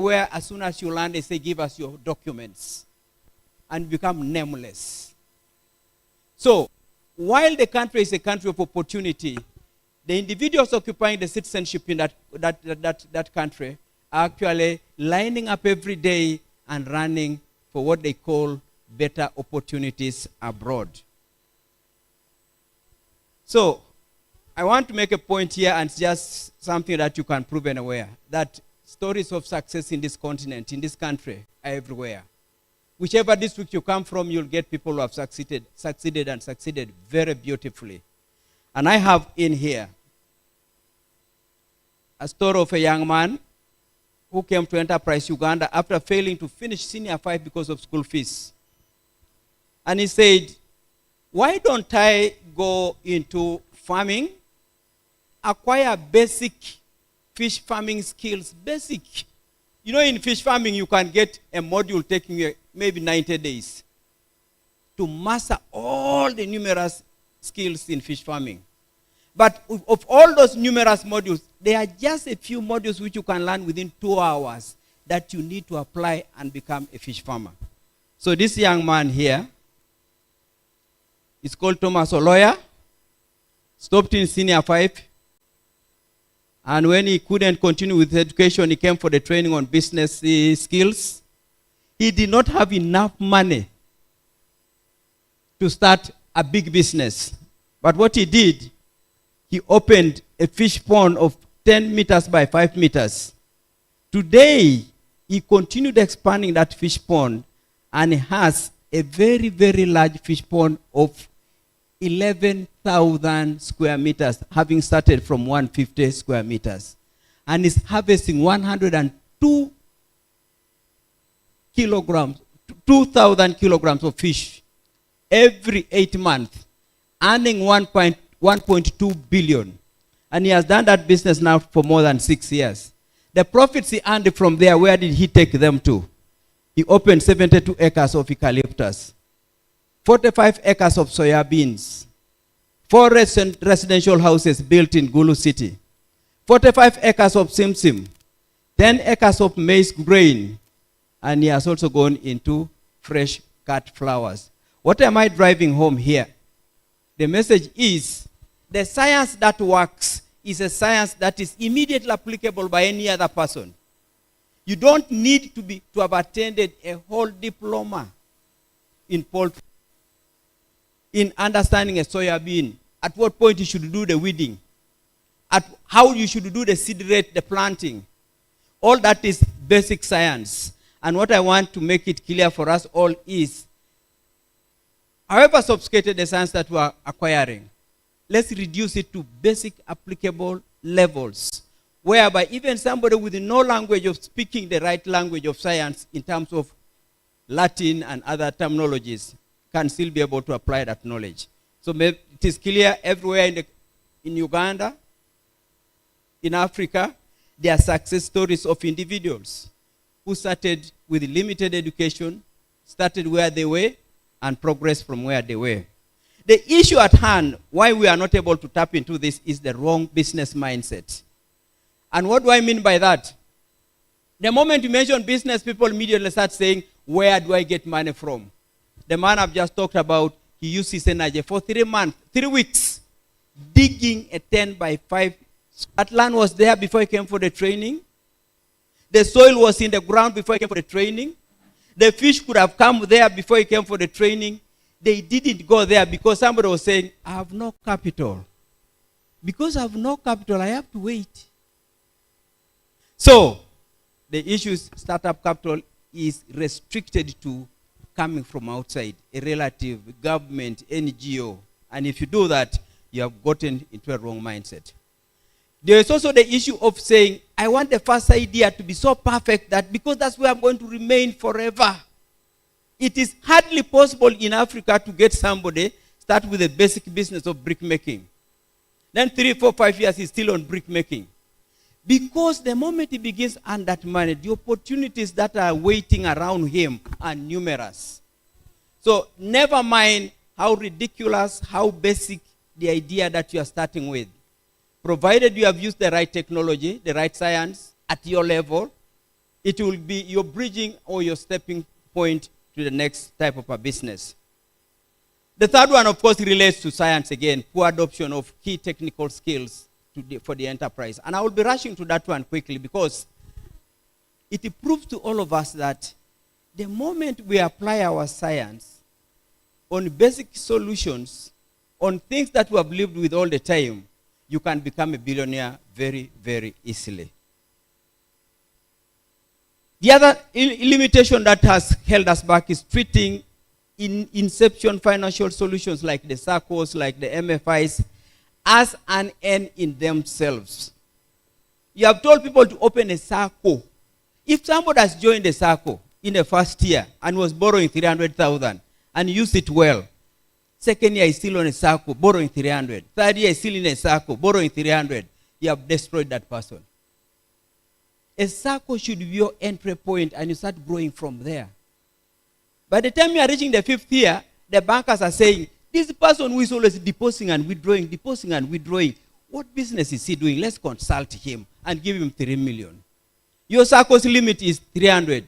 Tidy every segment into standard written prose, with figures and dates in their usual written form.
where as soon as you land, they say, give us your documents, and become nameless. So, while the country is a country of opportunity, the individuals occupying the citizenship in that country are actually lining up every day and running for what they call better opportunities abroad. So, I want to make a point here, and it's just something that you can prove anywhere, that stories of success in this continent, in this country, are everywhere. Whichever district you come from, you'll get people who have succeeded very beautifully. And I have in here a story of a young man who came to Enterprise Uganda after failing to finish Senior 5 because of school fees. And he said, why don't I go into farming, acquire basic fish farming skills, basic. You know, in fish farming, you can get a module taking you maybe 90 days to master all the numerous skills in fish farming. But of all those numerous modules, there are just a few modules which you can learn within 2 hours that you need to apply and become a fish farmer. So this young man here is called Thomas Oloya, stopped in Senior 5, and when he couldn't continue with education, he came for the training on business skills. He did not have enough money to start a big business. But what he did, he opened a fish pond of 10 meters by 5 meters. Today, he continued expanding that fish pond and has a very, very large fish pond of 11,000 square meters, having started from 150 square meters. And is harvesting 102 kilograms, 2,000 kilograms of fish every 8 months, earning 1.2 billion. And he has done that business now for more than 6 years. The profits he earned from there, where did he take them to? He opened 72 acres of eucalyptus, 45 acres of soya beans, 4 residential houses built in Gulu City, 45 acres of simsim, 10 acres of maize grain, and he has also gone into fresh cut flowers. What am I driving home here? The message is, the science that works is a science that is immediately applicable by any other person. You don't need to have attended a whole diploma in poultry, in understanding a soya bean, at what point you should do the weeding, at how you should do the seed rate, the planting. All that is basic science. And what I want to make it clear for us all is, however sophisticated the science that we are acquiring, let's reduce it to basic applicable levels, whereby even somebody with no language of speaking the right language of science in terms of Latin and other terminologies can still be able to apply that knowledge. So it is clear everywhere in Uganda, in Africa, there are success stories of individuals who started with limited education, started where they were, and progressed from where they were. The issue at hand, why we are not able to tap into this, is the wrong business mindset. And what do I mean by that? The moment you mention business, people immediately start saying, where do I get money from? The man I've just talked about, he used his energy for 3 weeks, digging a 10 by 5. That land was there before he came for the training. The soil was in the ground before he came for the training. The fish could have come there before he came for the training. They didn't go there because somebody was saying, I have no capital. Because I have no capital, I have to wait. So, the issue is startup capital is restricted to coming from outside, a relative, government, NGO. And if you do that, you have gotten into a wrong mindset. There is also the issue of saying, I want the first idea to be so perfect that because that's where I'm going to remain forever. It is hardly possible in Africa to get somebody start with a basic business of brick making. Then 3, 4, 5 years he's still on brick making. Because the moment he begins to earn that money, the opportunities that are waiting around him are numerous. So never mind how ridiculous, how basic the idea that you are starting with. Provided you have used the right technology, the right science at your level, it will be your bridging or your stepping point to the next type of a business. The third one, of course, relates to science again, poor adoption of key technical skills for the enterprise. And I will be rushing to that one quickly because it proves to all of us that the moment we apply our science on basic solutions, on things that we have lived with all the time, you can become a billionaire very, very easily. The other limitation that has held us back is treating inception financial solutions like the SACCOs, like the MFIs, as an end in themselves. You have told people to open a SACCO. If somebody has joined a SACCO in the first year and was borrowing 300,000 and used it well, second year is still on a SACCO, borrowing 300. Third year is still in a SACCO, borrowing 300. You have destroyed that person. A SACCO should be your entry point and you start growing from there. By the time you are reaching the fifth year, the bankers are saying, this person who is always depositing and withdrawing, what business is he doing? Let's consult him and give him 3 million. Your SACCO's limit is 300.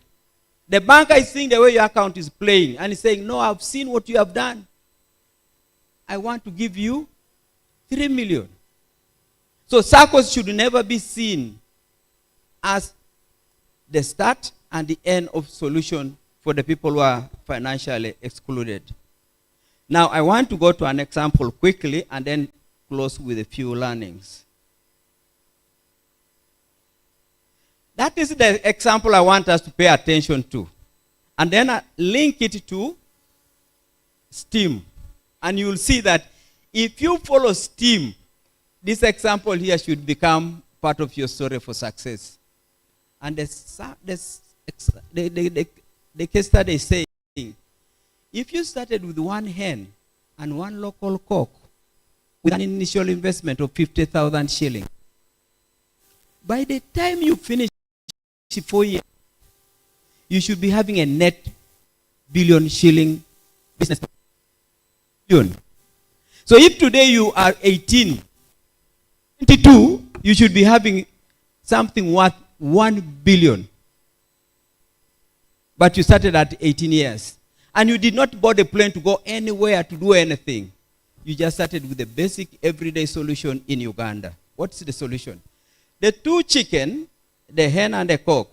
The banker is seeing the way your account is playing and is saying, no, I've seen what you have done. I want to give you 3 million. So SACCOs should never be seen as the start and the end of solution for the people who are financially excluded. Now, I want to go to an example quickly and then close with a few learnings. That is the example I want us to pay attention to. And then I link it to STEAM. And you'll see that if you follow STEAM, this example here should become part of your story for success. And the case study is saying, if you started with one hen and one local cock with an initial investment of 50,000 shillings, by the time you finish 4 years, you should be having a net billion shilling business. So if today you are 18, 22, you should be having something worth 1 billion. But you started at 18 years. And you did not board a plane to go anywhere to do anything. You just started with the basic everyday solution in Uganda. What's the solution? The 2 chicken, the hen and the cock,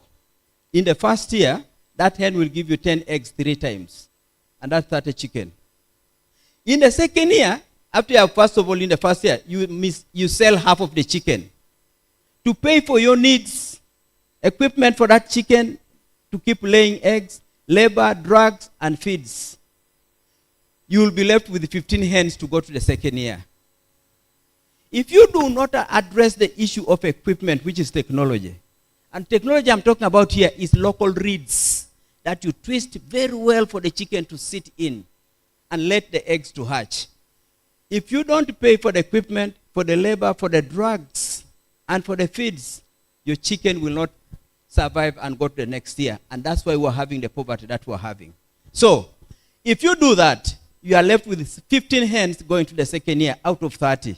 in the first year, that hen will give you 10 eggs 3 times. And that's 30 chicken. In the second year, after you have, first of all, in the first year, you sell half of the chicken. To pay for your needs, equipment for that chicken, to keep laying eggs, labor, drugs, and feeds. You will be left with 15 hens to go to the second year. If you do not address the issue of equipment, which is technology, and technology I'm talking about here is local reeds that you twist very well for the chicken to sit in and let the eggs to hatch. If you don't pay for the equipment, for the labor, for the drugs, and for the feeds, your chicken will not survive and go to the next year. And that's why we're having the poverty that we're having. So, if you do that, you are left with 15 hens going to the second year out of 30.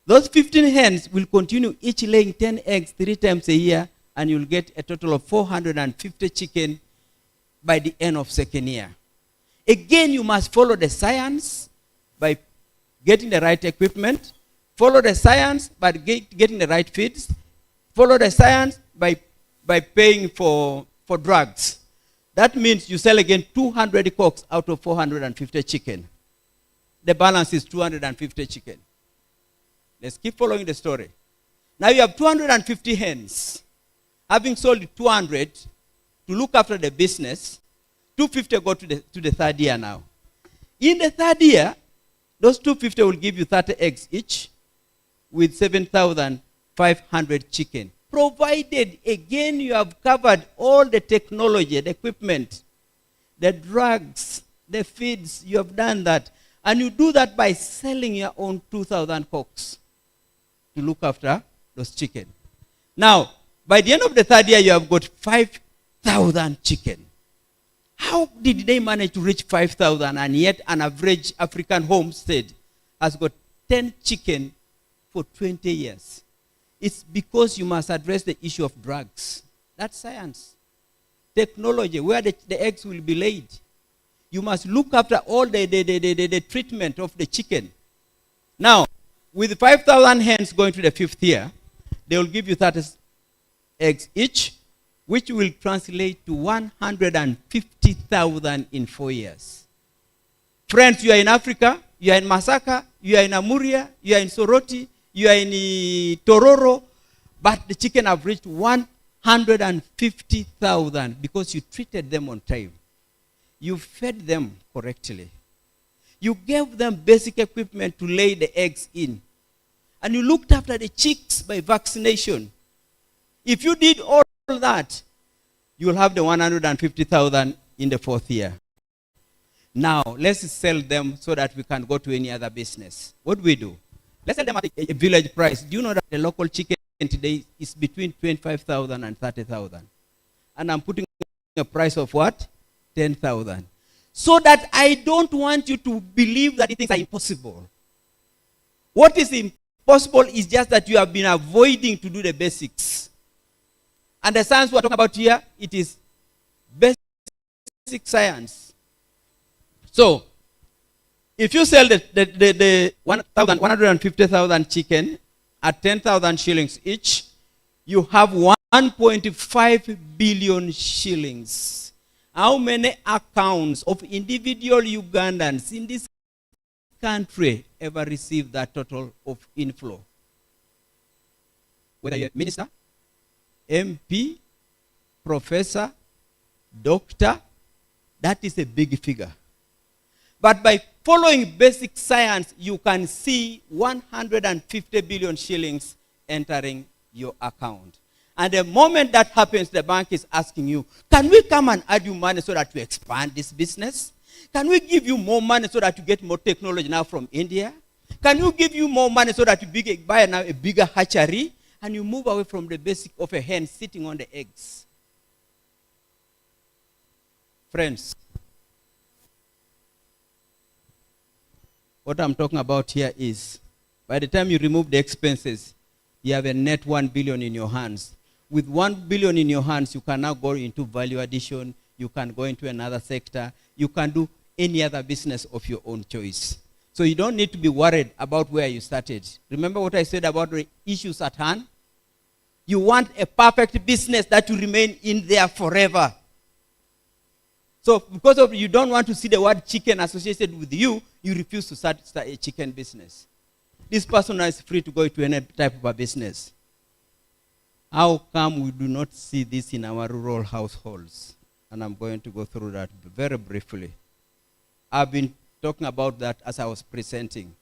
Those 15 hens will continue each laying 10 eggs 3 times a year, and you'll get a total of 450 chicken by the end of second year. Again, you must follow the science by getting the right equipment, follow the science by getting the right feeds, follow the science by paying for drugs. That means you sell again 200 cocks out of 450 chicken. The balance is 250 chicken. Let's keep following the story. Now you have 250 hens. Having sold 200 to look after the business, 250 go to the third year now. In the third year, those 250 will give you 30 eggs each with 7,500 chicken. Provided, again, you have covered all the technology, the equipment, the drugs, the feeds, you have done that. And you do that by selling your own 2,000 cocks to look after those chicken. Now, by the end of the third year, you have got 5,000 chicken. How did they manage to reach 5,000 and yet an average African homestead has got 10 chicken for 20 years? It's because you must address the issue of drugs. That's science. Technology, where the eggs will be laid. You must look after all the treatment of the chicken. Now, with 5,000 hens going to the 5th year, they will give you 30 eggs each, which will translate to 150,000 in 4 years. Friends, you are in Africa, you are in Masaka, you are in Amuria, you are in Soroti, you are in Tororo, but the chicken have reached 150,000 because you treated them on time. You fed them correctly. You gave them basic equipment to lay the eggs in. And you looked after the chicks by vaccination. If you did all that, you will have the 150,000 in the 4th year. Now, let's sell them so that we can go to any other business. What do we do? Let's sell them at a village price. Do you know that the local chicken today is between 25,000 and 30,000? And I'm putting a price of what? 10,000. So that I don't want you to believe that things are impossible. What is impossible is just that you have been avoiding to do the basics. And the science we're talking about here, it is basic science. So, if you sell the 150,000 chicken at 10,000 shillings each, you have 1.5 billion shillings. How many accounts of individual Ugandans in this country ever received that total of inflow? Whether you're a minister, MP, professor, doctor, that is a big figure. But by following basic science, you can see 150 billion shillings entering your account. And the moment that happens, the bank is asking you, can we come and add you money so that we expand this business? Can we give you more money so that you get more technology now from India? Can we give you more money so that you buy now a bigger hatchery? And you move away from the basic of a hen sitting on the eggs. Friends, what I'm talking about here is, by the time you remove the expenses, you have a net 1 billion in your hands. With 1 billion in your hands, you can now go into value addition, you can go into another sector, you can do any other business of your own choice. So you don't need to be worried about where you started. Remember what I said about the issues at hand? You want a perfect business that will remain in there forever. So because of you don't want to see the word chicken associated with you, you refuse to start a chicken business. This person is free to go into any type of a business. How come we do not see this in our rural households? And I'm going to go through that very briefly. I've been talking about that as I was presenting.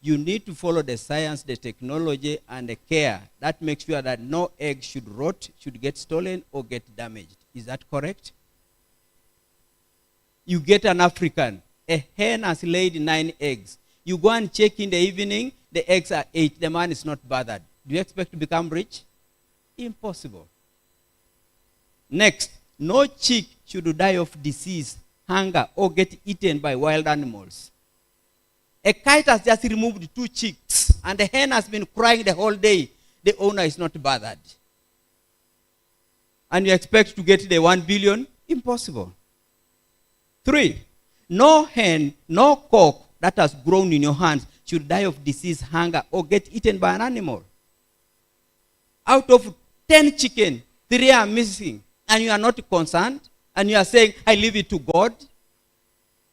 You need to follow the science, the technology, and the care. That makes sure that no egg should rot, should get stolen, or get damaged. Is that correct? You get an African. A hen has laid 9 eggs. You go and check in the evening, the eggs are 8. The man is not bothered. Do you expect to become rich? Impossible. Next, no chick should die of disease, hunger, or get eaten by wild animals. A kite has just removed 2 chicks, and the hen has been crying the whole day. The owner is not bothered. And you expect to get the 1 billion? Impossible. 3, no hen, no cock that has grown in your hands should die of disease, hunger, or get eaten by an animal. Out of 10 chicken, 3 are missing, and you are not concerned, and you are saying, I leave it to God.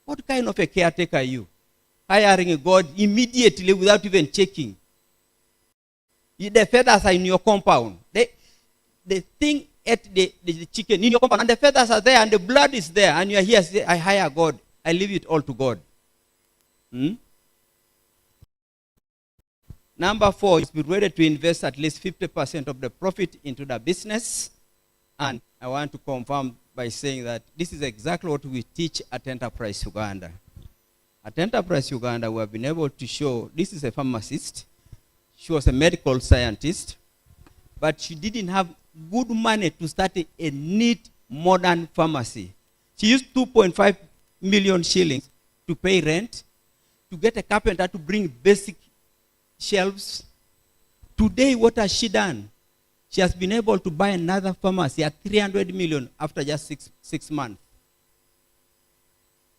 What kind of a caretaker are you? Hiring a God immediately without even checking. The feathers are in your compound. The thing ate the chicken in your compound, and the feathers are there, and the blood is there, and you are here saying, I hire God. I leave it all to God. Number 4 is be ready to invest at least 50% of the profit into the business. And I want to confirm by saying that this is exactly what we teach at Enterprise Uganda. At Enterprise Uganda, we have been able to show, this is a pharmacist. She was a medical scientist, but she didn't have good money to start a neat, modern pharmacy. She used 2.5 million shillings to pay rent, to get a carpenter to bring basic shelves. Today, what has she done? She has been able to buy another pharmacy at 300 million after just six months.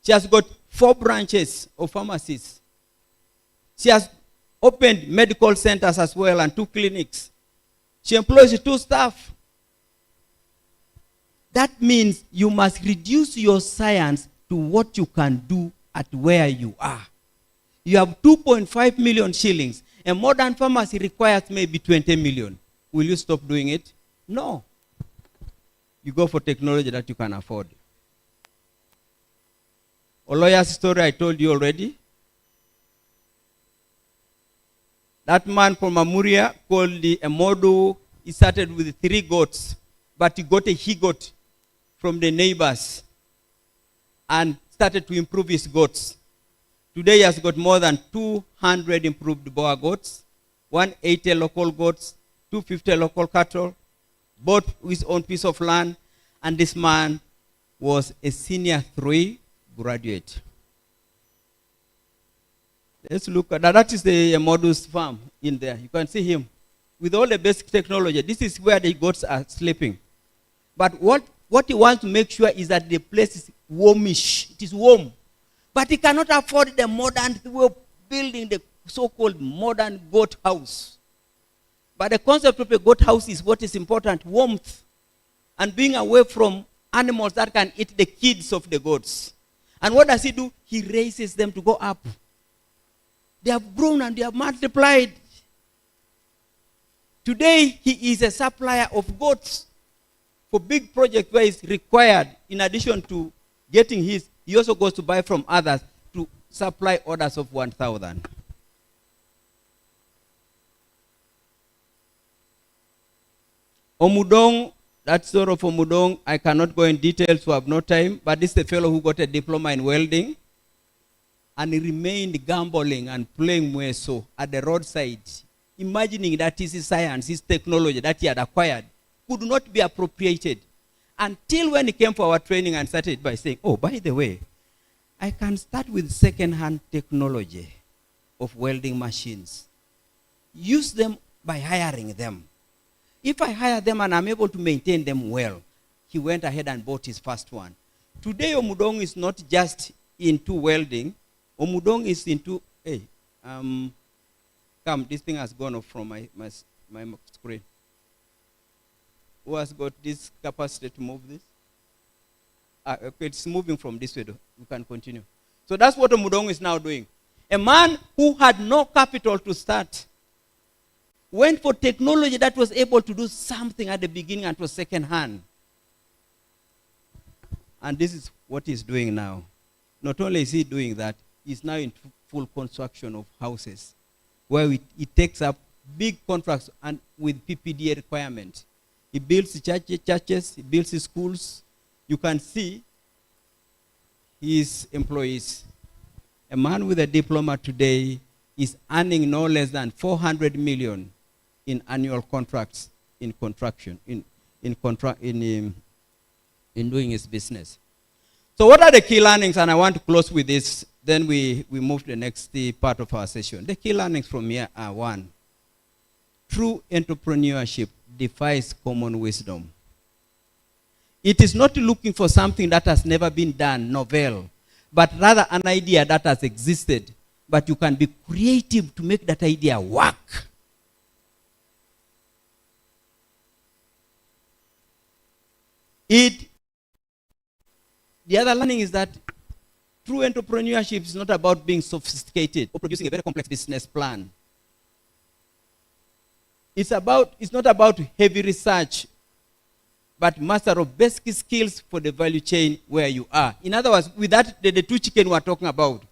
She has got 4 branches of pharmacies. She has opened medical centers as well and 2 clinics. She employs 2 staff. That means you must reduce your science to what you can do at where you are. You have 2.5 million shillings. A modern pharmacy requires maybe 20 million. Will you stop doing it? No. You go for technology that you can afford. A lawyer's story I told you already. That man from Amuria called a model. He started with 3 goats, but he got a he-goat from the neighbors and started to improve his goats. Today he has got more than 200 improved Boer goats, 180 local goats, 250 local cattle, bought his own piece of land, and this man was a senior 3 graduate. Let's look at that. That is the Modus farm in there. You can see him with all the basic technology. This is where the goats are sleeping. But what he wants to make sure is that the place is warmish. It is warm. But he cannot afford the modern way of building the so-called modern goat house. But the concept of a goat house is what is important: warmth and being away from animals that can eat the kids of the goats. And what does he do? He raises them to go up. They have grown and they have multiplied. Today, he is a supplier of goats for big projects where it's required. In addition to getting his, he also goes to buy from others to supply orders of 1,000. Omudong, that sort of Omudong, I cannot go in details, so I have no time, but this is a fellow who got a diploma in welding, and he remained gambling and playing mweso at the roadside, imagining that his science, his technology that he had acquired could not be appropriated. Until when he came for our training and started by saying, oh, by the way, I can start with second-hand technology of welding machines. Use them by hiring them. If I hire them and I'm able to maintain them well, he went ahead and bought his first one. Today, Omudong is not just into welding. Omudong is into, come, this thing has gone off from my screen. Who has got this capacity to move this? Okay, it's moving from this way, though. We can continue. So that's what Omudong is now doing. A man who had no capital to start went for technology that was able to do something at the beginning and was second hand. And this is what he's doing now. Not only is he doing that, he's now in full construction of houses, where he takes up big contracts and with PPDA requirement. He builds churches, he builds his schools. You can see his employees. A man with a diploma today is earning no less than 400 million in annual contracts in construction, in doing his business. So what are the key learnings? And I want to close with this. Then we move to the next part of our session. The key learnings from here are: 1, true entrepreneurship defies common wisdom. It is not looking for something that has never been done, novel, but rather an idea that has existed, but you can be creative to make that idea work. The other learning is that true entrepreneurship is not about being sophisticated or producing a very complex business plan. It's not about heavy research, but master of basic skills for the value chain where you are. In other words, with that, the 2 chicken we're talking about,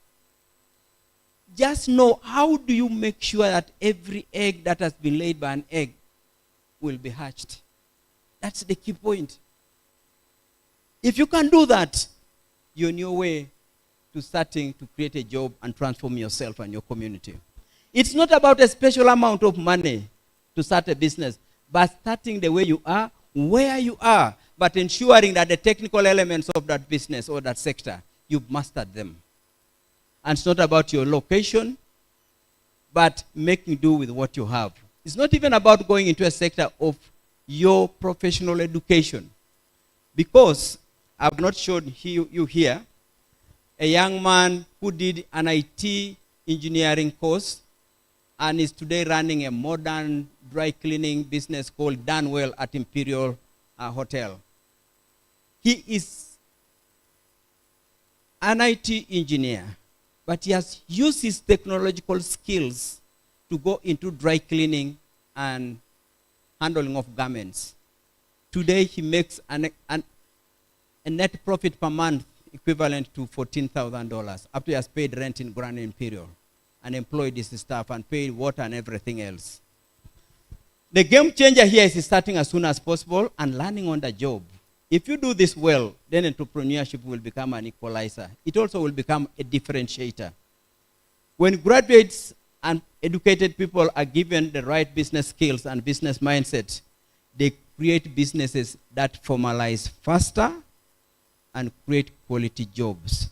just know how do you make sure that every egg that has been laid by an egg will be hatched. That's the key point. If you can do that, you're on your way to starting to create a job and transform yourself and your community. It's not about a special amount of money to start a business, but starting the way you are, where you are, but ensuring that the technical elements of that business or that sector, you've mastered them. And it's not about your location, but making do with what you have. It's not even about going into a sector of your professional education. Because I've not shown you here a young man who did an IT engineering course and is today running a modern dry cleaning business called Danwell at Imperial Hotel. He is an IT engineer, but he has used his technological skills to go into dry cleaning and handling of garments. Today, he makes a net profit per month equivalent to $14,000 after he has paid rent in Grand Imperial and employed his staff and paid water and everything else. The game changer here is starting as soon as possible and learning on the job. If you do this well, then entrepreneurship will become an equalizer. It also will become a differentiator. When graduates and educated people are given the right business skills and business mindset, they create businesses that formalize faster and create quality jobs.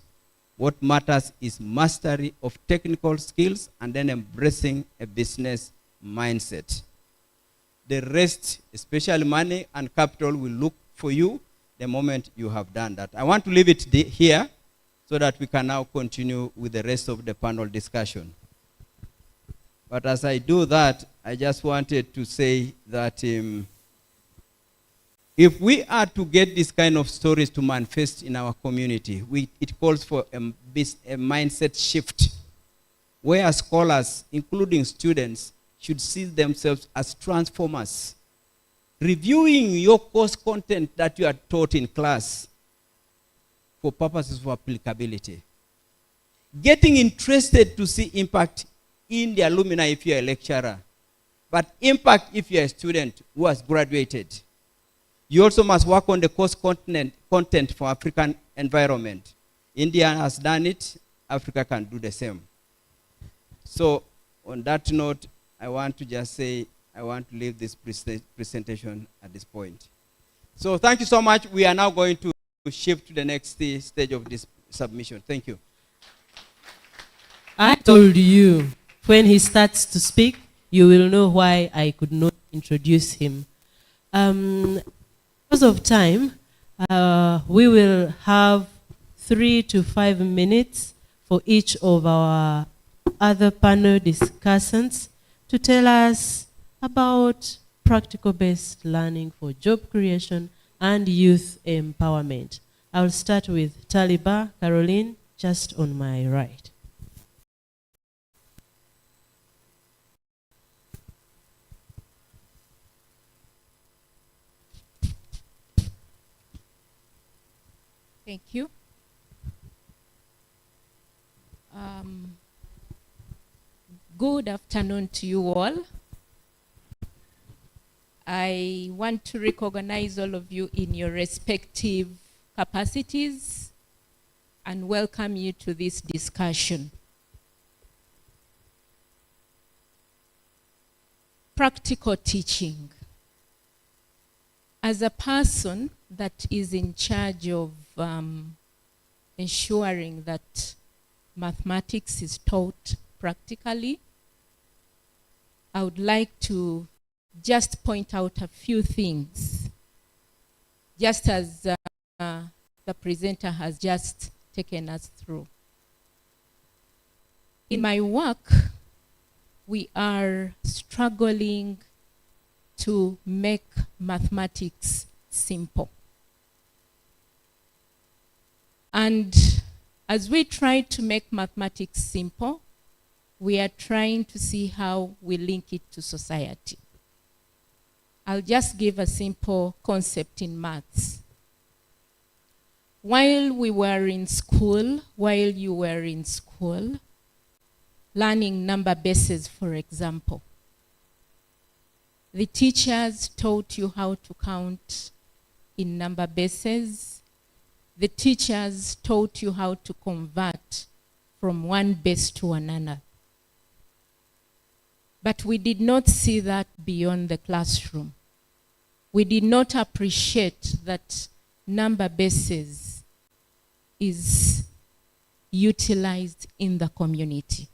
What matters is mastery of technical skills and then embracing a business mindset. The rest, especially money and capital, will look for you the moment you have done that. I want to leave it here so that we can now continue with the rest of the panel discussion. But as I do that, I just wanted to say that if we are to get this kind of stories to manifest in our community, it calls for a mindset shift where scholars, including students, should see themselves as transformers, reviewing your course content that you are taught in class for purposes of applicability. Getting interested to see impact in the alumni if you're a lecturer, but impact if you're a student who has graduated. You also must work on the course content for African environment. India has done it, Africa can do the same. So on that note, I want to just say, I want to leave this presentation at this point. So thank you so much. We are now going to shift to the next stage of this submission. Thank you. I told you, when he starts to speak, you will know why I could not introduce him. Because of time, we will have 3 to 5 minutes for each of our other panel discussants to tell us about practical-based learning for job creation and youth empowerment. I'll start with Taliba Caroline, just on my right. Thank you. Good afternoon to you all. I want to recognize all of you in your respective capacities and welcome you to this discussion. Practical teaching. As a person that is in charge of ensuring that mathematics is taught practically, I would like to just point out a few things, just as the presenter has just taken us through. In my work, we are struggling to make mathematics simple. And as we try to make mathematics simple, we are trying to see how we link it to society. I'll just give a simple concept in maths. While you were in school, learning number bases, for example, the teachers taught you how to count in number bases. The teachers taught you how to convert from one base to another. But we did not see that beyond the classroom. We did not appreciate that number bases is utilized in the community.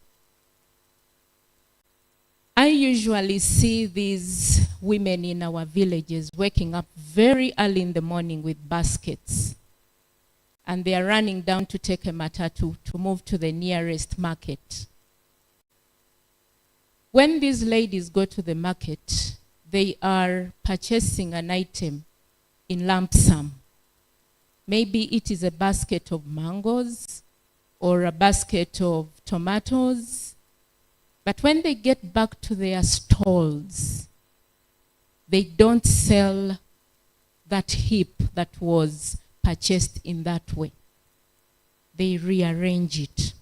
I I usually see these women in our villages waking up very early in the morning with baskets. And they are running down to take a matatu to move to the nearest market. When these ladies go to the market, they are purchasing an item in lump sum. Maybe it is a basket of mangoes or a basket of tomatoes. But when they get back to their stalls, they don't sell that heap that was purchased in that way. They rearrange it.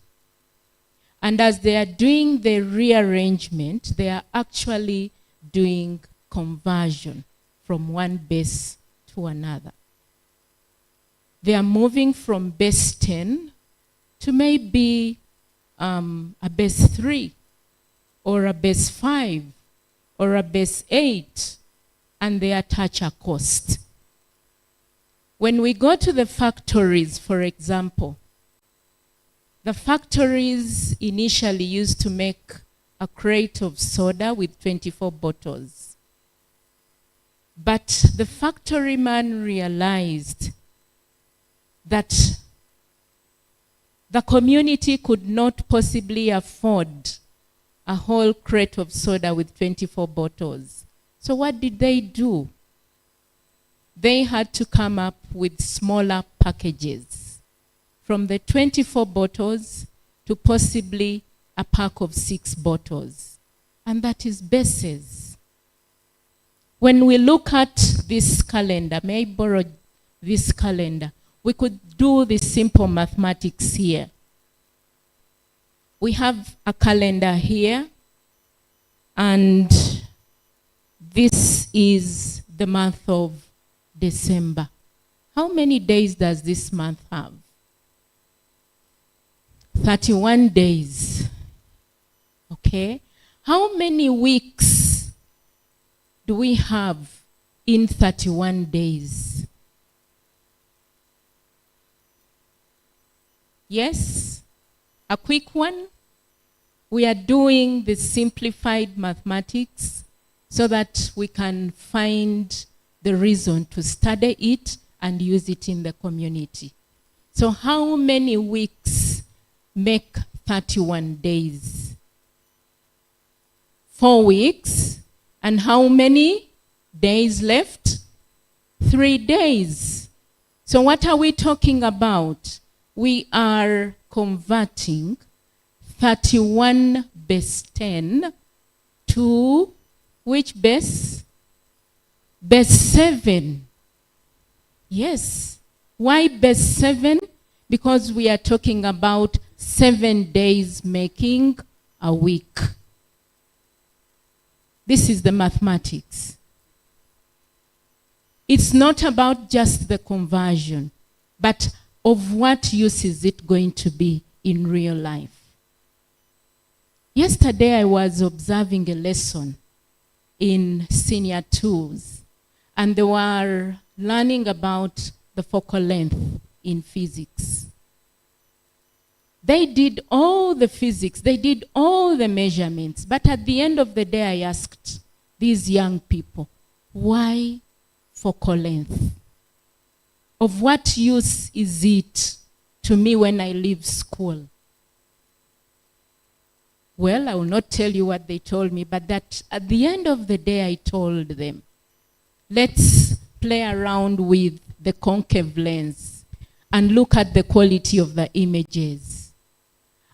And as they are doing the rearrangement, they are actually doing conversion from one base to another. They are moving from base 10 to maybe a base 3 or a base 5 or a base 8, and they attach a cost. When we go to the factories, for example, the factories initially used to make a crate of soda with 24 bottles. But the factory man realized that the community could not possibly afford a whole crate of soda with 24 bottles. So what did they do? They had to come up with smaller packages, from the 24 bottles to possibly a pack of 6 bottles. And that is bases. When we look at this calendar, may I borrow this calendar? We could do the simple mathematics here. We have a calendar here, and this is the month of December. How many days does this month have? 31 days. Okay? How many weeks do we have in 31 days? Yes? A quick one? We are doing the simplified mathematics so that we can find the reason to study it and use it in the community. So how many weeks make 31 days? 4 weeks. And how many days left? 3 days. So what are we talking about? We are converting 31 base 10 to which base? Base 7. Yes. Why base 7? Because we are talking about 7 days making a week. This is the mathematics. It's not about just the conversion, but of what use is it going to be in real life. Yesterday I was observing a lesson in senior 2s, and they were learning about the focal length in physics. They did all the physics, they did all the measurements, but at the end of the day I asked these young people, why focal length? Of what use is it to me when I leave school? Well, I will not tell you what they told me, but that at the end of the day I told them, let's play around with the concave lens and look at the quality of the images.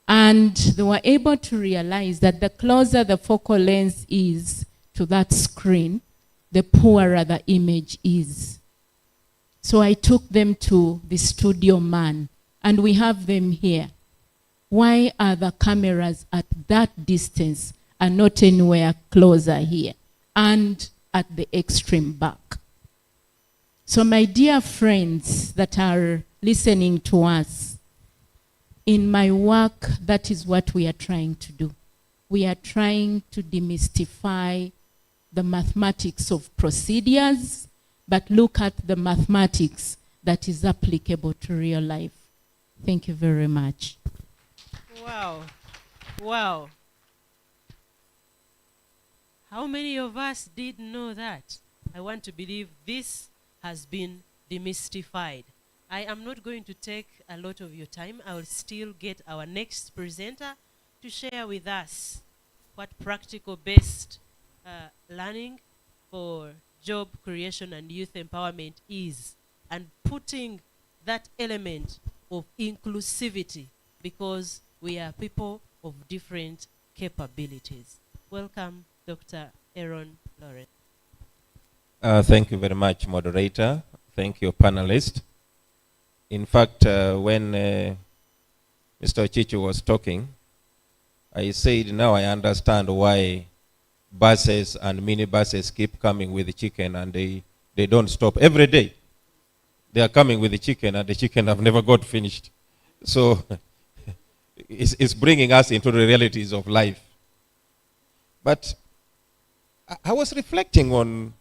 And they were able to realize that the closer the focal lens is to that screen, the poorer the image is. So I took them to the studio man, and we have them here. Why are the cameras at that distance and not anywhere closer here and at the extreme back? So my dear friends that are listening to us, in my work, that is what we are trying to do. We are trying to demystify the mathematics of procedures, but look at the mathematics that is applicable to real life. Thank you very much. Wow. Wow. How many of us did know that? I want to believe this has been demystified. I am not going to take a lot of your time. I will still get our next presenter to share with us what practical-based learning for job creation and youth empowerment is, and putting that element of inclusivity, because we are people of different capabilities. Welcome, Dr. Aaron Lawrence. Thank you very much, moderator. Thank you, panelists. In fact, when Mr. Chichu was talking, I said, now I understand why buses and minibuses keep coming with the chicken, and they don't stop. Every day, they are coming with the chicken, and the chicken have never got finished. So it's bringing us into the realities of life. But I was reflecting on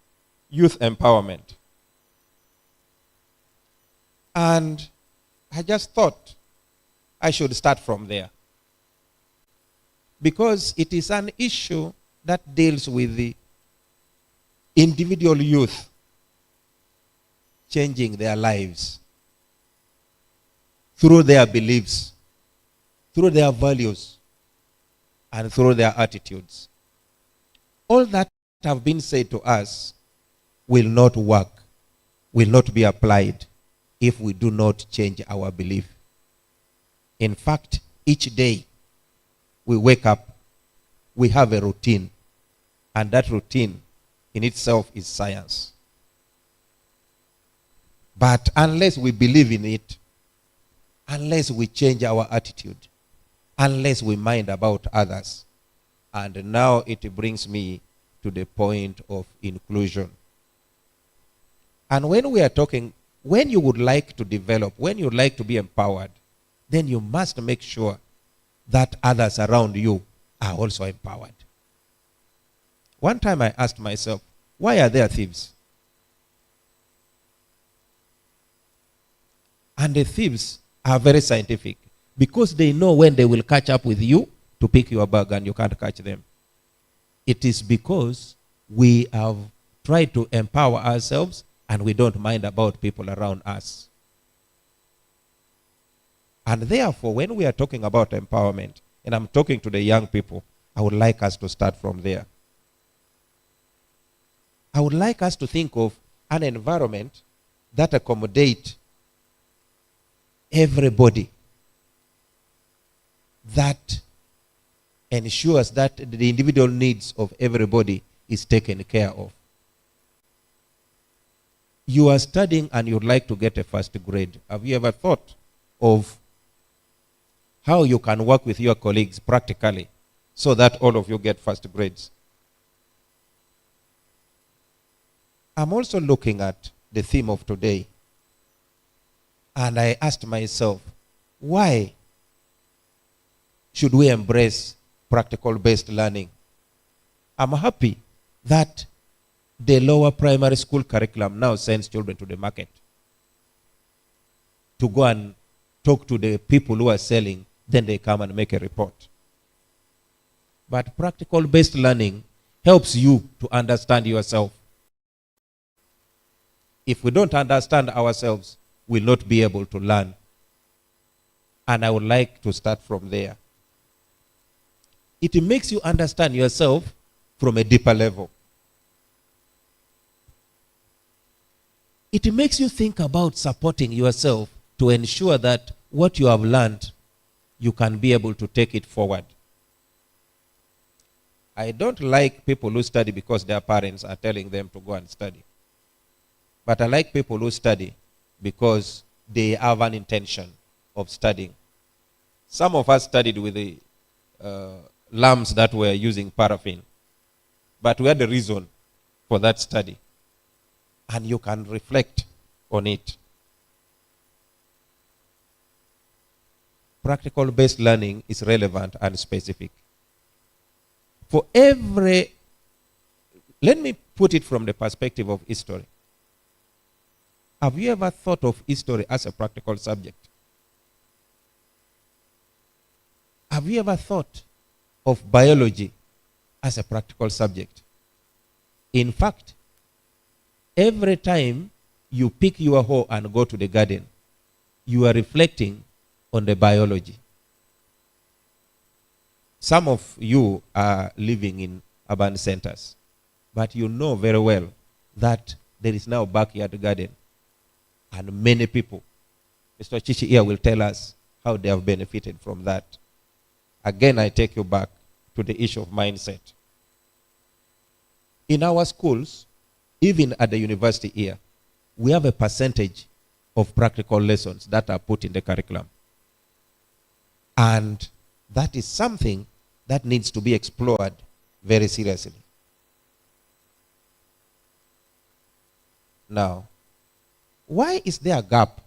youth empowerment. And I just thought I should start from there. Because it is an issue that deals with the individual youth changing their lives through their beliefs, through their values, and through their attitudes. All that have been said to us will not work, will not be applied if we do not change our belief. In fact, each day we wake up, we have a routine, and that routine in itself is science. But unless we believe in it, unless we change our attitude, unless we mind about others, and now it brings me to the point of inclusion. And when we are talking, when you would like to develop, when you would like to be empowered, then you must make sure that others around you are also empowered. One time I asked myself, why are there thieves? And the thieves are very scientific, because they know when they will catch up with you to pick your bag and you can't catch them. It is because we have tried to empower ourselves and we don't mind about people around us. And therefore, when we are talking about empowerment, and I'm talking to the young people, I would like us to start from there. I would like us to think of an environment that accommodates everybody, that ensures that the individual needs of everybody is taken care of. You are studying and you'd like to get a first grade. Have you ever thought of how you can work with your colleagues practically so that all of you get first grades? I'm also looking at the theme of today, and I asked myself, why should we embrace practical-based learning? I'm happy that the lower primary school curriculum now sends children to the market to go and talk to the people who are selling, then they come and make a report. But practical-based learning helps you to understand yourself. If we don't understand ourselves, we'll not be able to learn. And I would like to start from there. It makes you understand yourself from a deeper level. It makes you think about supporting yourself to ensure that what you have learned, you can be able to take it forward. I don't like people who study because their parents are telling them to go and study. But I like people who study because they have an intention of studying. Some of us studied with the lamps that were using paraffin. But we had a reason for that study. And you can reflect on it. Practical-based learning is relevant and specific. For every, let me put it from the perspective of history. Have you ever thought of history as a practical subject? Have you ever thought of biology as a practical subject? In fact, every time you pick your hoe and go to the garden, you are reflecting on the biology. Some of you are living in urban centers, but you know very well that there is now backyard garden. And many people, Mr. Chichi here will tell us how they have benefited from that. Again, I take you back to the issue of mindset. In our schools, even at the university here, we have a percentage of practical lessons that are put in the curriculum. And that is something that needs to be explored very seriously. Now, why is there a gap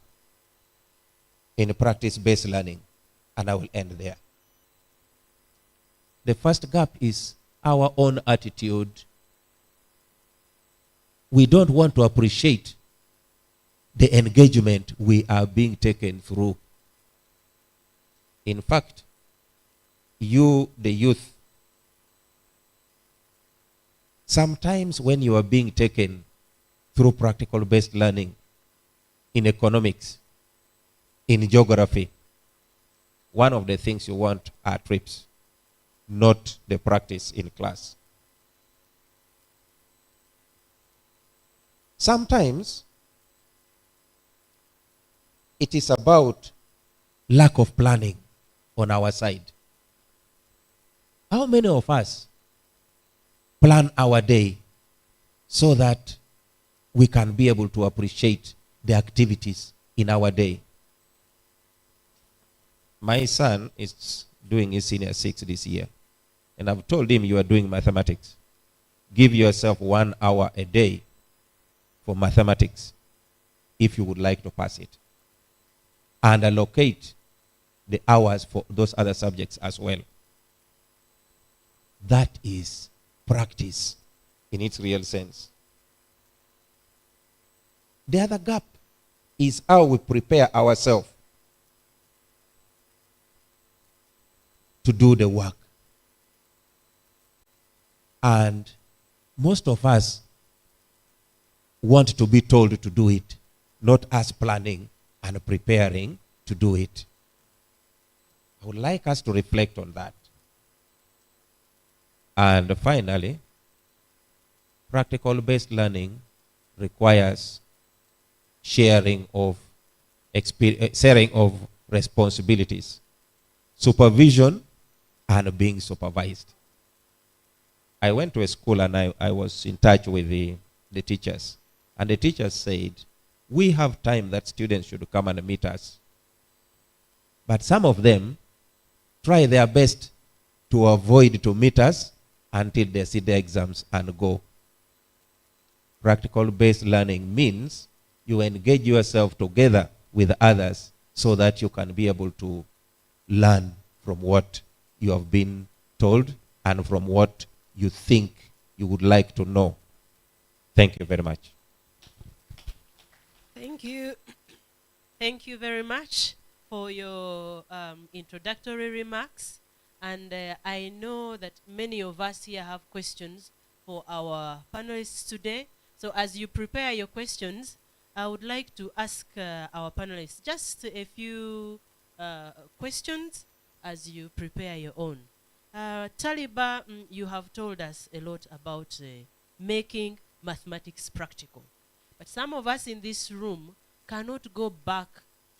in practice-based learning? And I will end there. The first gap is our own attitude. We don't want to appreciate the engagement we are being taken through. In fact, you, the youth, sometimes when you are being taken through practical-based learning in economics, in geography, one of the things you want are trips, not the practice in class. Sometimes it is about lack of planning on our side. How many of us plan our day so that we can be able to appreciate the activities in our day? My son is doing his senior 6 this year, and I've told him, you are doing mathematics. Give yourself 1 hour a day for mathematics if you would like to pass it, and allocate the hours for those other subjects as well. That is practice in its real sense. The other gap is how we prepare ourselves to do the work. And most of us want to be told to do it, not us planning and preparing to do it. I would like us to reflect on that. And finally, practical-based learning requires sharing of responsibilities, supervision, and being supervised. I went to a school and I was in touch with the teachers. And the teachers said, we have time that students should come and meet us. But some of them try their best to avoid to meet us until they see the exams and go. Practical-based learning means you engage yourself together with others so that you can be able to learn from what you have been told and from what you think you would like to know. Thank you very much. Thank you. Thank you very much for your introductory remarks. And I know that many of us here have questions for our panelists today. So as you prepare your questions, I would like to ask our panelists just a few questions as you prepare your own. Taliba, you have told us a lot about making mathematics practical. But some of us in this room cannot go back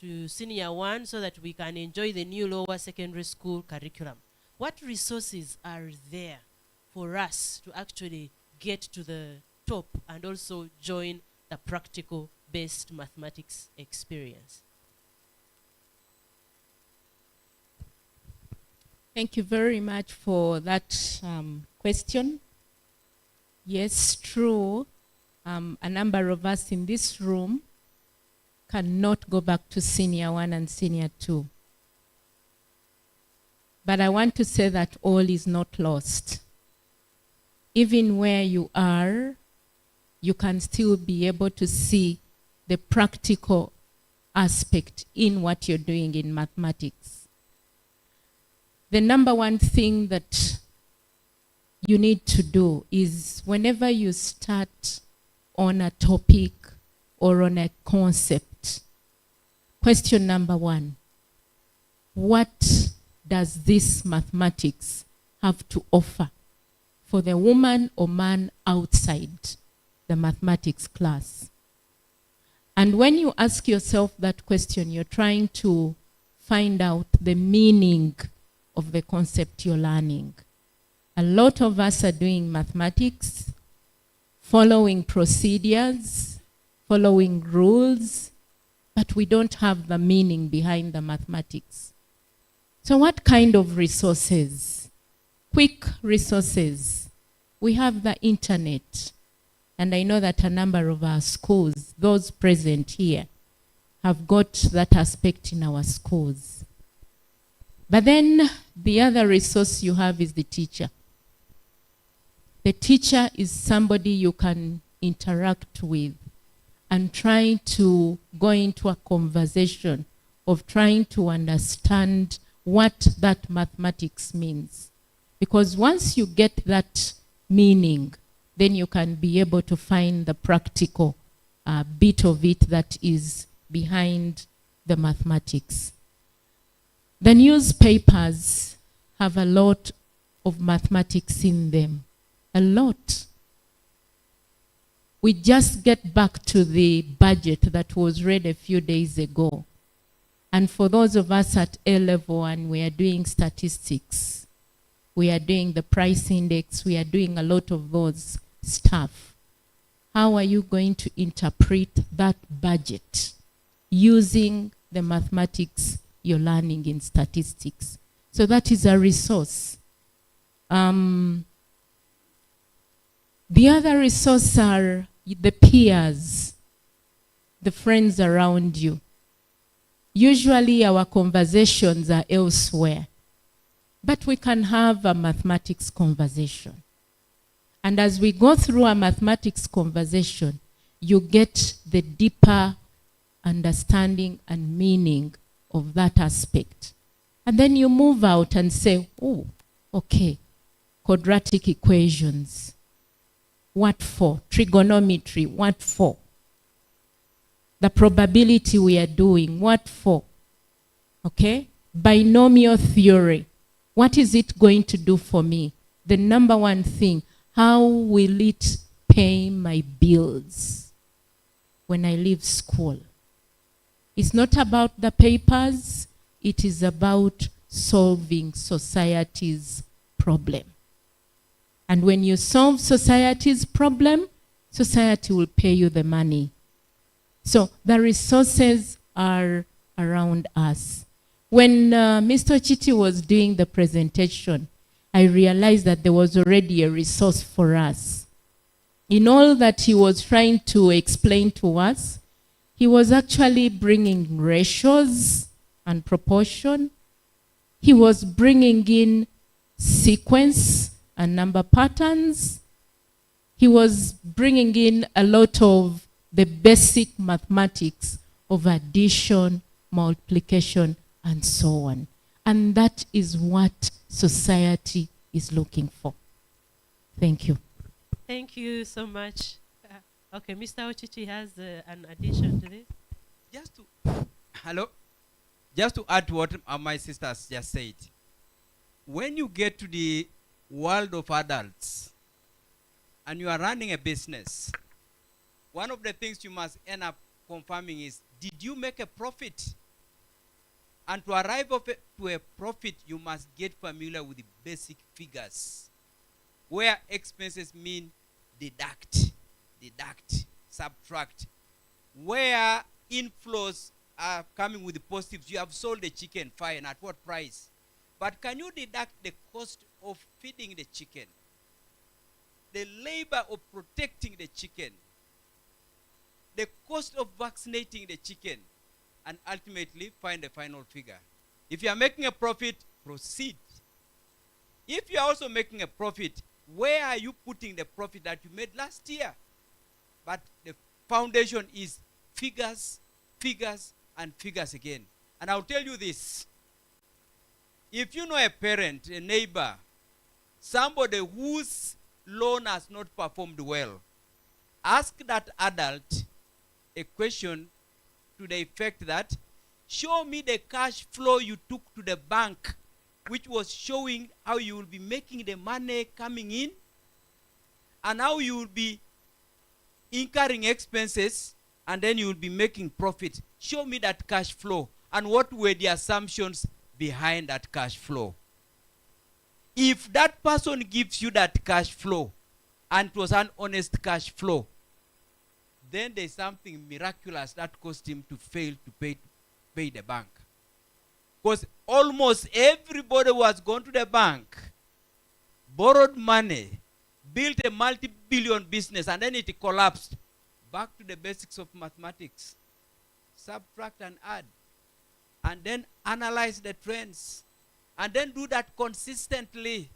to senior 1 so that we can enjoy the new lower secondary school curriculum. What resources are there for us to actually get to the top and also join the practical-based mathematics experience? Thank you very much for that question. Yes, true. A number of us in this room cannot go back to senior 1 and senior 2. But I want to say that all is not lost. Even where you are, you can still be able to see the practical aspect in what you're doing in mathematics. The number one thing that you need to do is whenever you start on a topic or on a concept, question number one, what does this mathematics have to offer for the woman or man outside the mathematics class? And when you ask yourself that question, you're trying to find out the meaning of the concept you're learning. A lot of us are doing mathematics, following procedures, following rules, but we don't have the meaning behind the mathematics. So what kind of resources? Quick resources. We have the internet. And I know that a number of our schools, those present here, have got that aspect in our schools. But then the other resource you have is the teacher. The teacher is somebody you can interact with and try to go into a conversation of trying to understand what that mathematics means. Because once you get that meaning, then you can be able to find the practical bit of it that is behind the mathematics. The newspapers have a lot of mathematics in them. A lot. We just get back to the budget that was read a few days ago. And for those of us at A level and we are doing statistics, we are doing the price index, we are doing a lot of those stuff. How are you going to interpret that budget using the mathematics you're learning in statistics? So that is a resource. The other resource are the peers, the friends around you. Usually our conversations are elsewhere, but we can have a mathematics conversation. And as we go through a mathematics conversation, you get the deeper understanding and meaning of that aspect. And then you move out and say, oh, okay, quadratic equations. What for? Trigonometry, what for? The probability we are doing, what for? Okay? Binomial theory. What is it going to do for me? The number one thing, how will it pay my bills when I leave school? It's not about the papers, it is about solving society's problem. And when you solve society's problem, society will pay you the money. So the resources are around us. When Mr. Chiti was doing the presentation, I realized that there was already a resource for us. In all that he was trying to explain to us, he was actually bringing ratios and proportion. He was bringing in sequence and number patterns. He was bringing in a lot of the basic mathematics of addition, multiplication, and so on. And that is what society is looking for. Thank you. Thank you so much. Okay, Mr. Ochichi has an addition to this. Just to add to what my sisters just said. When you get to the world of adults and you are running a business, one of the things you must end up confirming is, did you make a profit? And to arrive to a profit, you must get familiar with the basic figures, where expenses mean deduct, subtract. Where inflows are coming with the positives, you have sold the chicken, fine, at what price? But can you deduct the cost of feeding the chicken, the labor of protecting the chicken, the cost of vaccinating the chicken, and ultimately find a final figure? If you are making a profit, proceed. If you are also making a profit, where are you putting the profit that you made last year? But the foundation is figures, figures, and figures again. And I'll tell you this. If you know a parent, a neighbor, somebody whose loan has not performed well, ask that adult a question to the effect that, show me the cash flow you took to the bank, which was showing how you will be making the money coming in and how you will be incurring expenses and then you will be making profit. Show me that cash flow and what were the assumptions behind that cash flow. If that person gives you that cash flow and it was an honest cash flow, then there's something miraculous that caused him to fail to pay the bank. Because almost everybody who has gone to the bank, borrowed money, built a multi-billion business, and then it collapsed. Back to the basics of mathematics. Subtract and add. And then analyze the trends. And then do that consistently.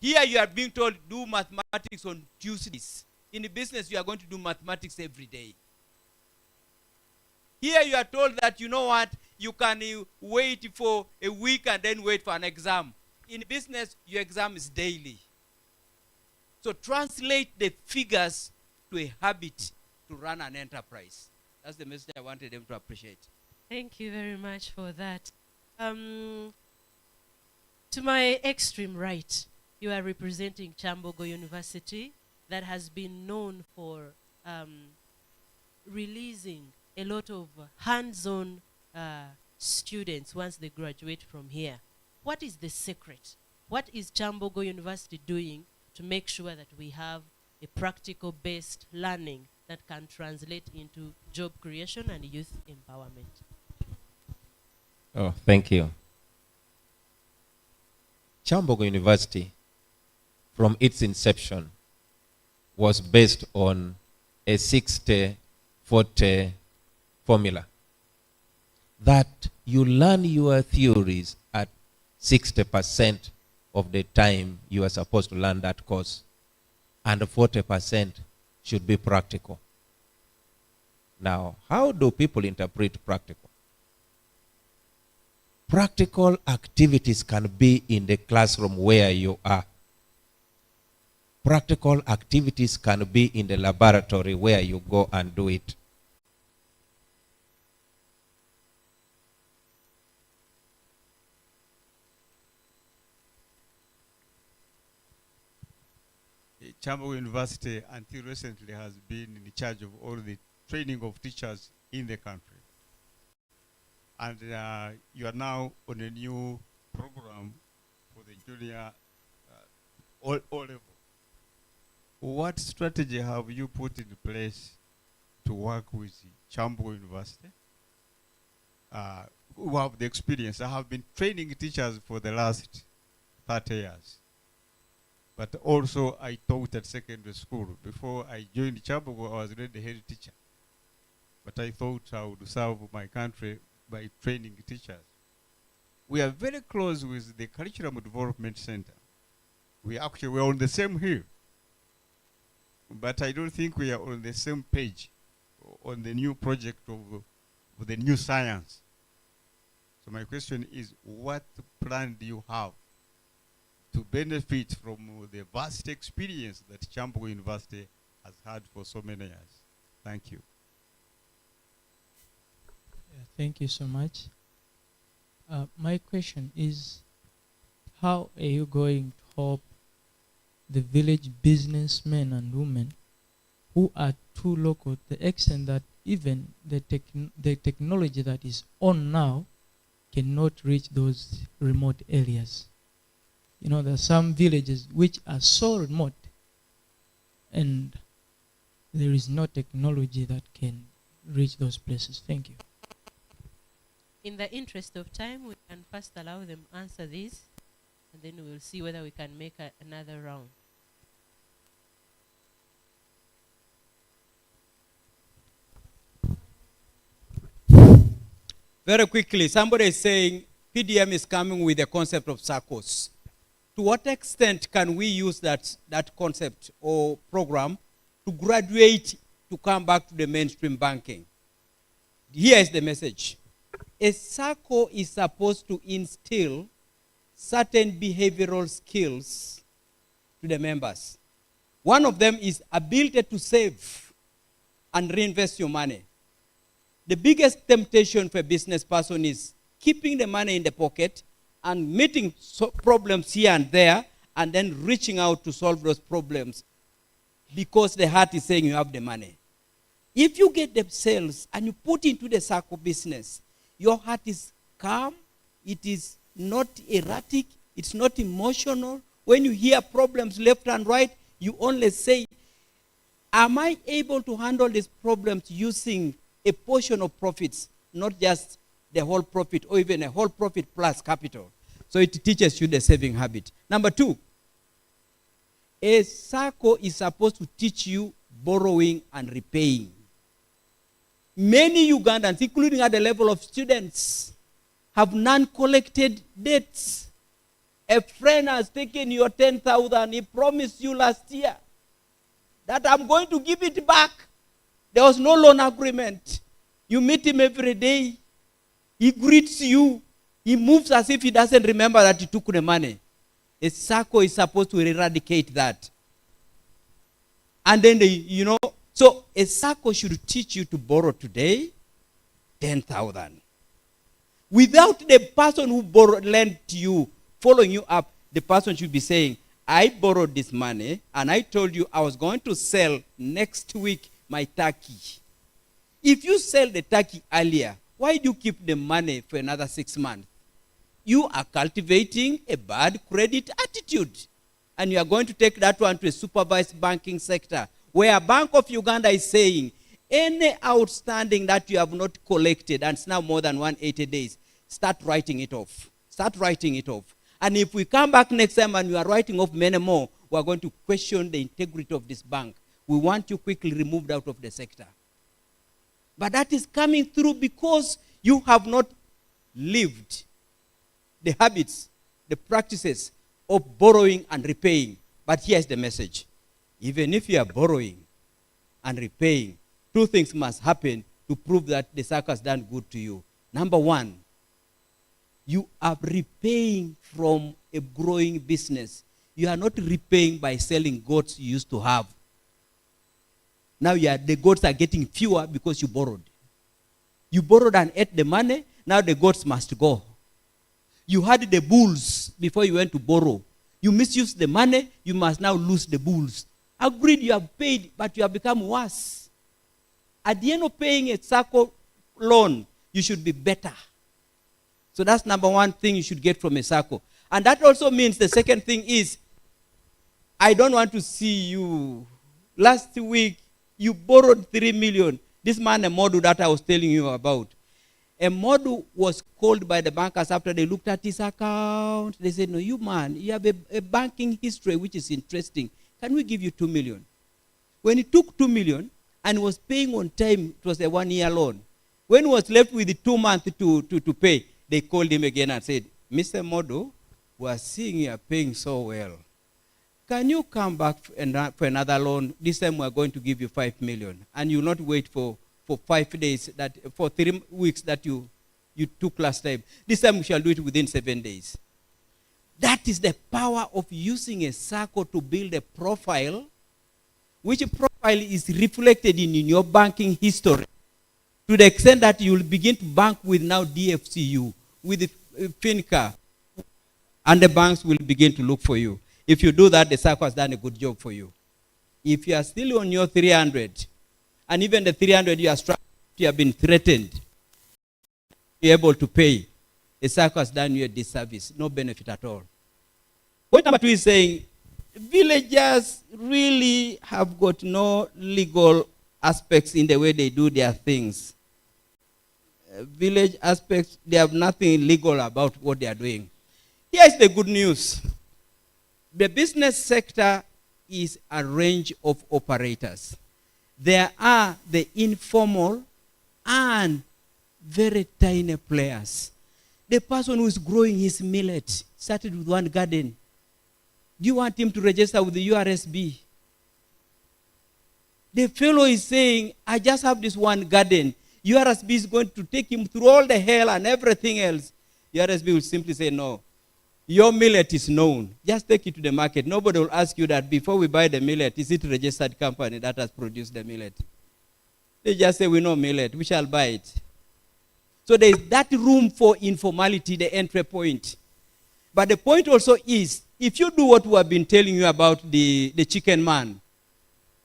Here you are being told, do mathematics on Tuesdays. In the business, you are going to do mathematics every day. Here you are told that, you know what, you can wait for a week and then wait for an exam. In business, your exam is daily. So translate the figures to a habit to run an enterprise. That's the message I wanted them to appreciate. Thank you very much for that. To my extreme right, you are representing Kyambogo University that has been known for releasing a lot of hands-on students once they graduate from here. What is the secret? What is Kyambogo University doing to make sure that we have a practical-based learning that can translate into job creation and youth empowerment? Oh, thank you. Kyambogo University, from its inception, was based on a 60-40 formula. That you learn your theories at 60% of the time you are supposed to learn that course, and 40% should be practical. Now, how do people interpret practical? Practical activities can be in the classroom where you are. Practical activities can be in the laboratory where you go and do it. Kyambogo University until recently has been in charge of all the training of teachers in the country. And you are now on a new program for the junior O level. What strategy have you put in place to work with Kyambogo University? Who have the experience? I have been training teachers for the last 30 years. But also I taught at secondary school. Before I joined Kyambogo, I was already the head teacher. But I thought I would serve my country by training teachers. We are very close with the Curriculum Development Center. We actually were on the same hill. But I don't think we are on the same page on the new project of the new science. So my question is, what plan do you have to benefit from the vast experience that Kyambogo University has had for so many years? Thank you. Thank you so much. My question is, how are you going to help the village businessmen and women who are too local to the extent that even the technology that is on now cannot reach those remote areas? You know, there are some villages which are so remote and there is no technology that can reach those places. Thank you. In the interest of time, we can first allow them answer this, and then we will see whether we can make another round. Very quickly, somebody is saying PDM is coming with the concept of circles. To what extent can we use that concept or program to graduate to come back to the mainstream banking? Here is the message. A circle is supposed to instill certain behavioral skills to the members. One of them is ability to save and reinvest your money. The biggest temptation for a business person is keeping the money in the pocket and meeting problems here and there, and then reaching out to solve those problems because the heart is saying you have the money. If you get the sales and you put into the circle business, your heart is calm, it is not erratic, it's not emotional. When you hear problems left and right, you only say, am I able to handle these problems using a portion of profits, not just the whole profit or even a whole profit plus capital? So it teaches you the saving habit. Number 2, a circle is supposed to teach you borrowing and repaying. Many Ugandans, including at the level of students, have non-collected debts. A friend has taken your 10,000. He promised you last year that I'm going to give it back. There was no loan agreement. You meet him every day. He greets you. He moves as if he doesn't remember that he took the money. A circle is supposed to eradicate that. And then, so a circle should teach you to borrow today 10,000. Without the person who lent to you following you up, the person should be saying, I borrowed this money and I told you I was going to sell next week my turkey. If you sell the turkey earlier, why do you keep the money for another 6 months? You are cultivating a bad credit attitude. And you are going to take that one to a supervised banking sector, where Bank of Uganda is saying, any outstanding that you have not collected, and it's now more than 180 days, start writing it off. Start writing it off. And if we come back next time and you are writing off many more, we are going to question the integrity of this bank. We want you quickly removed out of the sector. But that is coming through because you have not lived the habits, the practices of borrowing and repaying. But here's the message. Even if you are borrowing and repaying, 2 things must happen to prove that the circle has done good to you. Number 1, you are repaying from a growing business. You are not repaying by selling goats you used to have. Now the goats are getting fewer because you borrowed. You borrowed and ate the money. Now the goats must go. You had the bulls before you went to borrow. You misused the money. You must now lose the bulls. Agreed, you have paid, but you have become worse. At the end of paying a circle loan, you should be better. So that's number 1 thing you should get from a circle. And that also means the second thing is, I don't want to see you. Last week, you borrowed 3 million. This man, a model that I was telling you about. A model was called by the bankers after they looked at his account. They said, no, you man, you have a banking history which is interesting. Can we give you 2 million? When he took 2 million and was paying on time, it was a 1-year loan. When he was left with the 2 months to pay, they called him again and said, Mr. Modo, we are seeing you are paying so well. Can you come back for another loan? This time we are going to give you 5 million. And you will not wait for 5 days, for 3 weeks that you took last time. This time we shall do it within 7 days. That is the power of using a circle to build a profile, which profile is reflected in your banking history, to the extent that you will begin to bank with now DFCU, with FINCA, and the banks will begin to look for you. If you do that, the circle has done a good job for you. If you are still on your 300, and even the 300 you are struck, you have been threatened, be able to pay, the circle has done you a disservice, no benefit at all. Point number 2 is saying, villagers really have got no legal aspects in the way they do their things. Village aspects, they have nothing legal about what they are doing. Here is the good news. The business sector is a range of operators. There are the informal and very tiny players. The person who is growing his millet started with 1 garden. Do you want him to register with the URSB? The fellow is saying, I just have this 1 garden. URSB is going to take him through all the hell and everything else. URSB will simply say, no, Your millet is known. Just take it to the market. Nobody will ask you that before we buy the millet, is it a registered company that has produced the millet? They just say, we know millet, we shall buy it. So there is that room for informality, the entry point. But the point also is, if you do what we have been telling you about the chicken man,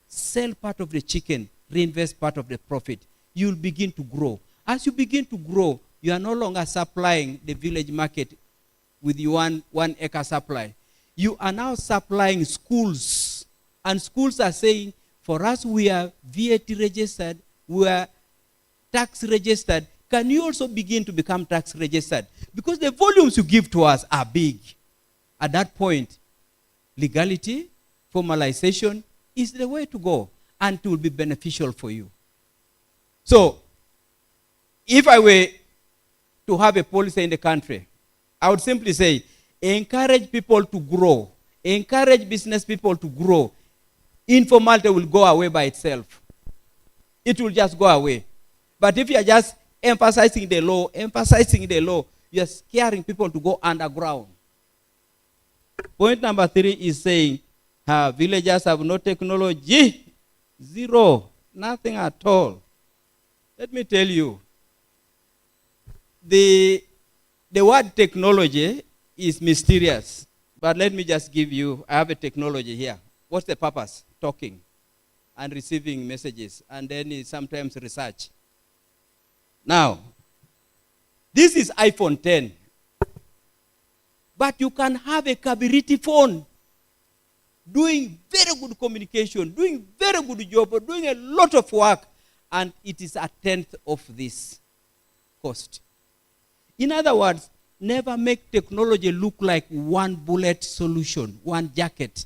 sell part of the chicken, reinvest part of the profit, you'll begin to grow. As you begin to grow, you are no longer supplying the village market with your one acre supply. You are now supplying schools. And schools are saying, for us, we are VAT registered, we are tax registered. Can you also begin to become tax registered? Because the volumes you give to us are big. At that point, legality, formalization is the way to go, and it will be beneficial for you. So, if I were to have a policy in the country, I would simply say, encourage people to grow. Encourage business people to grow. Informality will go away by itself. It will just go away. But if you are just emphasizing the law, you are scaring people to go underground. Point number 3 is saying, villagers have no technology. Zero. Nothing at all. Let me tell you, the word technology is mysterious. But let me just give you, I have a technology here. What's the purpose? Talking and receiving messages, and then sometimes research. Now, this is iPhone 10. But you can have a Kabiriti phone doing very good communication, doing very good job, doing a lot of work, and it is a 10th of this cost. In other words, never make technology look like one bullet solution, one jacket.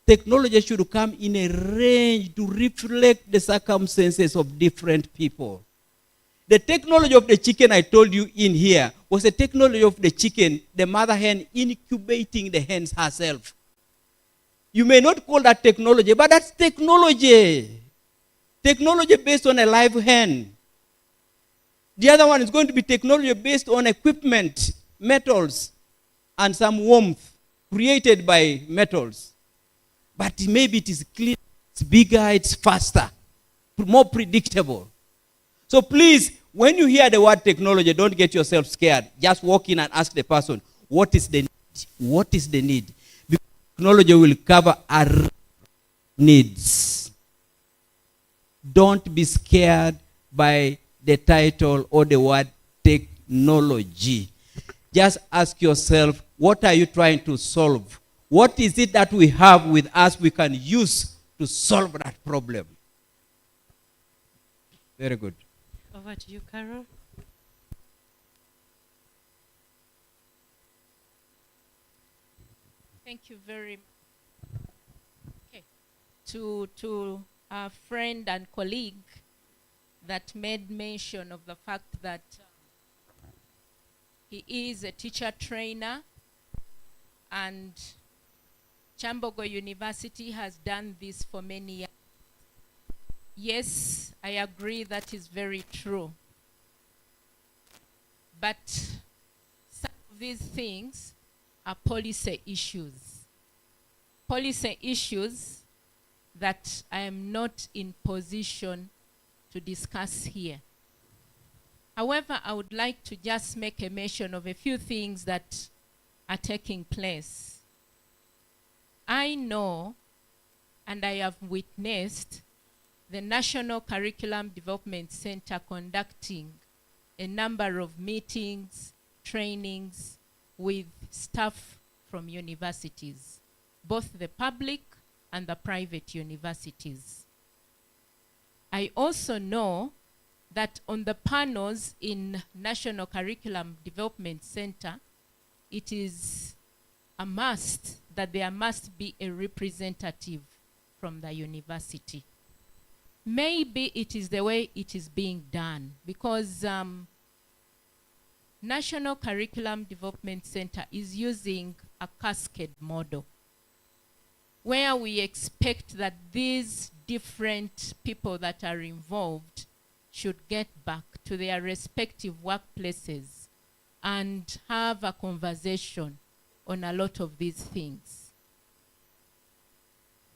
Technology should come in a range to reflect the circumstances of different people. The technology of the chicken I told you in here was a technology of the chicken, the mother hen incubating the hens herself. You may not call that technology, but that's technology. Technology based on a live hen. The other one is going to be technology based on equipment, metals, and some warmth created by metals. But maybe it is cleaner, it's bigger, it's faster, more predictable. So please, when you hear the word technology, don't get yourself scared. Just walk in and ask the person, what is the need? What is the need? Because technology will cover our needs. Don't be scared by the title or the word technology. Just ask yourself, what are you trying to solve? What is it that we have with us we can use to solve that problem? Very good. Over to you, Carol. Thank you very much. Okay. To our friend and colleague that made mention of the fact that he is a teacher trainer, and Kyambogo University has done this for many years. Yes, I agree that is very true. But some of these things are policy issues. Policy issues that I am not in position to discuss here. However, I would like to just make a mention of a few things that are taking place. I know and I have witnessed the National Curriculum Development Center conducting a number of meetings, trainings with staff from universities, both the public and the private universities. I also know that on the panels in National Curriculum Development Center, it is a must that there must be a representative from the university. Maybe it is the way it is being done, because National Curriculum Development Center is using a cascade model, where we expect that these different people that are involved should get back to their respective workplaces and have a conversation on a lot of these things.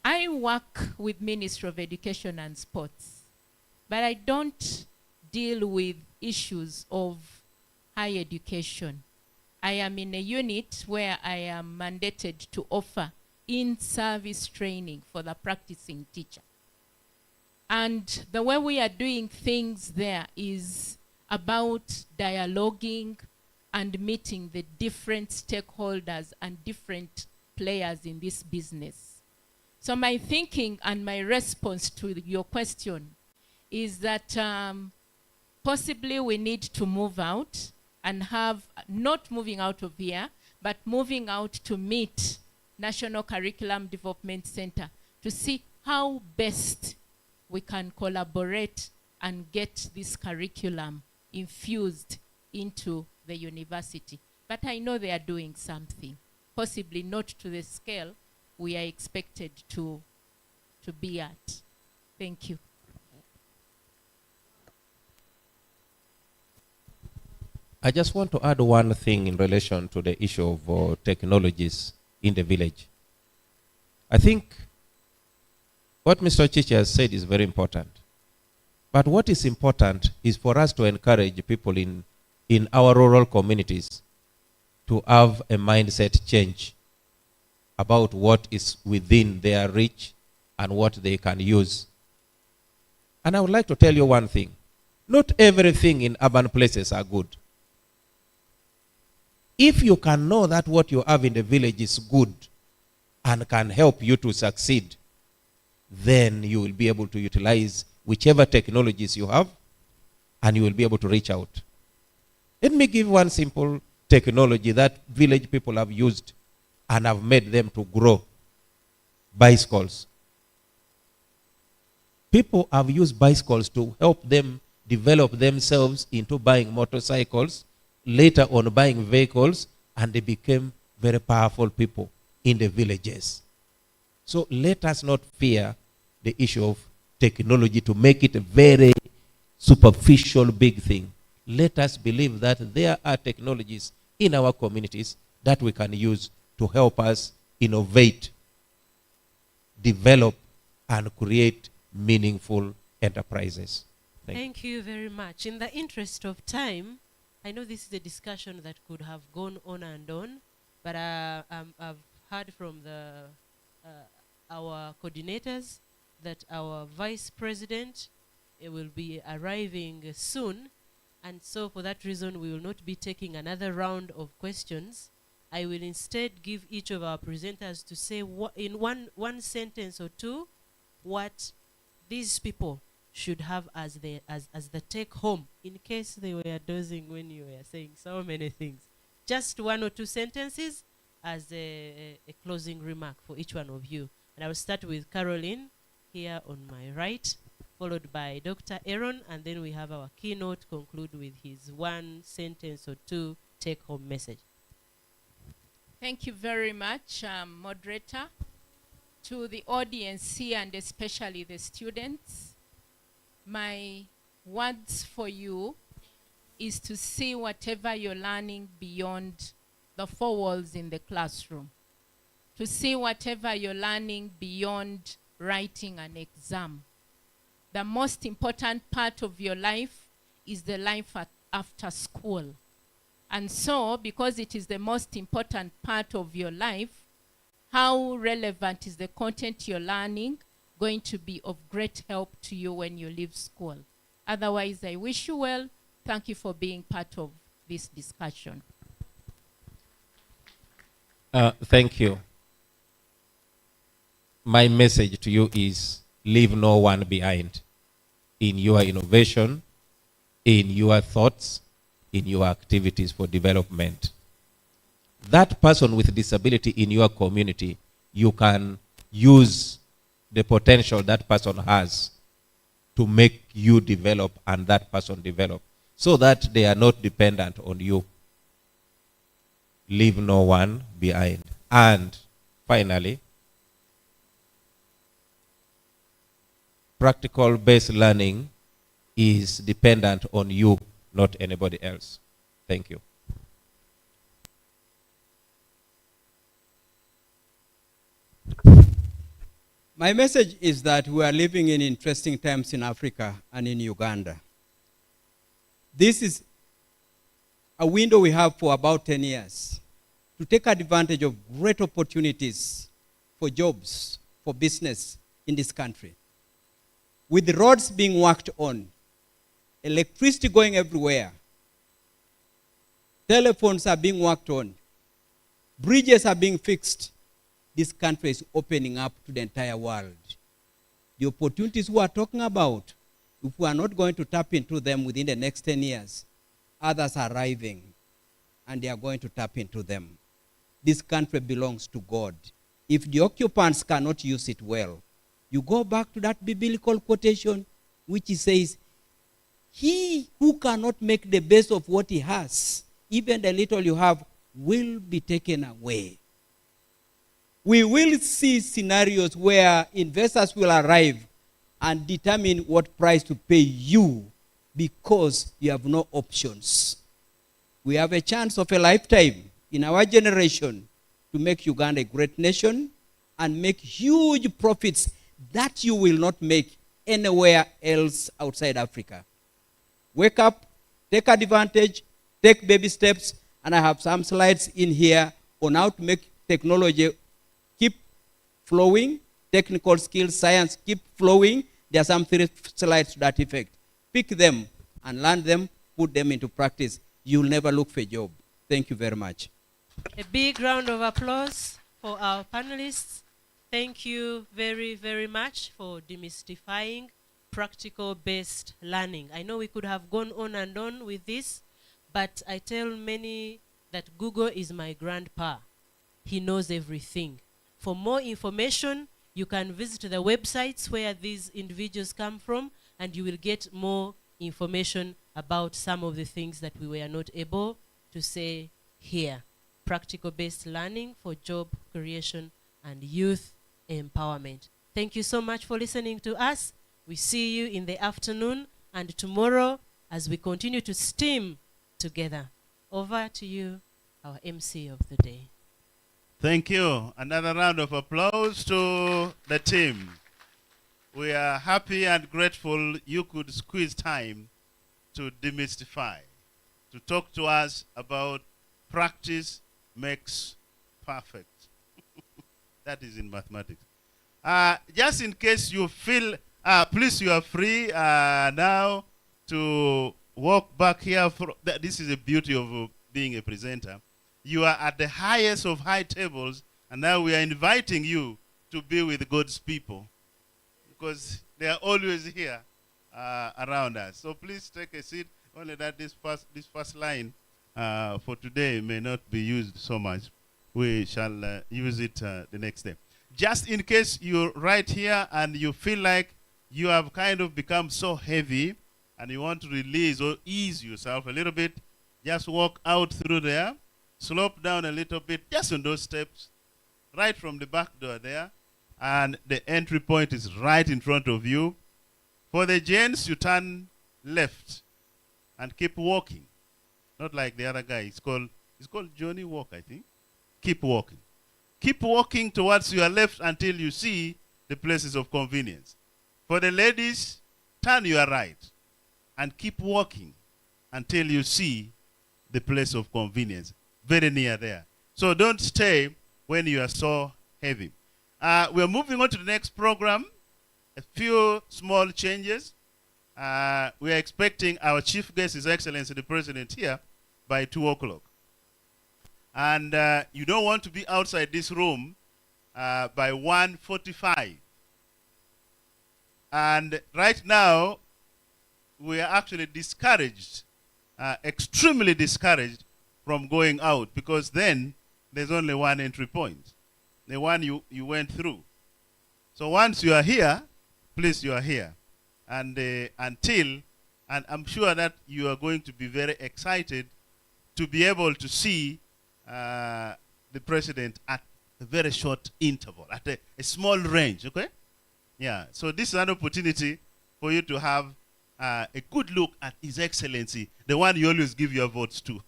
I work with Ministry of Education and Sports, but I don't deal with issues of higher education. I am in a unit where I am mandated to offer in-service training for the practicing teacher. And the way we are doing things there is about dialoguing and meeting the different stakeholders and different players in this business. So my thinking and my response to your question is that possibly we need to move out and have, not moving out of here, but moving out to meet National Curriculum Development Center to see how best we can collaborate and get this curriculum infused into the university. But I know they are doing something, possibly not to the scale we are expected to be at. Thank you. I just want to add one thing in relation to the issue of technologies in the village. I think what Mr. Chichi has said is very important. But what is important is for us to encourage people in our rural communities to have a mindset change about what is within their reach and what they can use. And I would like to tell you one thing. Not everything in urban places are good. If you can know that what you have in the village is good and can help you to succeed, then you will be able to utilize whichever technologies you have and you will be able to reach out. Let me give one simple technology that village people have used and have made them to grow. Bicycles. People have used bicycles to help them develop themselves into buying motorcycles, later on buying vehicles, and they became very powerful people in the villages. So let us not fear the issue of technology to make it a very superficial big thing. Let us believe that there are technologies in our communities that we can use to help us innovate, develop, and create meaningful enterprises. Thank you very much. In the interest of time, I know this is a discussion that could have gone on and on, but I've heard from our coordinators that our vice president will be arriving soon, and so for that reason we will not be taking another round of questions. I will instead give each of our presenters to say in one sentence or two what these people should have as the take home, in case they were dozing when you were saying so many things. Just one or two sentences as a closing remark for each one of you. And I will start with Caroline here on my right, followed by Dr. Aaron, and then we have our keynote conclude with his one sentence or two take home message. Thank you very much, moderator. To the audience here and especially the students, my words for you is to see whatever you're learning beyond the four walls in the classroom. To see whatever you're learning beyond writing an exam. The most important part of your life is the life after school. And so, because it is the most important part of your life, how relevant is the content you're learning going to be of great help to you when you leave school? Otherwise, I wish you well. Thank you for being part of this discussion. Thank you. My message to you is leave no one behind in your innovation, in your thoughts, in your activities for development. That person with disability in your community, you can use the potential that person has to make you develop and that person develop, so that they are not dependent on you. Leave no one behind. And finally, practical-based learning is dependent on you, not anybody else. Thank you. My message is that we are living in interesting times in Africa and in Uganda. This is a window we have for about 10 years to take advantage of great opportunities for jobs, for business in this country. With the roads being worked on, electricity going everywhere, telephones are being worked on, bridges are being fixed, this country is opening up to the entire world. The opportunities we are talking about, if we are not going to tap into them within the next 10 years, others are arriving and they are going to tap into them. This country belongs to God. If the occupants cannot use it well, you go back to that biblical quotation which says, he who cannot make the best of what he has, even the little you have, will be taken away. We will see scenarios where investors will arrive and determine what price to pay you because you have no options. We have a chance of a lifetime in our generation to make Uganda a great nation and make huge profits that you will not make anywhere else outside Africa. Wake up, take advantage, take baby steps, and I have some slides in here on how to make technology keep flowing, technical skills, science keep flowing. There are some 3 slides to that effect. Pick them and learn them, put them into practice. You'll never look for a job. Thank you very much. A big round of applause for our panelists. Thank you very, very much for demystifying practical-based learning. I know we could have gone on and on with this, but I tell many that Google is my grandpa. He knows everything. For more information, you can visit the websites where these individuals come from, and you will get more information about some of the things that we were not able to say here. Practical-based learning for job creation and youth empowerment. Thank you so much for listening to us. We see you in the afternoon and tomorrow as we continue to STEAM together. Over to you, our MC of the day. Thank you. Another round of applause to the team. We are happy and grateful you could squeeze time to demystify, to talk to us about practice makes perfect. That is in mathematics. Just in case you feel, please, you are free now to walk back here. This is the beauty of being a presenter. You are at the highest of high tables, and now we are inviting you to be with God's people, because they are always here around us. So please take a seat. Only that this first line for today may not be used so much. We shall use it the next day. Just in case you're right here and you feel like you have kind of become so heavy and you want to release or ease yourself a little bit, just walk out through there, slope down a little bit, just on those steps, right from the back door there, and the entry point is right in front of you. For the gents, you turn left and keep walking. Not like the other guy. It's called Johnny Walk, I think. Keep walking. Keep walking towards your left until you see the places of convenience. For the ladies, turn your right and keep walking until you see the place of convenience. Very near there. So don't stay when you are so heavy. We are moving on to the next program. A few small changes. We are expecting our chief guest, His Excellency the President, here by 2 o'clock. And you don't want to be outside this room by 1:45. And right now, we are actually discouraged, extremely discouraged from going out, because then there's only one entry point, the one you went through. So once you are here, please, you are here. And and I'm sure that you are going to be very excited to be able to see the president at a very short interval, at a small range, okay? Yeah, so this is an opportunity for you to have a good look at His Excellency, the one you always give your votes to.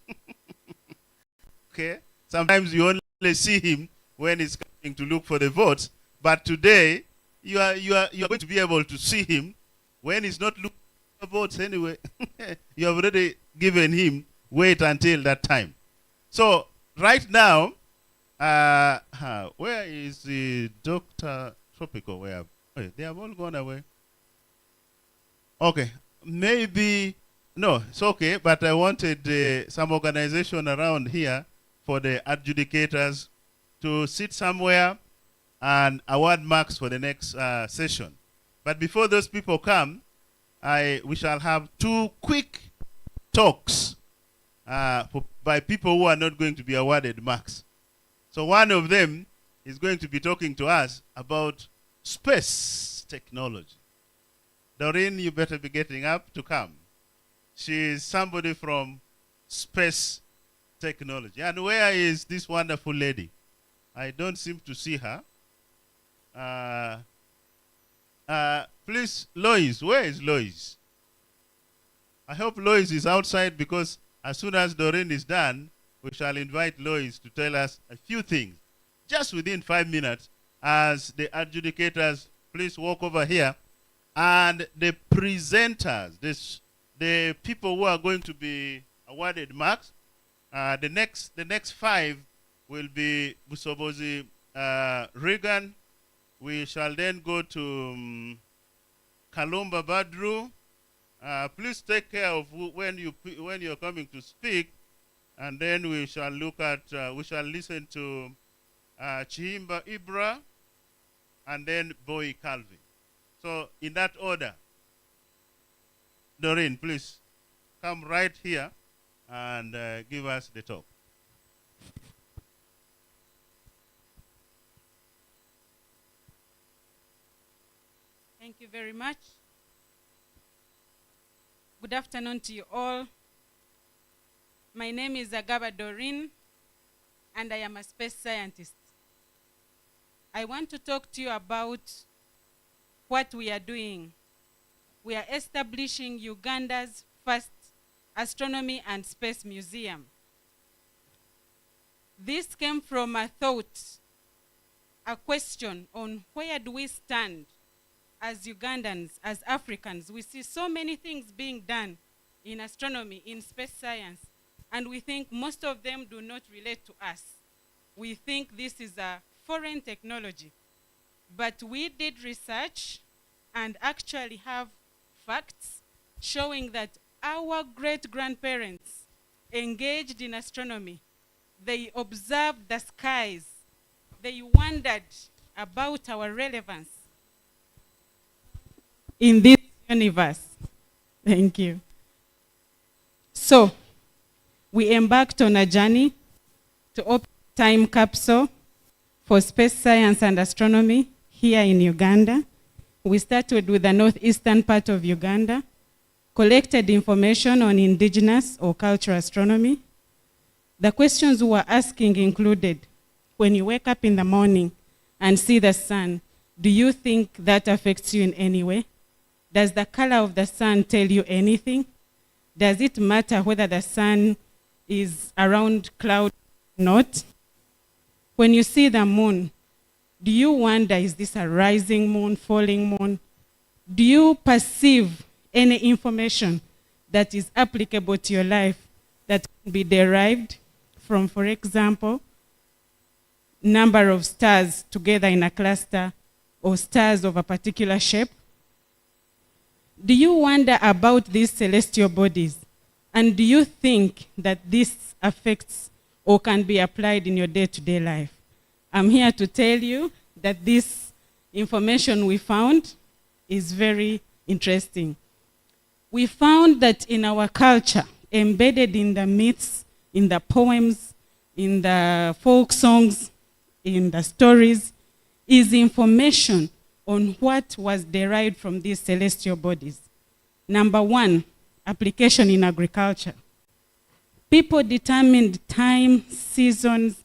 Okay? Sometimes you only see him when he's coming to look for the votes, but today you are going to be able to see him when he's not looking at boats anyway. You have already given him wait until that time. So right now, where is the Dr. Tropical? Where? Oh, they have all gone away. Okay, maybe, no, it's okay, but I wanted some organization around here for the adjudicators to sit somewhere and award marks for the next session. But before those people come, we shall have 2 quick talks by people who are not going to be awarded marks. So one of them is going to be talking to us about space technology. Doreen, you better be getting up to come. She is somebody from space technology. And where is this wonderful lady? I don't seem to see her. Please, Lois, where is Lois? I hope Lois is outside, because as soon as Doreen is done, we shall invite Lois to tell us a few things. Just within 5 minutes, as the adjudicators, please walk over here. And the presenters, the people who are going to be awarded marks, the next 5 will be Busobozi Regan. We shall then go to Kalumba Badru. Please take care of when you're coming to speak, and then we shall look at we shall listen to Chihimba Ibra, and then Boy Calvin. So in that order, Doreen, please come right here and give us the talk. Thank you very much. Good afternoon to you all. My name is Agaba Doreen, and I am a space scientist. I want to talk to you about what we are doing. We are establishing Uganda's first astronomy and space museum. This came from a thought, a question on where do we stand as Ugandans, as Africans. We see so many things being done in astronomy, in space science, and we think most of them do not relate to us. We think this is a foreign technology. But we did research and actually have facts showing that our great-grandparents engaged in astronomy. They observed the skies. They wondered about our relevance in this universe. Thank you. So, we embarked on a journey to open a time capsule for space science and astronomy here in Uganda. We started with the northeastern part of Uganda, collected information on indigenous or cultural astronomy. The questions we were asking included, when you wake up in the morning and see the sun, do you think that affects you in any way? Does the color of the sun tell you anything? Does it matter whether the sun is around cloud or not? When you see the moon, do you wonder, is this a rising moon, falling moon? Do you perceive any information that is applicable to your life that can be derived from, for example, number of stars together in a cluster or stars of a particular shape? Do you wonder about these celestial bodies? And do you think that this affects or can be applied in your day-to-day life? I'm here to tell you that this information we found is very interesting. We found that in our culture, embedded in the myths, in the poems, in the folk songs, in the stories, is information on what was derived from these celestial bodies. Number one, application in agriculture. People determined time, seasons,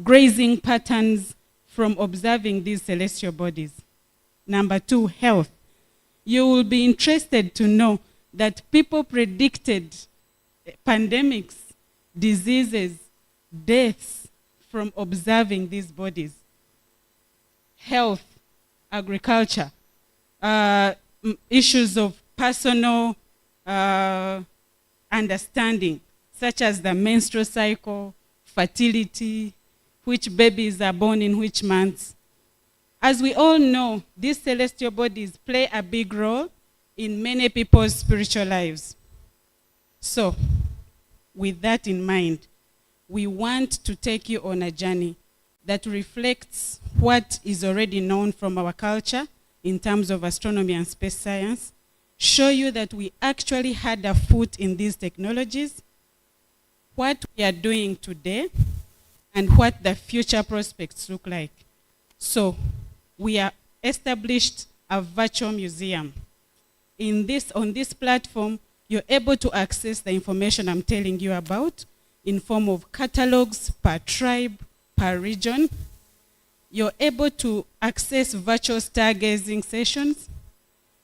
grazing patterns from observing these celestial bodies. Number two, health. You will be interested to know that people predicted pandemics, diseases, deaths from observing these bodies. Health. agriculture, issues of personal understanding, such as the menstrual cycle, fertility, which babies are born in which months. As we all know, these celestial bodies play a big role in many people's spiritual lives. So, with that in mind, we want to take you on a journey that reflects what is already known from our culture in terms of astronomy and space science, show you that we actually had a foot in these technologies, what we are doing today, and what the future prospects look like. So, we have established a virtual museum. On this platform, you're able to access the information I'm telling you about in form of catalogs per tribe, per region. You're able to access virtual stargazing sessions.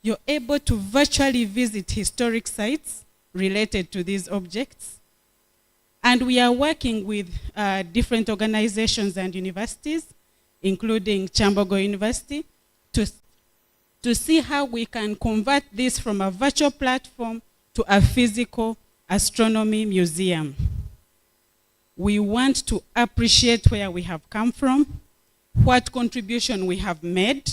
You're able to virtually visit historic sites related to these objects. And we are working with different organizations and universities, including Kyambogo University, to see how we can convert this from a virtual platform to a physical astronomy museum. We want to appreciate where we have come from, what contribution we have made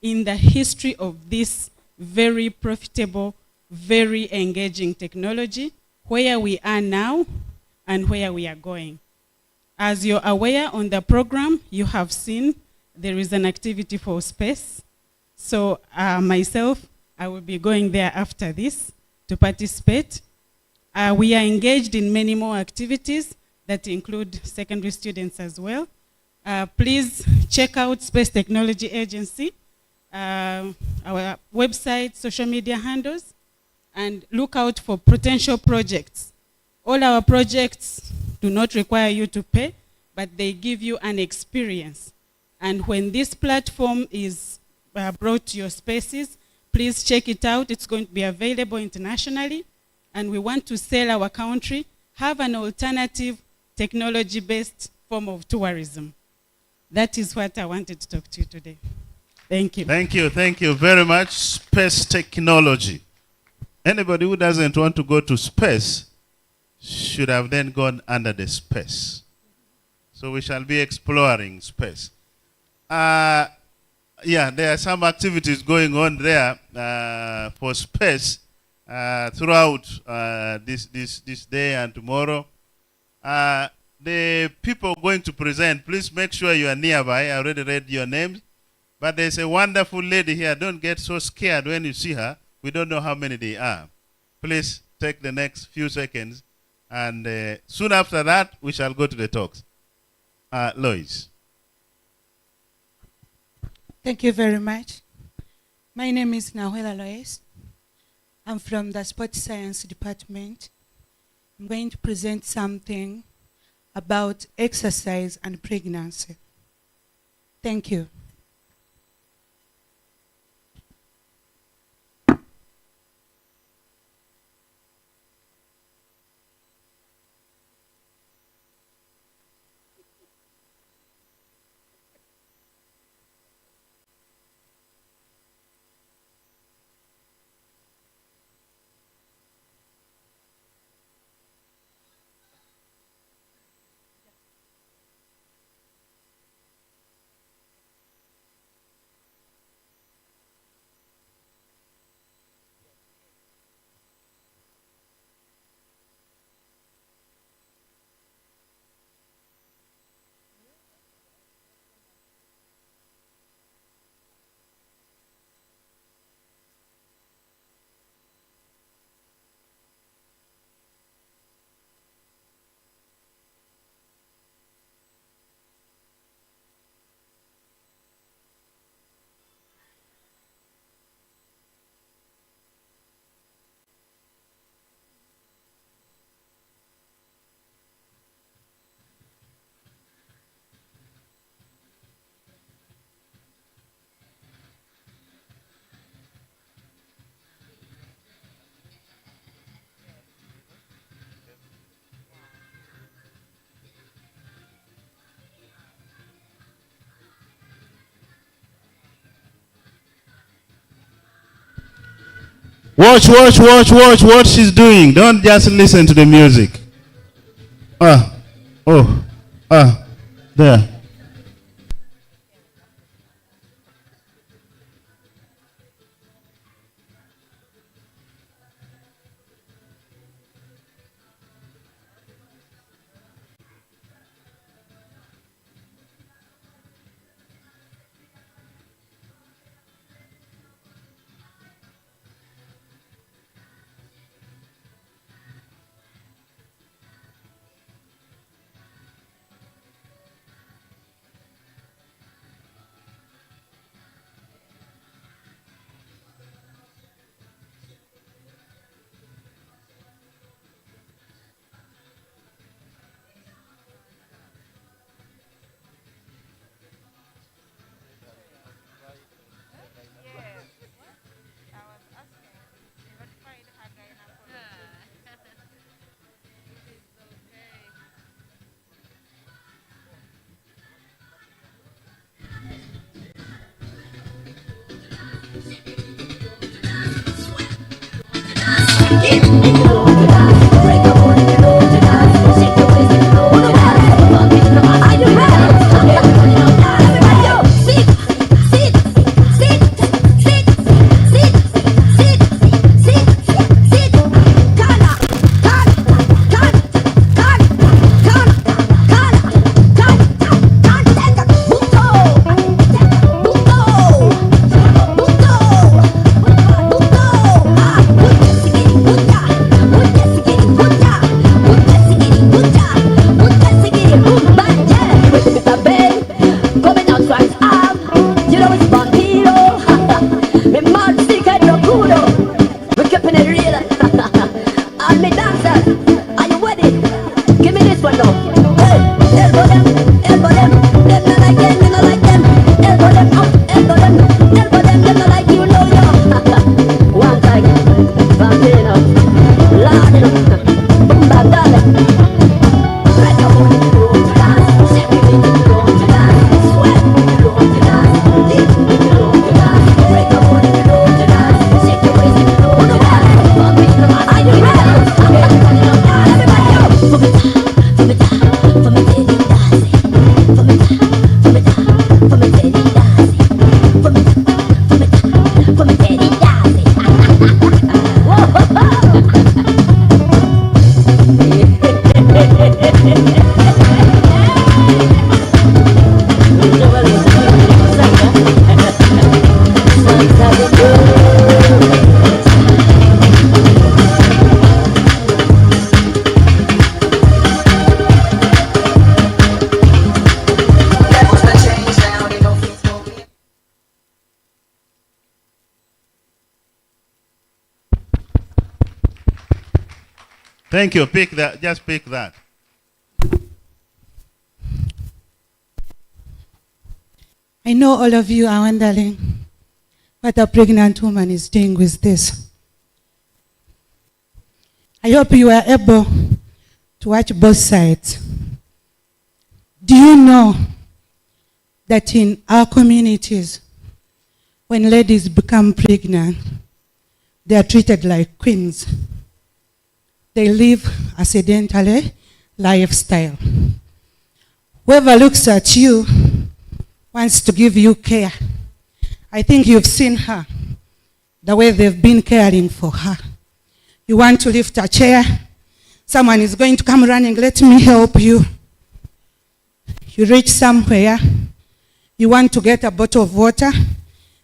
in the history of this very profitable, very engaging technology, where we are now and where we are going. As you're aware, on the program, you have seen there is an activity for space. So myself, I will be going there after this to participate. We are engaged in many more activities that include secondary students as well. Please check out Space Technology Agency, our website, social media handles, and look out for potential projects. All our projects do not require you to pay, but they give you an experience. And when this platform is brought to your spaces, please check it out. It's going to be available internationally. And we want to sell our country, have an alternative technology-based form of tourism. That is what I wanted to talk to you today. Thank you. Thank you very much. Space technology. Anybody who doesn't want to go to space should have then gone under the space. So we shall be exploring space. Yeah, there are some activities going on there for space throughout this day and tomorrow. The people going to present, please make sure you are nearby. I already read your names. But there's a wonderful lady here. Don't get so scared when you see her. We don't know how many they are. Please take the next few seconds. And soon after that, we shall go to the talks. Lois. Thank you very much. My name is Nahuela Lois. I'm from the Sports Science Department. I'm going to present something about exercise and pregnancy. Thank you. Watch what she's doing. Don't just listen to the music. There. Thank you. Pick that. Just pick that. I know all of you are wondering what a pregnant woman is doing with this. I hope you are able to watch both sides. Do you know that in our communities, when ladies become pregnant, they are treated like queens? They live a sedentary lifestyle. Whoever looks at you wants to give you care. I think you've seen her, the way they've been caring for her. You want to lift a chair, someone is going to come running, let me help you. You reach somewhere, you want to get a bottle of water,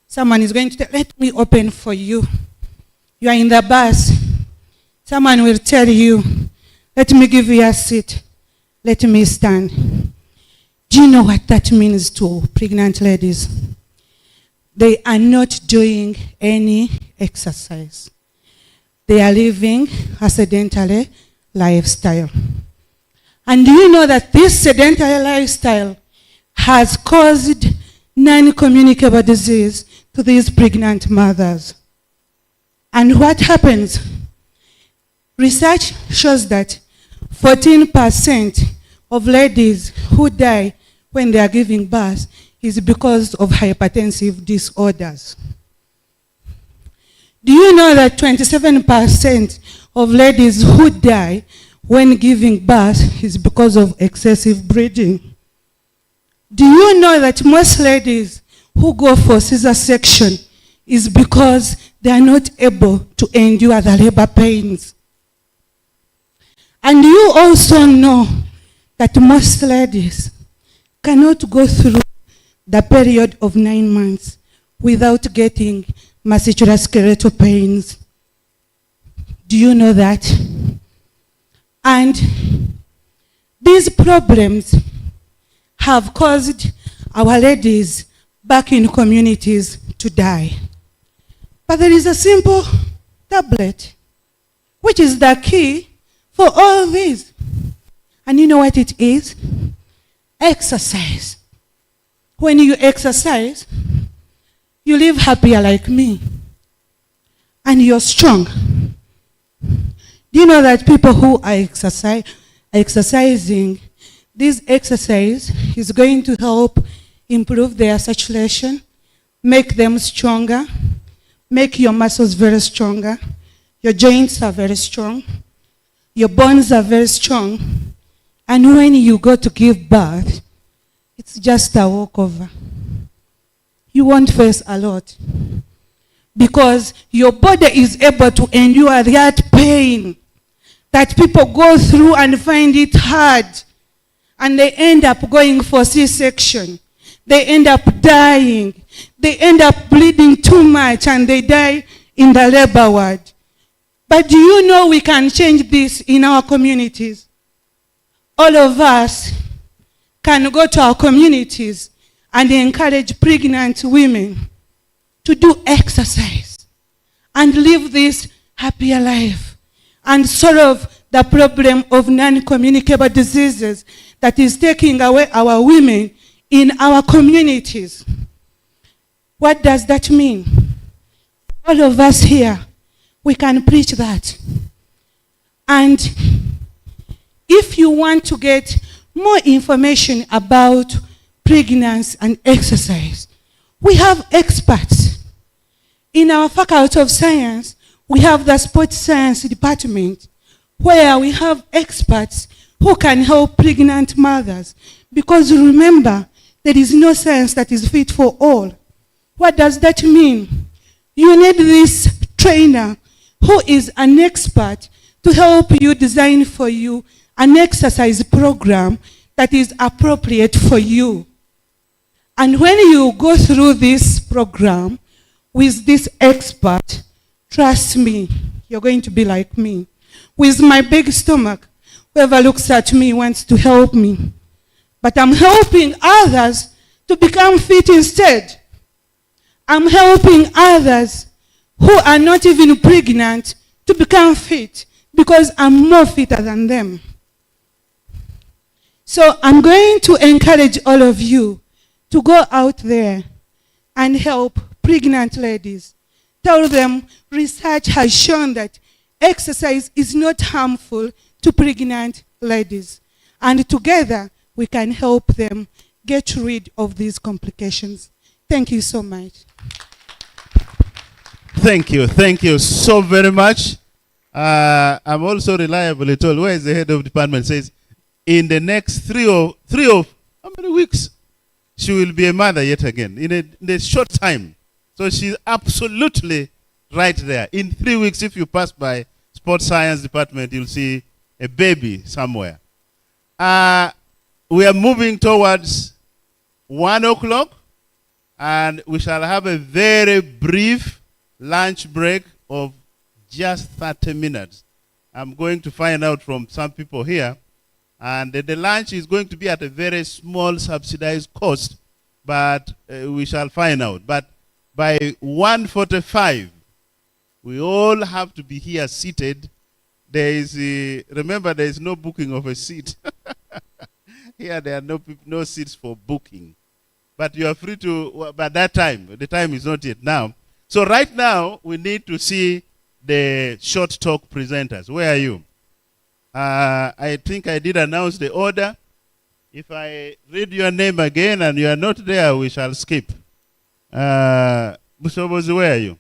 someone is going to tell, let me open for you. You are in the bus, someone will tell you, let me give you a seat, let me stand. Do you know what that means to pregnant ladies? They are not doing any exercise. They are living a sedentary lifestyle. And do you know that this sedentary lifestyle has caused non-communicable disease to these pregnant mothers? And what happens? Research shows that 14% of ladies who die when they are giving birth is because of hypertensive disorders. Do you know that 27% of ladies who die when giving birth is because of excessive bleeding? Do you know that most ladies who go for Caesar section is because they are not able to endure the labor pains? And you also know that most ladies cannot go through the period of 9 months without getting musculoskeletal pains. Do you know that? And these problems have caused our ladies back in communities to die. But there is a simple tablet, which is the key for all this. And you know what it is? Exercise. When you exercise, you live happier like me. And you're strong. Do you know that people who are exercising, this exercise is going to help improve their circulation, make them stronger, make your muscles very stronger, your joints are very strong, your bones are very strong, and when you go to give birth, it's just a walkover. You won't face a lot because your body is able to endure that pain that people go through and find it hard, and they end up going for C-section. They end up dying. They end up bleeding too much and they die in the labor ward. But do you know we can change this in our communities? All of us can go to our communities and encourage pregnant women to do exercise and live this happier life and solve the problem of non-communicable diseases that is taking away our women in our communities. What does that mean? All of us here, we can preach that. And if you want to get more information about pregnancy and exercise, we have experts. In our Faculty of Science, we have the Sports Science Department, where we have experts who can help pregnant mothers. Because remember, there is no science that is fit for all. What does that mean? You need this trainer who is an expert to help you design for you an exercise program that is appropriate for you. And when you go through this program with this expert, trust me, you're going to be like me. With my big stomach, whoever looks at me wants to help me. But I'm helping others to become fit instead. I'm helping others who are not even pregnant to become fit because I'm more fitter than them. So I'm going to encourage all of you to go out there and help pregnant ladies. Tell them research has shown that exercise is not harmful to pregnant ladies. And together, we can help them get rid of these complications. Thank you so much. Thank you so very much. I'm also reliably told, where is the head of department, says, in the next three of how many weeks, she will be a mother yet again, in a short time. So she's absolutely right there. In 3 weeks, if you pass by Sports Science Department, you'll see a baby somewhere. We are moving towards 1 o'clock, and we shall have a very brief lunch break of just 30 minutes. I'm going to find out from some people here, and the lunch is going to be at a very small subsidized cost, but we shall find out. But by 1:45, we all have to be here seated. There is remember, there is no booking of a seat. Here there are no seats for booking. But you are free to, by that time, the time is not yet now. So right now, we need to see the short talk presenters. Where are you? I think I did announce the order. If I read your name again and you are not there, we shall skip. Bushobozi, where are you?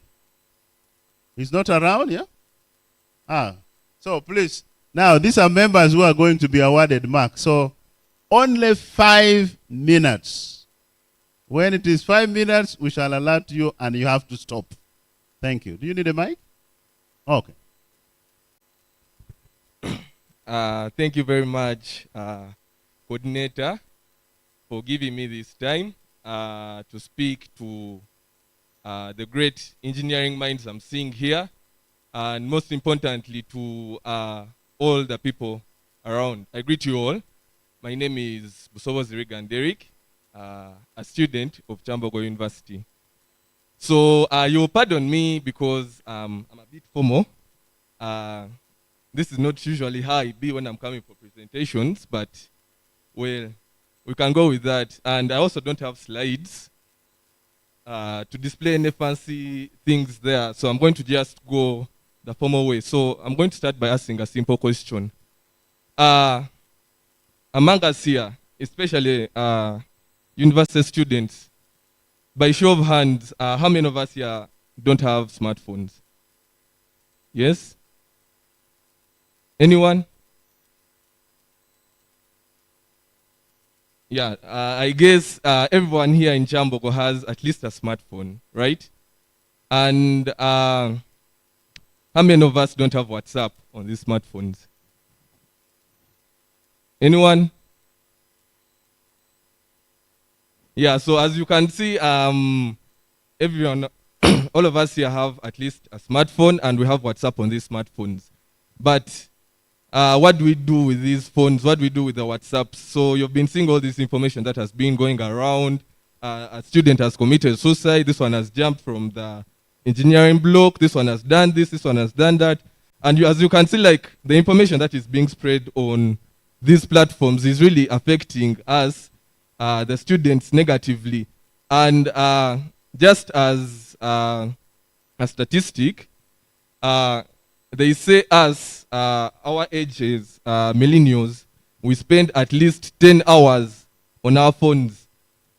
He's not around, yeah? So please, now these are members who are going to be awarded marks. So only 5 minutes. When it is 5 minutes, we shall alert you and you have to stop. Thank you. Do you need a mic? Okay. Thank you very much, coordinator, for giving me this time to speak to the great engineering minds I'm seeing here, and most importantly to all the people around. I greet you all. My name is Busobo Zirigan Derek, a student of Kyambogo University. So you'll pardon me because I'm a bit formal. This is not usually how I be when I'm coming for presentations, but well, we can go with that. And I also don't have slides to display any fancy things there. So I'm going to just go the formal way. So I'm going to start by asking a simple question. Among us here, especially university students, by show of hands, how many of us here don't have smartphones? Yes? Anyone? Yeah, I guess everyone here in Kyambogo has at least a smartphone, right? And how many of us don't have WhatsApp on these smartphones? Anyone? Yeah, so as you can see, everyone, all of us here have at least a smartphone, and we have WhatsApp on these smartphones. But what do we do with these phones? What do we do with the WhatsApp? So you've been seeing all this information that has been going around. A student has committed suicide. This one has jumped from the engineering block. This one has done this. This one has done that. And as you can see, like, the information that is being spread on these platforms is really affecting us, the students, negatively. And just as a statistic, they say us, our ages, millennials, we spend at least 10 hours on our phones.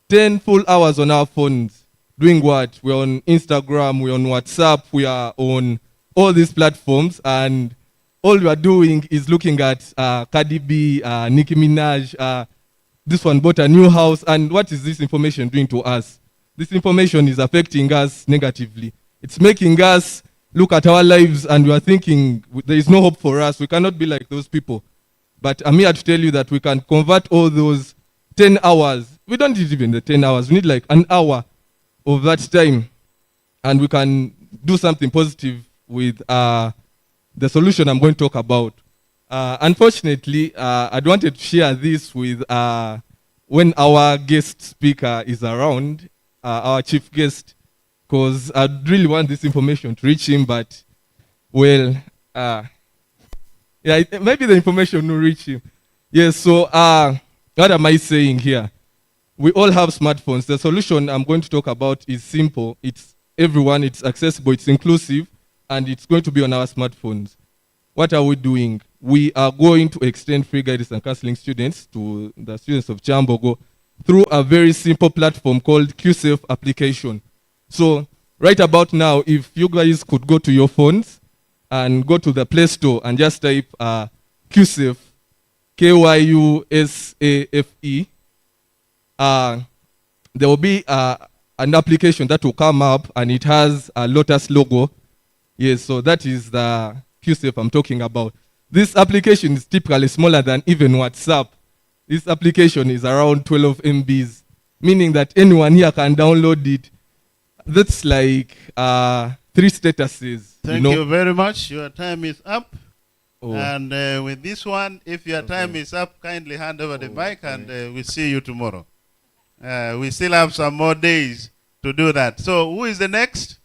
10 full hours on our phones. Doing what? We're on Instagram, we're on WhatsApp, we are on all these platforms, and all we are doing is looking at Cardi B, Nicki Minaj, this one bought a new house, and what is this information doing to us? This information is affecting us negatively. It's making us look at our lives and we are thinking there is no hope for us. We cannot be like those people. But I'm here to tell you that we can convert all those 10 hours. We don't need even the 10 hours. We need like an hour of that time. And we can do something positive with the solution I'm going to talk about. Unfortunately, I wanted to share this with when our guest speaker is around, our chief guest, because I really want this information to reach him, but, well, yeah, maybe the information will reach him. Yes, so what am I saying here? We all have smartphones. The solution I'm going to talk about is simple. It's everyone, it's accessible, it's inclusive, and it's going to be on our smartphones. What are we doing? We are going to extend free guidance and counseling students to the students of Kyambogo through a very simple platform called QSafe application. So right about now, if you guys could go to your phones and go to the Play Store and just type QSafe, Kyusafe, there will be an application that will come up and it has a Lotus logo. Yes, so that is the QSafe I'm talking about. This application is typically smaller than even WhatsApp. This application is around 12 MBs, meaning that anyone here can download it. That's like 3 statuses. Thank you very much. Your time is up. Oh. And with this one, if your time is up, kindly hand over the mic and we'll see you tomorrow. We still have some more days to do that. So who is the next?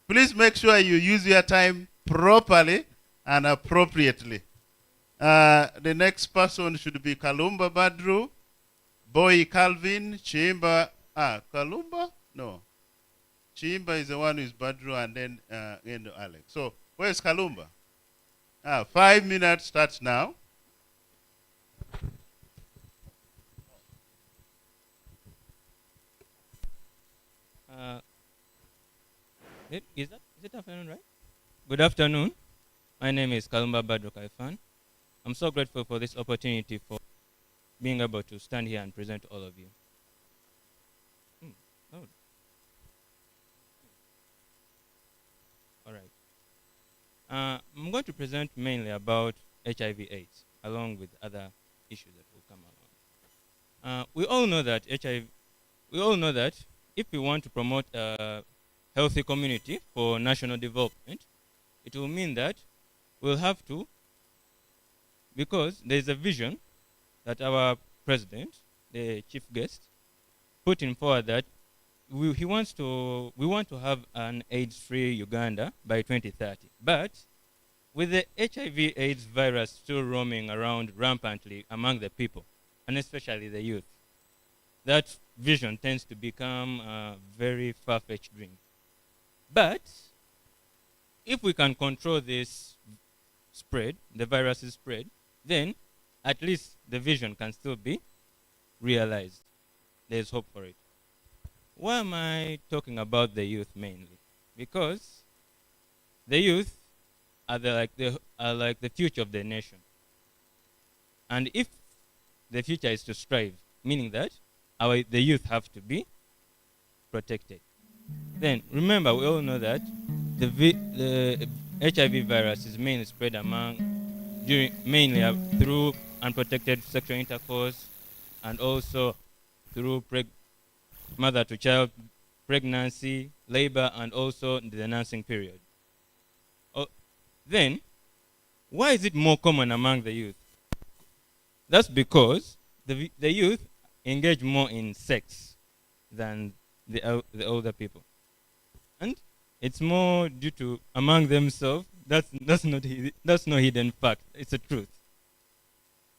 Please make sure you use your time properly and appropriately. The next person should be Kalumba Badru, Boy Calvin, Chimba. Kalumba? No. Chimba is the one who is Badru, and then Alex. So where's Kalumba? 5 minutes starts now. Is it afternoon, right? Good afternoon. My name is Kalumba Badrokaifan. I'm so grateful for this opportunity for being able to stand here and present to all of you. Oh. All right. I'm going to present mainly about HIV/AIDS, along with other issues that will come along. We all know that if we want to promote a healthy community for national development, it will mean that we'll have to, because there's a vision that our president, the chief guest, putting forward that we want to have an AIDS-free Uganda by 2030. But with the HIV/AIDS virus still roaming around rampantly among the people, and especially the youth, that vision tends to become a very far-fetched dream. But if we can control this spread, the virus's spread, then at least the vision can still be realized. There's hope for it. Why am I talking about the youth mainly? Because the youth are like the future of the nation. And if the future is to strive, meaning that the youth have to be protected. Then remember, we all know that the HIV virus is mainly spread mainly through unprotected sexual intercourse, and also through mother-to-child pregnancy, labor, and also the nursing period. Then, why is it more common among the youth? That's because the youth engage more in sex than the older people. And it's more due to among themselves. That's no hidden fact. It's a truth.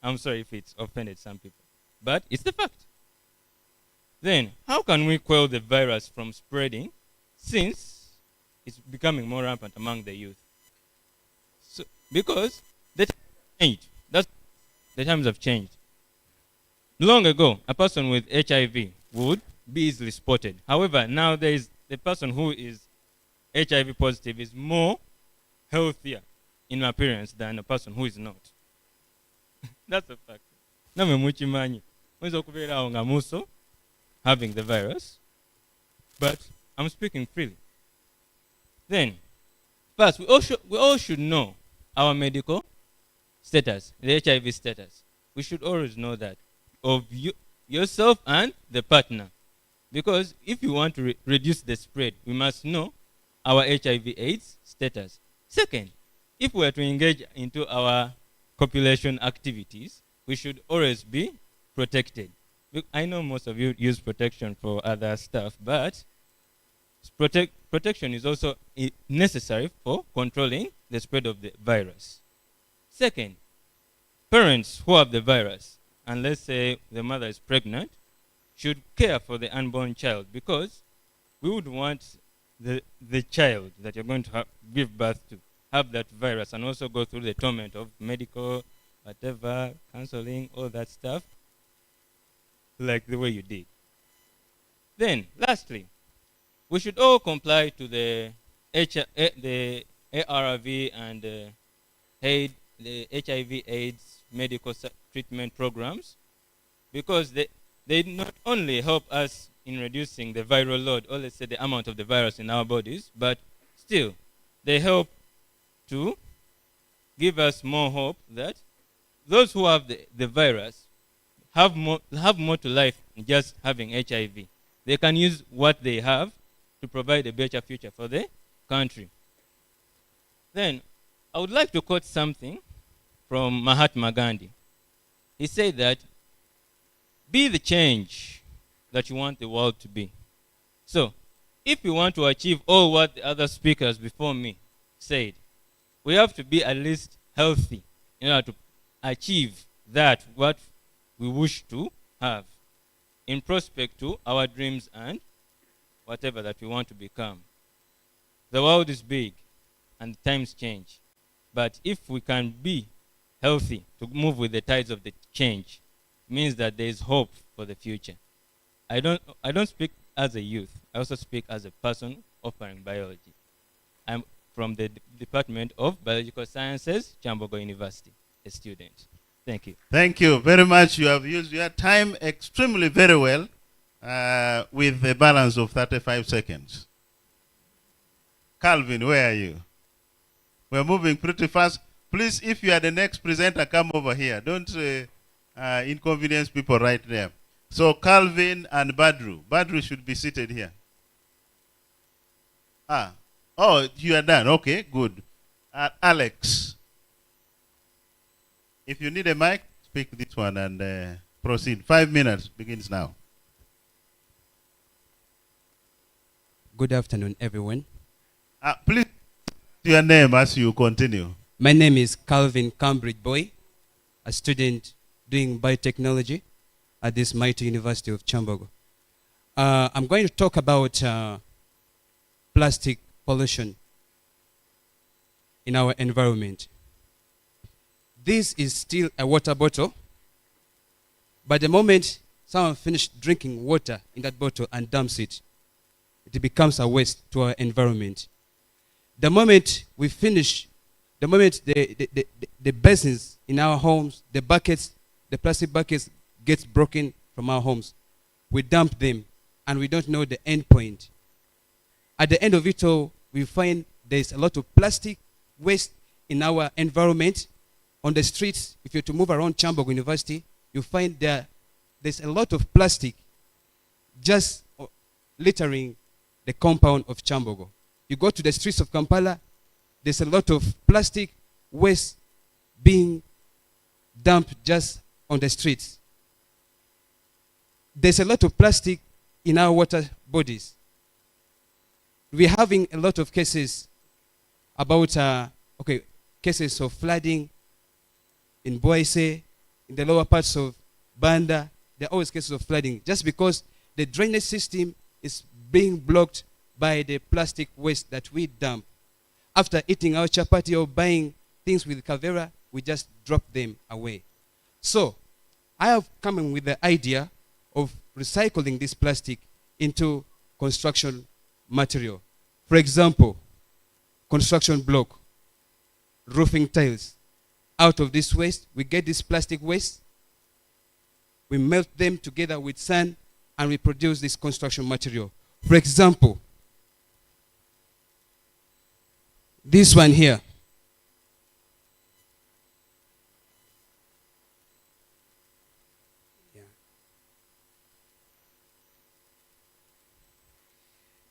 I'm sorry if it's offended some people, but it's the fact. Then, how can we quell the virus from spreading since it's becoming more rampant among the youth? So, because the times have changed. The times have changed. Long ago, a person with HIV would be easily spotted. However, nowadays, the person who is HIV positive is more healthier in appearance than a person who is not. That's a fact. Namwe muchimanyi. Mwenza okubeera awo nga muso having the virus, but I'm speaking freely. Then, first, we all should know our medical status, the HIV status. We should always know that of yourself and the partner. Because if you want to reduce the spread, we must know our HIV/AIDS status. Second, if we are to engage into our copulation activities, we should always be protected. I know most of you use protection for other stuff, but protection is also necessary for controlling the spread of the virus. Second, parents who have the virus, and let's say the mother is pregnant, should care for the unborn child, because we would want the child that you're going to give birth to have that virus and also go through the torment of medical, whatever, counseling, all that stuff, like the way you did. Then, lastly, we should all comply to the ARV and the HIV/AIDS medical treatment programs, because they not only help us in reducing the viral load, or let's say the amount of the virus in our bodies, but still they help to give us more hope that those who have the virus have more to life than just having HIV. They can use what they have to provide a better future for the country. Then, I would like to quote something from Mahatma Gandhi. He said that, be the change that you want the world to be. So, if we want to achieve all what the other speakers before me said, we have to be at least healthy in order to achieve that what we wish to have in prospect to our dreams and whatever that we want to become. The world is big and times change. But if we can be healthy to move with the tides of the change, it means that there is hope for the future. I don't speak as a youth. I also speak as a person offering biology. from the Department of Biological Sciences, Kyambogo University, a student. Thank you. Thank you very much. You have used your time extremely very well with a balance of 35 seconds. Calvin, where are you? We're moving pretty fast. Please, if you are the next presenter, come over here. Don't inconvenience people right there. So Calvin and Badru. Badru should be seated here. Oh, you are done. Okay, good. Alex. If you need a mic, speak this one and proceed. 5 minutes begins now. Good afternoon, everyone. Please, your name as you continue. My name is Calvin Cambridge Boy, a student doing biotechnology at this mighty University of Kyambogo. I'm going to talk about plastic pollution in our environment. This is still a water bottle, but the moment someone finishes drinking water in that bottle and dumps it, it becomes a waste to our environment. The moment we finish, the moment the basins in our homes, the buckets, the plastic buckets gets broken from our homes, we dump them and we don't know the end point. At the end of it all, we find there's a lot of plastic waste in our environment. On the streets, if you're to move around Kyambogo University, you find there's a lot of plastic just littering the compound of Kyambogo. You go to the streets of Kampala, there's a lot of plastic waste being dumped just on the streets. There's a lot of plastic in our water bodies. We're having a lot of cases about, cases of flooding in Boise, in the lower parts of Banda. There are always cases of flooding just because the drainage system is being blocked by the plastic waste that we dump. After eating our chapati or buying things with kavera, we just drop them away. So I have come in with the idea of recycling this plastic into construction material. For example, construction block, roofing tiles. Out of this waste, we get this plastic waste, we melt them together with sand, and we produce this construction material. For example, this one here.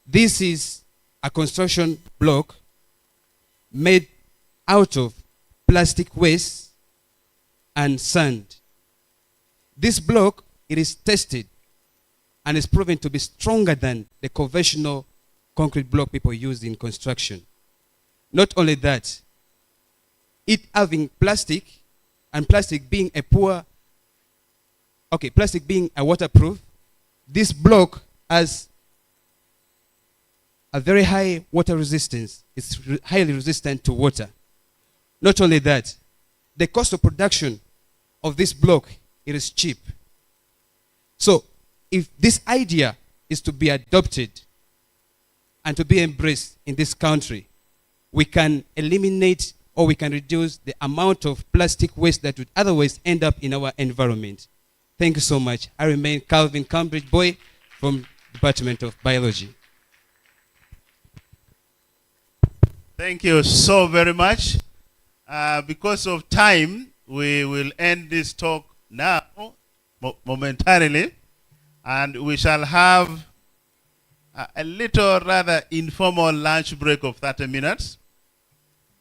This is a construction block made out of plastic waste and sand. This block, it is tested and is proven to be stronger than the conventional concrete block people use in construction. Not only that, it having plastic, and plastic being plastic being a waterproof, this block has a very high water resistance. It's highly resistant to water. Not only that, the cost of production of this block, it is cheap. So if this idea is to be adopted and to be embraced in this country, we can eliminate or we can reduce the amount of plastic waste that would otherwise end up in our environment. Thank you so much. I remain Calvin Cambridge Boy from Department of Biology. Thank you so very much. Because of time, we will end this talk now, momentarily, and we shall have a little rather informal lunch break of 30 minutes.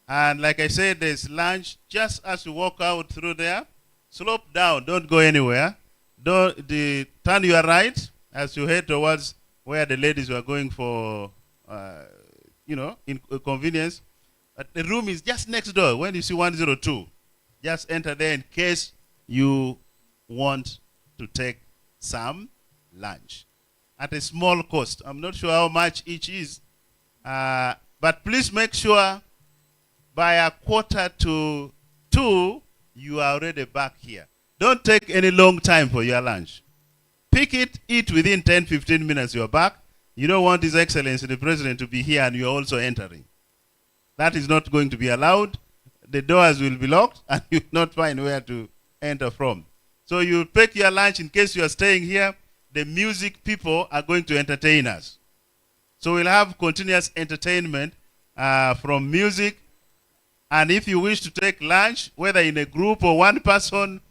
And like I said, there's lunch just as you walk out through there. Slope down, don't go anywhere. Turn your right as you head towards where the ladies were going for, convenience. The room is just next door. When you see 102, just enter there in case you want to take some lunch at a small cost. I'm not sure how much each is, but please make sure by 1:45, you are already back here. Don't take any long time for your lunch. Pick it, eat within 10-15 minutes, you're back. You don't want His Excellency the President to be here and you're also entering. That is not going to be allowed. The doors will be locked and you will not find where to enter from. So you pack your lunch in case you are staying here. The music people are going to entertain us. So we'll have continuous entertainment from music. And if you wish to take lunch, whether in a group or one person,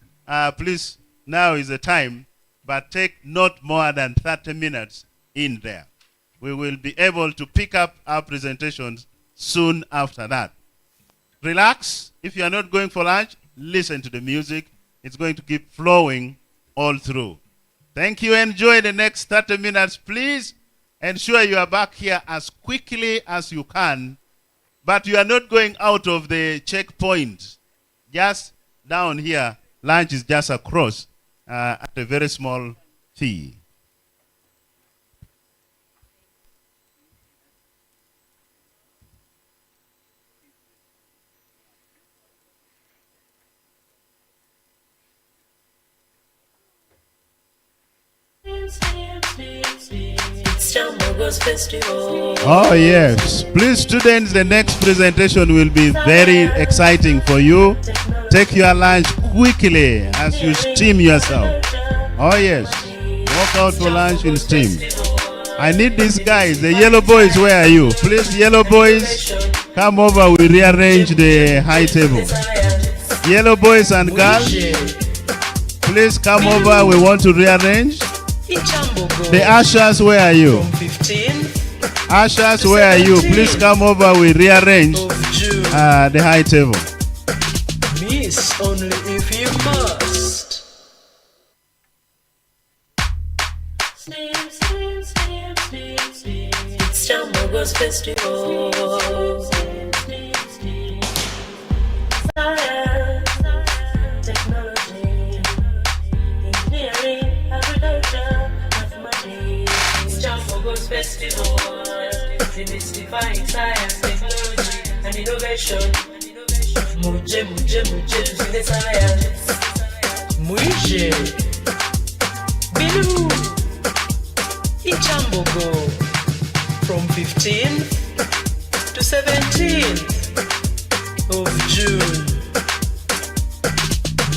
please, now is the time. But take not more than 30 minutes in there. We will be able to pick up our presentations soon after that. Relax. If you are not going for lunch, listen to the music. It's going to keep flowing all through. Thank you. Enjoy the next 30 minutes. Please ensure you are back here as quickly as you can. But you are not going out of the checkpoint. Just down here, lunch is just across at a very small fee. It's Kyambogo's festival. Oh yes, please students, the next presentation will be very exciting for you. Take your lunch quickly as you steam yourself. Oh yes, walk out for lunch in steam. I need these guys, the yellow boys, where are you? Please, yellow boys, come over, we rearrange the high table. Yellow boys and girls, please come over, we want to rearrange. The ushers, where are you? Ushers, where are you? Please come over, we rearrange the high table. Miss only if you must. It's Kyambogo's festival. Science, technology, engineering, agriculture, mathematics. It's Kyambogo's festival. Demystifying science, technology, and innovation. Muje, muje, muje, to science. Muje. Bilu. In Kyambogo. From 15th to 17th of June.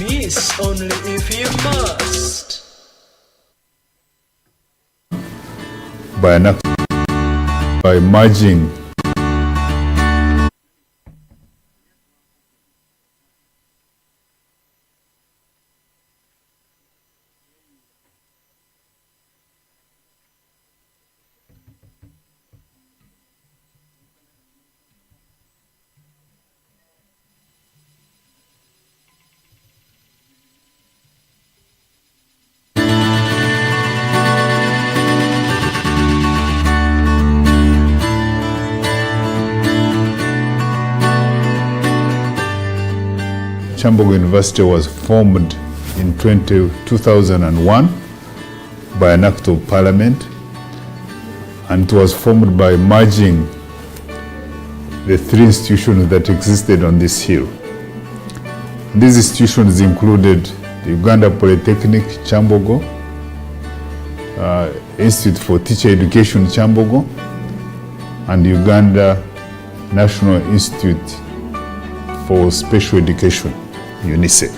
Miss only if you must. By merging Kyambogo University was formed in 2001 by an act of parliament, and it was formed by merging the three institutions that existed on this hill. These institutions included the Uganda Polytechnic Kyambogo, Institute for Teacher Education Kyambogo, and Uganda National Institute for Special Education, UNICE.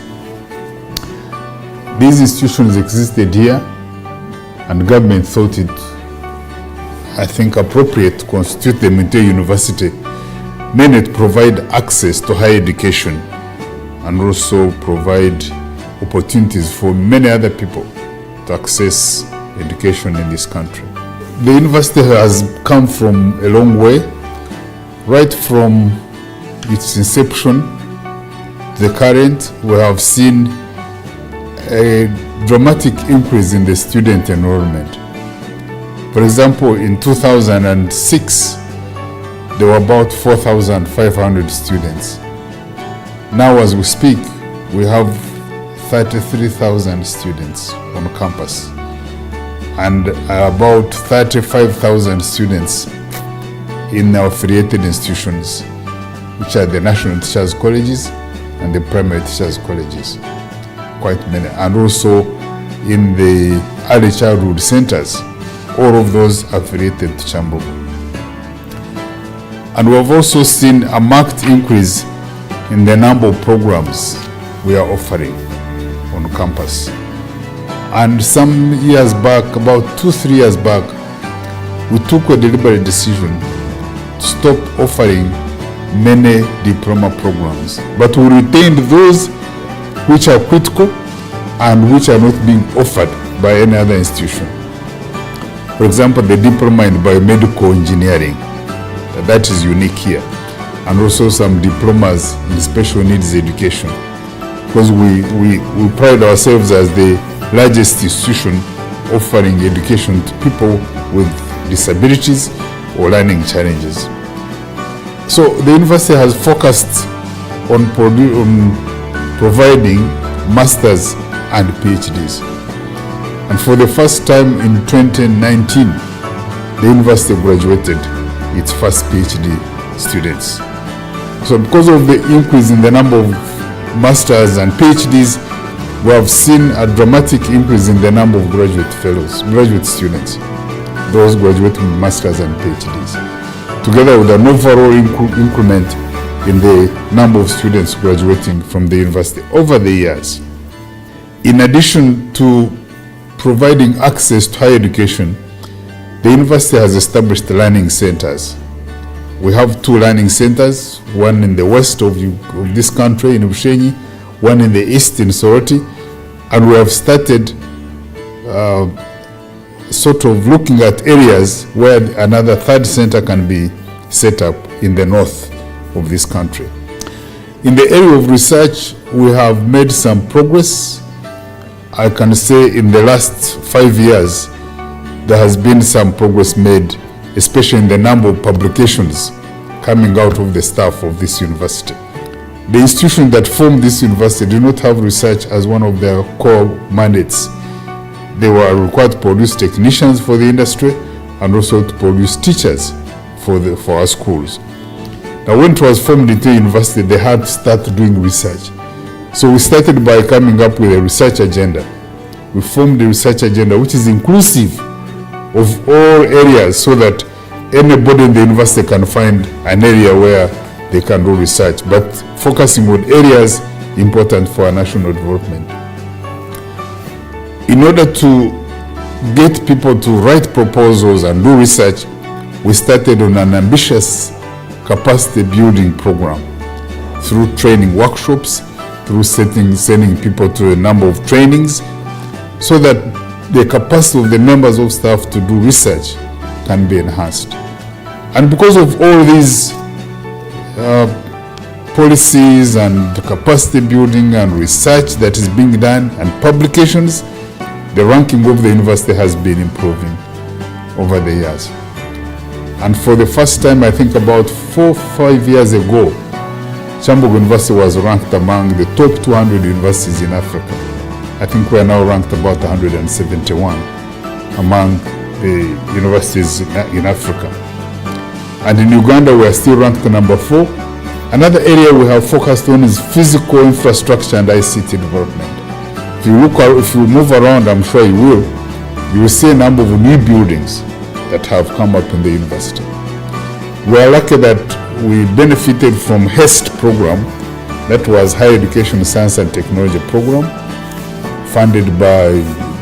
These institutions existed here, and government thought it, I think, appropriate to constitute them into a university, mainly to provide access to higher education and also provide opportunities for many other people to access education in this country. The university has come from a long way, right from its inception to the current. We have seen a dramatic increase in the student enrollment. For example, in 2006, there were about 4,500 students. Now, as we speak, we have 33,000 students on campus and about 35,000 students in our affiliated institutions, which are the National Teachers Colleges and the Primary Teachers Colleges, quite many, and also in the early childhood centers, all of those affiliated to Kyambogo. And we have also seen a marked increase in the number of programs we are offering on campus. And some years back, about 2-3 years back, we took a deliberate decision to stop offering many diploma programs, but we retained those which are critical and which are not being offered by any other institution. For example, the diploma in biomedical engineering, that is unique here, and also some diplomas in special needs education, because we pride ourselves as the largest institution offering education to people with disabilities or learning challenges. So the university has focused on providing masters and PhDs. And for the first time in 2019, the university graduated its first PhD students. So because of the increase in the number of masters and PhDs, we have seen a dramatic increase in the number of graduate fellows, graduate students, those graduating with masters and PhDs, together with an overall increment in the number of students graduating from the university over the years. In addition to providing access to higher education, the university has established learning centers. We have 2 learning centers, one in the west of this country in Bushenyi, one in the east in Soroti, and we have started sort of looking at areas where another 3rd center can be set up in the north of this country. In the area of research, we have made some progress. I can say in the last 5 years, there has been some progress made, especially in the number of publications coming out of the staff of this university. The institutions that formed this university do not have research as one of their core mandates. They were required to produce technicians for the industry and also to produce teachers for our schools. Now, when it was formed into a university, they had to start doing research. So we started by coming up with a research agenda. We formed a research agenda which is inclusive of all areas so that anybody in the university can find an area where they can do research, but focusing on areas important for our national development. In order to get people to write proposals and do research, we started on an ambitious capacity building program through training workshops, through sending people to a number of trainings, so that the capacity of the members of staff to do research can be enhanced. And because of all these policies and capacity building and research that is being done and publications, the ranking of the university has been improving over the years. And for the first time, I think about 4 or 5 years ago, Kyambogo University was ranked among the top 200 universities in Africa. I think we are now ranked about 171 among the universities in Africa. And in Uganda, we are still ranked number 4. Another area we have focused on is physical infrastructure and ICT development. If you move around, I'm sure you will see a number of new buildings that have come up in the university. We are lucky that we benefited from HEST program, that was Higher Education, Science and Technology program, funded by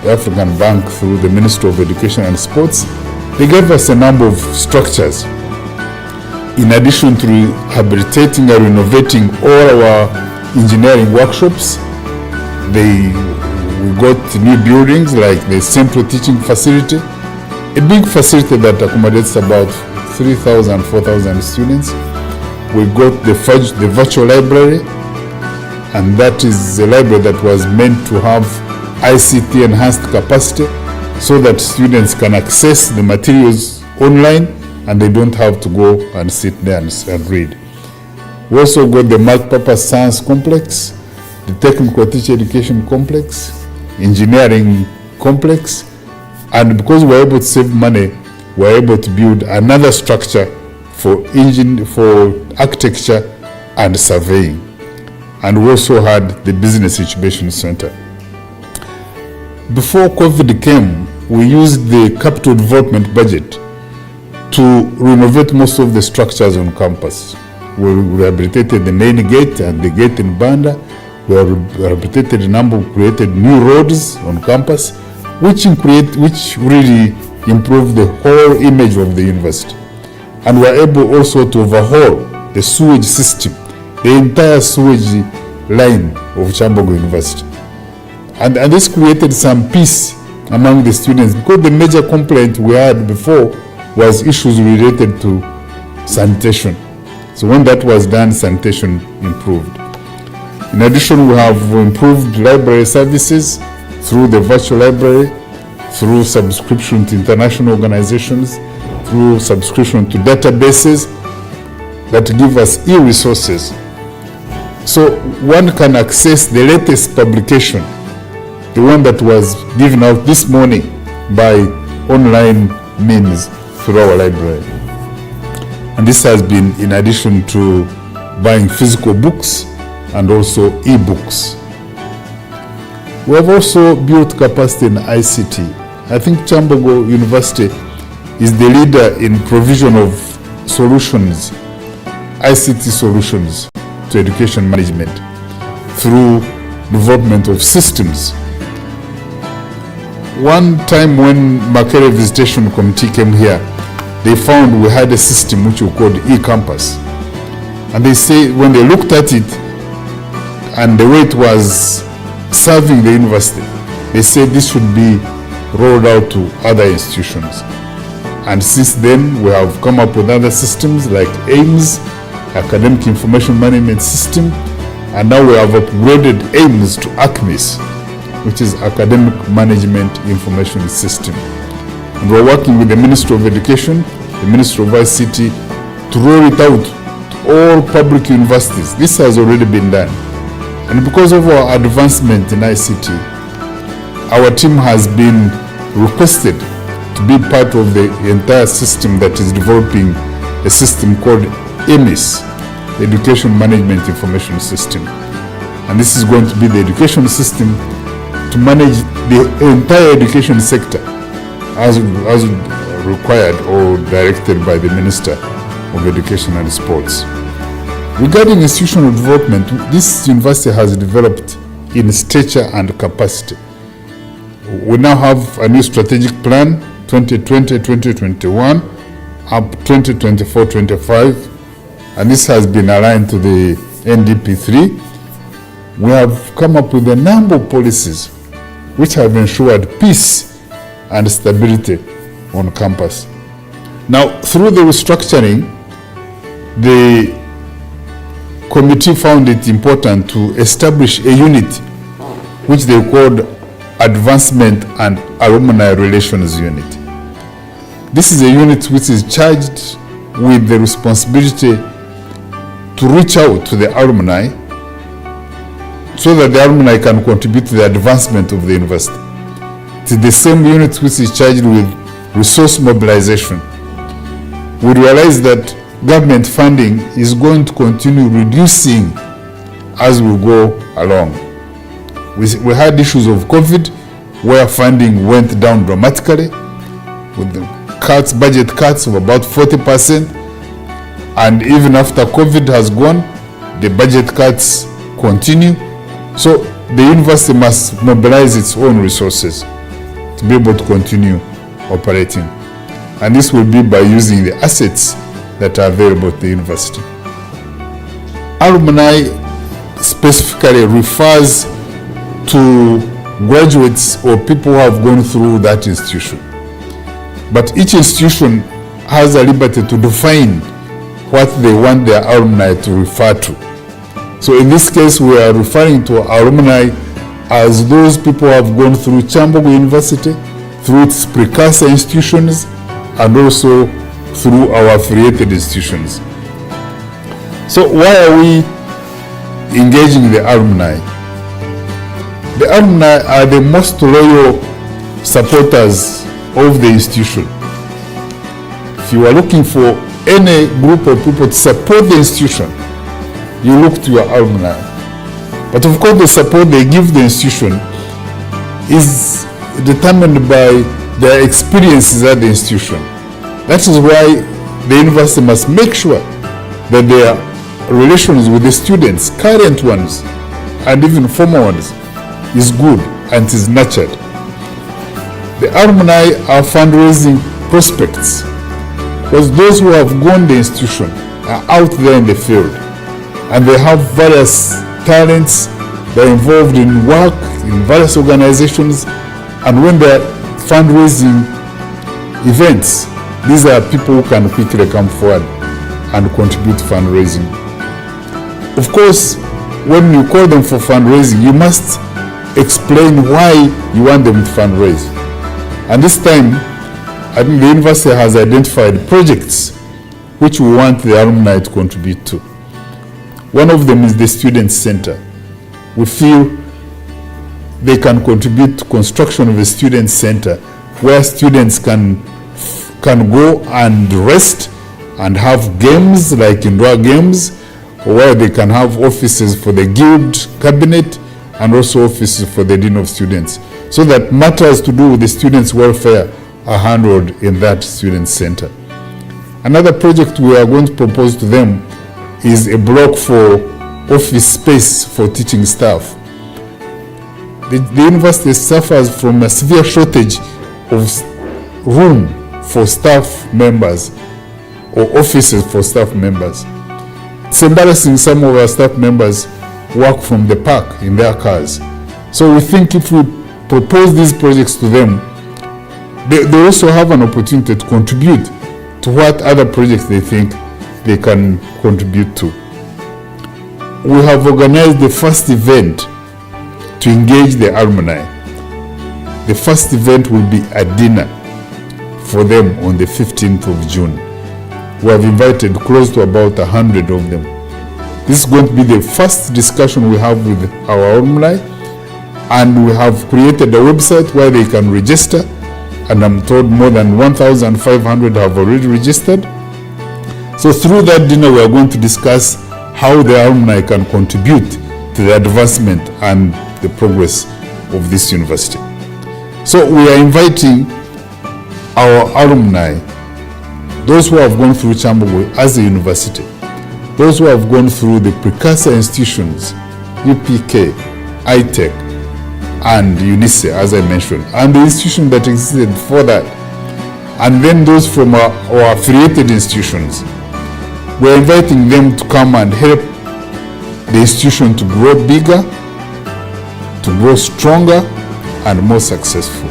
the African Bank through the Ministry of Education and Sports. They gave us a number of structures. In addition to rehabilitating and renovating all our engineering workshops, we got new buildings like the Central Teaching Facility, a big facility that accommodates about 3,000, 4,000 students. We got the virtual library, and that is a library that was meant to have ICT enhanced capacity so that students can access the materials online and they don't have to go and sit there and read. We also got the multi-purpose science complex, the technical teacher education complex, engineering complex, and because we're able to save money, we're able to build another structure for architecture and surveying. And we also had the business incubation center. Before COVID came, we used the capital development budget to renovate most of the structures on campus. We rehabilitated the main gate and the gate in Banda. We rehabilitated a number, created new roads on campus, which really improved the whole image of the university. And we are able also to overhaul the sewage system, the entire sewage line of Kyambogo University. And this created some peace among the students, because the major complaint we had before was issues related to sanitation. So when that was done, sanitation improved. In addition, we have improved library services through the virtual library, through subscription to international organizations, through subscription to databases that give us e-resources. So one can access the latest publication, the one that was given out this morning by online means through our library. And this has been in addition to buying physical books and also e-books. We have also built capacity in ICT. I think Kyambogo University is the leader in provision of solutions, ICT solutions to education management through development of systems. One time when Makerere Visitation Committee came here, they found we had a system which we called e-campus. And they say when they looked at it and the way it was serving the university, they said this should be rolled out to other institutions. And since then, we have come up with other systems like AIMS, Academic Information Management System, and now we have upgraded AIMS to ACMIS, which is Academic Management Information System. And we're working with the Ministry of Education, the Ministry of ICT, to roll it out to all public universities. This has already been done. And because of our advancement in ICT, our team has been requested to be part of the entire system that is developing a system called EMIS, the Education Management Information System. And this is going to be the education system to manage the entire education sector as required or directed by the Minister of Education and Sports. Regarding institutional development, this university has developed in stature and capacity. We now have a new strategic plan, 2020-2021, up 2024-25, and this has been aligned to the NDP3. We have come up with a number of policies which have ensured peace and stability on campus. Now, through the restructuring, the committee found it important to establish a unit which they called Advancement and Alumni Relations Unit. This is a unit which is charged with the responsibility to reach out to the alumni so that the alumni can contribute to the advancement of the university. It is the same unit which is charged with resource mobilization. We realize that government funding is going to continue reducing as we go along. We had issues of COVID where funding went down dramatically with the budget cuts of about 40%, and even after COVID has gone, the budget cuts continue. So the university must mobilize its own resources to be able to continue operating. And this will be by using the assets that are available at the university. Alumni specifically refers to graduates or people who have gone through that institution. But each institution has a liberty to define what they want their alumni to refer to. So in this case, we are referring to alumni as those people who have gone through Kyambogo University, through its precursor institutions, and also through our affiliated institutions. So why are we engaging the alumni? The alumni are the most loyal supporters of the institution. If you are looking for any group of people to support the institution, you look to your alumni. But of course, the support they give the institution is determined by their experiences at the institution. That is why the university must make sure that their relations with the students, current ones and even former ones, is good and is nurtured. The alumni are fundraising prospects because those who have gone the institution are out there in the field and they have various talents. They're involved in work in various organizations, and when they're fundraising events, these are people who can quickly come forward and contribute to fundraising. Of course, when you call them for fundraising, you must explain why you want them to fundraise. And this time, I think the university has identified projects which we want the alumni to contribute to. One of them is the Student Center. We feel they can contribute to construction of a student center where students can go and rest and have games like indoor games, or where they can have offices for the guild cabinet and also offices for the dean of students, so that matters to do with the students' welfare are handled in that student center. Another project we are going to propose to them is a block for office space for teaching staff. The university suffers from a severe shortage of room for staff members or offices for staff members. It's embarrassing, some of our staff members work from the park in their cars. So we think if we propose these projects to them, they also have an opportunity to contribute to what other projects they think they can contribute to. We have organized the first event to engage the alumni. The first event will be a dinner for them on the 15th of June. We have invited close to about 100 of them. This is going to be the first discussion we have with our alumni, and we have created a website where they can register, and I'm told more than 1,500 have already registered. So through that dinner, we are going to discuss how the alumni can contribute to the advancement and the progress of this university. So we are inviting our alumni, those who have gone through Kyambogo as a university, those who have gone through the precursor institutions, UPK, ITEC, and UNICE, as I mentioned, and the institution that existed before that, and then those from our affiliated institutions. We're inviting them to come and help the institution to grow bigger, to grow stronger, and more successful.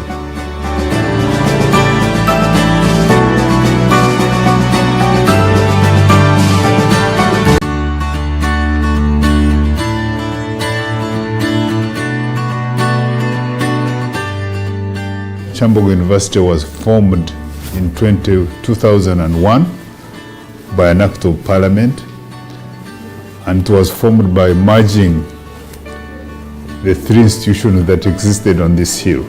Kyambogo University was formed in 2001 by an act of parliament, and it was formed by merging the three institutions that existed on this hill.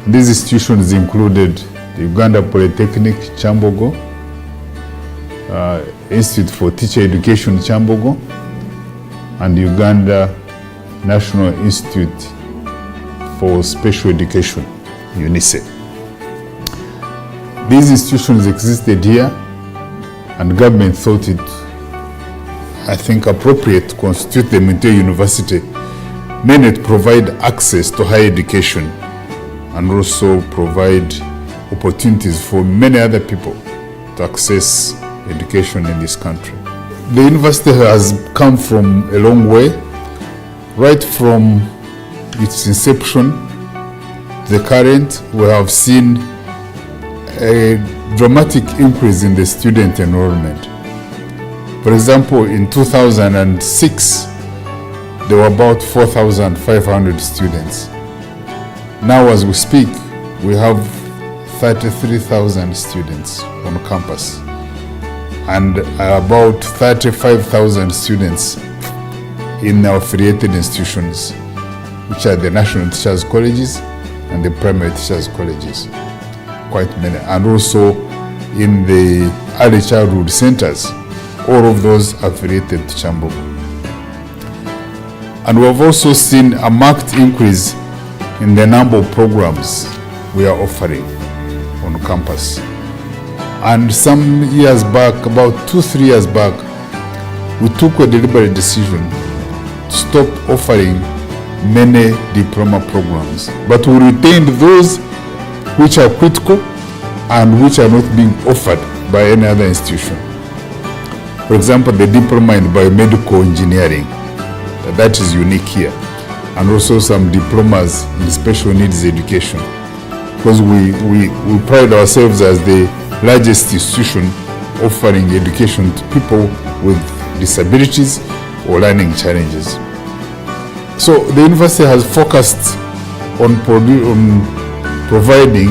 These institutions included the Uganda Polytechnic Kyambogo, Institute for Teacher Education Kyambogo, and Uganda National Institute for Special Education, UNICE. These institutions existed here, and government thought it, I think, appropriate to constitute them into a university, mainly to provide access to higher education and also provide opportunities for many other people to access education in this country. The university has come from a long way, right from its inception to the current. We have seen a dramatic increase in the student enrollment. For example, in 2006, there were about 4,500 students. Now, as we speak, we have 33,000 students on campus and about 35,000 students in our affiliated institutions, which are the national teachers' colleges and the primary teachers' colleges. Quite many, and also in the early childhood centers, all of those affiliated to Kyambogo. And we have also seen a marked increase in the number of programs we are offering on campus. And some years back, about 2-3 years back, we took a deliberate decision to stop offering many diploma programs. But we retained those which are critical and which are not being offered by any other institution. For example, the diploma in biomedical engineering, that is unique here. And also some diplomas in special needs education. Because we pride ourselves as the largest institution offering education to people with disabilities or learning challenges. So the university has focused on providing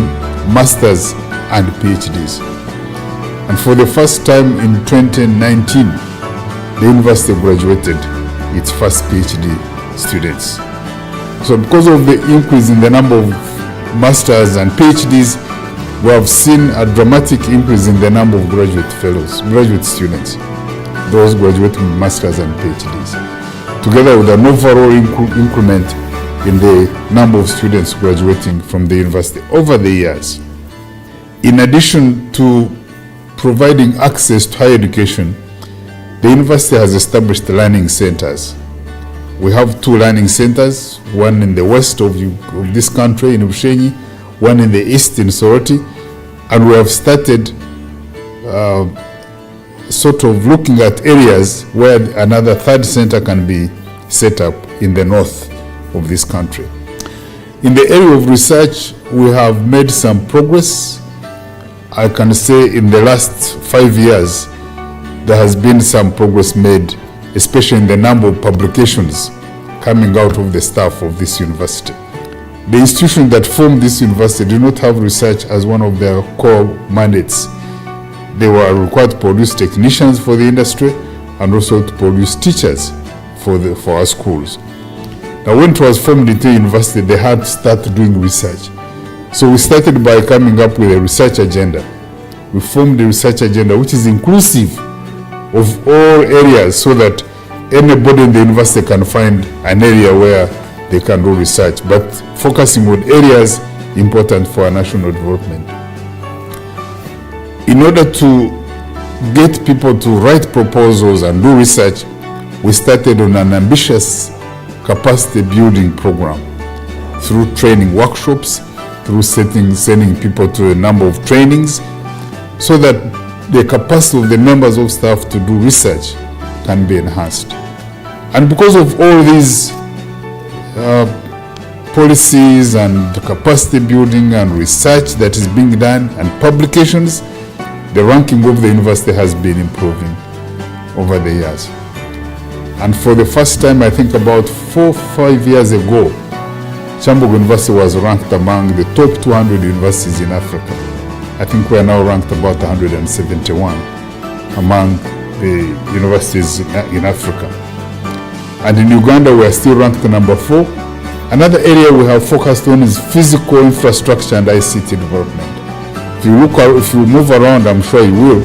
masters and PhDs. And for the first time in 2019, the university graduated its first PhD students. So because of the increase in the number of masters and PhDs, we have seen a dramatic increase in the number of graduate fellows, graduate students, those graduating with masters and PhDs, together with an overall increment in the number of students graduating from the university over the years. In addition to providing access to higher education, the university has established learning centers. We have 2 learning centers, one in the west of this country in Bushenyi, one in the east in Soroti, and we have started sort of looking at areas where another 3rd center can be set up in the north of this country. In the area of research, we have made some progress. I can say in the last 5 years, there has been some progress made, especially in the number of publications coming out of the staff of this university. The institution that formed this university did not have research as one of their core mandates. They were required to produce technicians for the industry and also to produce teachers for our schools. Now, when it was formed into a university, they had to start doing research. So we started by coming up with a research agenda. We formed a research agenda which is inclusive of all areas so that anybody in the university can find an area where they can do research, but focusing on areas important for our national development. In order to get people to write proposals and do research, we started on an ambitious capacity building program through training workshops, through sending people to a number of trainings, so that the capacity of the members of staff to do research can be enhanced. And because of all these policies and capacity building and research that is being done and publications, the ranking of the university has been improving over the years. And for the first time, I think about 4 or 5 years ago, Kyambogo University was ranked among the top 200 universities in Africa. I think we are now ranked about 171 among the universities in Africa. And in Uganda, we are still ranked number 4. Another area we have focused on is physical infrastructure and ICT development. If you move around, I'm sure you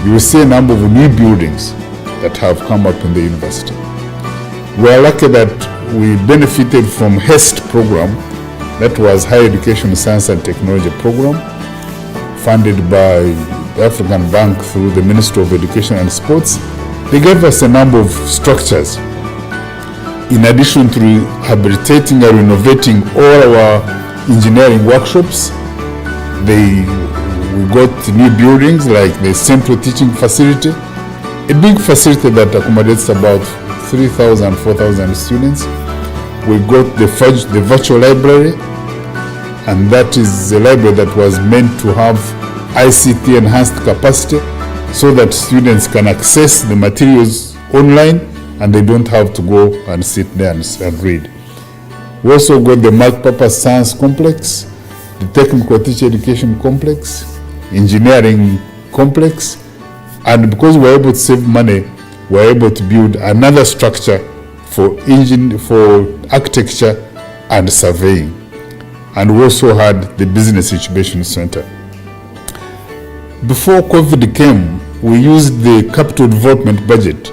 will see a number of new buildings that have come up in the university. We are lucky that we benefited from HEST program, that was Higher Education, Science and Technology program, funded by the African Bank through the Ministry of Education and Sports. They gave us a number of structures. In addition to rehabilitating and renovating all our engineering workshops, we got new buildings like the Central Teaching Facility, a big facility that accommodates about 3,000, 4,000 students. We got the virtual library, and that is a library that was meant to have ICT enhanced capacity so that students can access the materials online and they don't have to go and sit there and read. We also got the multi-purpose science complex, the technical teacher education complex, engineering complex, and because we were able to save money, we were able to build another structure for architecture and surveying. And we also had the business incubation center. Before COVID came, we used the capital development budget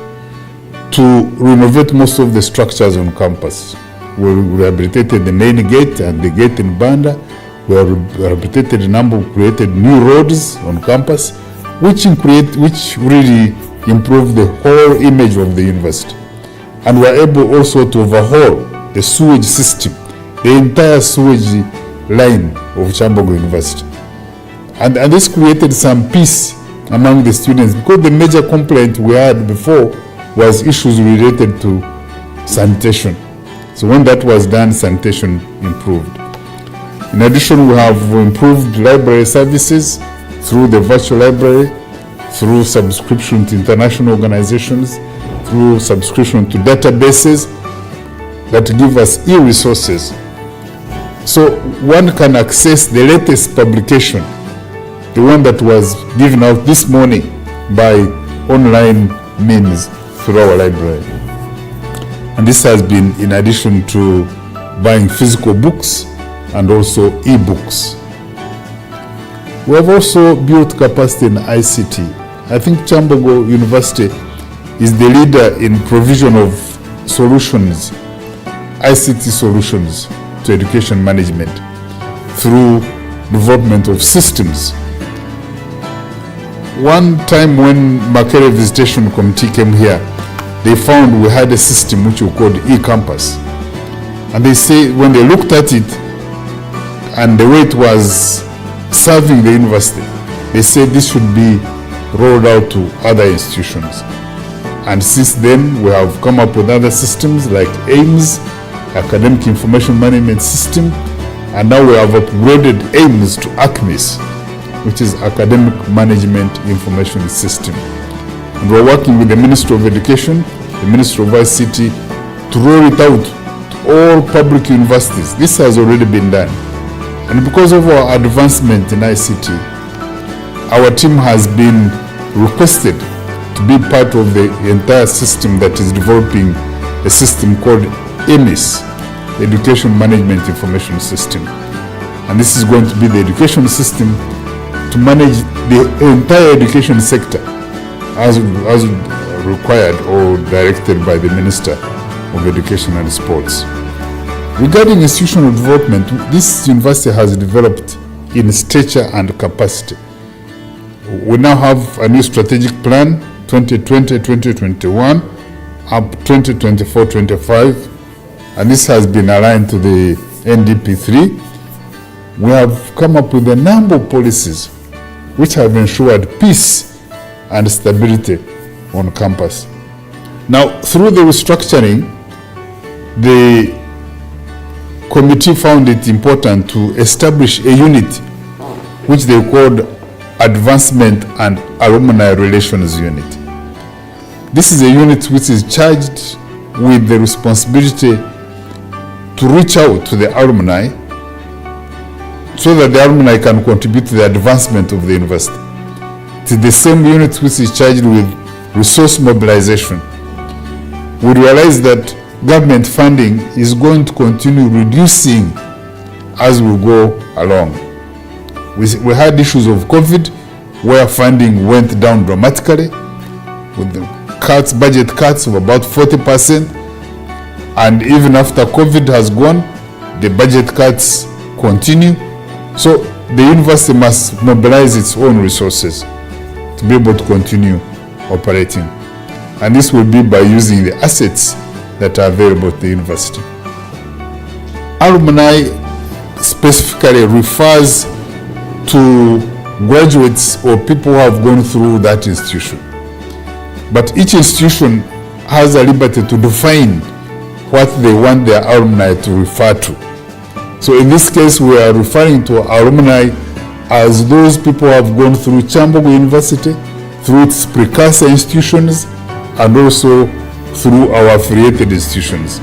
to renovate most of the structures on campus. We rehabilitated the main gate and the gate in Banda. We rehabilitated a number, created new roads on campus. which really improved the whole image of the university. And we're able also to overhaul the sewage system, the entire sewage line of Kyambogo University. And this created some peace among the students, because the major complaint we had before was issues related to sanitation. So when that was done, sanitation improved. In addition, we have improved library services through the virtual library, through subscription to international organizations, through subscription to databases that give us e-resources. So one can access the latest publication, the one that was given out this morning by online means through our library. And this has been in addition to buying physical books and also e-books. We have also built capacity in ICT. I think Kyambogo University is the leader in provision of solutions, ICT solutions to education management through development of systems. One time when Makere Visitation Committee came here, they found we had a system which we called e-campus. And they say when they looked at it and the way it was serving the university, they said this should be rolled out to other institutions. And since then, we have come up with other systems like AIMS, Academic Information Management System, and now we have upgraded AIMS to ACMIS, which is Academic Management Information System. And we're working with the Ministry of Education, the Ministry of ICT, to roll it out to all public universities. This has already been done. And because of our advancement in ICT, our team has been requested to be part of the entire system that is developing a system called EMIS, the Education Management Information System. And this is going to be the education system to manage the entire education sector as required or directed by the Minister of Education and Sports. Regarding institutional development, this university has developed in stature and capacity. We now have a new strategic plan, 2020-2021, up 2024-25, and this has been aligned to the NDP3. We have come up with a number of policies which have ensured peace and stability on campus. Now, through the restructuring, the committee found it important to establish a unit which they called Advancement and Alumni Relations Unit. This is a unit which is charged with the responsibility to reach out to the alumni so that the alumni can contribute to the advancement of the university. It is the same unit which is charged with resource mobilization. We realize that government funding is going to continue reducing as we go along. We had issues of COVID where funding went down dramatically with the budget cuts of about 40%, and even after COVID has gone, the budget cuts continue. So the university must mobilize its own resources to be able to continue operating. And this will be by using the assets that are available at the university. Alumni specifically refers to graduates or people who have gone through that institution. But each institution has a liberty to define what they want their alumni to refer to. So in this case, we are referring to alumni as those people who have gone through Kyambogo University, through its precursor institutions, and also through our affiliated institutions.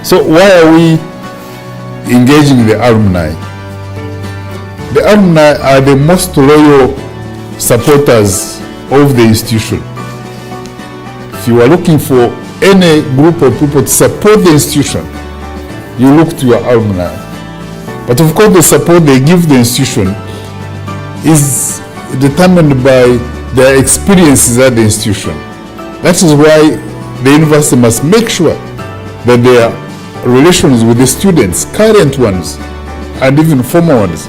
So why are we engaging the alumni? The alumni are the most loyal supporters of the institution. If you are looking for any group of people to support the institution, you look to your alumni. But of course, the support they give the institution is determined by their experiences at the institution. That is why the university must make sure that their relations with the students, current ones and even former ones,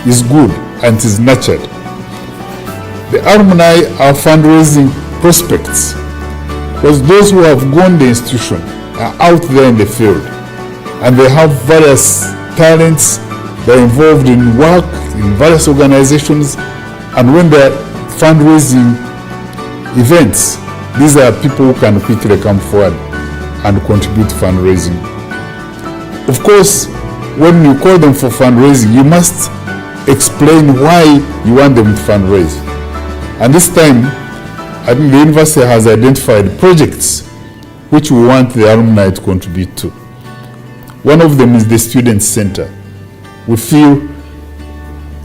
is good and is nurtured. The alumni are fundraising prospects, because those who have gone the institution are out there in the field and they have various talents. They're involved in work in various organizations, and when they're fundraising events, these are people who can quickly come forward and contribute to fundraising. Of course, when you call them for fundraising, you must explain why you want them to fundraise. And this time, I think the university has identified projects which we want the alumni to contribute to. One of them is the Student Center. We feel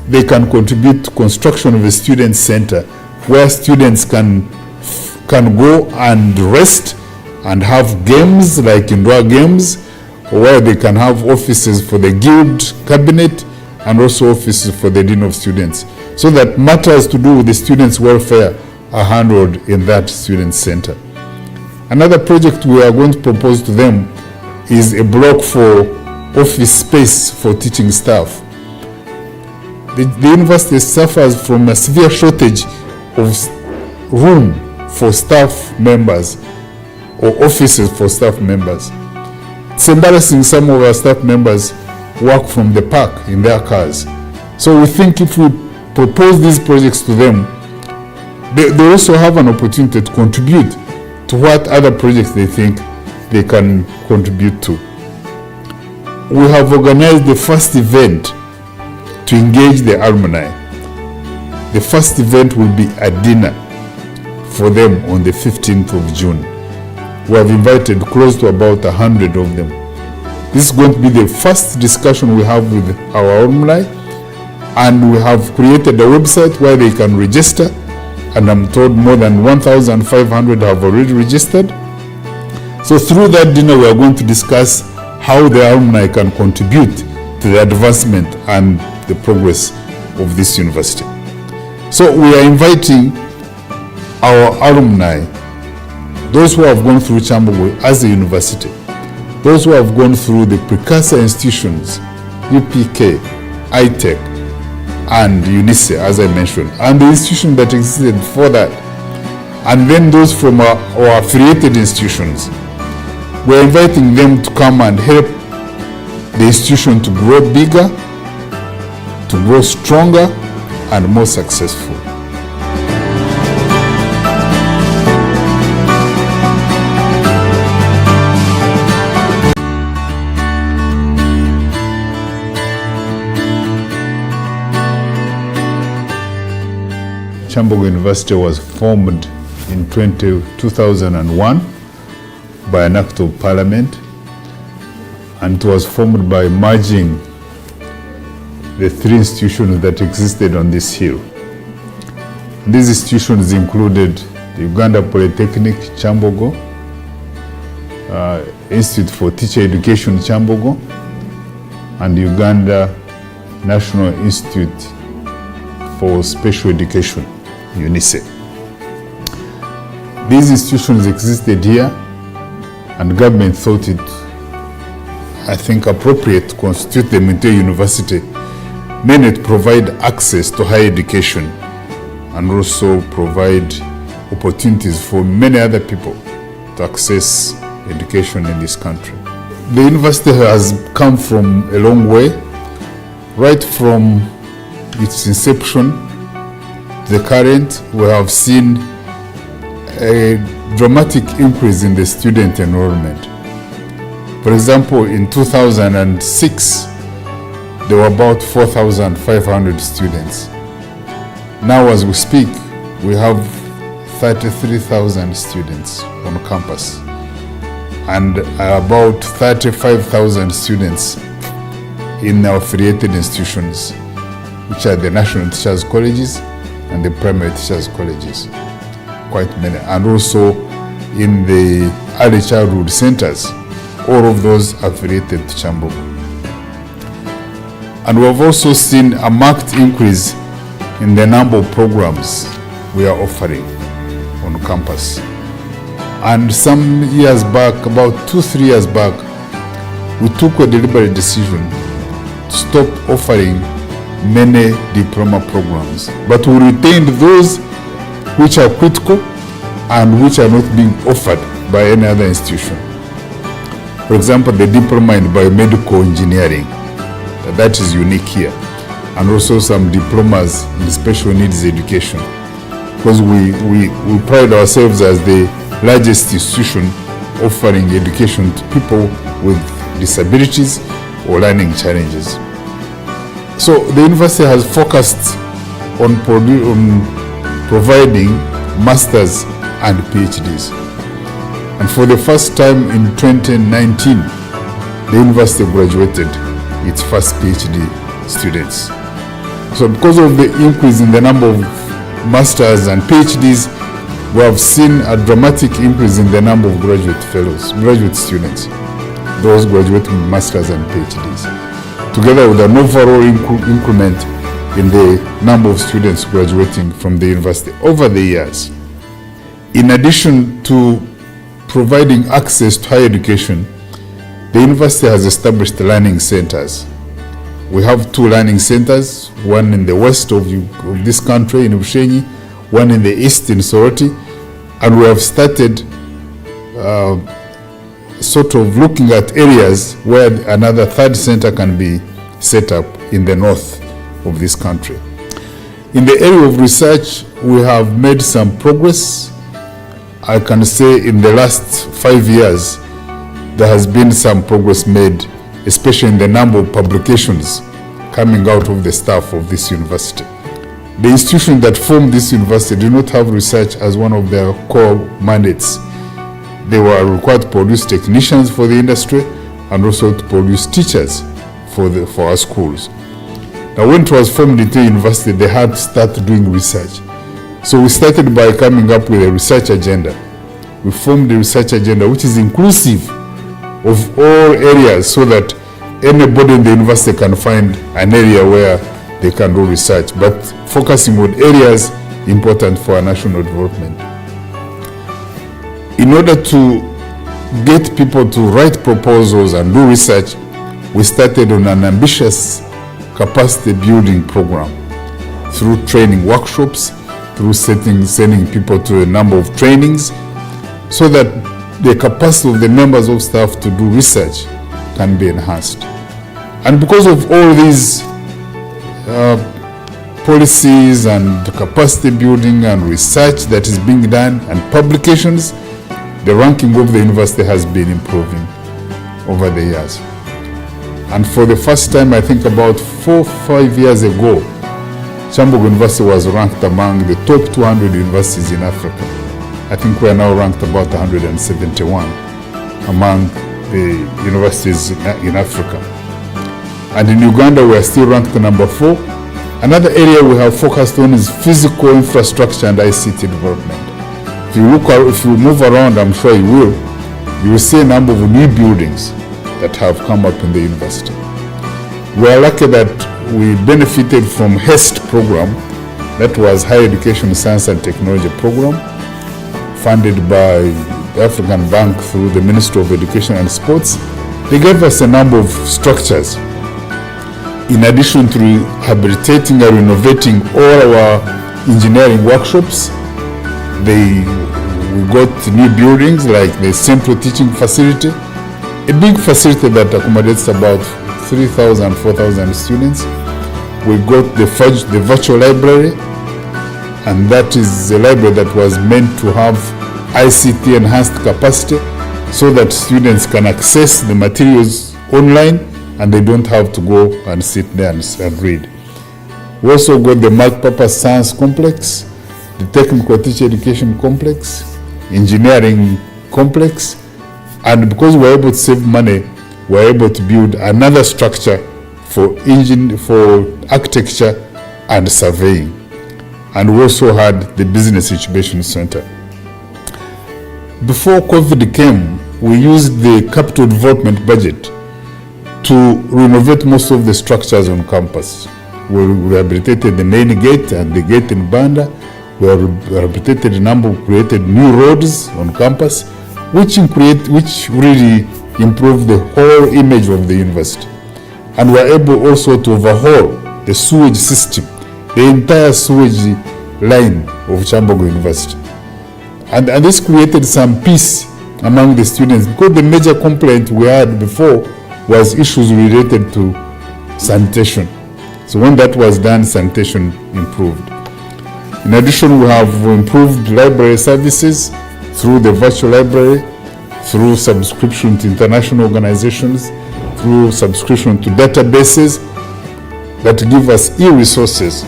they can contribute to construction of a student center where students can go and rest and have games like indoor games, where they can have offices for the guild cabinet and also offices for the dean of students, so that matters to do with the students' welfare are handled in that student center. Another project we are going to propose to them is a block for office space for teaching staff. The university suffers from a severe shortage of room for staff members or offices for staff members. It's embarrassing, some of our staff members work from the park in their cars. So we think if we propose these projects to them, they also have an opportunity to contribute to what other projects they think they can contribute to. We have organized the first event to engage the alumni. The first event will be a dinner for them on the 15th of June. We have invited close to about 100 of them. This is going to be the first discussion we have with our alumni, and we have created a website where they can register, and I'm told more than 1,500 have already registered. So through that dinner, we are going to discuss how the alumni can contribute to the advancement and the progress of this university. So we are inviting our alumni, those who have gone through Kyambogo as a university, those who have gone through the precursor institutions, UPK, ITEC, and UNISE, as I mentioned, and the institution that existed before that, and then those from our affiliated institutions. We're inviting them to come and help the institution to grow bigger, to grow stronger, and more successful. Kyambogo University was formed in 2001 by an act of parliament, and it was formed by merging the three institutions that existed on this hill. These institutions included the Uganda Polytechnic Kyambogo, Institute for Teacher Education Kyambogo, and Uganda National Institute for Special Education, UNISE. These institutions existed here, and government thought it, I think, appropriate to constitute them into a university, mainly to provide access to higher education and also provide opportunities for many other people to access education in this country. The university has come from a long way, right from its inception to the current. We have seen a dramatic increase in the student enrollment. For example, in 2006, there were about 4,500 students. Now, as we speak, we have 33,000 students on campus and about 35,000 students in our affiliated institutions, which are the national teachers' colleges and the primary teachers' colleges, quite many, and also in the early childhood centers, all of those affiliated to Kyambogo. And we have also seen a marked increase in the number of programs we are offering on campus. And some years back, about 2-3 years back, we took a deliberate decision to stop offering many diploma programs, but we retained those which are critical and which are not being offered by any other institution. For example, the diploma in biomedical engineering, that is unique here, and also some diplomas in special needs education, because we pride ourselves as the largest institution offering education to people with disabilities or learning challenges. So the university has focused on providing masters and PhDs. And for the first time in 2019, the university graduated its first PhD students. So because of the increase in the number of masters and PhDs, we have seen a dramatic increase in the number of graduate fellows, graduate students, those graduating with masters and PhDs, together with an overall increment in the number of students graduating from the university over the years. In addition to providing access to higher education, the university has established learning centers. We have 2 learning centers, one in the west of this country in Bushenyi, one in the east in Soroti, and we have started sort of looking at areas where another 3rd center can be set up in the north of this country. In the area of research, we have made some progress. I can say in the last 5 years, there has been some progress made, especially in the number of publications coming out of the staff of this university. The institution that formed this university did not have research as one of their core mandates. They were required to produce technicians for the industry and also to produce teachers for our schools. Now, when it was formed into a university, they had to start doing research. So we started by coming up with a research agenda. We formed a research agenda which is inclusive of all areas, so that anybody in the university can find an area where they can do research, but focusing on areas important for our national development. In order to get people to write proposals and do research, we started on an ambitious capacity building program through training workshops, through sending people to a number of trainings, so that the capacity of the members of staff to do research can be enhanced. And because of all these policies and capacity building and research that is being done and publications, the ranking of the university has been improving over the years. And for the first time, I think about 4 or 5 years ago, Kyambogo University was ranked among the top 200 universities in Africa. I think we are now ranked about 171 among the universities in Africa. And in Uganda, we are still ranked number 4. Another area we have focused on is physical infrastructure and ICT development. If you move around, I'm sure you will see a number of new buildings that have come up in the university. We are lucky that we benefited from HEST program, that was Higher Education, Science and Technology program, funded by the African Bank through the Ministry of Education and Sports. They gave us a number of structures. In addition to rehabilitating and renovating all our engineering workshops, we got new buildings like the Central Teaching Facility, a big facility that accommodates about 3,000, 4,000 students. We got the virtual library, and that is a library that was meant to have ICT enhanced capacity so that students can access the materials online and they don't have to go and sit there and read. We also got the multi-purpose science complex, the technical teacher education complex, engineering complex, and because we're able to save money, we're able to build another structure for architecture and surveying. And we also had the business incubation center. Before COVID came, we used the capital development budget to renovate most of the structures on campus. We rehabilitated the main gate and the gate in Banda. We rehabilitated created new roads on campus, which really improved the whole image of the university. And we are able also to overhaul the sewage system. The entire sewage line of Kyambogo University. And this created some peace among the students, because the major complaint we had before was issues related to sanitation. So when that was done, sanitation improved. In addition, we have improved library services through the virtual library, through subscription to international organizations, through subscription to databases that give us e-resources.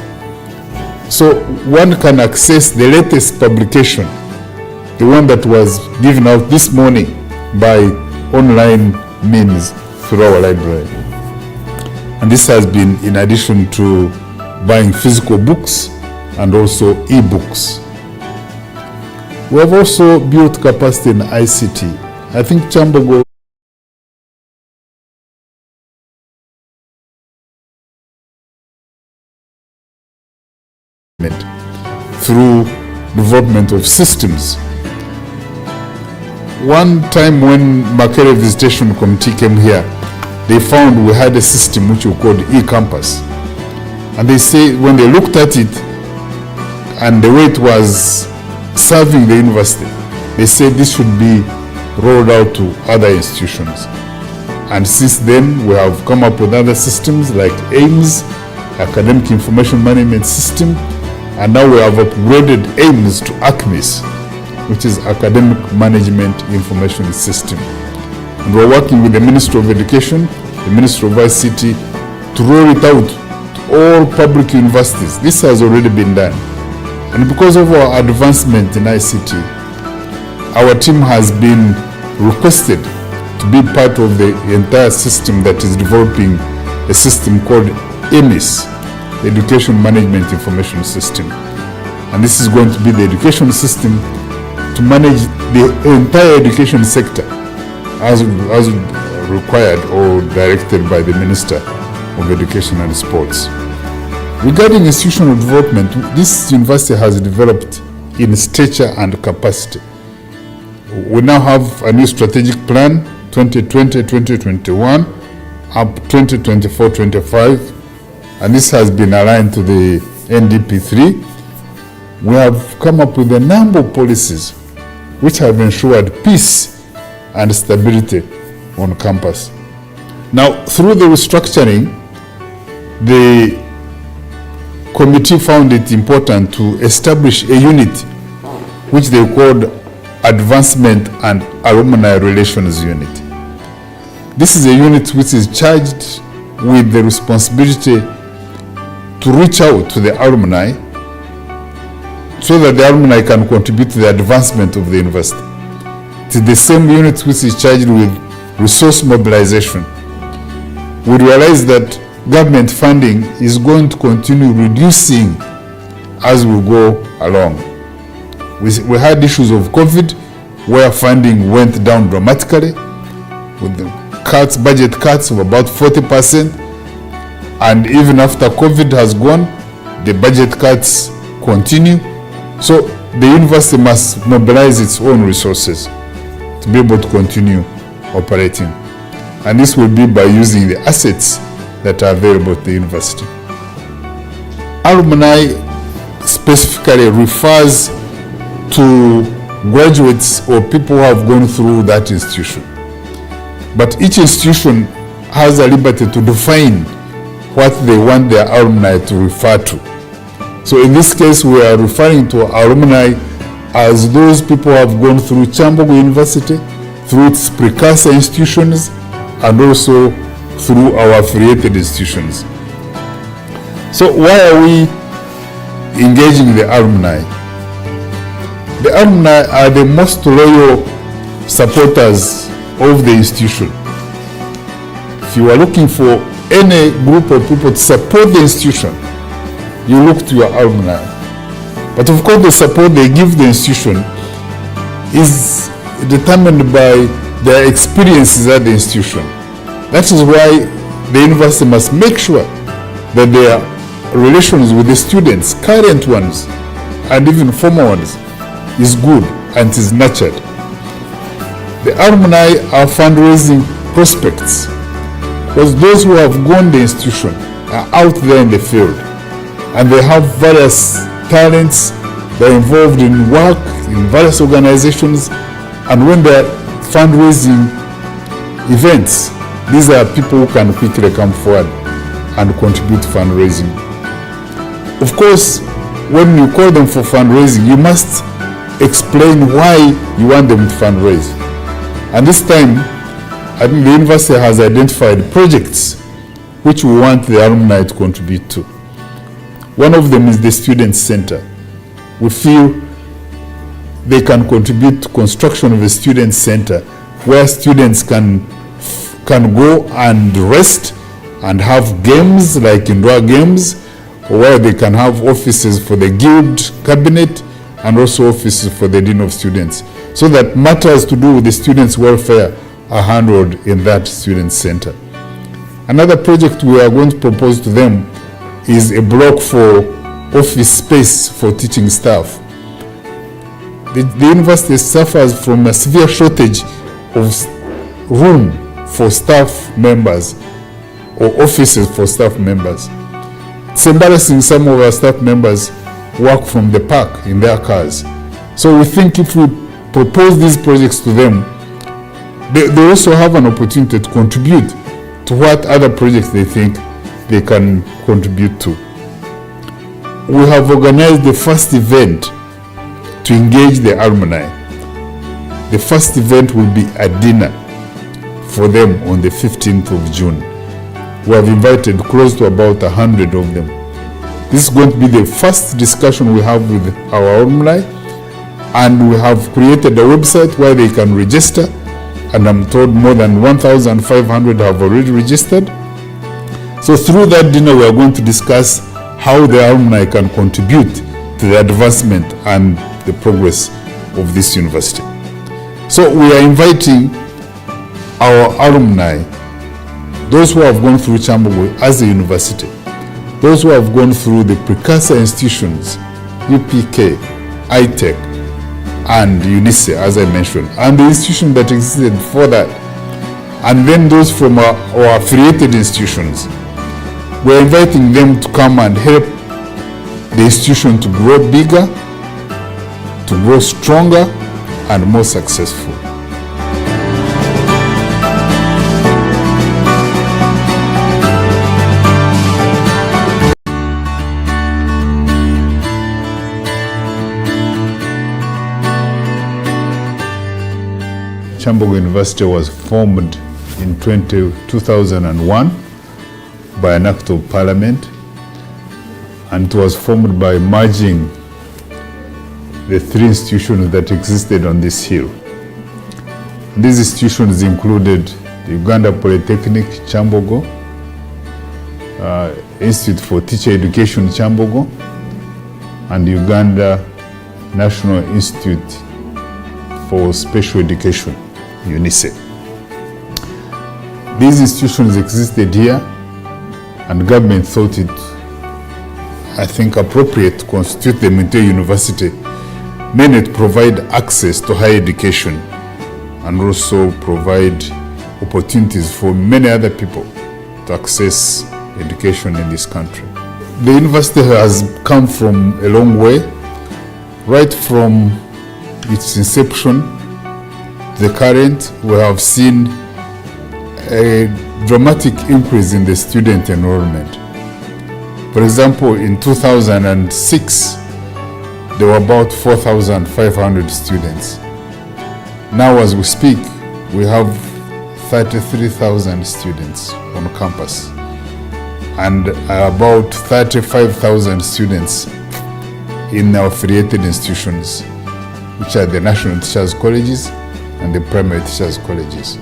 So one can access the latest publication, the one that was given out this morning, by online means through our library. And this has been in addition to buying physical books and also e-books. We have also built capacity in ICT. I think Kyambogo through development of systems. One time when Makere Visitation Committee came here, they found we had a system which we called e-campus. And they say when they looked at it and the way it was serving the university, they said this should be rolled out to other institutions. And since then, we have come up with other systems like AIMS, Academic Information Management System, and now we have upgraded AIMS to ACMIS, which is Academic Management Information System. And we're working with the Ministry of Education, the Ministry of ICT, to roll it out to all public universities. This has already been done. And because of our advancement in ICT, our team has been requested to be part of the entire system that is developing a system called EMIS, the Education Management Information System. And this is going to be the education system to manage the entire education sector as required or directed by the Minister of Education and Sports. Regarding institutional development, this university has developed in stature and capacity. We now have a new strategic plan, 2020-2021, up 2024-25, and this has been aligned to the NDP3. We have come up with a number of policies which have ensured peace and stability on campus. Now, through the restructuring, the committee found it important to establish a unit which they called Advancement and Alumni Relations Unit. This is a unit which is charged with the responsibility to reach out to the alumni so that the alumni can contribute to the advancement of the university. It is the same unit which is charged with resource mobilization. We realize that government funding is going to continue reducing as we go along. We had issues of COVID where funding went down dramatically with the budget cuts of about 40%, and even after COVID has gone, the budget cuts continue. So the university must mobilize its own resources to be able to continue operating. And this will be by using the assets that are available at the university. Alumni specifically refers to graduates or people who have gone through that institution. But each institution has a liberty to define what they want their alumni to refer to. So in this case, we are referring to alumni as those people who have gone through Kyambogo University, through its precursor institutions, and also through our affiliated institutions. So why are we engaging the alumni? The alumni are the most loyal supporters of the institution. If you are looking for any group of people to support the institution, you look to your alumni. But of course, the support they give the institution is determined by their experiences at the institution. That is why the university must make sure that their relations with the students, current ones and even former ones, is good and is nurtured. The alumni are fundraising prospects because those who have gone the institution are out there in the field and they have various talents, they're involved in work in various organizations, and when they're fundraising events, these are people who can quickly come forward and contribute to fundraising. Of course, when you call them for fundraising, you must explain why you want them to fundraise. And this time, I think the university has identified projects which we want the alumni to contribute to. One of them is the Student Center. We feel they can contribute to construction of a student center where students can go and rest and have games like indoor games, where they can have offices for the guild cabinet and also offices for the dean of students, so that matters to do with the students' welfare are handled in that student center. Another project we are going to propose to them is a block for office space for teaching staff. The university suffers from a severe shortage of room for staff members or offices for staff members. It's embarrassing, some of our staff members work from the park in their cars. So we think if we propose these projects to them, they also have an opportunity to contribute to what other projects they think they can contribute to. We have organized the first event to engage the alumni. The first event will be a dinner for them on the 15th of June. We have invited close to about 100 of them. This is going to be the first discussion we have with our alumni, and we have created a website where they can register, and I'm told more than 1,500 have already registered. So through that dinner, we are going to discuss how the alumni can contribute to the advancement and the progress of this university. So we are inviting our alumni, those who have gone through Kyambogo as a university, those who have gone through the precursor institutions, UPK, ITEC, and UNICE, as I mentioned, and the institution that existed before that, and then those from our affiliated institutions. We're inviting them to come and help the institution to grow bigger, to grow stronger, and more successful. Kyambogo University was formed in 2001 by an act of parliament, and it was formed by merging the three institutions that existed on this hill. These institutions included the Uganda Polytechnic Kyambogo, Institute for Teacher Education Kyambogo, and Uganda National Institute for Special Education, UNICE. These institutions existed here, and government thought it, I think, appropriate to constitute them into a university, mainly to provide access to higher education and also provide opportunities for many other people to access education in this country. The university has come from a long way, right from its inception to the current. We have seen a dramatic increase in the student enrollment. For example, in 2006, there were about 4,500 students. Now, as we speak, we have 33,000 students on campus and about 35,000 students in our affiliated institutions, which are the national teachers' colleges and the primary teachers' colleges,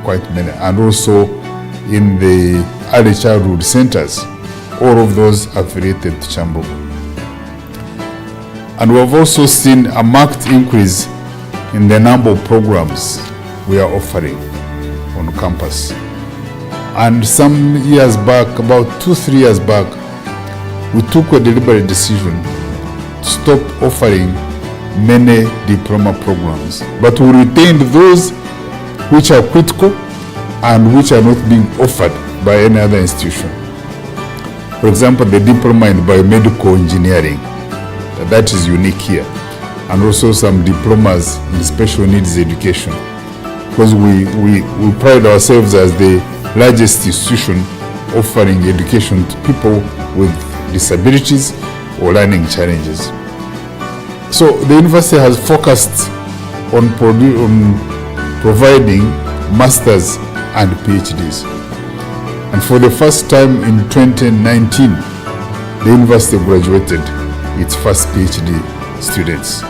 quite many, and also in the early childhood centers, all of those affiliated to Kyambogo. And we have also seen a marked increase in the number of programs we are offering on campus. And some years back, about 2-3 years back, we took a deliberate decision to stop offering many diploma programs, but we retained those which are critical and which are not being offered by any other institution. For example, the diploma in biomedical engineering, that is unique here. And also some diplomas in special needs education. Because we pride ourselves as the largest institution offering education to people with disabilities or learning challenges. So the university has focused on providing masters and PhDs. And for the first time in 2019, the university graduated its first PhD students.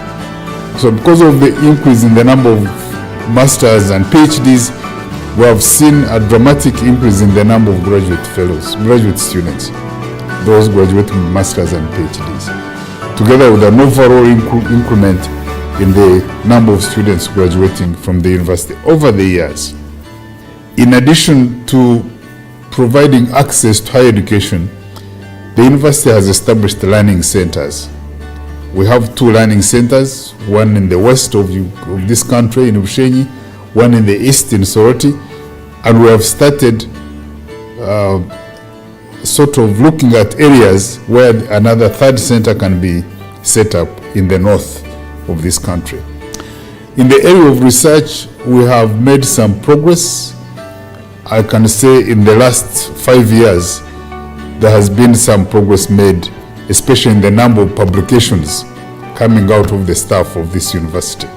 So because of the increase in the number of masters and PhDs, we have seen a dramatic increase in the number of graduate students, those graduating with masters and PhDs, together with an overall increment in the number of students graduating from the university over the years. In addition to providing access to higher education, the university has established learning centers. We have 2 learning centers, one in the west of this country in Bushenyi, one in the east in Soroti, and we have started sort of looking at areas where another 3rd center can be set up in the north of this country. In the area of research, we have made some progress. I can say in the last 5 years, there has been some progress made, especially in the number of publications coming out of the staff of this university.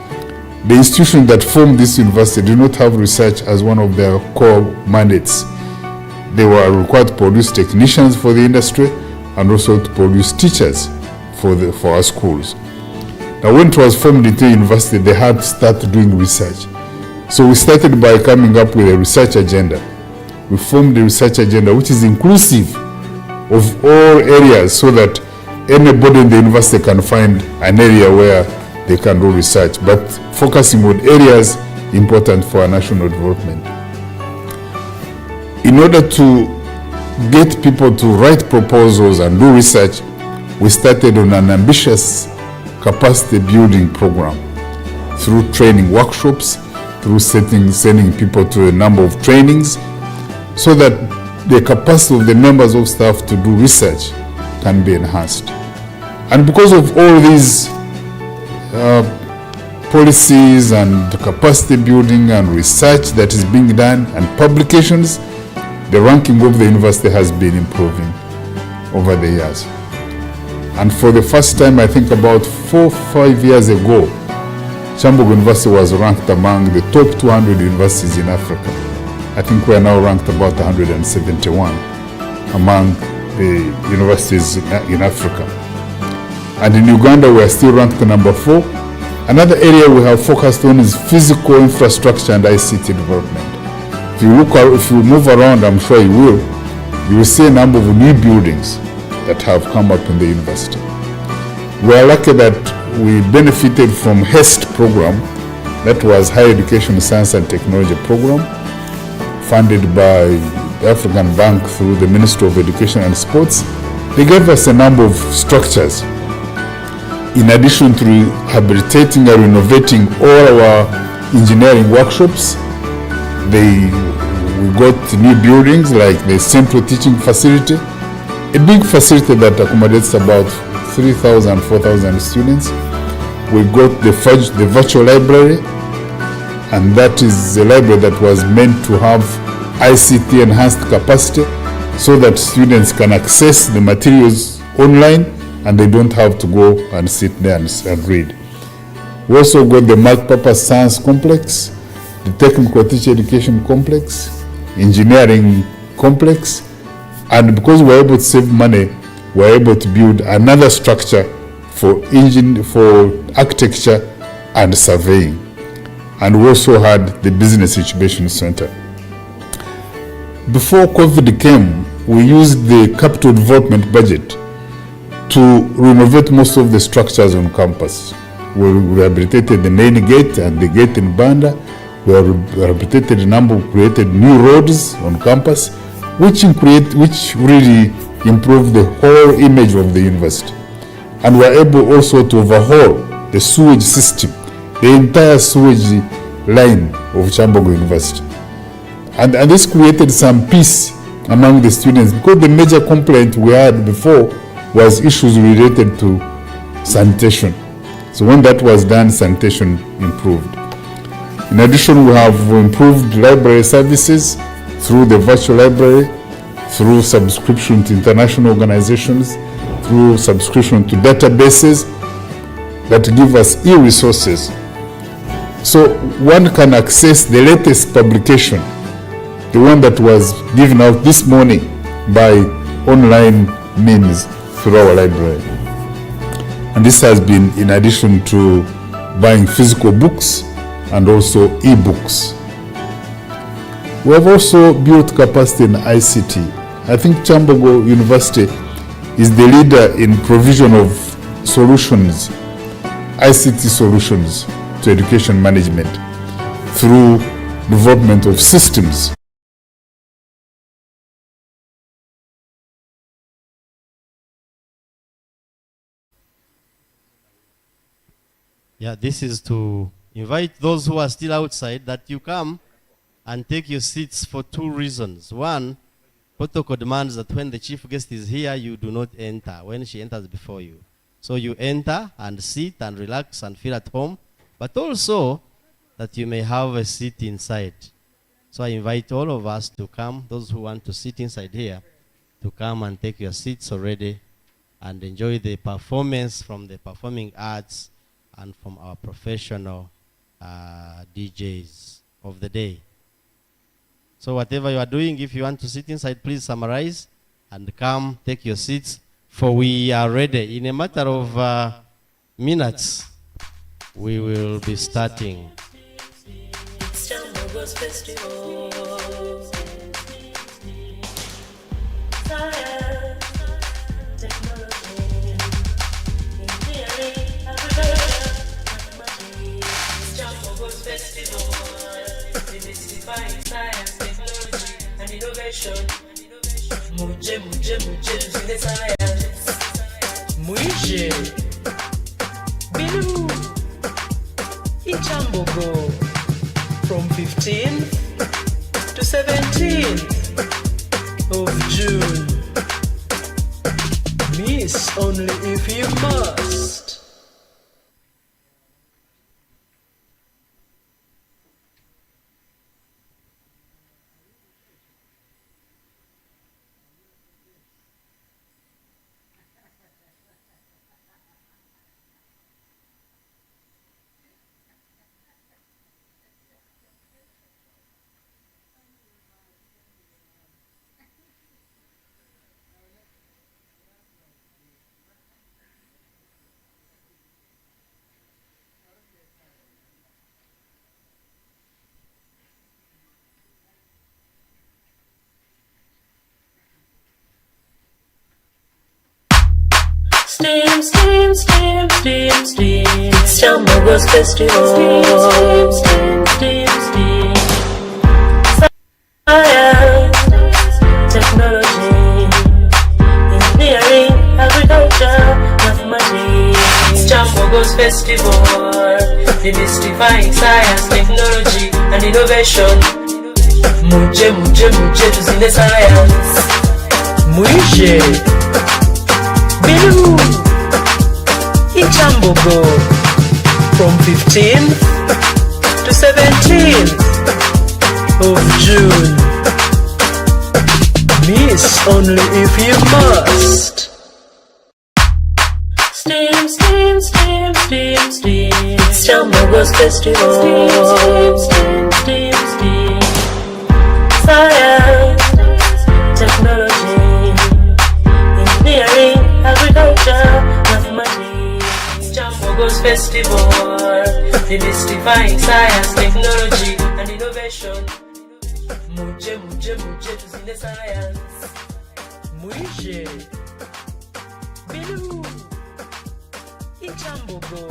The institutions that form this university do not have research as one of their core mandates. They were required to produce technicians for the industry and also to produce teachers for our schools. Now, when it was formed into a university, they had to start doing research. So we started by coming up with a research agenda. We formed a research agenda which is inclusive of all areas so that anybody in the university can find an area where they can do research, but focusing on areas important for our national development. In order to get people to write proposals and do research, we started on an ambitious capacity building program through training workshops, through sending people to a number of trainings, so that the capacity of the members of staff to do research can be enhanced. And because of all these policies and capacity building and research that is being done and publications, the ranking of the university has been improving over the years. And for the first time, I think about 4 or 5 years ago, Kyambogo University was ranked among the top 200 universities in Africa. I think we are now ranked about 171 among the universities in Africa. And in Uganda, we are still ranked number 4. Another area we have focused on is physical infrastructure and ICT development. If you move around, I'm sure you will see a number of new buildings that have come up in the university. We are lucky that we benefited from HEST program, that was Higher Education, Science and Technology program, funded by the African Bank through the Ministry of Education and Sports. They gave us a number of structures. In addition to rehabilitating and renovating all our engineering workshops, we got new buildings like the Central Teaching Facility, a big facility that accommodates about 3,000, 4,000 students. We got the virtual library, and that is a library that was meant to have ICT enhanced capacity so that students can access the materials online and they don't have to go and sit there and read. We also got the multi-purpose science complex, the technical teacher education complex, engineering complex, and because we're able to save money, we're able to build another structure for architecture and surveying. And we also had the business incubation center. Before COVID came, we used the capital development budget to renovate most of the structures on campus. We rehabilitated the main gate and the gate in Banda. We rehabilitated a number of created new roads on campus, which really improved the whole image of the university. And we are able also to overhaul the sewage system, the entire sewage line of Kyambogo University. And this created some peace among the students, because the major complaint we had before was issues related to sanitation. So when that was done, sanitation improved. In addition, we have improved library services through the virtual library, through subscription to international organizations, through subscription to databases that give us e-resources. So one can access the latest publication, the one that was given out this morning, by online means through our library. And this has been in addition to buying physical books and also e-books. We have also built capacity in ICT. I think Kyambogo University is the leader in provision of solutions, ICT solutions to education management through development of systems. Yeah, this is to invite those who are still outside that you come and take your seats for two reasons. One, protocol demands that when the chief guest is here, you do not enter when she enters before you. So you enter and sit and relax and feel at home, but also that you may have a seat inside. So I invite all of us to come, those who want to sit inside here, to come and take your seats already and enjoy the performance from the performing arts and from our professional DJs of the day. So whatever you are doing, if you want to sit inside, please summarize and come take your seats, for we are ready. In a matter of minutes, we will be starting. Kyambogo's Festival. Science, technology, engineering, agriculture, mathematics. Kyambogo's Festival. Demystifying science, technology, and innovation. Muje, muje, muje, to the science. Muje. Bilu. In Kyambogo. From 15th to 17th of June. Miss only if you must. STEAM, STEAM, STEAM, STEAM, STEAM. It's Kyambogo's Festival. STEAM, STEAM, STEAM, STEAM. Science, technology, engineering, agriculture, mathematics. It's Kyambogo's Festival. Demystifying science, technology, and innovation. Muje, muje, muje, to the science. Muje. Bilu. In Kyambogo. From 15th to 17th of June. Miss only if you must. STEAM, STEAM, STEAM, STEAM, STEAM. It's Kyambogo's Festival. STEAM, STEAM, STEAM, STEAM. Science, technology, engineering, agriculture, mathematics. It's Kyambogo's Festival. Demystifying science, technology, and innovation. Muje, muje, muje, to the science. Muje. Bilu. In Kyambogo.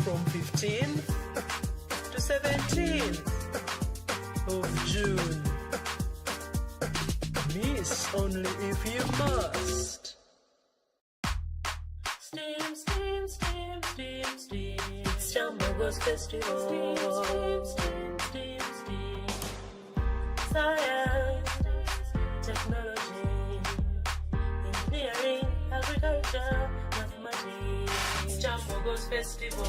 From 15th to 17th of June. Miss only if you must. STEAM, STEAM, STEAM, STEAM, STEAM. It's Kyambogo's Festival. STEAM, STEAM, STEAM, STEAM. Science, technology, engineering, agriculture, mathematics. Kyambogo's Festival,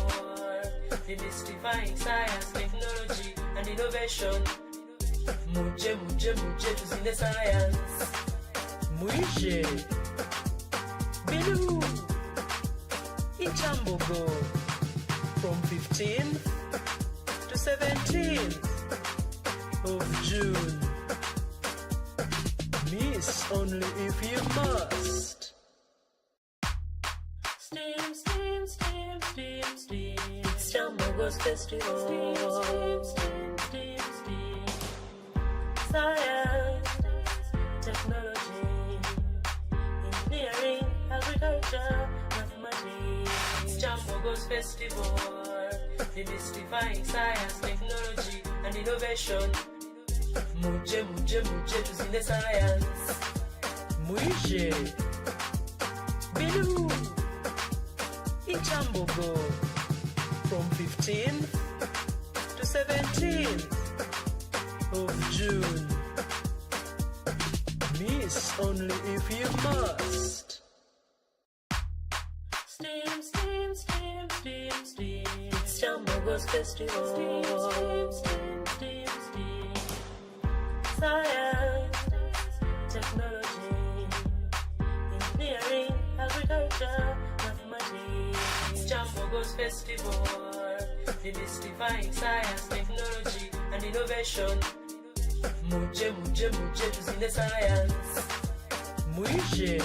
Demystifying Science, Technology and Innovation. Muje, muje, muje, tuzine science. Muije, Bilu, in Kyambogo, from 15 to 17 of June. Miss only if you must. STEAM, STEAM, STEAM, STEAM, STEAM. It's Kyambogo's Festival. STEAM, STEAM, STEAM, STEAM. Science, technology, engineering, agriculture, mathematics. Kyambogo's Festival, demystifying science, technology and innovation. Muje, muje, muje, tuzine science. Muije, Bilu, in Kyambogo, from 15 to 17 of June. Miss only if you must. STEAM, STEAM, STEAM, STEAM, STEAM. It's Kyambogo's Festival. STEAM, STEAM, STEAM, STEAM. Science, technology, engineering, agriculture, mathematics. Kyambogo's Festival, demystifying science, technology and innovation. Muje, muje, muje, tuzine science. Muije,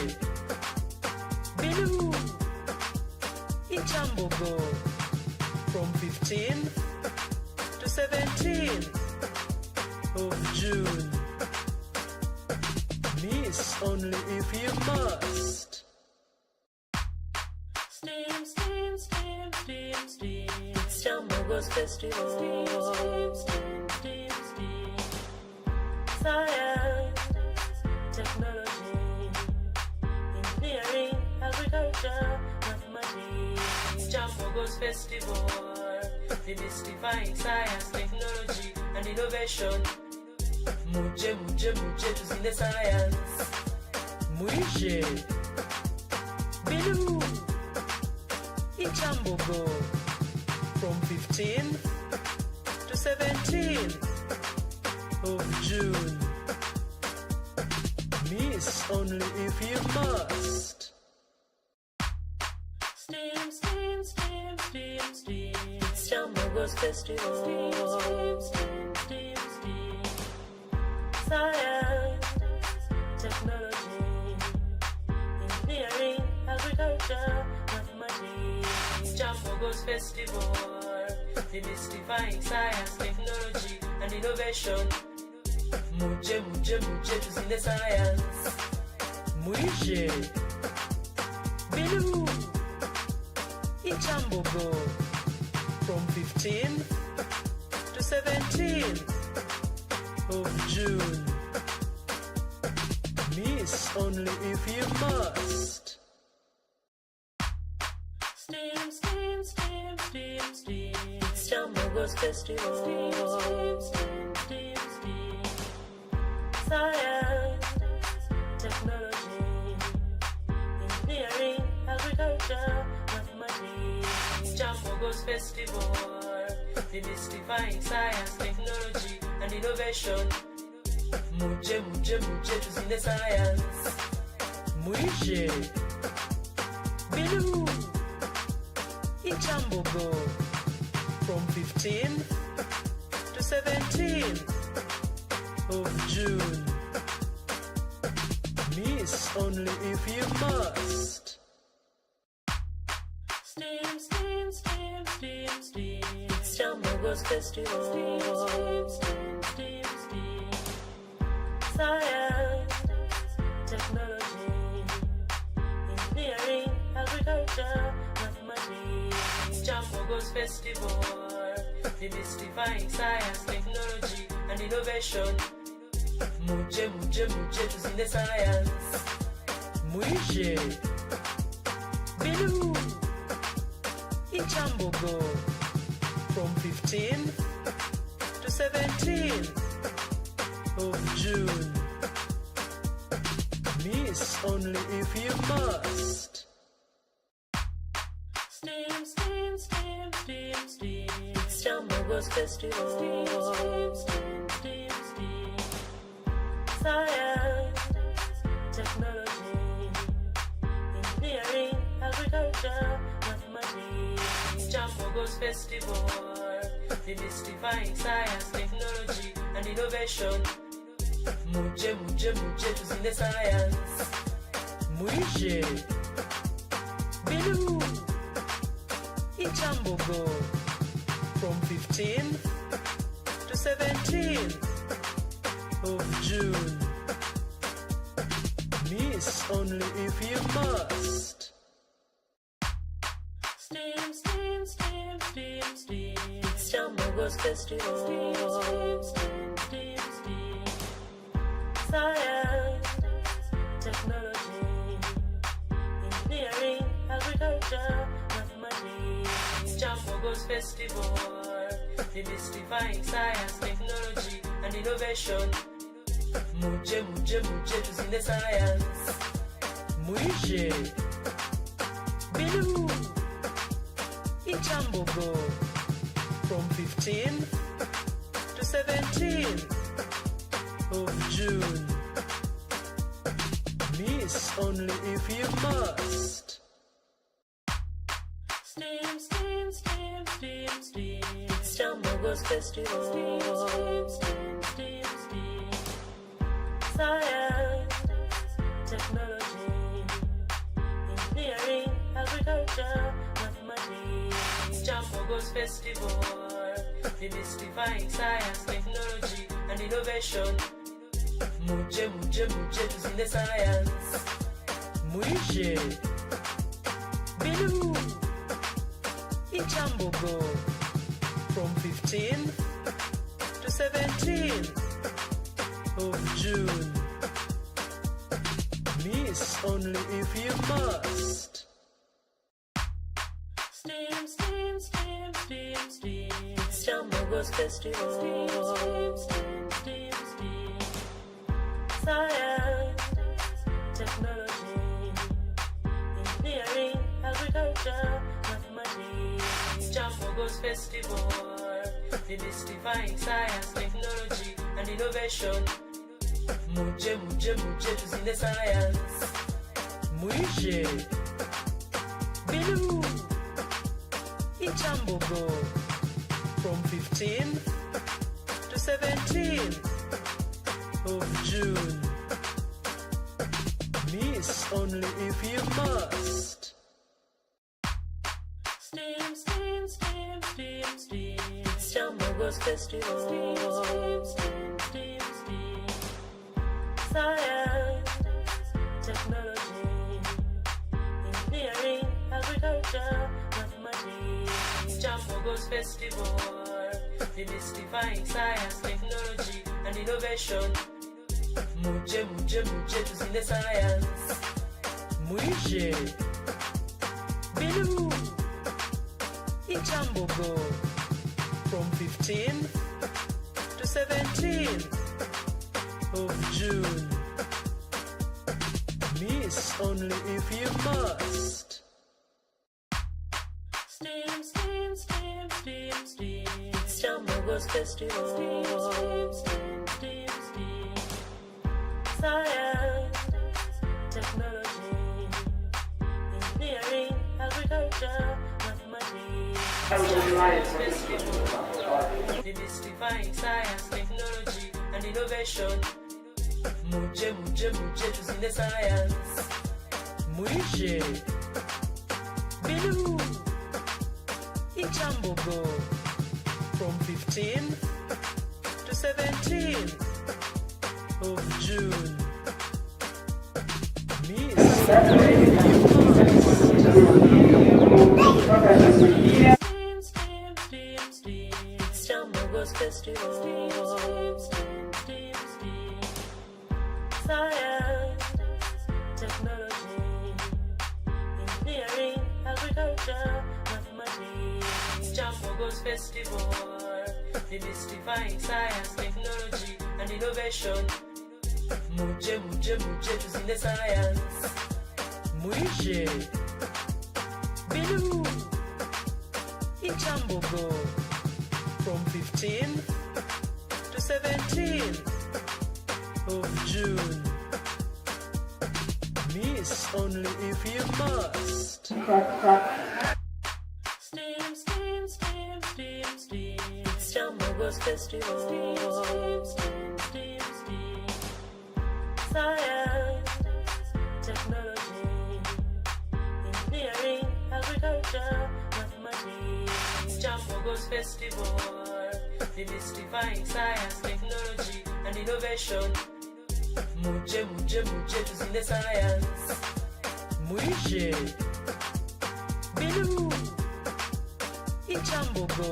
Bilu, in Kyambogo, from 15 to 17 of June. Miss only if you must. STEAM, STEAM, STEAM, STEAM, STEAM. It's Kyambogo's Festival. STEAM, STEAM, STEAM, STEAM. Science, technology, engineering, agriculture, mathematics. Kyambogo's Festival, demystifying science, technology and innovation. Muje, muje, muje, tuzine science. Muije, Bilu, in Kyambogo, from 15 to 17 of June. Miss only if you must. STEAM, STEAM, STEAM, STEAM, STEAM. It's Kyambogo's Festival. STEAM, STEAM, STEAM, STEAM. Science, technology, engineering, agriculture, mathematics. Kyambogo's Festival, demystifying science, technology and innovation. Muje, muje, muje, tuzine science. Muije, Bilu, in Kyambogo, from 15 to 17 of June. Miss only if you must. STEAM, STEAM, STEAM, STEAM, STEAM. It's Kyambogo's Festival. STEAM, STEAM, STEAM, STEAM. Science, technology, engineering, agriculture, mathematics. Kyambogo's Festival, demystifying science, technology and innovation. Muje, muje, muje, tuzine science. Muije, Bilu, in Kyambogo, from 15 to 17 of June. Miss only if you must. STEAM, STEAM, STEAM, STEAM, STEAM. It's Kyambogo's Festival. STEAM, STEAM, STEAM, STEAM. Science, technology, engineering, agriculture, mathematics. Kyambogo's Festival, demystifying science, technology and innovation. Muje, muje, muje, tuzine science. Muije, Bilu, in Kyambogo, from 15 to 17 of June. Miss only if you must. STEAM, STEAM, STEAM, STEAM, STEAM. It's Kyambogo's festival. STEAM, STEAM, STEAM, STEAM. Science, technology, engineering, agriculture, mathematics. It's Kyambogo's festival. Demystifying science, technology, and innovation. Muje, muje, muje, tuzine science. Muije. Bilu. In Kyambogo. From 15th to 17th of June. Miss only if you must. STEAM, STEAM, STEAM, STEAM, STEAM. It's Kyambogo's festival. STEAM, STEAM, STEAM, STEAM. Science, technology, engineering, agriculture, mathematics. It's Kyambogo's festival. Demystifying science, technology, and innovation. Muje, muje, muje, tuzine science. Muije. Bilu. In Kyambogo. From 15th to 17th of June. Miss only if you must. STEAM, STEAM, STEAM, STEAM, STEAM. It's Kyambogo's festival. STEAM, STEAM, STEAM, STEAM. Science, technology, engineering, agriculture, mathematics. It's Kyambogo's festival. Demystifying science, technology, and innovation. Muje, muje, muje, tuzine science. Muije. Bilu. In Kyambogo. From 15th to 17th of June. Miss only if you must. STEAM, STEAM, STEAM, STEAM, STEAM. It's Kyambogo's festival. STEAM, STEAM, STEAM, STEAM. Science, technology, engineering, agriculture, mathematics. It's Kyambogo's festival. Demystifying science, technology, and innovation. Muje, muje, muje, tuzine science. Muije. Bilu. In Kyambogo. From 15th to 17th of June. Miss only if you must. STEAM, STEAM, STEAM, STEAM, STEAM. It's Kyambogo's festival. STEAM, STEAM, STEAM, STEAM. Science, technology, engineering, agriculture, mathematics. It's Kyambogo's festival. Demystifying science, technology, and innovation. Muje, muje, muje, tuzine science. Muije. Bilu. In Kyambogo. From 15th to 17th of June. Miss only if you must. STEAM, STEAM, STEAM, STEAM, STEAM. It's Kyambogo's festival. STEAM, STEAM, STEAM, STEAM. Science, technology, engineering, agriculture, mathematics. Demystifying science, technology, and innovation. Muje, muje, muje, tuzine science. Muije. Bilu. In Kyambogo. From 15th to 17th of June. Miss. STEAM, STEAM, STEAM, STEAM. It's Kyambogo's festival. STEAM, STEAM, STEAM, STEAM. Science, technology, engineering, agriculture, mathematics. It's Kyambogo's festival. Demystifying science, technology, and innovation. Muje, muje, muje, tuzine science. Muije. Bilu. Kyambogo from 15 to 17 of June. Miss only if you must. Steam, steam, steam, steam, steam. It's Kyambogo's festival. Steam, steam, steam, steam, steam. Science, technology, engineering, agriculture, mathematics. It's Kyambogo's festival. Demystifying science, technology, and innovation. Muje, muje, muje, tuzine science. Muije. Bilu. Kyambogo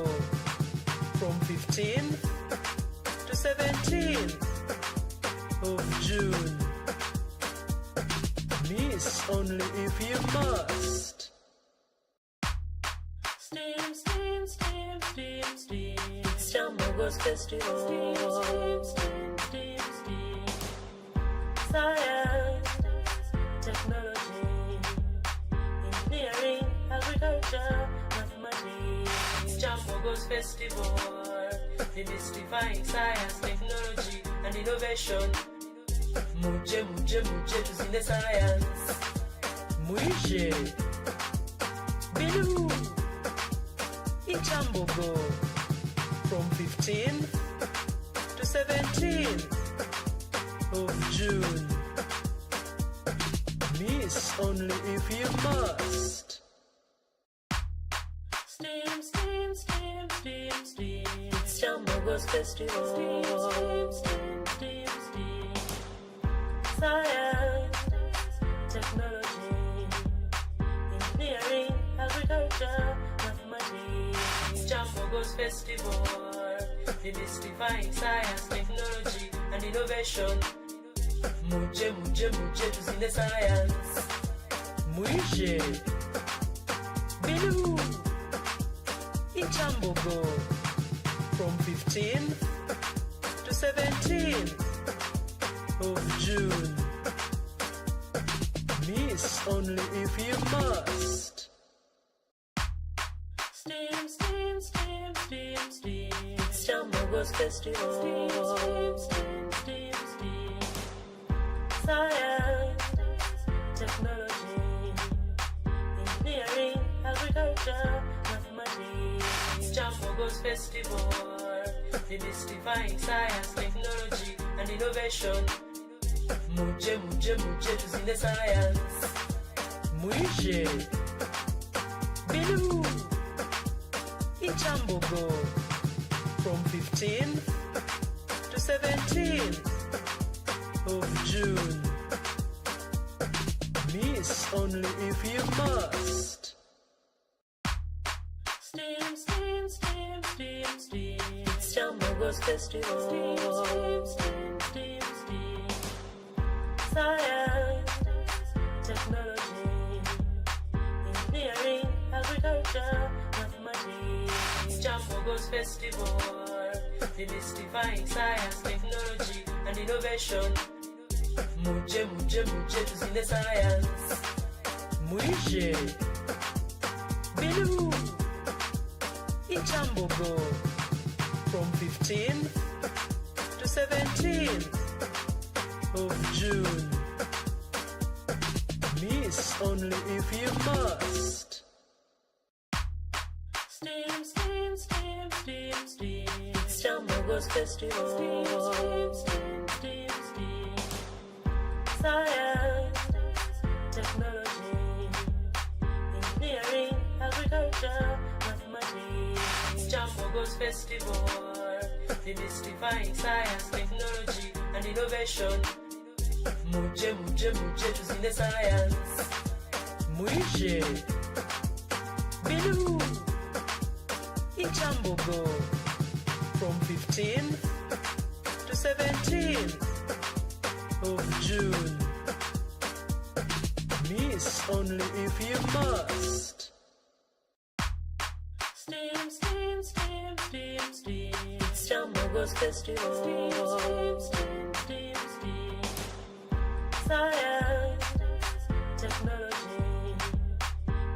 from 15 to 17 of June. Miss only if you must. Steam, steam, steam, steam, steam. It's Kyambogo's festival. Steam, steam, steam, steam, steam. Science, technology, engineering, agriculture, mathematics. It's Kyambogo's festival. Demystifying science, technology, and innovation. Muje, muje, muje, tuzine science. Muije. Bilu. Kyambogo from 15 to 17 of June. Miss only if you must. Steam, steam, steam, steam, steam. It's Kyambogo's festival. Steam, steam, steam, steam, steam. Science, technology, engineering, agriculture, mathematics. It's Kyambogo's festival. Demystifying science, technology, and innovation. Muje, muje, muje, tuzine science. Muije. Bilu. Kyambogo from 15 to 17 of June. Miss only if you must. Steam, steam, steam, steam, steam. It's Kyambogo's festival. Steam, steam, steam, steam. Science, technology, engineering, agriculture, mathematics. It's Kyambogo's festival. Demystifying science, technology, and innovation. Muje, muje, muje, tuzine science. Muije. Bilu. Kyambogo from 15 to 17 of June. Miss only if you must. Steam, steam, steam, steam, steam. It's Kyambogo's festival. Steam, steam, steam, steam, steam. Science, technology, engineering, agriculture, mathematics. It's Kyambogo's festival. Demystifying science, technology, and innovation. Muje, muje, muje, tuzine science. Muije. Bilu. Kyambogo from 15 to 17 of June. Miss only if you must. Steam, steam, steam, steam, steam. It's Kyambogo's festival. Steam, steam, steam, steam. Science, technology, engineering, agriculture, mathematics. It's Kyambogo's festival. Demystifying science, technology, and innovation. Muje, muje, muje, tuzine science. Muije. Bilu. Kyambogo from 15 to 17 of June. Miss only if you must. Steam, steam, steam, steam, steam. It's Kyambogo's festival. Steam, steam, steam, steam. Science, technology,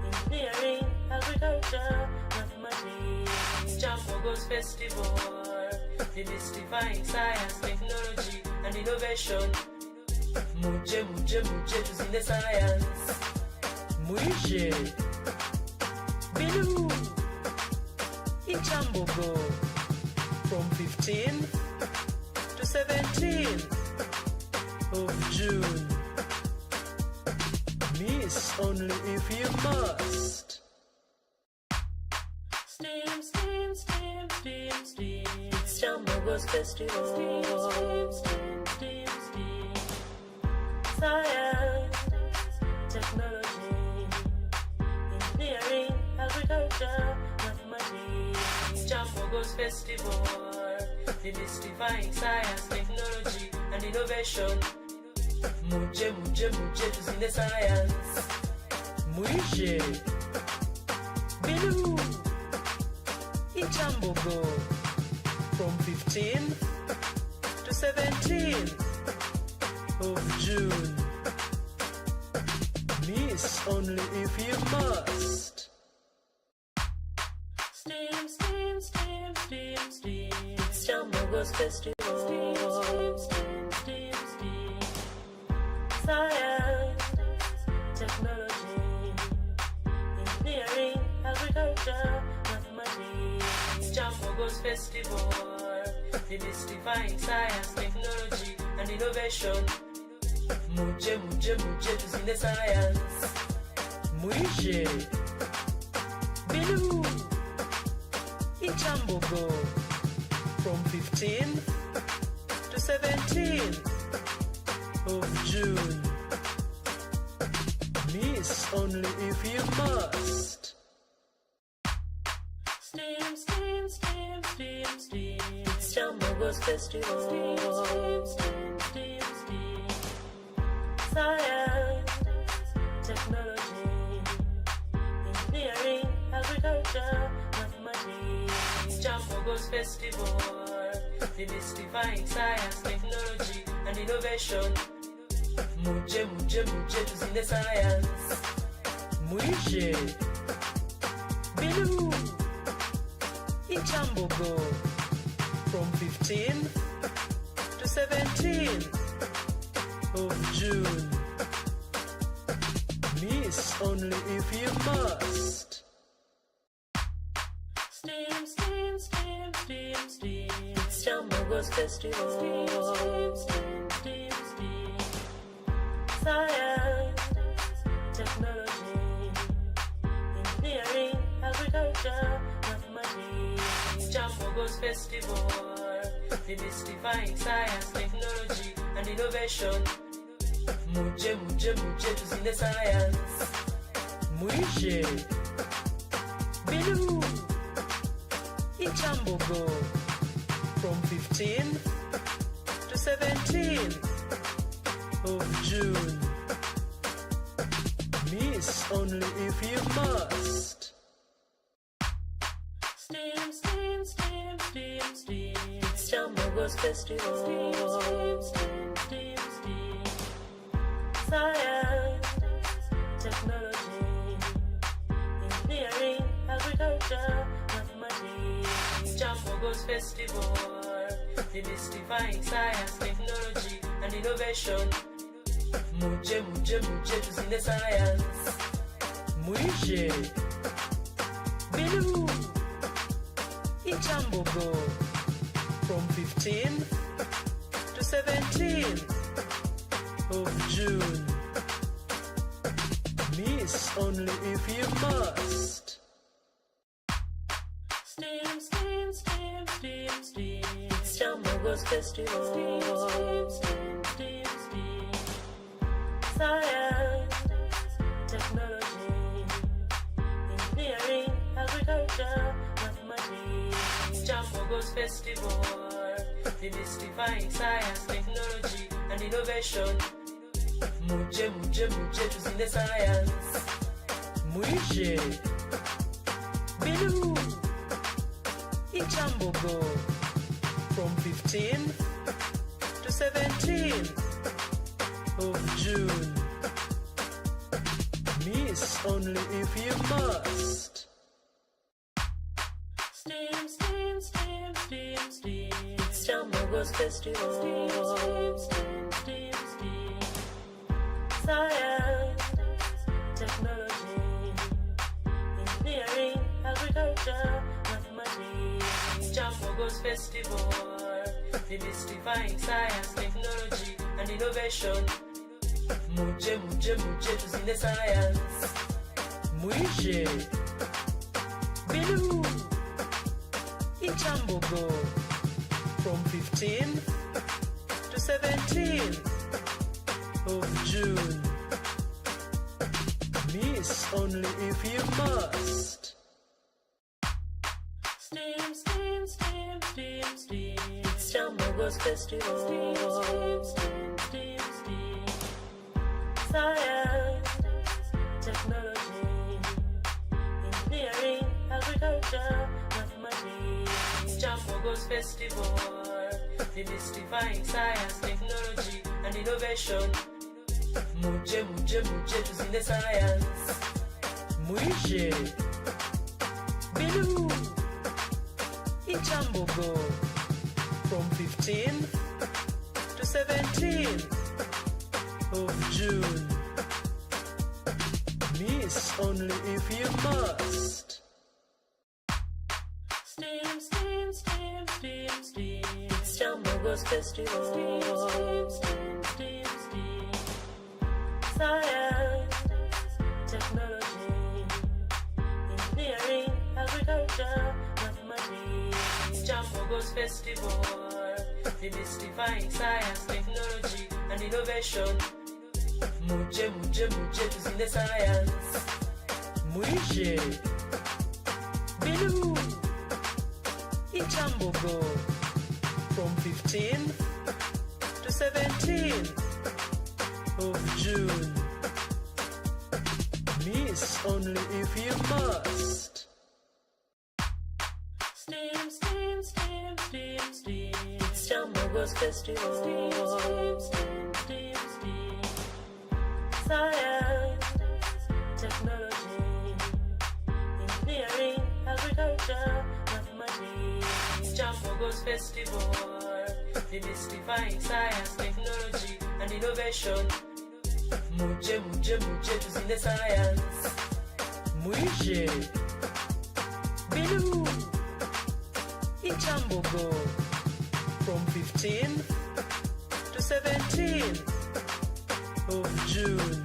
engineering, agriculture, mathematics. Kyambogo's Festival, Demystifying Science, Technology and Innovation. Muje, muje, muje, tuzine science. Muje, Bilu, in Kyambogo, from 15 to 17 of June. Miss only if you must. Steam, steam, steam, steam, steam. It's Kyambogo's Festival. Steam, steam, steam, steam, steam. Science, technology, engineering, agriculture, mathematics. Kyambogo's Festival, demystifying science, technology and innovation. Muje, muje, muje, tuzine science. Muje, Bilu, in Kyambogo, from 15 to 17 of June. Miss only if you must. Steam, steam, steam, steam, steam. It's Kyambogo's Festival. Steam, steam, steam, steam, steam. Science, technology, engineering, agriculture, mathematics. Kyambogo's Festival, demystifying science, technology and innovation. Muje, muje, muje, tuzine science. Muje, Bilu, in Kyambogo, from 15 to 17 of June. Miss only if you must. Steam, steam, steam, steam, steam. It's Kyambogo's Festival. Steam, steam, steam, steam. Science, technology, engineering, agriculture, mathematics. Kyambogo's Festival, demystifying science, technology and innovation. Muje, muje, muje, tuzine science. Muje, Bilu, in Kyambogo, from 15 to 17 of June. Miss only if you must. Steam, steam, steam, steam, steam. It's Kyambogo's Festival. Steam, steam, steam, steam. Science, technology, engineering, agriculture, mathematics. Kyambogo's Festival, demystifying science, technology and innovation. Muje, muje, muje, tuzine science. Muje, Bilu, in Kyambogo, from 15 to 17 of June. Miss only if you must. Steam, steam, steam, steam, steam. It's Kyambogo's Festival. Steam, steam, steam, steam. Science, technology, engineering, agriculture, mathematics. Kyambogo's Festival, demystifying science, technology and innovation. Muje, muje, muje, tuzine science. Muje, Bilu, in Kyambogo, from 15 to 17 of June. Miss only if you must. Steam, steam, steam, steam, steam. It's Kyambogo's Festival. Steam, steam, steam, steam. Science, technology, engineering, agriculture, mathematics. Kyambogo's Festival, demystifying science, technology and innovation. Muje, muje, muje, tuzine science. Muje, Bilu, in Kyambogo, from 15 to 17 of June. Miss only if you must. Steam, steam, Kyambogo's Festival. STEAM. Science, technology, engineering, agriculture, mathematics. Kyambogo's Festival. Demystifying science, technology, and innovation. Muje tuzine science. Mwije Bilu in Kyambogo from 15th to 17th of June. Miss only if you must. STEAM. It's Kyambogo's Festival. STEAM. Science, technology, engineering, agriculture, mathematics. Kyambogo's Festival. Demystifying science, technology, and innovation. Muje tuzine science. Mwije Bilu in Kyambogo from 15th to 17th of June. Miss only if you must. STEAM. It's Kyambogo's Festival. STEAM. Science, technology, engineering, agriculture, mathematics. Kyambogo's Festival. Demystifying science, technology, and innovation. Muje tuzine science. Mwije Bilu in Kyambogo from 15th to 17th of June. Miss only if you must. STEAM. It's Kyambogo's Festival. STEAM. Science, technology, engineering, agriculture, mathematics. Kyambogo's Festival. Demystifying science, technology, and innovation. Muje tuzine science. Mwije Bilu in Kyambogo from 15th to 17th of June.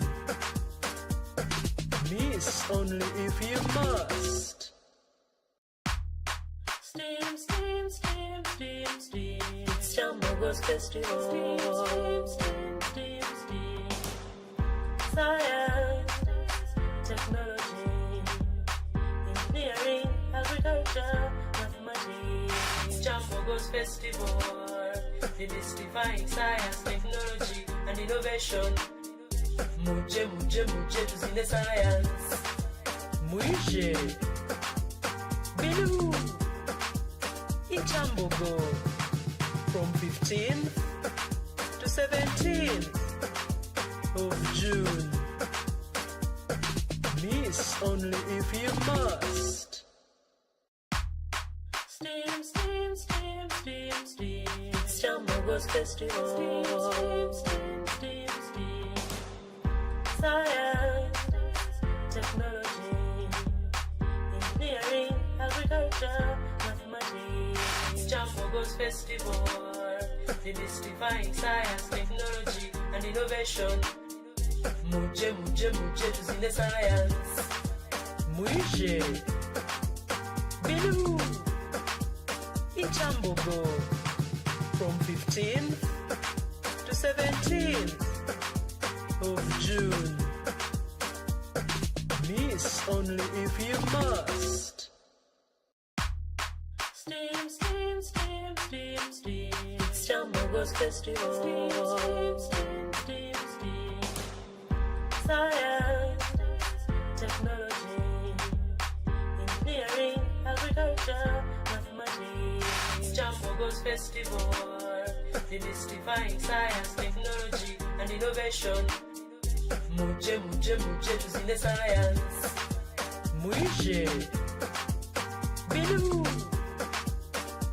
Miss only if you must. STEAM. It's Kyambogo's Festival. STEAM. Science, technology, engineering, agriculture, mathematics. Kyambogo's Festival. Demystifying science, technology, and innovation. Muje tuzine science. Mwije Bilu in Kyambogo from 15th to 17th of June. Miss only if you must. STEAM. It's Kyambogo's Festival. STEAM. Science, technology, engineering, agriculture, mathematics. Kyambogo's Festival. Demystifying science, technology, and innovation. Muje tuzine science. Mwije Bilu in Kyambogo from 15th to 17th of June. Miss only if you must. STEAM. It's Kyambogo's Festival. STEAM. Science, technology, engineering, agriculture, mathematics. Kyambogo's Festival. Demystifying science, technology, and innovation. Muje tuzine science. Mwije Bilu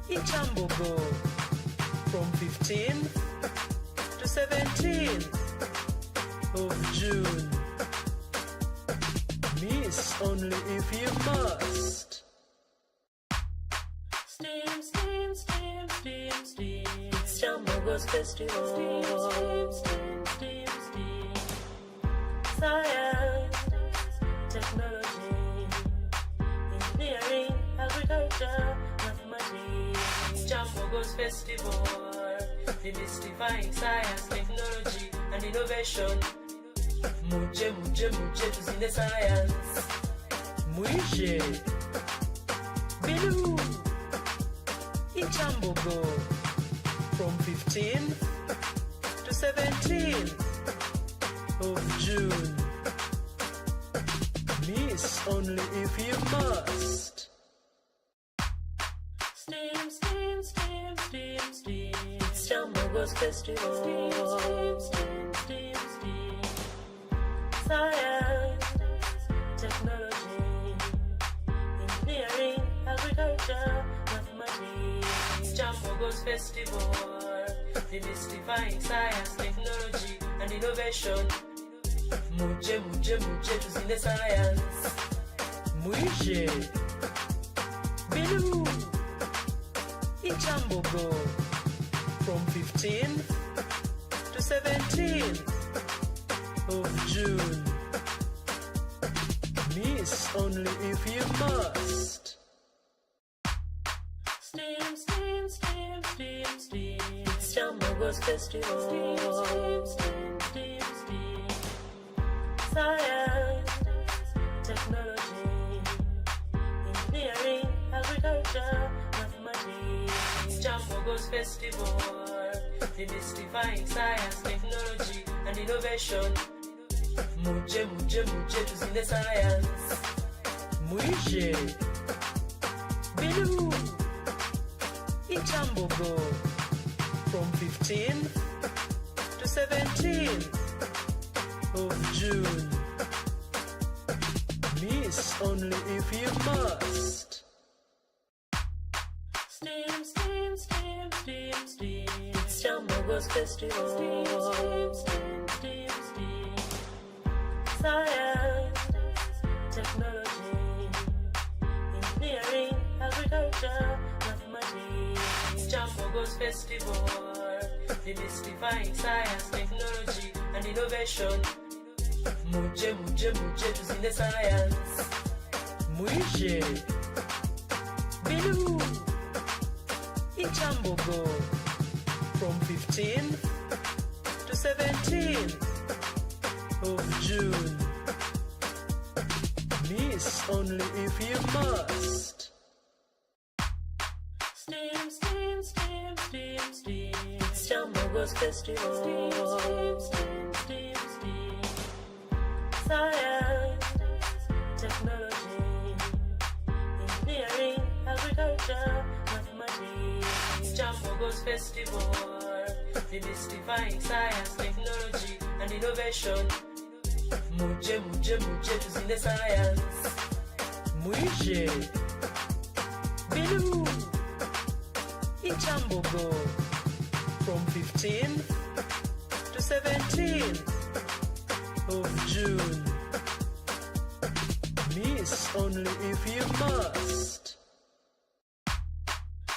in Kyambogo from 15th to 17th of June. Miss only if you must. STEAM, STEAM, STEAM, STEAM, STEAM. It's Kyambogo's festival. STEAM, STEAM, STEAM, STEAM. Science, technology, engineering, agriculture, mathematics. Kyambogo's festival. Demystifying science, technology, and innovation. Muje, muje, muje, tuzine science. Muishe. Bilu. In Kyambogo. From 15th to 17th of June. Miss only if you must. STEAM, STEAM, STEAM, STEAM, STEAM. It's Kyambogo's festival. STEAM, STEAM, STEAM, STEAM. Science, technology, engineering, agriculture, mathematics. Kyambogo's festival. Demystifying science, technology, and innovation. Muje, muje, muje, tuzine science. Muishe. Bilu. In Kyambogo. From 15th to 17th of June. Miss only if you must. STEAM, STEAM, STEAM, STEAM, STEAM. It's Kyambogo's festival. STEAM, STEAM, STEAM, STEAM. Science, technology, engineering, agriculture, mathematics. Kyambogo's festival. Demystifying science, technology, and innovation. Muje, muje, muje, tuzine science. Muishe. Bilu. In Kyambogo. From 15th to 17th of June. Miss only if you must. STEAM, STEAM, STEAM, STEAM, STEAM. It's Kyambogo's festival. STEAM, STEAM, STEAM, STEAM. Science, technology, engineering, agriculture, mathematics. Kyambogo's festival. Demystifying science, technology, and innovation. Muje, muje, muje, tuzine science. Muishe. Bilu. In Kyambogo. From 15th to 17th of June. Miss only if you must. STEAM, STEAM, STEAM, STEAM, STEAM. It's Kyambogo's festival. STEAM, STEAM, STEAM, STEAM. Science, technology, engineering, agriculture, mathematics. Kyambogo's festival. Demystifying science, technology, and innovation. Muje, muje, muje, tuzine science. Muishe. Bilu. In Kyambogo. From 15th to 17th of June. Miss only if you must.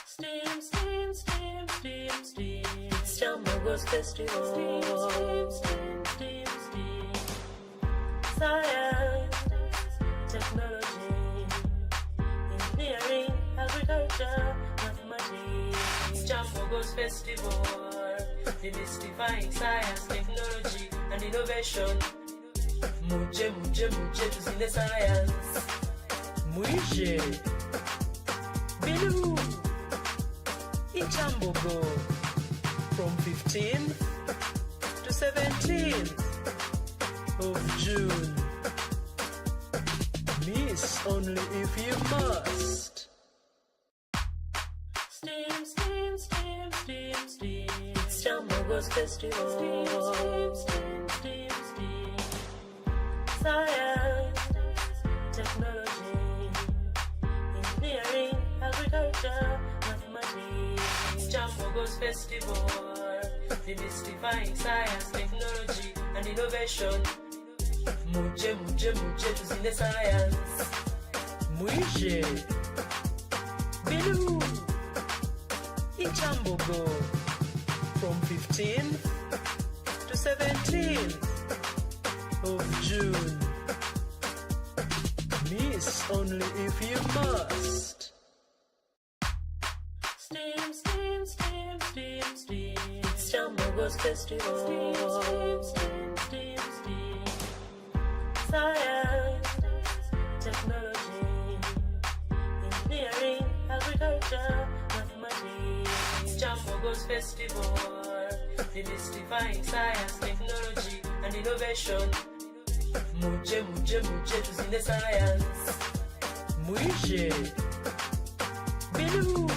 STEAM, STEAM, STEAM, STEAM, STEAM. It's Kyambogo's festival. STEAM, STEAM, STEAM, STEAM. Science, technology, engineering, agriculture, mathematics. Kyambogo's festival. Demystifying science, technology, and innovation. Muje, muje, muje, tuzine science. Muishe. Bilu. In Kyambogo. From 15th to 17th of June. Miss only if you must. STEAM, STEAM, STEAM, STEAM, STEAM. It's Kyambogo's festival. STEAM, STEAM, STEAM, STEAM. Science, technology, engineering, agriculture, mathematics. Kyambogo's festival. Festival, demystifying science, technology, and innovation. Muje, muje, muje, tuzine science. Muishe, Bilu, Kyambogo, from 15th to 17th of June. Miss only if you must. STEAM, STEAM, STEAM, STEAM, STEAM. It's Kyambogo's festival. STEAM, STEAM, STEAM, STEAM. Science, technology, engineering, agriculture, mathematics. It's Kyambogo's festival. Demystifying science, technology, and innovation. Muje, muje, muje, tuzine science. Muishe, Bilu,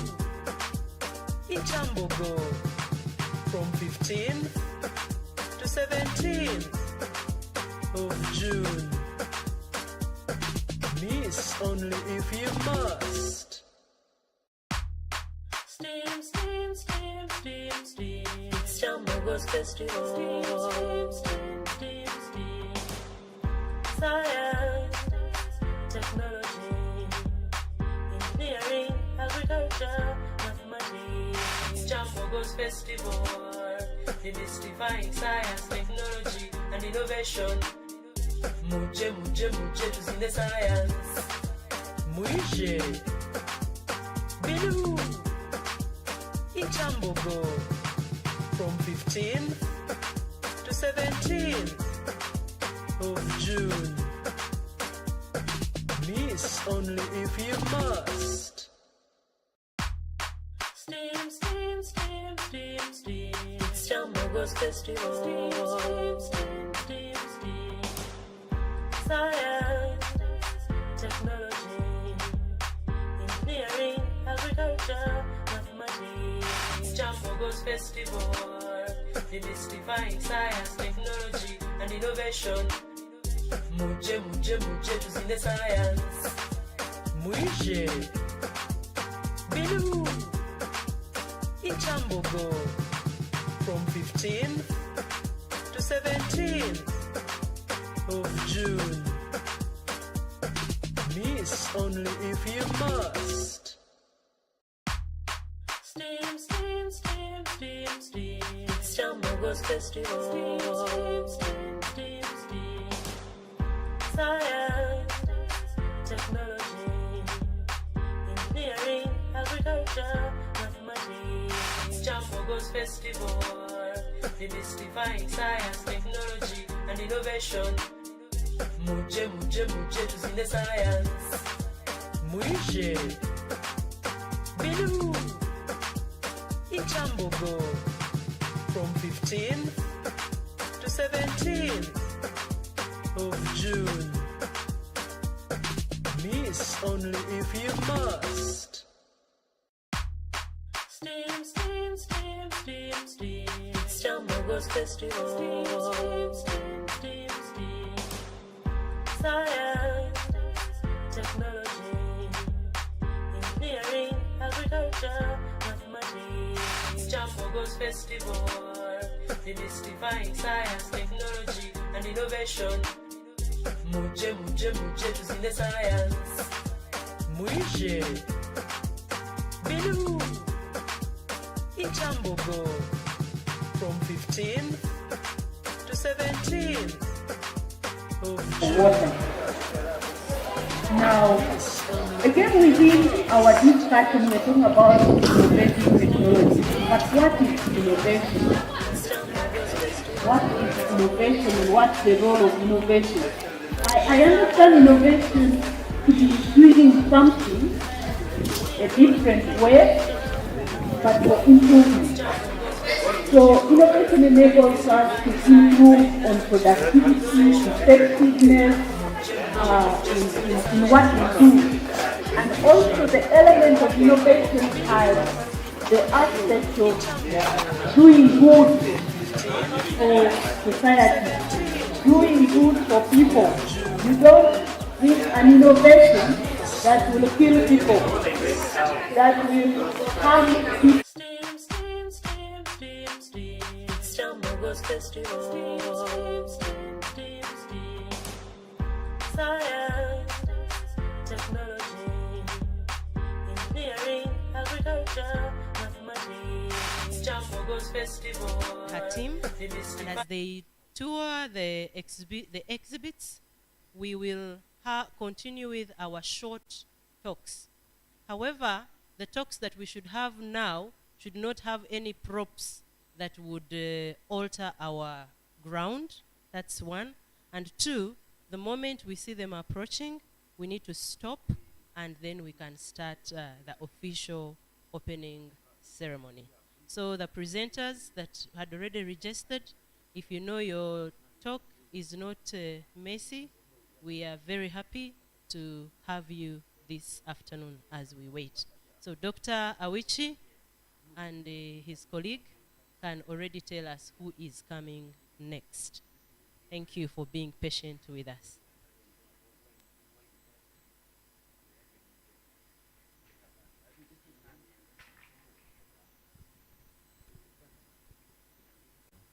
Kyambogo, from 15th to 17th of June. Miss only if you must. STEAM, STEAM, STEAM, STEAM, STEAM. It's Kyambogo's festival. STEAM, STEAM, STEAM, STEAM. Science, technology, engineering, agriculture, mathematics. It's Kyambogo's festival. Demystifying science, technology, and innovation. Muje, muje, muje, tuzine science. Muishe, Bilu, Kyambogo, from 15th to 17th of June. Miss only if you must. STEAM, STEAM, STEAM, STEAM, STEAM. It's Kyambogo's festival. STEAM, STEAM, STEAM, STEAM. Science, technology, engineering, agriculture, mathematics. It's Kyambogo's festival. Demystifying science, technology, and innovation. Muje, muje, muje, tuzine science. Muishe, Bilu, Kyambogo, from 15th to 17th of June. Miss only if you must. STEAM, STEAM, STEAM, STEAM, STEAM. It's Kyambogo's festival. STEAM, STEAM, STEAM, STEAM. Science, technology, engineering, agriculture, mathematics. It's Kyambogo's festival. Demystifying science, technology, and innovation. Muje, muje, muje, tuzine science. Muishe, Bilu, Kyambogo, from 15th to 17th of June. Miss only if you must. STEAM, STEAM, STEAM, STEAM, STEAM. It's Kyambogo's festival. STEAM, STEAM, STEAM, STEAM. Science, technology, engineering, agriculture, mathematics. It's Kyambogo's festival. Demystifying science, technology, and innovation. Muje, muje, muje, tuzine science. Muishe, Bilu, Kyambogo, from 15th to 17th of June. Now, again within our discussion, we're talking about innovative technology. But what is innovation? What is innovation and what's the role of innovation? I understand innovation to be doing something a different way, but for improvement. So innovation enables us to improve on productivity, effectiveness in what we do. And also the element of innovation has the aspect of doing good for society, doing good for people. You don't bring an innovation that will kill people, that will harm people. STEAM, STEAM, STEAM, Kyambogo's Festival. Science, technology, engineering, agriculture, mathematics. Kyambogo's Festival. Her team, and as they tour the exhibits, we will continue with our short talks. However, the talks that we should have now should not have any props that would alter our ground. That's one. And two, the moment we see them approaching, we need to stop, and then we can start the official opening ceremony. So the presenters that had already registered, if you know your talk is not messy, we are very happy to have you this afternoon as we wait. So Dr. Awichi and his colleague can already tell us who is coming next. Thank you for being patient with us.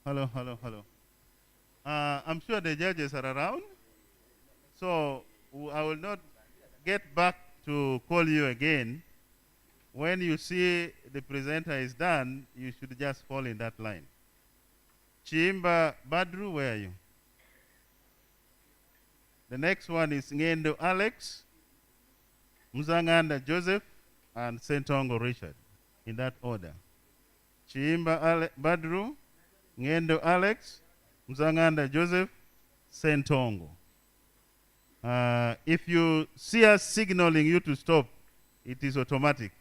Hello, hello, hello. I'm sure the judges are around, so I will not get back to call you again. When you see the presenter is done, you should just fall in that line. Chimba Badru, where are you? The next one is Ngendo Alex, Muzanganda Joseph, and Sentongo Richard, in that order. Chimba Badru, Ngendo Alex, Muzanganda Joseph, Sentongo. If you see us signaling you to stop, it is automatic.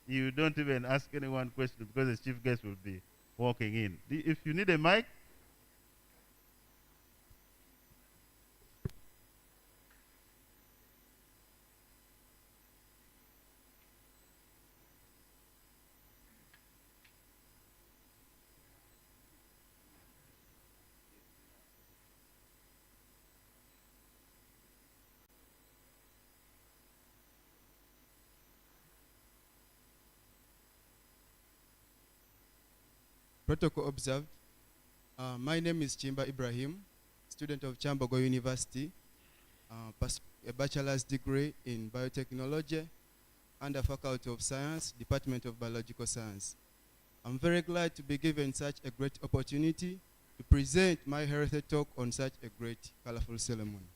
You don't even ask anyone question because the chief guest will be walking in. If you need a mic, Protocol observed. My name is Chimba Ibrahim, student of Kyambogo University, a bachelor's degree in biotechnology under Faculty of Science, Department of Biological Science. I'm very glad to be given such a great opportunity to present my heritage talk on such a great, colorful ceremony.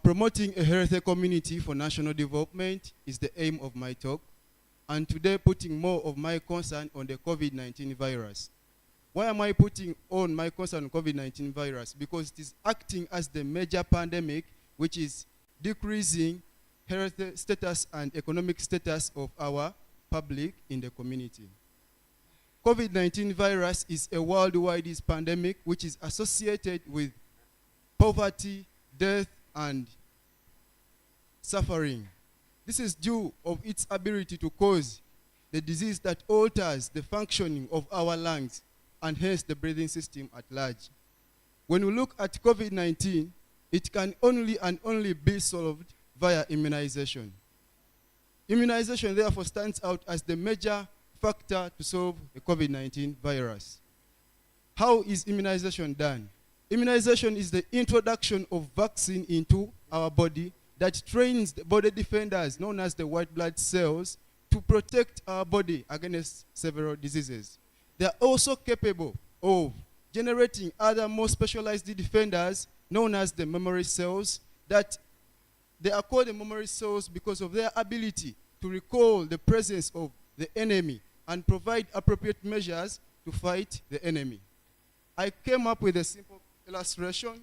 Promoting a healthy community for national development is the aim of my talk, and today putting more of my concern on the COVID-19 virus. Why am I putting on my concern on COVID-19 virus? Because it is acting as the major pandemic which is decreasing health status and economic status of our public in the community. COVID-19 virus is a worldwide pandemic which is associated with poverty, death, and suffering. This is due of its ability to cause the disease that alters the functioning of our lungs and hence the breathing system at large. When we look at COVID-19, it can only and only be solved via immunization. Immunization therefore stands out as the major factor to solve the COVID-19 virus. How is immunization done? Immunization is the introduction of vaccine into our body that trains the body defenders, known as the white blood cells, to protect our body against several diseases. They are also capable of generating other more specialized defenders, known as the memory cells, that they are called the memory cells because of their ability to recall the presence of the enemy and provide appropriate measures to fight the enemy. I came up with a simple illustration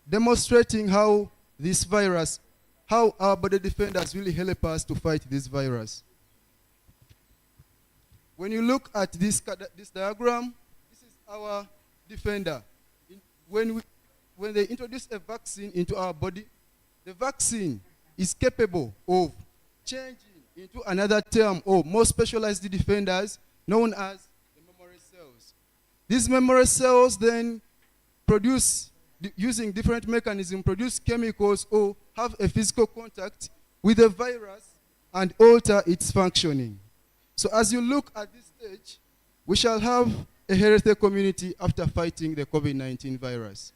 demonstrating how this virus, how our body defenders really help us to fight this virus. When you look at this diagram, this is our defender. When they introduce a vaccine into our body, the vaccine is capable of changing into another term of more specialized defenders known as the memory cells. These memory cells then produce, using different mechanisms, produce chemicals or have a physical contact with the virus and alter its functioning. So as you look at this stage, we shall have a healthy community after fighting the COVID-19 virus.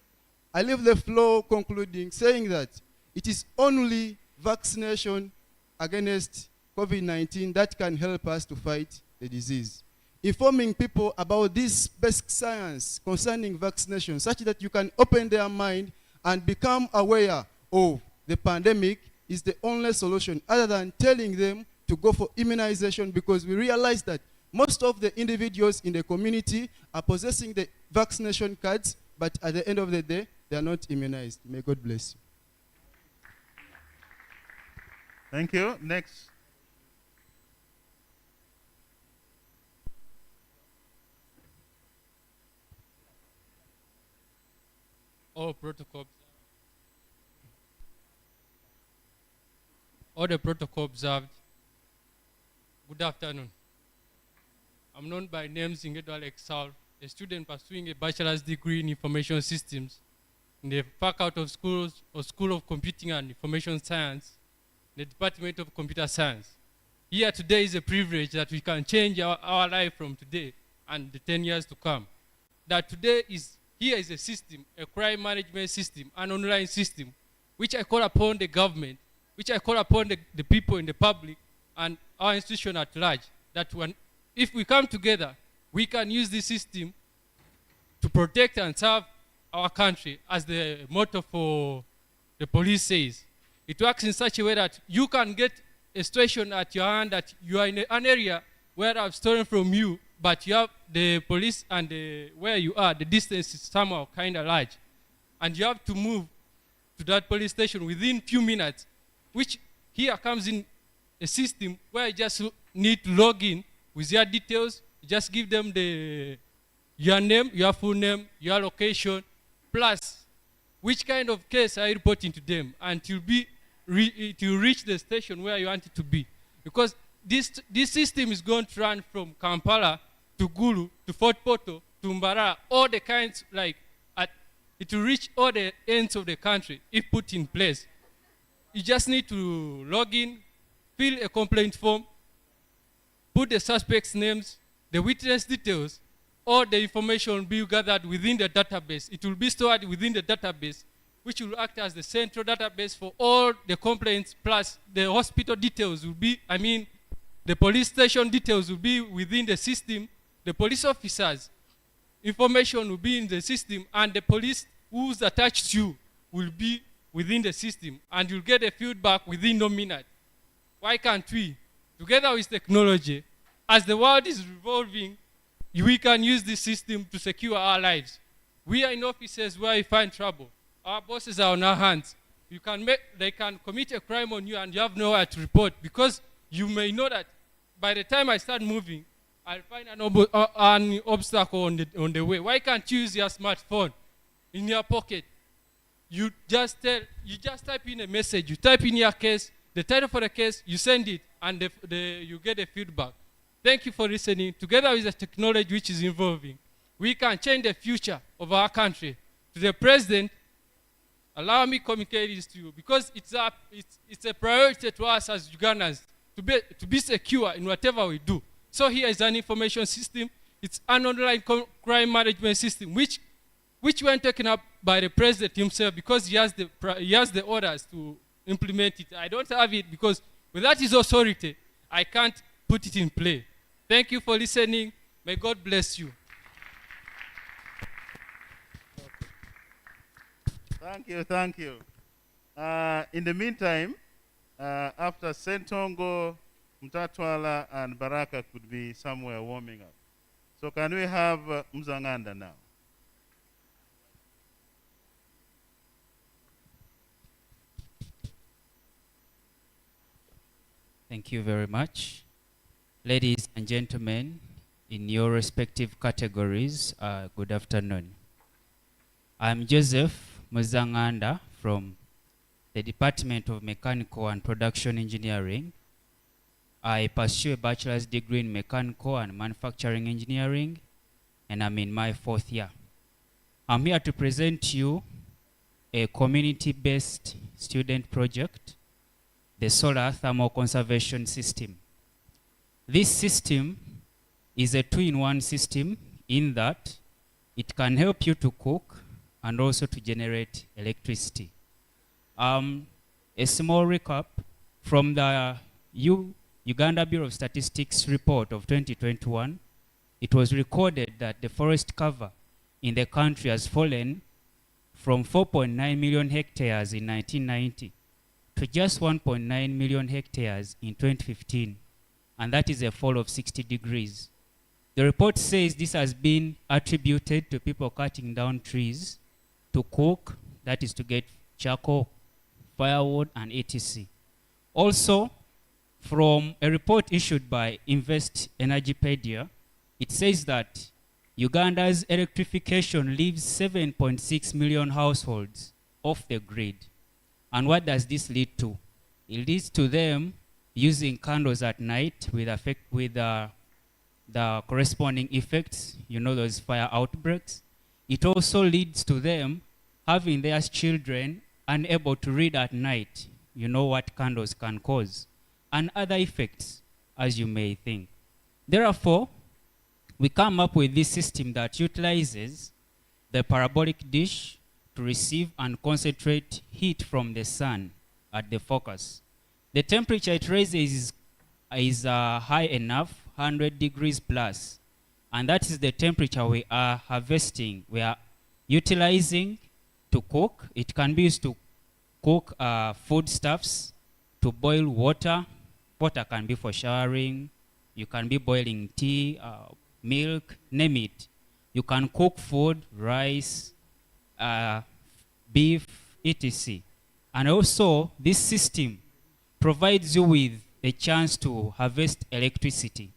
I leave the floor concluding saying that it is only vaccination against COVID-19 that can help us to fight the disease. Informing people about this basic science concerning vaccination such that you can open their mind and become aware of the pandemic is the only solution other than telling them to go for immunization, because we realize that most of the individuals in the community are possessing the vaccination cards, but at the end of the day, they are not immunized. May God bless you. Thank you. Next. All protocols. All the protocol observed. Good afternoon. I'm known by name Zingedwa Exal, a student pursuing a bachelor's degree in information systems in the Faculty of Schools or School of Computing and Information Science, in the Department of Computer Science. Here today is a privilege that we can change our life from today and the 10 years to come. That today here is a system, a crime management system, an online system, which I call upon the government, which I call upon the people in the public and our institution at large, that if we come together, we can use this system to protect and serve our country, as the motto for the police says. It works in such a way that you can get a situation at your hand that you are in an area where I've stolen from you, but you have the police and where you are, the distance is somehow kind of large. And you have to move to that police station within few minutes, which here comes in a system where you just need to log in with your details. You just give them your name, your full name, your location, plus which kind of case are you reporting to them, and it will reach the station where you want it to be. Because this system is going to run from Kampala to Gulu to Fort Porto to Mbarara, all the kinds, it will reach all the ends of the country if put in place. You just need to log in, fill a complaint form, put the suspect's names, the witness details, all the information will be gathered within the database. It will be stored within the database, which will act as the central database for all the complaints, plus the hospital details will be, the police station details will be within the system, the police officers' information will be in the system, and the police who's attached to you will be within the system, and you'll get a feedback within no minute. Why can't we, together with technology, as the world is revolving, we can use this system to secure our lives. We are in offices where we find trouble. Our bosses are on our hands. They can commit a crime on you and you have nowhere to report, because you may know that by the time I start moving, I'll find an obstacle on the way. Why can't you use your smartphone in your pocket? You just type in a message, you type in your case, the title for the case, you send it, and you get a feedback. Thank you for listening. Together with the technology which is evolving, we can change the future of our country. To the President, allow me to communicate this to you, because it's a priority to us as Ugandans to be secure in whatever we do. So here is an information system. It's an online crime management system, which went taken up by the President himself, because he has the orders to implement it. I don't have it, because without his authority, I can't put it in play. Thank you for listening. May God bless you. Thank you. In the meantime, after Sentongo, Mtatwala, and Baraka could be somewhere warming up. So can we have Mzanganda now? Thank you very much. Ladies and gentlemen, in your respective categories, good afternoon. I'm Joseph Muzanganda from the Department of Mechanical and Production Engineering. I pursue a bachelor's degree in Mechanical and Manufacturing Engineering, and I'm in my 4th year. I'm here to present to you a community-based student project the solar thermal conservation system. This system is a two-in-one system in that it can help you to cook and also to generate electricity. A small recap from the Uganda Bureau of Statistics report of 2021, it was recorded that the forest cover in the country has fallen from 4.9 million hectares in 1990 to just 1.9 million hectares in 2015, and that is a fall of 60 degrees. The report says this has been attributed to people cutting down trees to cook, that is to get charcoal, firewood, and etc. Also, from a report issued by Invest Energypedia, it says that Uganda's electrification leaves 7.6 million households off the grid. And what does this lead to? It leads to them using candles at night with the corresponding effects, you know, those fire outbreaks. It also leads to them having their children unable to read at night, you know what candles can cause, and other effects, as you may think. Therefore, we come up with this system that utilizes the parabolic dish to receive and concentrate heat from the sun at the focus. The temperature it raises is high enough, 100 degrees plus, and that is the temperature we are harvesting, we are utilizing to cook. It can be used to cook foodstuffs, to boil water. Water can be for showering. You can be boiling tea, milk, name it. You can cook food, rice, beef, etc. And also, this system provides you with a chance to harvest electricity.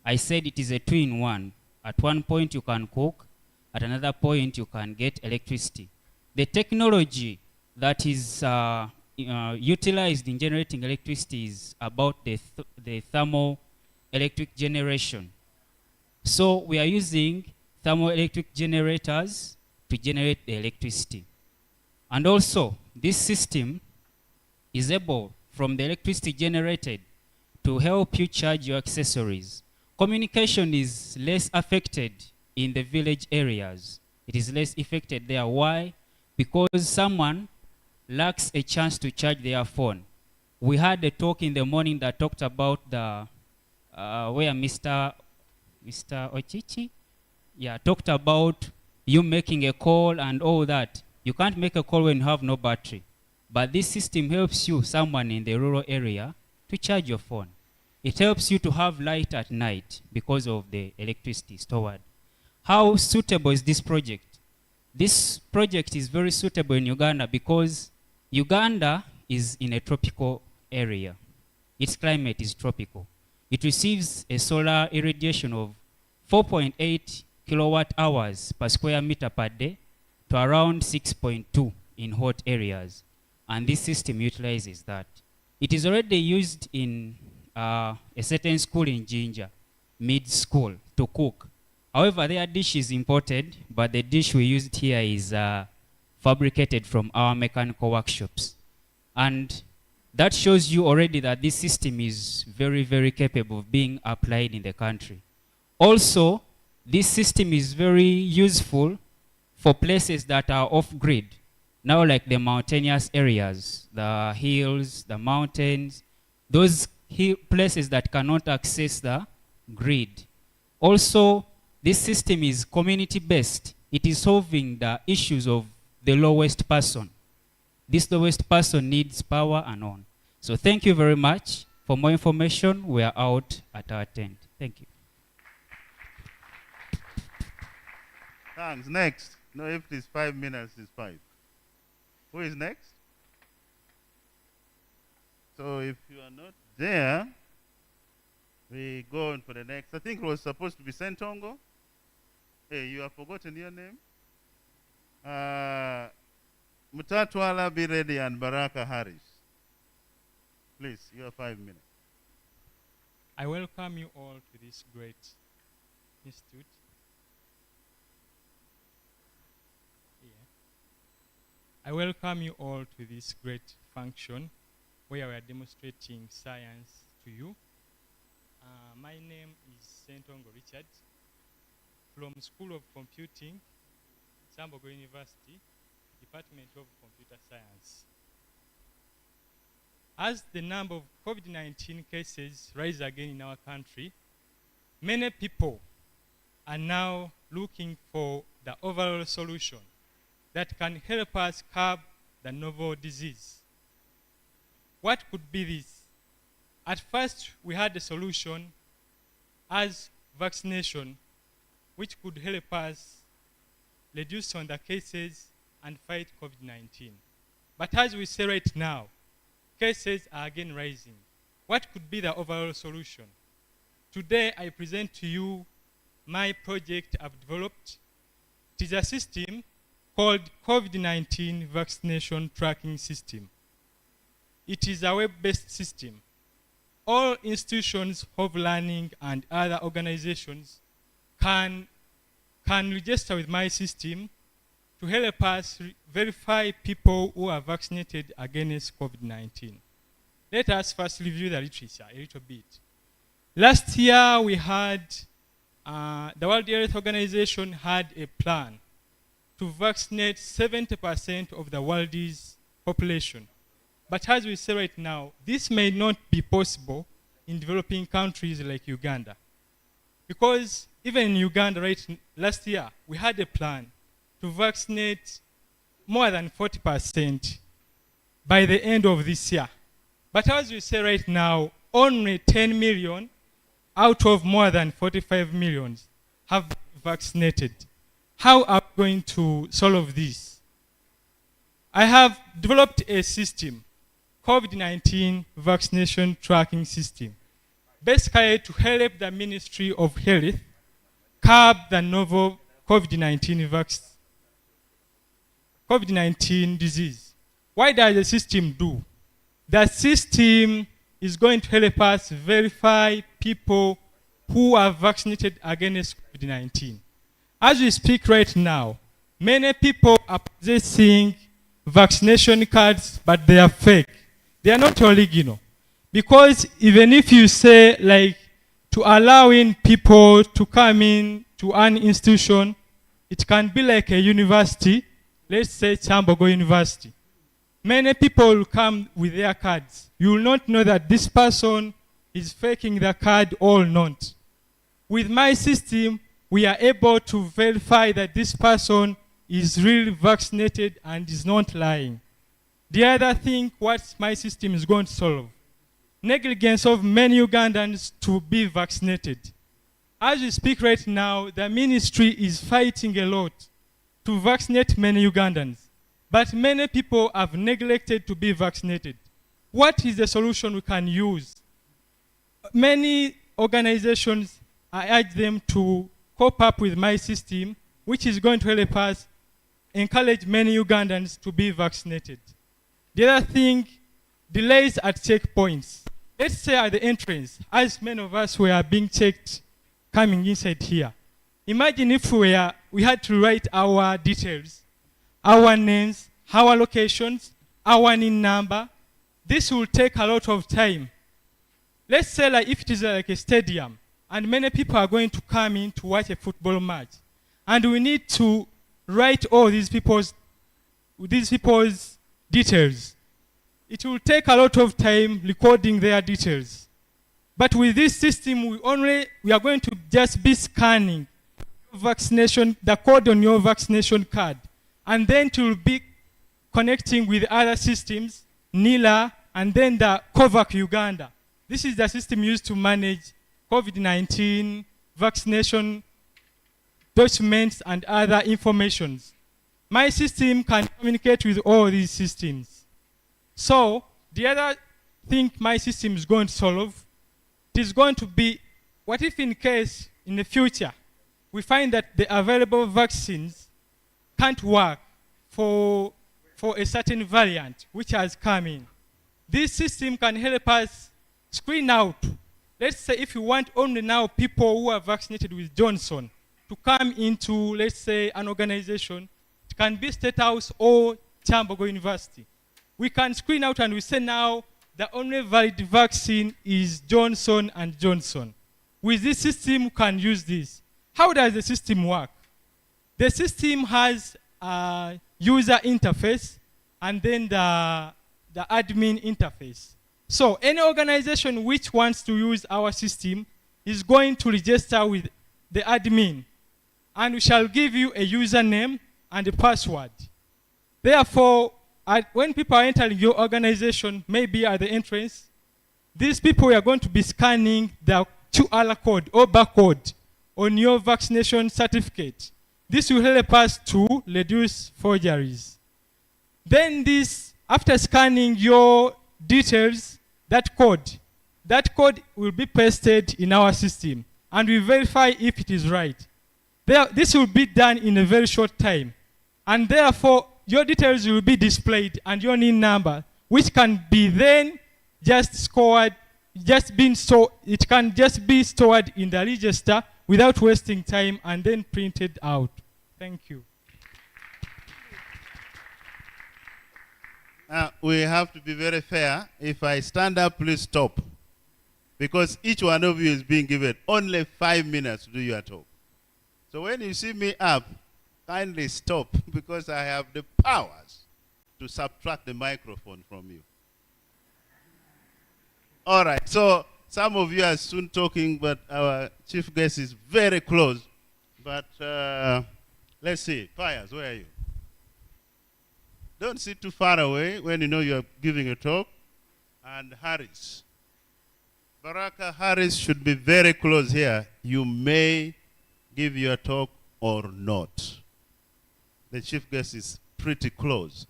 I said it is a two-in-one. At one point you can cook, at another point you can get electricity. The technology that is utilized in generating electricity is about the thermal electric generation. So we are using thermoelectric generators to generate the electricity. And also, this system is able, from the electricity generated, to help you charge your accessories. Communication is less affected in the village areas. It is less affected there. Why? Because someone lacks a chance to charge their phone. We had a talk in the morning that talked about the, where Mr. Ochichi, talked about you making a call and all that. You can't make a call when you have no battery. But this system helps you, someone in the rural area, to charge your phone. It helps you to have light at night because of the electricity stored. How suitable is this project? This project is very suitable in Uganda because Uganda is in a tropical area. Its climate is tropical. It receives a solar irradiation of 4.8 kilowatt hours per square meter per day to around 6.2 in hot areas. And this system utilizes that. It is already used in a certain school in Jinja, mid-school, to cook. However, their dish is imported, but the dish we used here is fabricated from our mechanical workshops. And that shows you already that this system is very, very capable of being applied in the country. Also, this system is very useful for places that are off-grid. Now, like the mountainous areas, the hills, the mountains, those places that cannot access the grid. Also, this system is community-based. It is solving the issues of the lowest person. This lowest person needs power and on. So thank you very much. For more information, we are out at our tent. Thank you. Thanks. Next. No, if it is 5 minutes, it's 5. Who is next? So if you are not there, we go on for the next. I think it was supposed to be Sentongo. Hey, you have forgotten your name? Mutatwala, be ready, and Baraka Harris. Please, you have 5 minutes. I welcome you all to this great institute. I welcome you all to this great function where we are demonstrating science to you. My name is Sentongo Richard from School of Computing, Kyambogo University, Department of Computer Science. As the number of COVID-19 cases rise again in our country, many people are now looking for the overall solution that can help us curb the novel disease. What could be this? At first, we had a solution as vaccination, which could help us reduce on the cases and fight COVID-19. But as we say right now, cases are again rising. What could be the overall solution? Today, I present to you my project I've developed. It is a system called COVID-19 Vaccination Tracking System. It is a web-based system. All institutions of learning and other organizations can register with my system to help us verify people who are vaccinated against COVID-19. Let us first review the literature a little bit. Last year, we had, the World Health Organization had a plan to vaccinate 70% of the world's population. But as we say right now, this may not be possible in developing countries like Uganda. Because even in Uganda, last year, we had a plan to vaccinate more than 40% by the end of this year. But as we say right now, only 10 million out of more than 45 million have been vaccinated. How are we going to solve this? I have developed a system, COVID-19 Vaccination Tracking System, basically to help the Ministry of Health curb the novel COVID-19 disease. Why does the system do? The system is going to help us verify people who are vaccinated against COVID-19. As we speak right now, many people are possessing vaccination cards, but they are fake. They are not original. Because even if you say, like, to allowing people to come in to an institution, it can be like a university, let's say Kyambogo University. Many people will come with their cards. You will not know that this person is faking the card or not. With my system, we are able to verify that this person is really vaccinated and is not lying. The other thing, what my system is going to solve, negligence of many Ugandans to be vaccinated. As we speak right now, the ministry is fighting a lot to vaccinate many Ugandans. But many people have neglected to be vaccinated. What is the solution we can use? Many organizations, I urge them to cope up with my system, which is going to help us encourage many Ugandans to be vaccinated. The other thing, delays at checkpoints. Let's say at the entrance, as many of us were being checked coming inside here. Imagine if we had to write our details, our names, our locations, our NIN number. This will take a lot of time. Let's say like if it is like a stadium and many people are going to come in to watch a football match, and we need to write all these people's details. It will take a lot of time recording their details. But with this system, we are going to just be scanning the code on your vaccination card, and then it will be connecting with other systems, NILA, and then the COVAC Uganda. This is the system used to manage COVID-19 vaccination documents and other informations. My system can communicate with all these systems. So the other thing my system is going to solve, it is going to be, what if in case in the future we find that the available vaccines can't work for a certain variant which has come in. This system can help us screen out. Let's say if you want only now people who are vaccinated with Johnson to come into, let's say, an organization, it can be State House or Kyambogo University. We can screen out and we say now the only valid vaccine is Johnson and Johnson. With this system, you can use this. How does the system work? The system has a user interface and then the admin interface. So any organization which wants to use our system is going to register with the admin, and we shall give you a username and a password. Therefore, when people are entering your organization, maybe at the entrance, these people are going to be scanning the QR code or barcode on your vaccination certificate. This will help us to reduce forgeries. Then after scanning your details, that code will be pasted in our system, and we verify if it is right. This will be done in a very short time, and therefore your details will be displayed and your NIN number, which can be then just scored, it can just be stored in the register without wasting time and then printed out. Thank you. We have to be very fair. If I stand up, please stop. Because each one of you is being given only 5 minutes to do your talk. So when you see me up, kindly stop, because I have the powers to subtract the microphone from you. All right, so some of you are soon talking, but our chief guest is very close. But let's see. Fires, where are you? Don't sit too far away when you know you're giving a talk. And Harris. Baraka Harris should be very close here. You may give your talk or not. The chief guest is pretty close.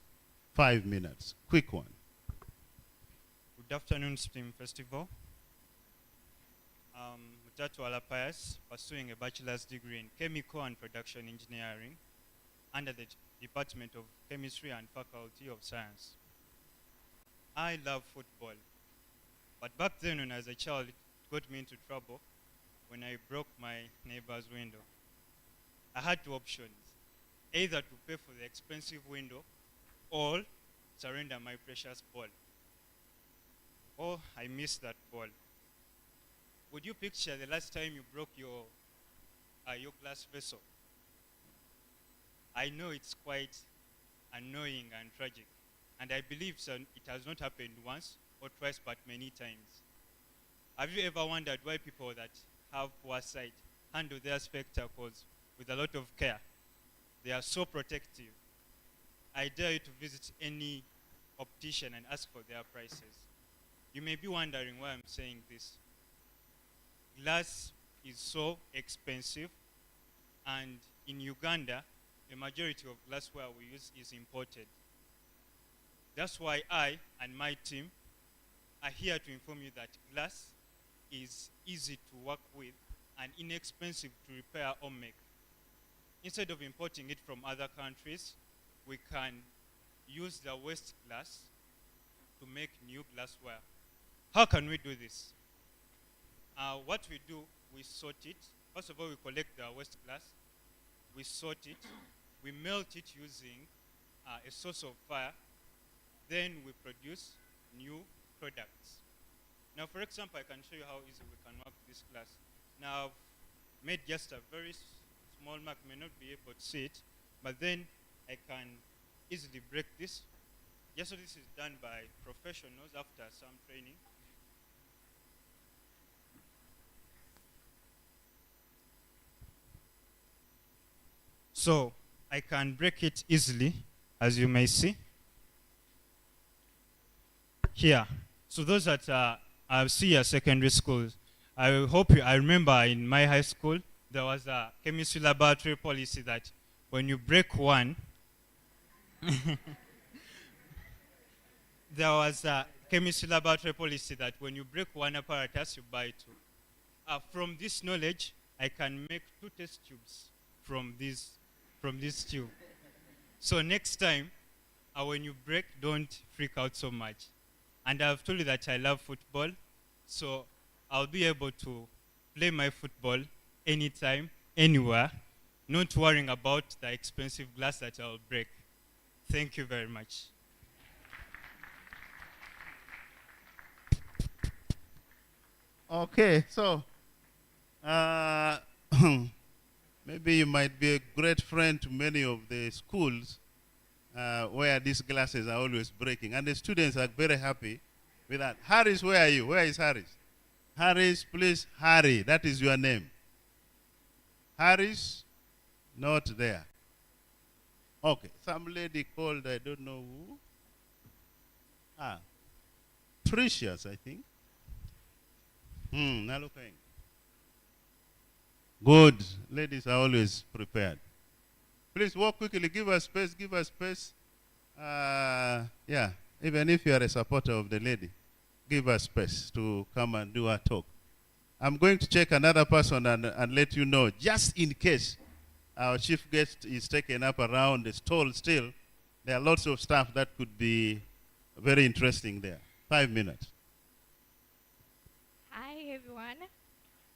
5 minutes. Quick one. Good afternoon, STEAM Festival. Mutatu Alapayas, pursuing a bachelor's degree in chemical and production engineering under the Department of Chemistry and Faculty of Science. I love football, but back then when I was a child, it got me into trouble when I broke my neighbor's window. I had two options, either to pay for the expensive window or surrender my precious ball. Oh, I missed that ball. Would you picture the last time you broke your glass vessel? I know it's quite annoying and tragic, and I believe it has not happened once or twice, but many times. Have you ever wondered why people that have poor sight handle their spectacles with a lot of care? They are so protective. I dare you to visit any optician and ask for their prices. You may be wondering why I'm saying this. Glass is so expensive, and in Uganda, the majority of glassware we use is imported. That's why I and my team are here to inform you that glass is easy to work with and inexpensive to repair or make. Instead of importing it from other countries, we can use the waste glass to make new glassware. How can we do this? What we do, we sort it. First of all, we collect the waste glass, we sort it, we melt it using a source of fire, then we produce new products. Now, for example, I can show you how easy we can work this glass. Now, I've made just a very small mark, you may not be able to see it, but then I can easily break this. Just so this is done by professionals after some training. So I can break it easily, as you may see here. So those that I see at secondary schools, I hope I remember in my high school, there was a chemistry laboratory policy that when you break one, there was a chemistry laboratory policy that when you break one apparatus, you buy two. From this knowledge, I can make 2 test tubes from this tube. So next time, when you break, don't freak out so much. And I've told you that I love football, so I'll be able to play my football anytime, anywhere, not worrying about the expensive glass that I'll break. Thank you very much. Okay, so maybe you might be a great friend to many of the schools where these glasses are always breaking, and the students are very happy with that. Harris, where are you? Where is Harris? Harris, please, Harry, that is your name. Harris, not there. Okay, some lady called, I don't know who. Precious, I think. Now looking. Good. Ladies are always prepared. Please walk quickly. Give us space. Give us space. Yeah, even if you are a supporter of the lady, give us space to come and do our talk. I'm going to check another person and let you know, just in case our chief guest is taken up around the stall still, there are lots of stuff that could be very interesting there. 5 minutes. Hi, everyone.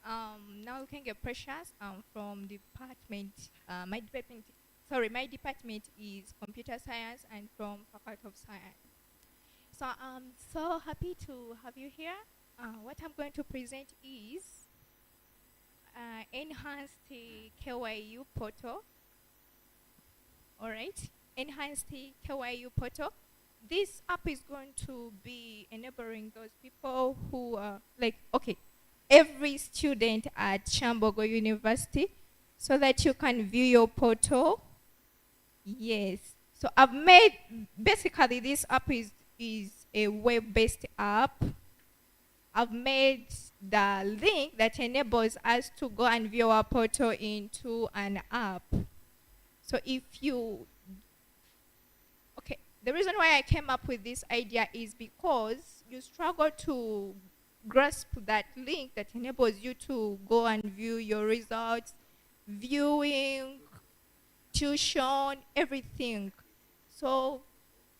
Now looking at Precious from department, my department is computer science and from faculty of science. So I'm so happy to have you here. What I'm going to present is enhanced KYU portal. All right, enhanced KYU portal. This app is going to be enabling those people who are every student at Kyambogo University, so that you can view your portal. Yes. So I've made, basically this app is a web-based app. I've made the link that enables us to go and view our portal into an app. So if you, the reason why I came up with this idea is because you struggle to grasp that link that enables you to go and view your results, viewing, tuition, everything. So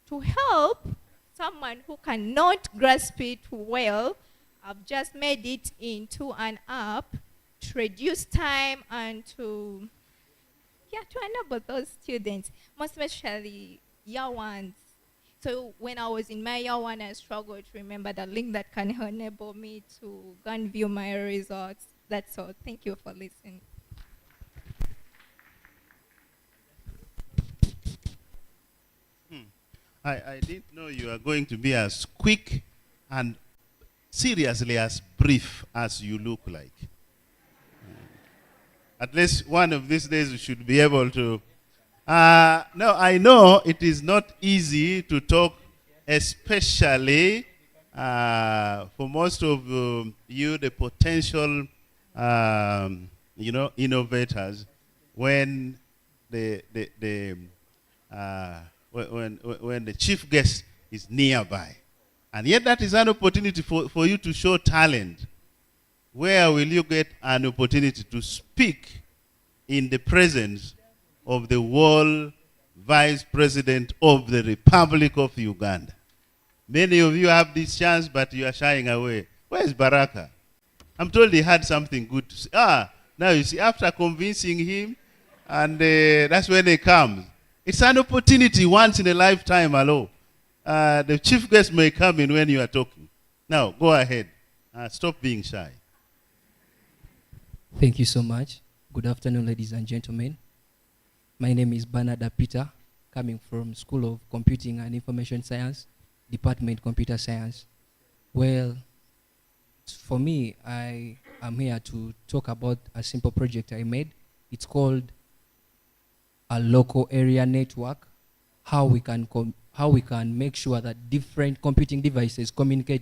to help someone who cannot grasp it well, I've just made it into an app to reduce time and to enable those students, most especially year ones. So when I was in my year one, I struggled to remember the link that can enable me to go and view my results. That's all. Thank you for listening. I didn't know you are going to be as quick and seriously as brief as you look like. At least one of these days you should be able to. No, I know it is not easy to talk, especially for most of you, the potential, innovators, when when the chief guest is nearby. And yet that is an opportunity for you to show talent. Where will you get an opportunity to speak in the presence of the world Vice President of the Republic of Uganda? Many of you have this chance, but you are shying away. Where is Baraka? I'm told he had something good to say. Now you see, after convincing him, and that's when he comes. It's an opportunity once in a lifetime, hello. The chief guest may come in when you are talking. Now, go ahead. Stop being shy. Thank you so much. Good afternoon, ladies and gentlemen. My name is Bernard Peter, coming from School of Computing and Information Science, Department Computer Science. Well, for me, I am here to talk about a simple project I made. It's called a local area network, how we can make sure that different computing devices communicate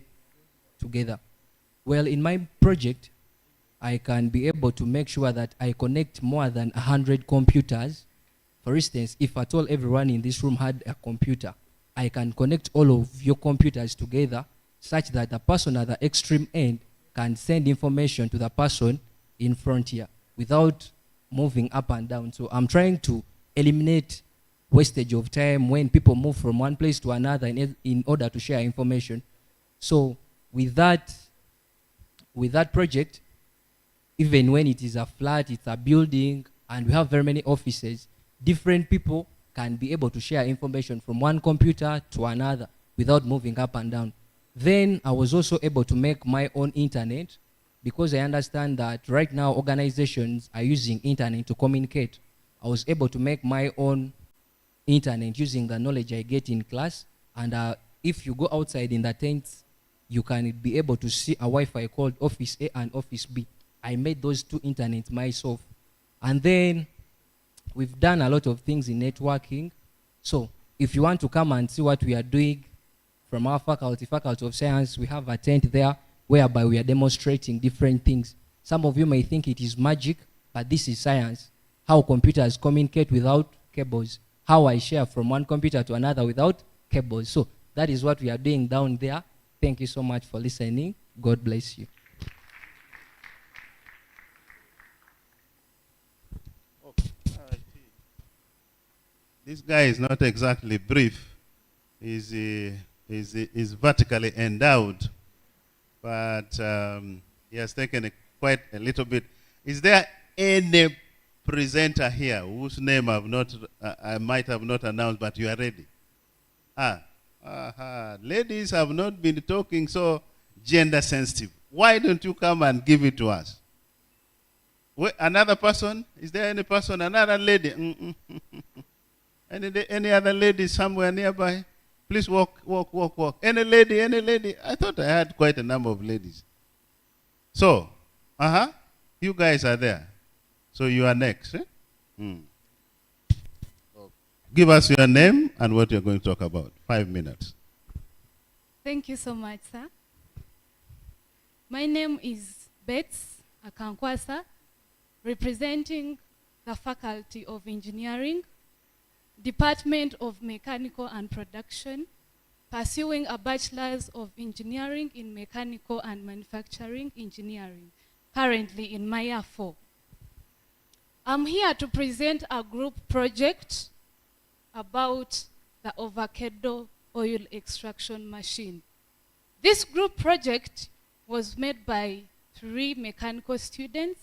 together. Well, in my project, I can be able to make sure that I connect more than 100 computers. For instance, if I told everyone in this room had a computer, I can connect all of your computers together such that the person at the extreme end can send information to the person in front here without moving up and down. So I'm trying to eliminate wastage of time when people move from one place to another in order to share information. So with that project, even when it is a flat, it's a building, and we have very many offices, different people can be able to share information from one computer to another without moving up and down. Then I was also able to make my own internet because I understand that right now organizations are using internet to communicate. I was able to make my own internet using the knowledge I get in class. And if you go outside in the tents, you can be able to see a Wi-Fi called Office A and Office B. I made those two internets myself. And then we've done a lot of things in networking. So if you want to come and see what we are doing from our Faculty of Science, we have a tent there whereby we are demonstrating different things. Some of you may think it is magic, but this is science. How computers communicate without cables. How I share from one computer to another without cables. So that is what we are doing down there. Thank you so much for listening. God bless you. This guy is not exactly brief. He's vertically endowed, but he has taken quite a little bit. Is there any presenter here whose name I might have not announced, but you are ready? Ladies have not been talking so gender sensitive. Why don't you come and give it to us? Wait, another person? Is there any person? Another lady? Any other lady somewhere nearby? Please walk. Any lady? I thought I had quite a number of ladies. So, you guys are there. So you are next. Eh? Give us your name and what you're going to talk about. 5 minutes. Thank you so much, sir. My name is Bets Akankwasa, representing the Faculty of Engineering, Department of Mechanical and Production, pursuing a Bachelor's of Engineering in Mechanical and Manufacturing Engineering, currently in my year 4. I'm here to present a group project about the avocado oil extraction machine. This group project was made by 3 mechanical students.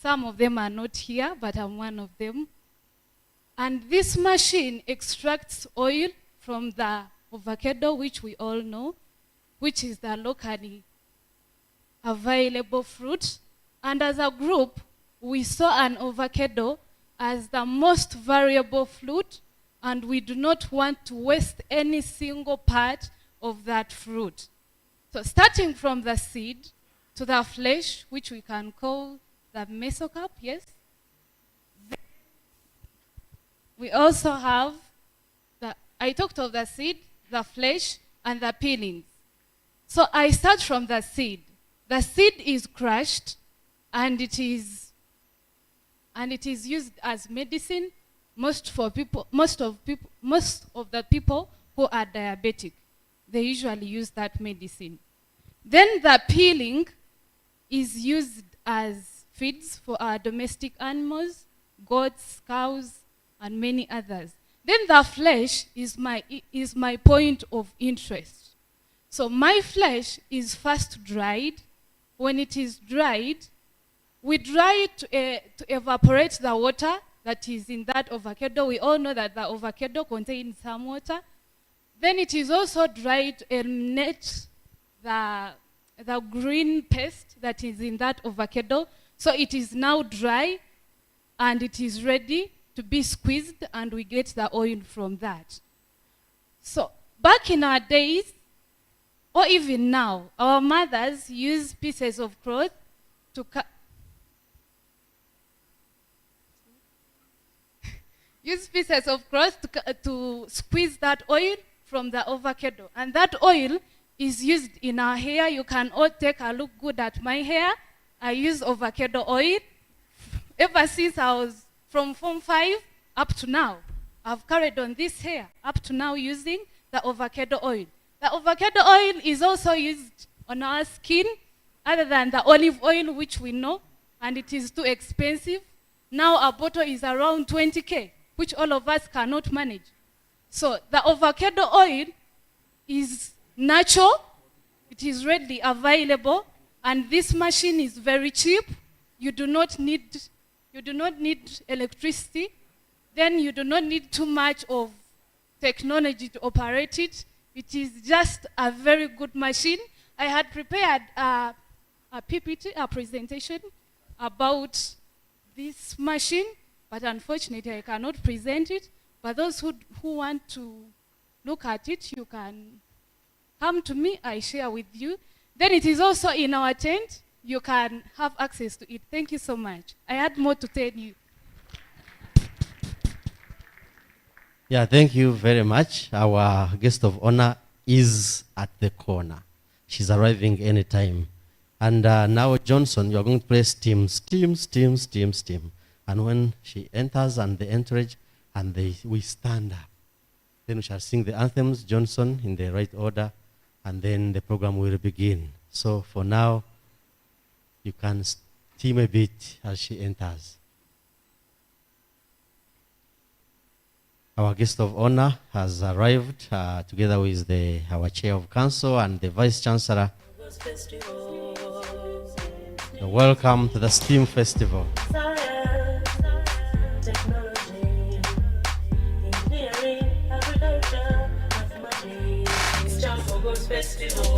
Some of them are not here, but I'm one of them. And this machine extracts oil from the avocado, which we all know, which is the locally available fruit. And as a group, we saw an avocado as the most valuable fruit, and we do not want to waste any single part of that fruit. So starting from the seed to the flesh, which we can call the mesocarp, yes? We also have, I talked of the seed, the flesh, and the peelings. So I start from the seed. The seed is crushed, and it is used as medicine. Most of the people who are diabetic, they usually use that medicine. Then the peeling is used as feeds for our domestic animals, goats, cows, and many others. Then the flesh is my point of interest. So my flesh is first dried. When it is dried, we dry it to evaporate the water that is in that avocado. We all know that the avocado contains some water. Then it is also dried to eliminate the green paste that is in that avocado. So it is now dry and it is ready to be squeezed, and we get the oil from that. So back in our days, or even now, our mothers use pieces of cloth to to squeeze that oil from the avocado. And that oil is used in our hair. You can all take a look good at my hair. I use avocado oil. Ever since I was from Form 5 up to now, I've carried on this hair up to now using the avocado oil. The avocado oil is also used on our skin, other than the olive oil, which we know, and it is too expensive. Now a bottle is around 20K, which all of us cannot manage. So the avocado oil is natural, it is readily available, and this machine is very cheap. You do not need electricity. Then you do not need too much of technology to operate it. It is just a very good machine. I had prepared a a PPT, a presentation about this machine, but unfortunately I cannot present it. But those who want to look at it, you can come to me, I share with you. Then it is also in our tent. You can have access to it. Thank you so much. I had more to tell you. Yeah, thank you very much. Our guest of honor is at the corner. She's arriving anytime. And now, Johnson, you're going to play STEAM. And when she enters and the entourage, and we stand up. Then we shall sing the anthems, Johnson, in the right order, and then the program will begin. So for now, you can steam a bit as she enters. Our guest of honor has arrived together with our chair of council and the vice chancellor. Welcome to the STEAM Festival. Science, technology, engineering, agriculture, mathematics. Kyambogo's festival,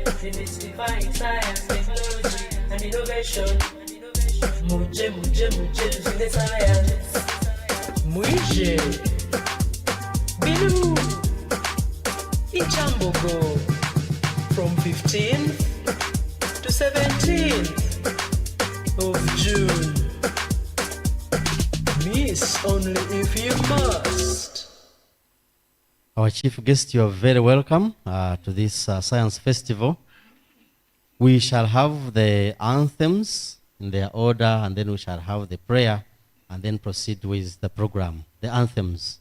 demystifying science, technology, and innovation. Muje to the science. Muje, Bilu, in Kyambogo, from 15th to 17th of June. Miss only if you must. Our chief guest, you are very welcome to this science festival. We shall have the anthems in their order, and then we shall have the prayer, and then proceed with the program. The anthems.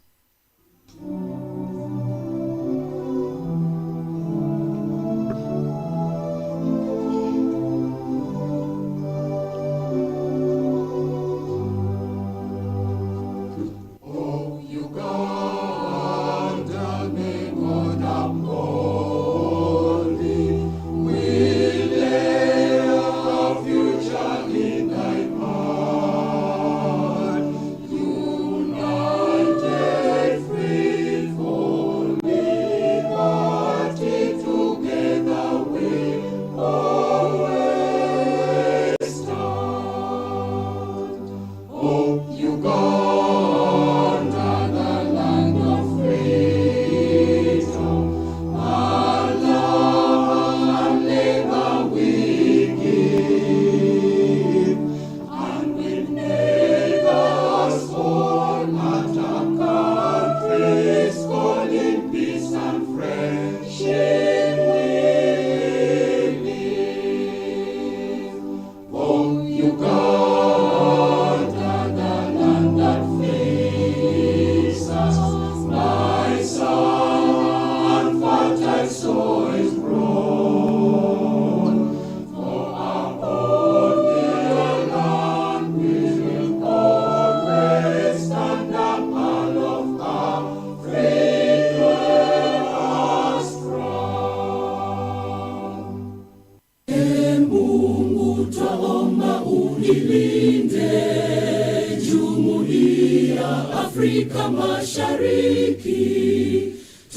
Afrika Mashariki,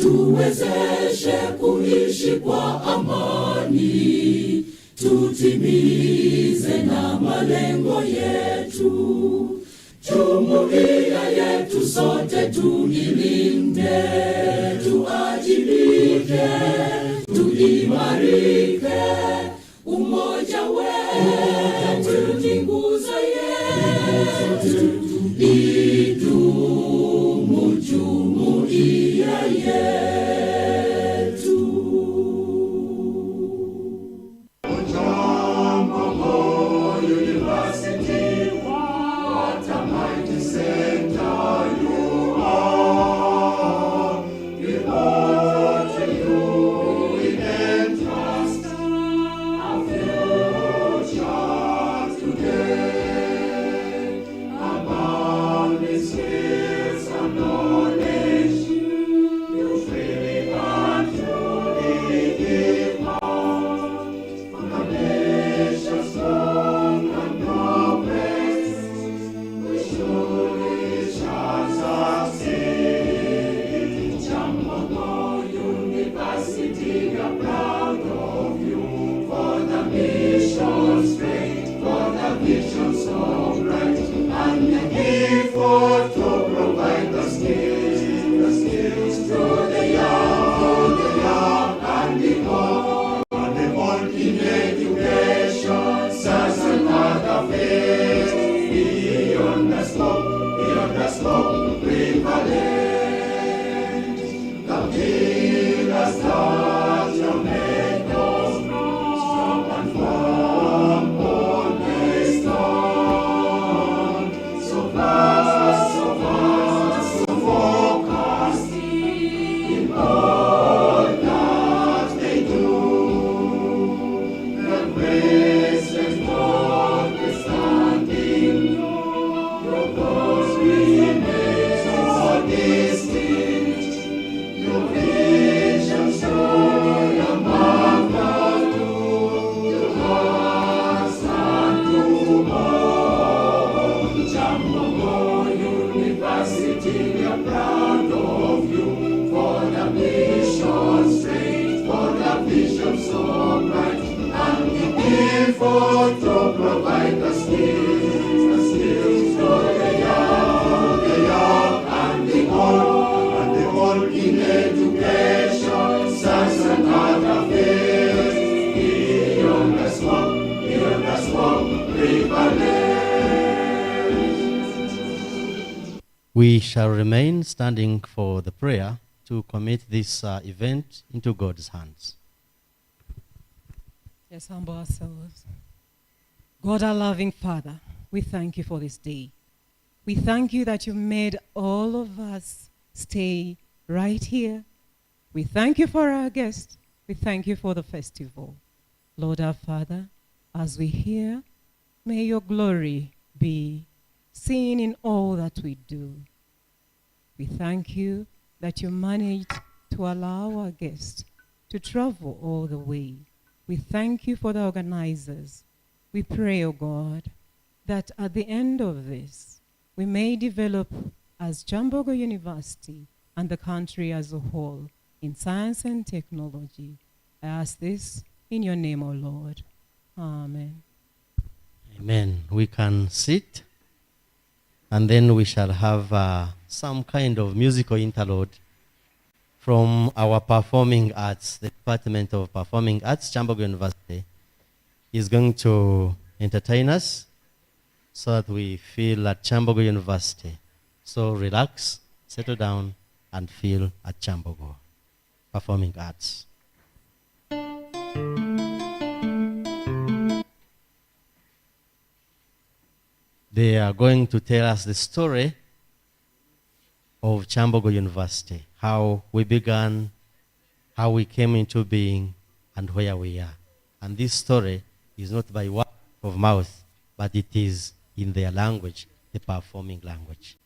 tuwezeshe kuishi kwa amani, tutimize na malengo yetu. Jumuiya yetu sote tuilinde, tuajibike, tuimarike, umoja wetu ni nguzo yetu. Idumu jumuiya yetu. Kyambogo University, what a mighty center you are. We owe to you, we entrust our future today. through the young and the old in education, science and other fields, beyond the scope, prevalent. The pillars that you made us strong and firm, always stand. So fast, so focused in all that they do. The grace and notwithstanding, your goals remain so distinct. Your vision so your marvelous to us and to all. Kyambogo University, we are proud of you for the mission straight, for the vision so bright, and the effort to provide the skills to the young and the old in education, science and other fields, beyond the scope, prevalent. We shall remain standing for the prayer to commit this event into God's hands. Let's humble ourselves. God, our loving Father, we thank you for this day. We thank you that you made all of us stay right here. We thank you for our guests. We thank you for the festival. Lord our Father, as we hear, may your glory be seen in all that we do. We thank you that you managed to allow our guests to travel all the way. We thank you for the organizers. We pray, O God, that at the end of this, we may develop as Kyambogo University and the country as a whole in science and technology. I ask this in your name, O Lord. Amen. Amen. We can sit, and then we shall have some kind of musical interlude from our performing arts. The Department of Performing Arts, Kyambogo University, is going to entertain us so that we feel at Kyambogo University. So relax, settle down, and feel at Kyambogo Performing Arts. They are going to tell us the story of Kyambogo University, how we began, how we came into being, and where we are. And this story is not by word of mouth, but it is in their language, the performing language.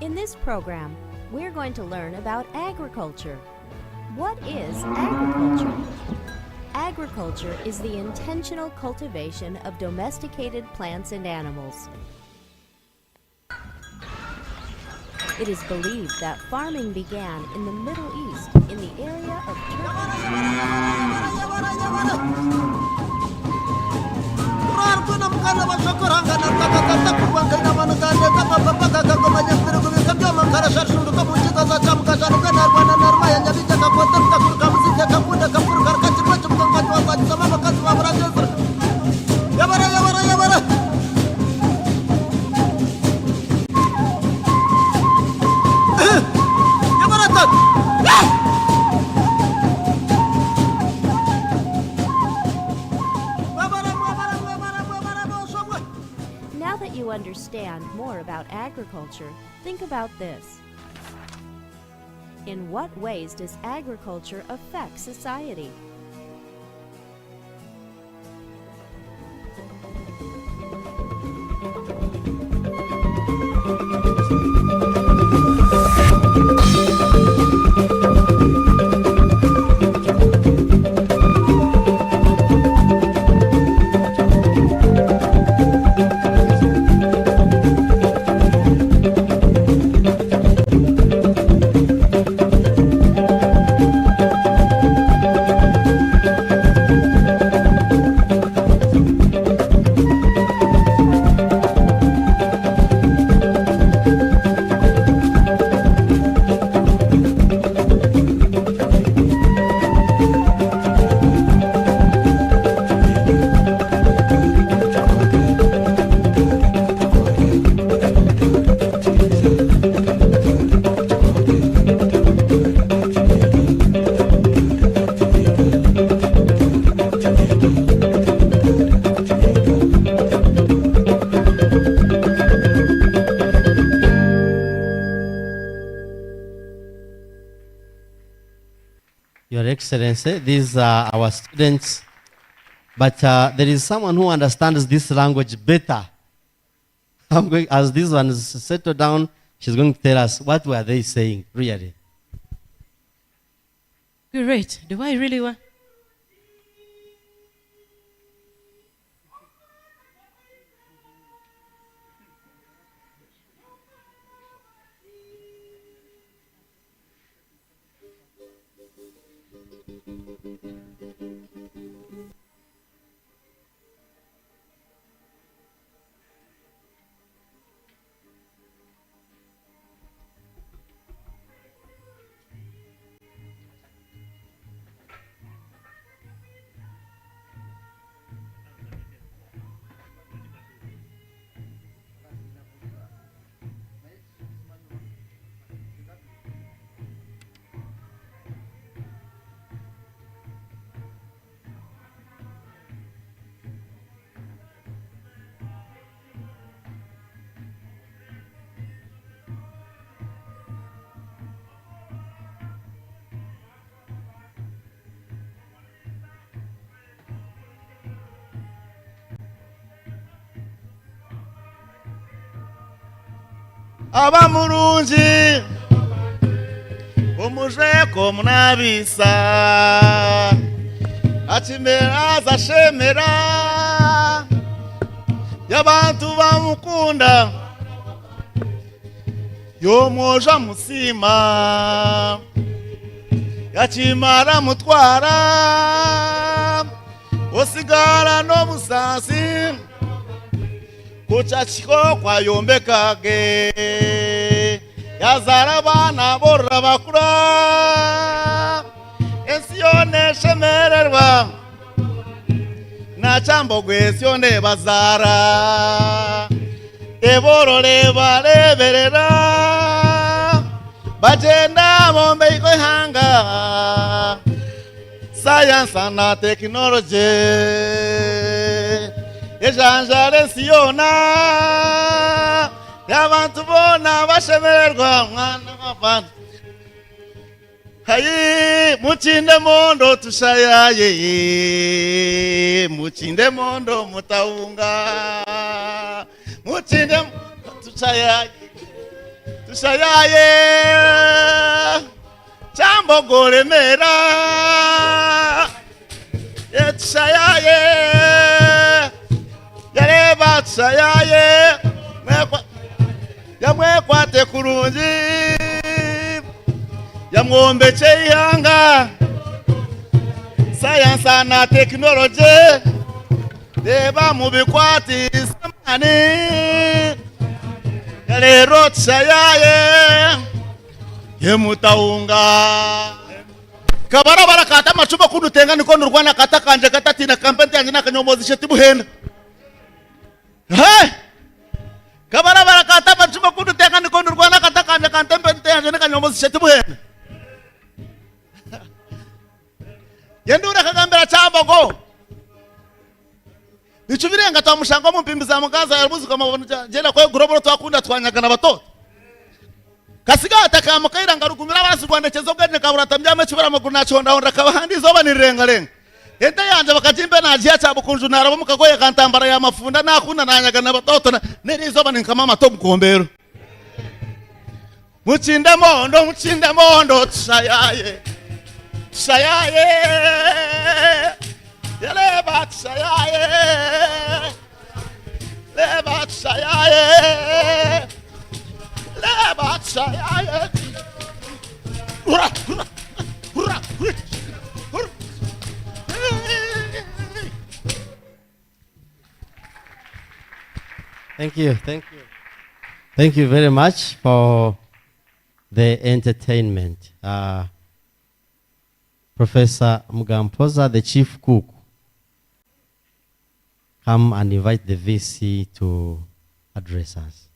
In this program, we're going to learn about agriculture. What is agriculture? Agriculture is the intentional cultivation of domesticated plants and animals. It is believed that farming began in the Middle East in the area of Now that you understand more about agriculture, think about this. In what ways does agriculture affect society? Your Excellency, these are our students, but there is someone who understands this language better. I'm going, as these ones settle down, she's going to tell us what were they saying, really. Great. Do I really want? abamurungi umujeko munabisa akimera zashemera y'abantu bamukunda yomoja musima yakimara mutwara osigara no musasi kuchachiko kwa yombekage yazara bana borra bakura esione shemererwa na Kyambogo esione bazara eborore bareberera bagenda bombe iko hanga science and technology ejanjare siyona y'abantu bona bashemererwa mwana w'abantu hayi muchinde mondo tushayaye muchinde mondo mutaunga muchinde tushayaye sayaye Kyambogo Remera sayaye yareba sayaye yamwekwate kurungi yamwombeke ihanga science na technology reba mu bikwati samani yarero sayaye yemutaunga kabarabara kata amacupa kudutenga niko ndurwana kata kanje katatina kampenti yanjye nakanyomozi sheti buhenda kabarabara kata amacupa kudutenga niko ndurwana kata kanje kampenti yanjye nakanyomozi sheti buhenda yendura kagambira Kyambogo bicubirenga twamushanga mu mpimbi za muganza yarubuzi kama jena kwa global twakunda twanyagana batoto kasiga atakamukaira ngarugumira abasi rwandekezo bwene kaburata mbyame cubira amaguru naconda honda kabahandi zoba nirenga renga ente yanje bakajimbe nagiye cyabukunju narabo mukagoye kantambara ya mafunda nakunda nanyagana batoto neri zoba ninkama mato mukombero mucinde mondo tsayaye sayaye yaleba sayaye leba sayaye leba sayaye hurra hurra hurra hurra. Thank you very much for the entertainment. Professor Mugampoza, the chief cook, come and invite the VC to address us.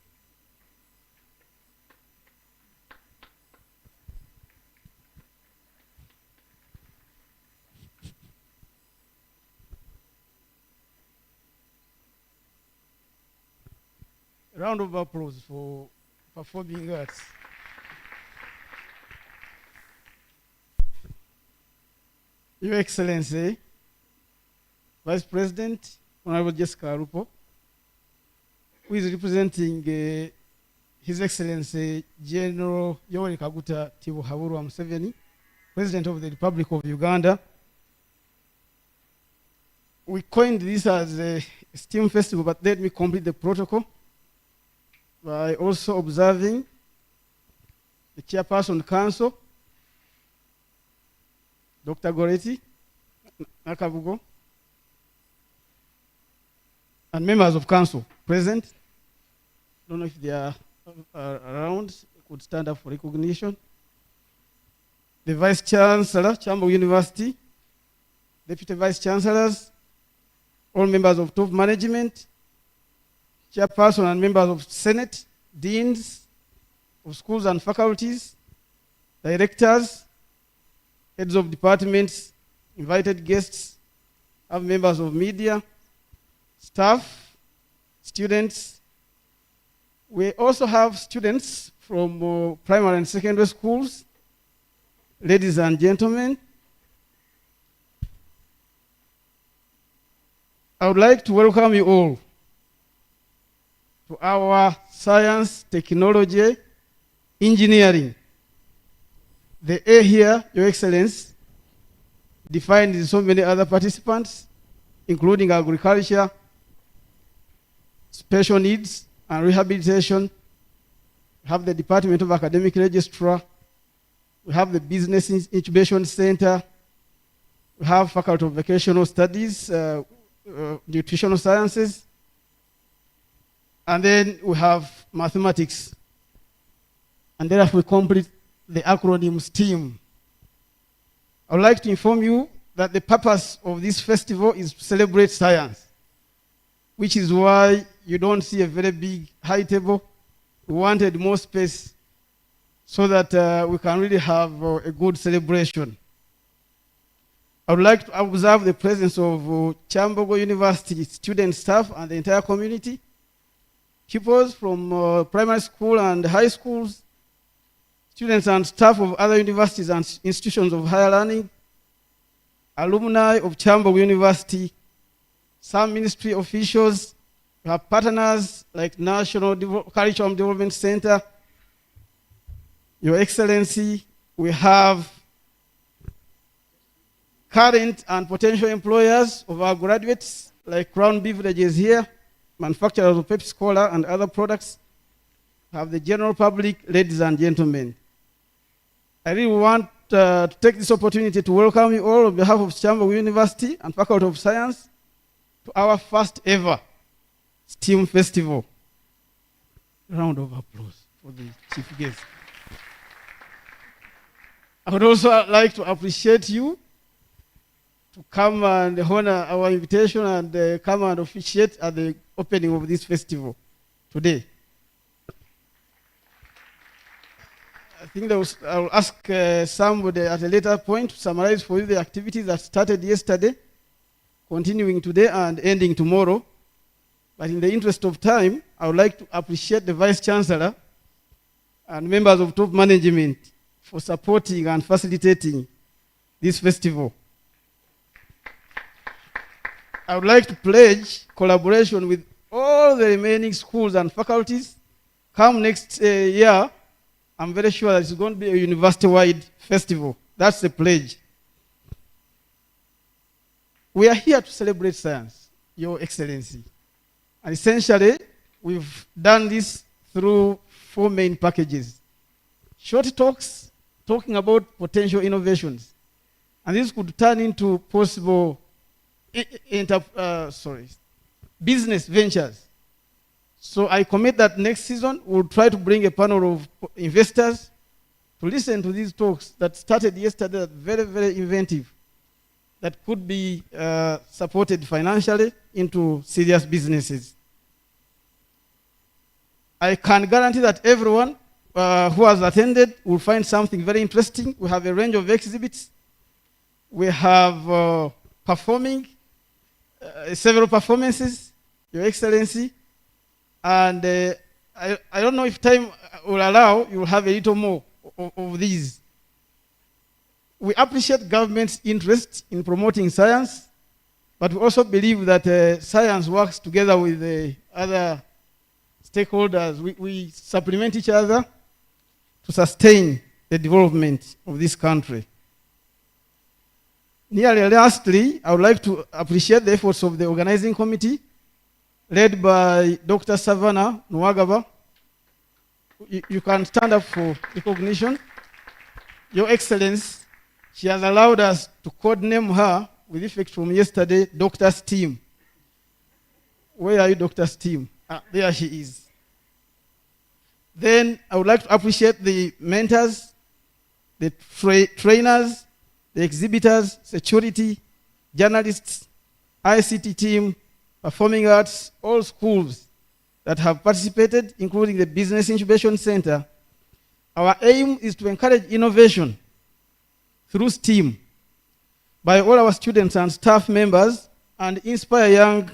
Round of applause for performing arts. Your Excellency, Vice President, Honorable Jessica Arupo, who is representing His Excellency General Yoweri Kaguta Tibuhaburwa Museveni, President of the Republic of Uganda. We coined this as a STEAM Festival, but let me complete the protocol by also observing the Chairperson Council, Dr. Goretti Nakavugo, and members of council present. Don't know if they are around, could stand up for recognition. The Vice Chancellor, Kyambogo University, Deputy Vice Chancellors, all members of top management, Chairperson and members of Senate, Deans of schools and faculties, Directors, Heads of departments, invited guests, have members of media, staff, students. We also have students from primary and secondary schools. Ladies and gentlemen, I would like to welcome you all to our science, technology, engineering. The A here, Your Excellency, defined in so many other participants, including agriculture, special needs and rehabilitation. We have the Department of Academic Registrar. We have the Business Incubation Center. We have Faculty of Vocational Studies, Nutritional Sciences. And then we have mathematics. And then we complete the acronym STEAM. I would like to inform you that the purpose of this festival is to celebrate science, which is why you don't see a very big high table. We wanted more space so that we can really have a good celebration. I would like to observe the presence of Kyambogo University student staff and the entire community, pupils from primary school and high schools, students and staff of other universities and institutions of higher learning, alumni of Kyambogo University, some ministry officials. We have partners like National Curriculum Development Center, Your Excellency, we have current and potential employers of our graduates, like Crown Beverages here, manufacturers of Pepsi Cola and other products, have the general public, ladies and gentlemen. I really want to take this opportunity to welcome you all on behalf of Kyambogo University and Faculty of Science to our first ever STEAM Festival. Round of applause for the chief guest. I would also like to appreciate you to come and honor our invitation and come and officiate at the opening of this festival today. I think I will ask somebody at a later point to summarize for you the activities that started yesterday, continuing today and ending tomorrow. But in the interest of time, I would like to appreciate the Vice Chancellor and members of top management for supporting and facilitating this festival. I would like to pledge collaboration with all the remaining schools and faculties. Come next year, I'm very sure that it's going to be a university-wide festival. That's the pledge. We are here to celebrate science, Your Excellency. And essentially, we've done this through 4 main packages. Short talks talking about potential innovations. And this could turn into possible business ventures. So I commit that next season we'll try to bring a panel of investors to listen to these talks that started yesterday, that very, very inventive, that could be supported financially into serious businesses. I can guarantee that everyone who has attended will find something very interesting. We have a range of exhibits. We have performing several performances, Your Excellency. And I don't know if time will allow, you will have a little more of these. We appreciate government's interest in promoting science, but we also believe that science works together with the other stakeholders. We supplement each other to sustain the development of this country. Nearly lastly, I would like to appreciate the efforts of the organizing committee, led by Dr. Savannah Nwagaba. You can stand up for recognition. Your Excellency, she has allowed us to codename her, with effect from yesterday, Dr. STEAM. Where are you, Dr. STEAM? There she is. Then I would like to appreciate the mentors, the trainers, the exhibitors, security, journalists, ICT team, performing arts, all schools that have participated, including the Business Incubation Center. Our aim is to encourage innovation through STEAM by all our students and staff members and inspire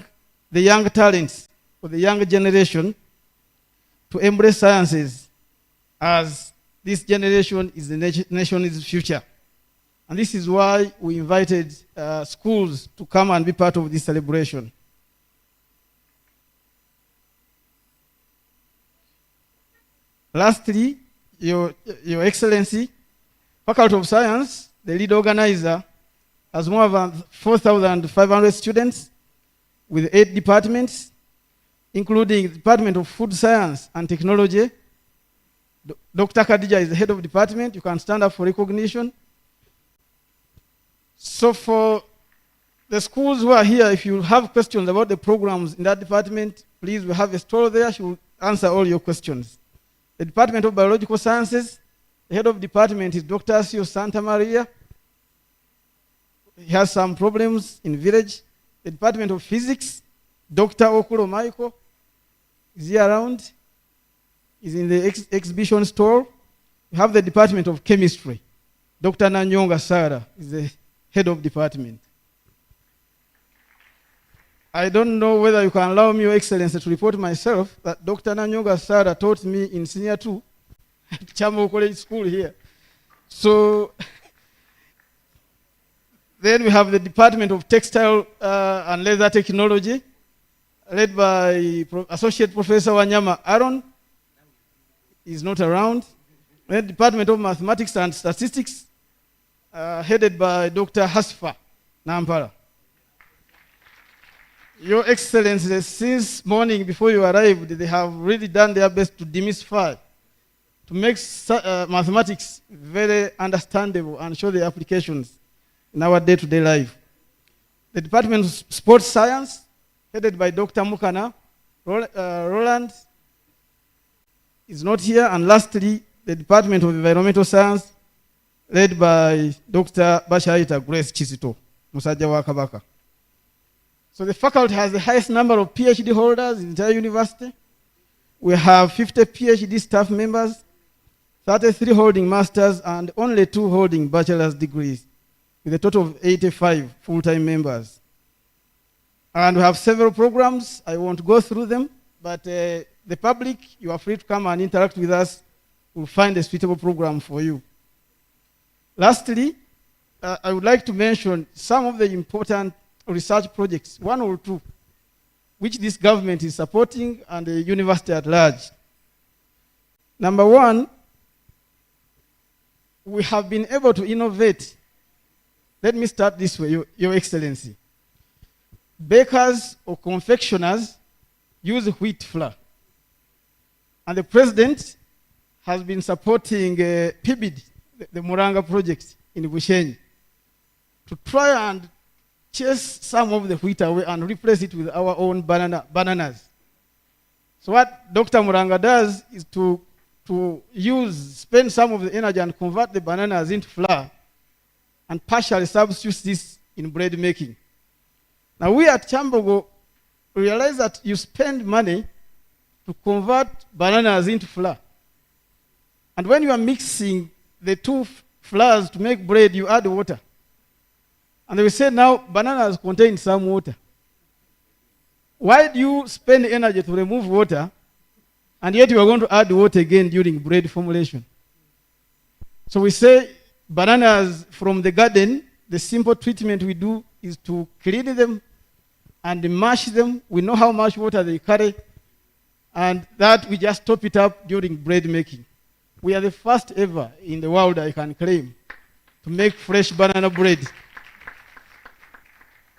the young talents for the younger generation to embrace sciences, as this generation is the nation's future. And this is why we invited schools to come and be part of this celebration. Lastly, Your Excellency, Faculty of Science, the lead organizer, has more than 4,500 students with 8 departments, including the Department of Food Science and Technology. Dr. Khadija is the head of department. You can stand up for recognition. So for the schools who are here, if you have questions about the programs in that department, please, we have a stall there. She will answer all your questions. The Department of Biological Sciences, the head of department is Dr. Asio Santa Maria. He has some problems in village. The Department of Physics, Dr. Okuro Michael, is he around? He's in the exhibition store. We have the Department of Chemistry. Dr. Nanyonga Sara is the head of department. I don't know whether you can allow me, Your Excellency, to report myself that Dr. Nanyonga Sara taught me in senior 2 at Kyambogo College School here. So then we have the Department of Textile and Leather Technology, led by Associate Professor Wanyama Aaron. He's not around. The Department of Mathematics and Statistics, headed by Dr. Hasfa Nampala. Your Excellency, since morning before you arrived, they have really done their best to demystify, to make mathematics very understandable and show the applications in our day-to-day life. The Department of Sports Science, headed by Dr. Mukana, Roland is not here. And lastly, the Department of Environmental Science, led by Dr. Bashaita Grace Chisito, Musajja wa Kabaka. So the faculty has the highest number of PhD holders in the entire university. We have 50 PhD staff members, 33 holding masters, and only 2 holding bachelor's degrees, with a total of 85 full-time members. And we have several programs. I won't go through them, but the public, you are free to come and interact with us. We'll find a suitable program for you. Lastly, I would like to mention some of the important research projects, 1 or 2, which this government is supporting and the university at large. Number 1, we have been able to innovate. Let me start this way, Your Excellency. Bakers or confectioners use wheat flour. And the president has been supporting PIBID, the Muranga project in Bushenyi, to try and chase some of the wheat away and replace it with our own bananas. So what Dr. Muranga does is to spend some of the energy and convert the bananas into flour and partially substitute this in bread making. Now we at Kyambogo realize that you spend money to convert bananas into flour. And when you are mixing the 2 flours to make bread, you add water. And we say now bananas contain some water. Why do you spend energy to remove water, and yet you are going to add water again during bread formulation? So we say bananas from the garden, the simple treatment we do is to clean them and mash them. We know how much water they carry, and that we just top it up during bread making. We are the first ever in the world, I can claim, to make fresh banana bread.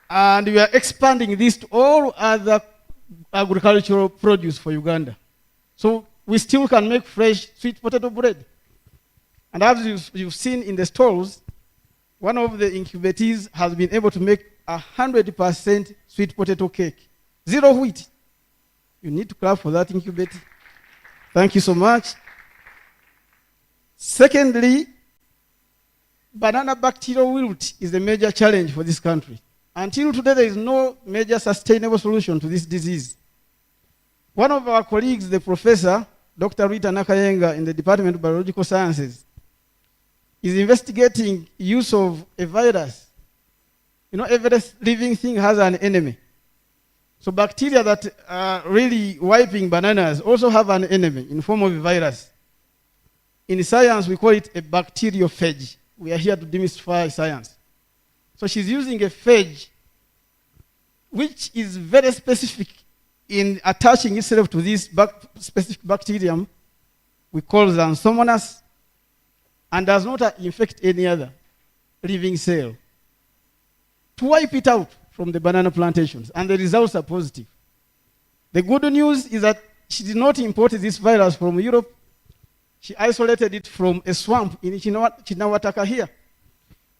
And we are expanding this to all other agricultural produce for Uganda. So we still can make fresh sweet potato bread. And as you've seen in the stalls, one of the incubatees has been able to make 100% sweet potato cake. 0 wheat. You need to clap for that incubator. Thank you so much. Secondly, banana bacterial wilt is a major challenge for this country. Until today, there is no major sustainable solution to this disease. One of our colleagues, the professor, Dr. Rita Nakayenga in the Department of Biological Sciences, is investigating use of a virus. You know, every living thing has an enemy. So bacteria that are really wiping bananas also have an enemy in form of a virus. In science, we call it a bacteriophage. We are here to demystify science. So she's using a phage which is very specific in attaching itself to this specific bacterium we call Xanthomonas, and does not infect any other living cell, to wipe it out from the banana plantations, and the results are positive. The good news is that she did not import this virus from Europe. She isolated it from a swamp in Chinawataka here.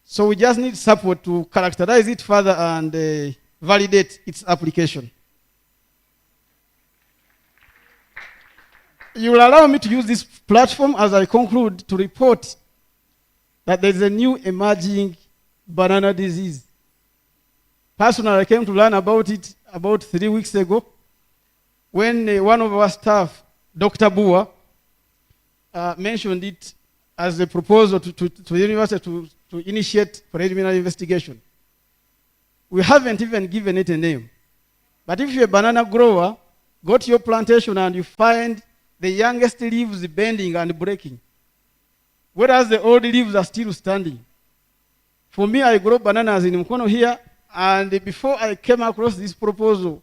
So we just need support to characterize it further and validate its application. You will allow me to use this platform as I conclude to report that there is a new emerging banana disease. Personally, I came to learn about it about 3 weeks ago when one of our staff, Dr. Bua, mentioned it as a proposal to the university to initiate preliminary investigation. We haven't even given it a name. But if you're a banana grower, go to your plantation and you find the youngest leaves bending and breaking, whereas the old leaves are still standing. For me, I grow bananas in Mkono here, and before I came across this proposal,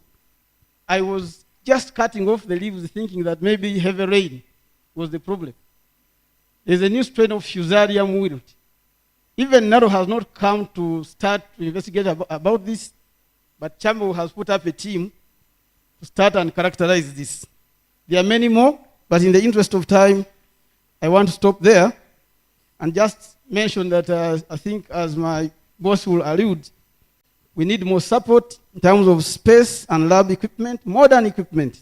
I was just cutting off the leaves thinking that maybe heavy rain was the problem. There's a new strain of Fusarium wilt. Even NARO has not come to start to investigate about this, but Kyambogo has put up a team to start and characterize this. There are many more, but in the interest of time, I want to stop there and just mention that I think, as my boss will allude, we need more support in terms of space and lab equipment, modern equipment.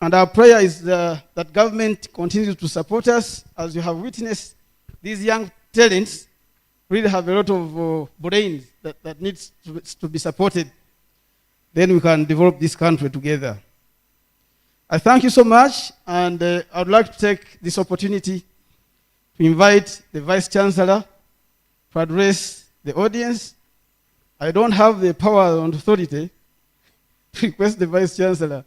And our prayer is that government continues to support us. As you have witnessed, these young talents really have a lot of brains that needs to be supported. Then we can develop this country together. I thank you so much, and I would like to take this opportunity to invite the Vice Chancellor to address the audience. I don't have the power and authority to request the Vice Chancellor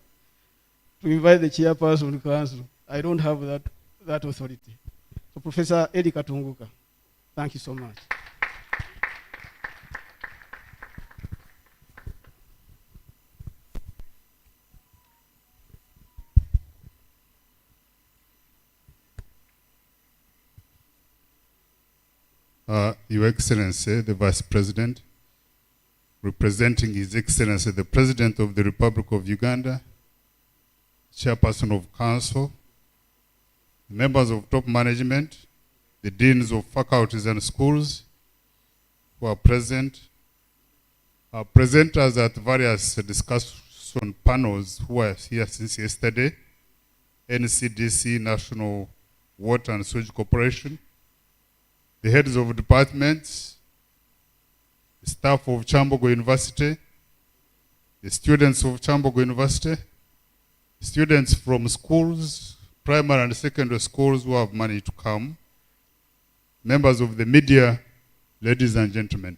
to invite the chairperson of the council. I don't have that authority. So Professor Eddie Katunguka, thank you so much. Your Excellency, the Vice President, representing His Excellency, the President of the Republic of Uganda, Chairperson of Council, members of top management, the deans of faculties and schools who are present, presenters at various discussion panels who are here since yesterday, NCDC, National Water and Sewage Corporation, the heads of departments, the staff of Kyambogo University, the students of Kyambogo University, students from schools, primary and secondary schools who have managed to come, members of the media, ladies and gentlemen.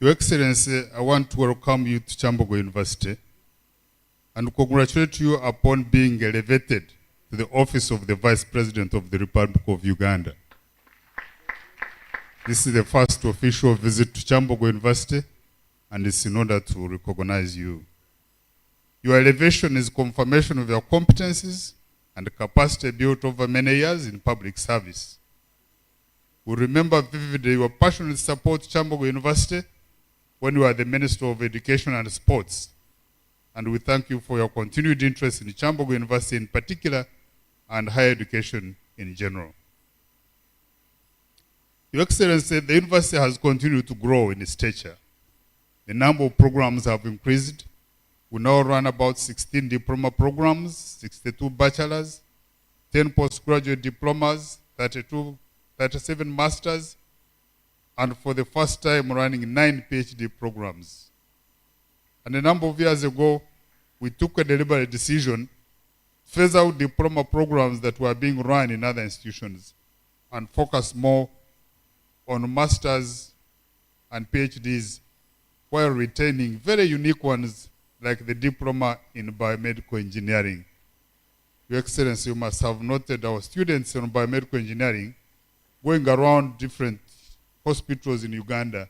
Your Excellency, I want to welcome you to Kyambogo University and congratulate you upon being elevated to the office of the Vice President of the Republic of Uganda. This is the first official visit to Kyambogo University, and it's in order to recognize you. Your elevation is confirmation of your competencies and capacity built over many years in public service. We remember vividly your passionate support to Kyambogo University when you were the Minister of Education and Sports. And we thank you for your continued interest in Kyambogo University in particular and higher education in general. Your Excellency, the university has continued to grow in stature. The number of programs have increased. We now run about 16 diploma programs, 62 bachelors, 10 postgraduate diplomas, 37 masters, and for the first time running 9 PhD programs. And a number of years ago, we took a deliberate decision to phase out diploma programs that were being run in other institutions and focus more on masters and PhDs while retaining very unique ones like the diploma in biomedical engineering. Your Excellency, you must have noted our students in biomedical engineering going around different hospitals in Uganda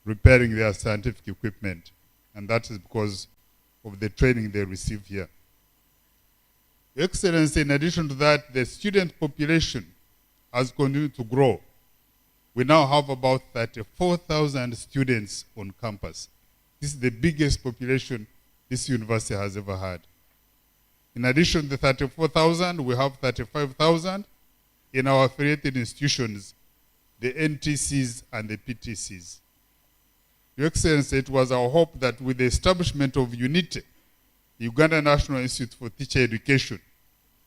repairing their scientific equipment, and that is because of the training they receive here. Your Excellency, in addition to that, the student population has continued to grow. We now have about 34,000 students on campus. This is the biggest population this university has ever had. In addition to the 34,000, we have 35,000 in our affiliated institutions, the NTCs and the PTCs. Your Excellency, it was our hope that with the establishment of UNITE, the Uganda National Institute for Teacher Education,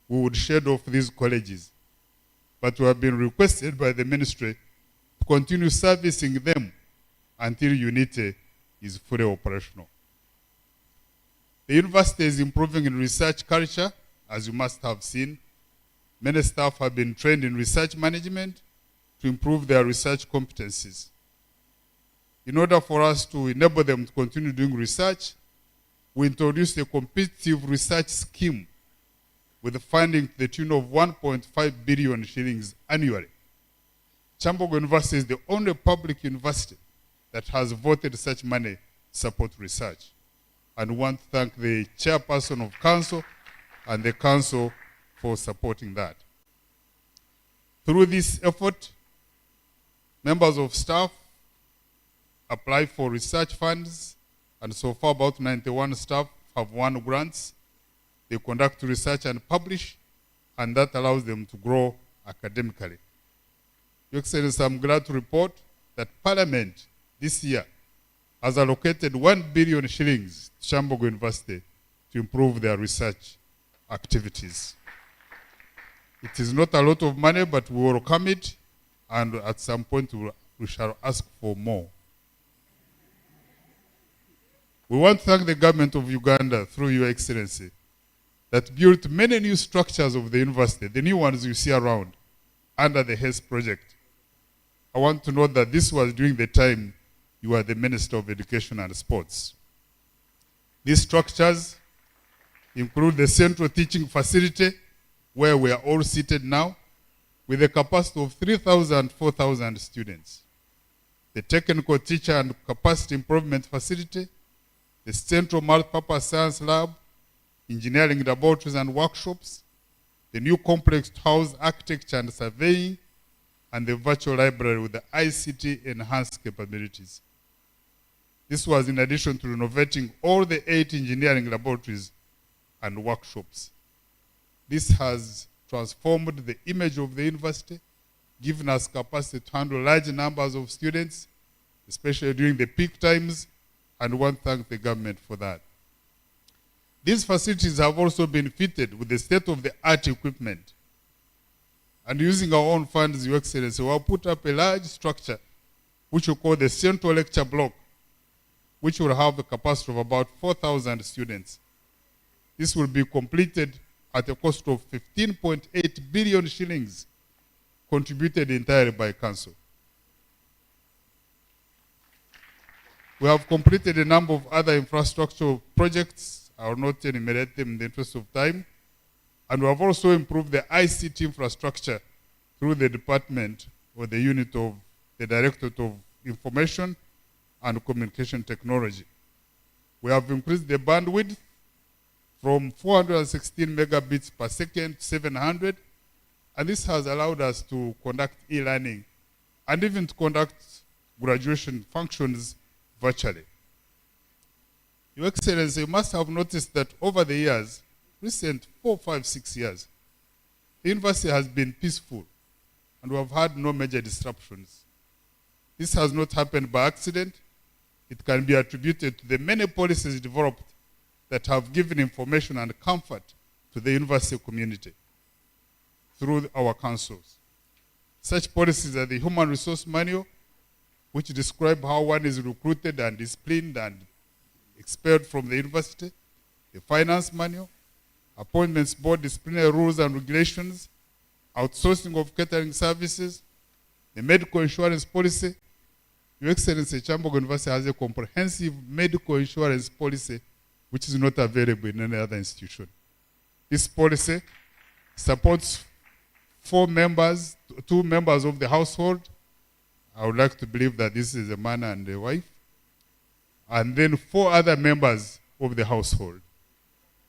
we would shed off these colleges. But we have been requested by the ministry to continue servicing them until UNITE is fully operational. The university is improving in research culture, as you must have seen. Many staff have been trained in research management to improve their research competencies. In order for us to enable them to continue doing research, we introduced a competitive research scheme with funding to the tune of 1.5 billion shillings annually. Kyambogo University is the only public university that has voted such money to support research. And we want to thank the chairperson of council and the council for supporting that. Through this effort, members of staff apply for research funds, and so far about 91 staff have won grants. They conduct research and publish, and that allows them to grow academically. Your Excellency, I'm glad to report that Parliament this year has allocated 1 billion shillings to Kyambogo University to improve their research activities. It is not a lot of money, but we welcome it, and at some point we shall ask for more. We want to thank the government of Uganda, through Your Excellency, that built many new structures of the university, the new ones you see around, under the HES project. I want to note that this was during the time you were the Minister of Education and Sports. These structures include the central teaching facility, where we are all seated now, with a capacity of 3,000, 4,000 students. The technical teacher and capacity improvement facility, the central multi-purpose science lab, engineering laboratories and workshops, the new complex to house architecture and surveying, and the virtual library with the ICT enhanced capabilities. This was in addition to renovating all the 8 engineering laboratories and workshops. This has transformed the image of the university, given us capacity to handle large numbers of students, especially during the peak times, and we want to thank the government for that. These facilities have also been fitted with the state-of-the-art equipment. And using our own funds, Your Excellency, we have put up a large structure, which we call the Central Lecture Block, which will have a capacity of about 4,000 students. This will be completed at a cost of 15.8 billion shillings, contributed entirely by Council. We have completed a number of other infrastructure projects. I will not enumerate them in the interest of time. And we have also improved the ICT infrastructure through the department or the unit of the Directorate of Information and Communication Technology. We have increased the bandwidth from 416 megabits per second to 700, and this has allowed us to conduct e-learning and even to conduct graduation functions virtually. Your Excellency, you must have noticed that over the years, recent 4, 5, 6 years, the university has been peaceful and we have had no major disruptions. This has not happened by accident. It can be attributed to the many policies developed that have given information and comfort to the university community through our councils. Such policies are the Human Resource Manual, which describe how one is recruited and disciplined and expelled from the university, the Finance Manual, Appointments Board disciplinary rules and regulations, outsourcing of catering services, the medical insurance policy. Your Excellency, Kyambogo University has a comprehensive medical insurance policy which is not available in any other institution. This policy supports 2 members of the household. I would like to believe that this is a man and a wife. And then 4 other members of the household.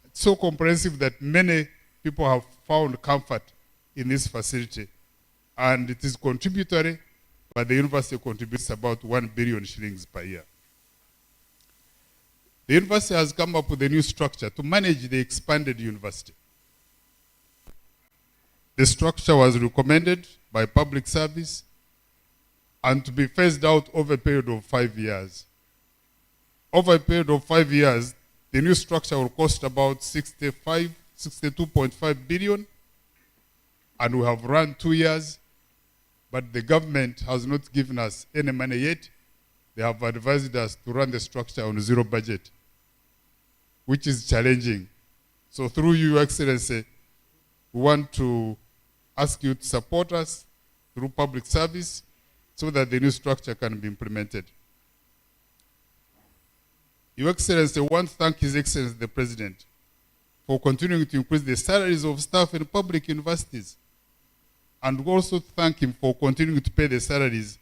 It's so comprehensive that many people have found comfort in this facility. And it is contributory, but the university contributes about 1 billion shillings per year. The university has come up with a new structure to manage the expanded university. The structure was recommended by public service and to be phased out over a period of 5 years. Over a period of 5 years, the new structure will cost about 62.5 billion, and we have run 2 years, but the government has not given us any money yet. They have advised us to run the structure on 0 budget, which is challenging. So through you, Your Excellency, we want to ask you to support us through public service so that the new structure can be implemented. Your Excellency, I want to thank His Excellency the President for continuing to increase the salaries of staff in public universities, and also thank him for continuing to pay the salaries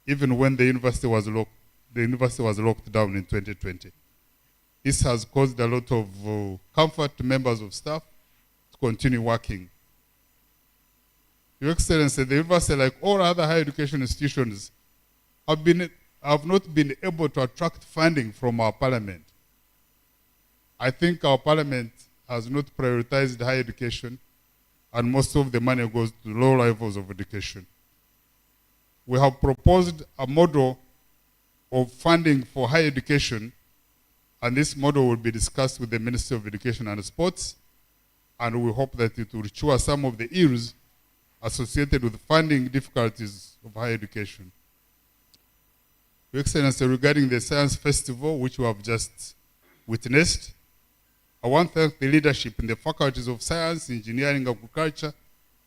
even when the university was locked down in 2020. This has caused a lot of comfort to members of staff, to continue working. Your Excellency, the university, like all other higher education institutions, have not been able to attract funding from our parliament. I think our parliament has not prioritized higher education, and most of the money goes to low levels of education. We have proposed a model of funding for higher education, and this model will be discussed with the Ministry of Education and Sports, and we hope that it will cure some of the ills associated with funding difficulties of higher education. Your Excellency, regarding the Science Festival, which we have just witnessed, I want to thank the leadership in the faculties of Science, Engineering, Agriculture,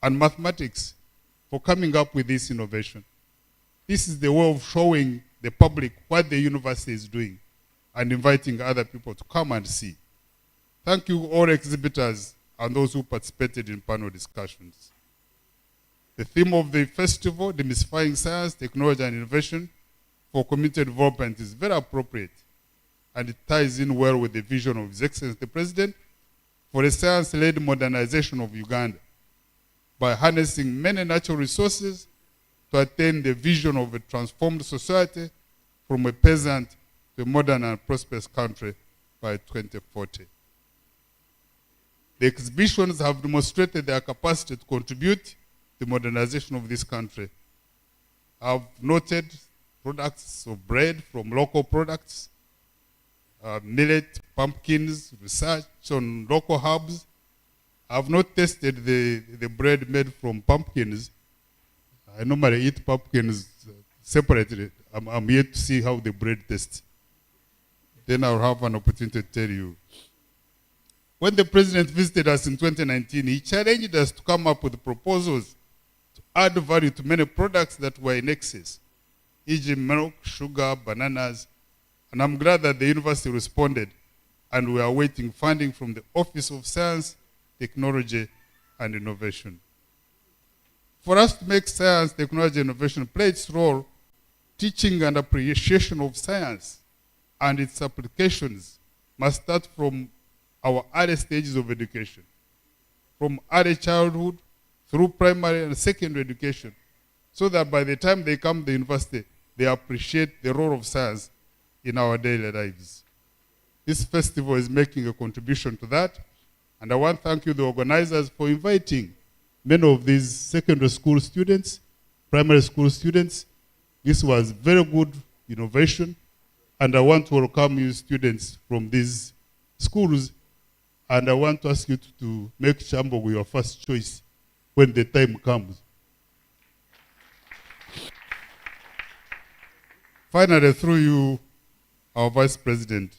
and Mathematics for coming up with this innovation. This is the way of showing the public what the university is doing and inviting other people to come and see. Thank you all exhibitors and those who participated in panel discussions. The theme of the festival, Demystifying Science, Technology, and Innovation for Community Development, is very appropriate, and it ties in well with the vision of His Excellency the President for a science-led modernization of Uganda by harnessing many natural resources to attain the vision of a transformed society from a peasant to a modern and prosperous country by 2040. The exhibitions have demonstrated their capacity to contribute to the modernization of this country. I've noted products of bread from local products, millet, pumpkins, research on local herbs. I've not tasted the bread made from pumpkins. I normally eat pumpkins separately. I'm yet to see how the bread tastes. Then I'll have an opportunity to tell you. When the President visited us in 2019, he challenged us to come up with proposals to add value to many products that were in excess, e.g. milk, sugar, bananas, and I'm glad that the university responded, and we are awaiting funding from the Office of Science, Technology, and Innovation. For us to make science, technology, and innovation play its role, teaching and appreciation of science and its applications must start from our early stages of education, from early childhood through primary and secondary education, so that by the time they come to the university, they appreciate the role of science in our daily lives. This festival is making a contribution to that, and I want to thank you, the organizers, for inviting many of these secondary school students, primary school students. This was very good innovation, and I want to welcome you students from these schools, and I want to ask you to make Kyambogo your first choice when the time comes. Finally, through you, our Vice President,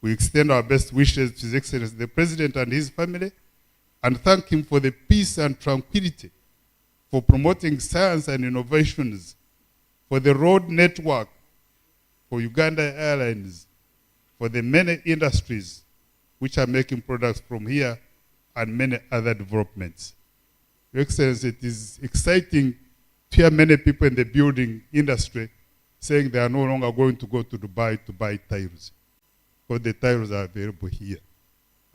we extend our best wishes to His Excellency the President and his family, and thank him for the peace and tranquility, for promoting science and innovations, for the road network, for Uganda Airlines, for the many industries which are making products from here, and many other developments. Your Excellency, it is exciting to hear many people in the building industry saying they are no longer going to go to Dubai to buy tiles, because the tiles are available here.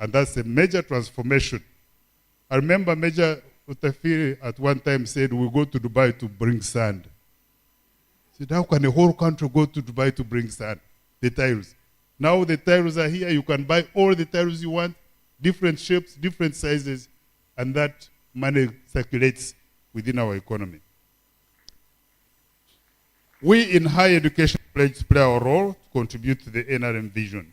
And that's a major transformation. I remember Major Utafiri at one time said, we'll go to Dubai to bring sand. He said, how can the whole country go to Dubai to bring sand? The tiles. Now the tiles are here. You can buy all the tiles you want, different shapes, different sizes, and that money circulates within our economy. We in higher education pledge to play our role to contribute to the NRM vision.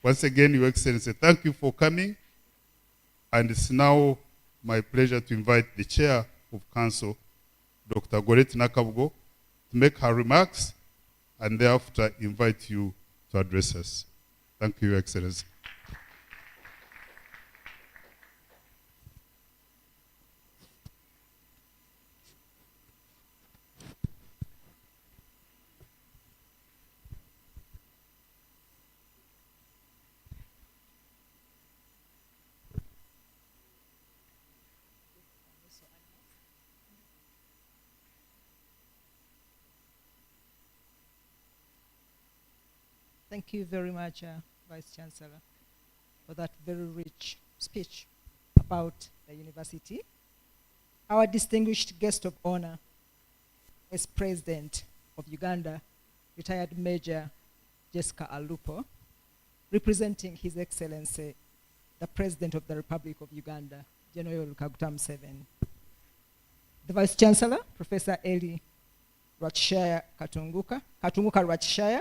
Once again, Your Excellency, thank you for coming. And it's now my pleasure to invite the Chair of Council, Dr. Goret Nakabugo, to make her remarks, and thereafter invite you to address us. Thank you, Your Excellency. Thank you very much, Vice Chancellor, for that very rich speech about the university. Our distinguished guest of honor is President of Uganda, retired Major Jessica Alupo, representing His Excellency, the President of the Republic of Uganda, General Kaguta Museveni. The Vice Chancellor, Professor Eli Rwatshire Katunguka Rwatshire,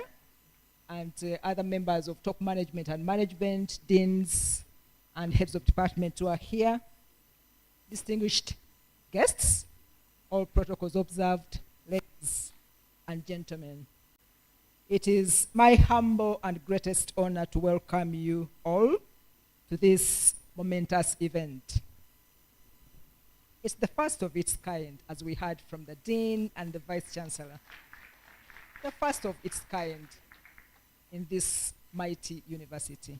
and other members of top management and management, deans, and heads of department who are here, distinguished guests, all protocols observed, ladies and gentlemen. It is my humble and greatest honor to welcome you all to this momentous event. It's the first of its kind, as we heard from the Dean and the Vice Chancellor. The first of its kind in this mighty university.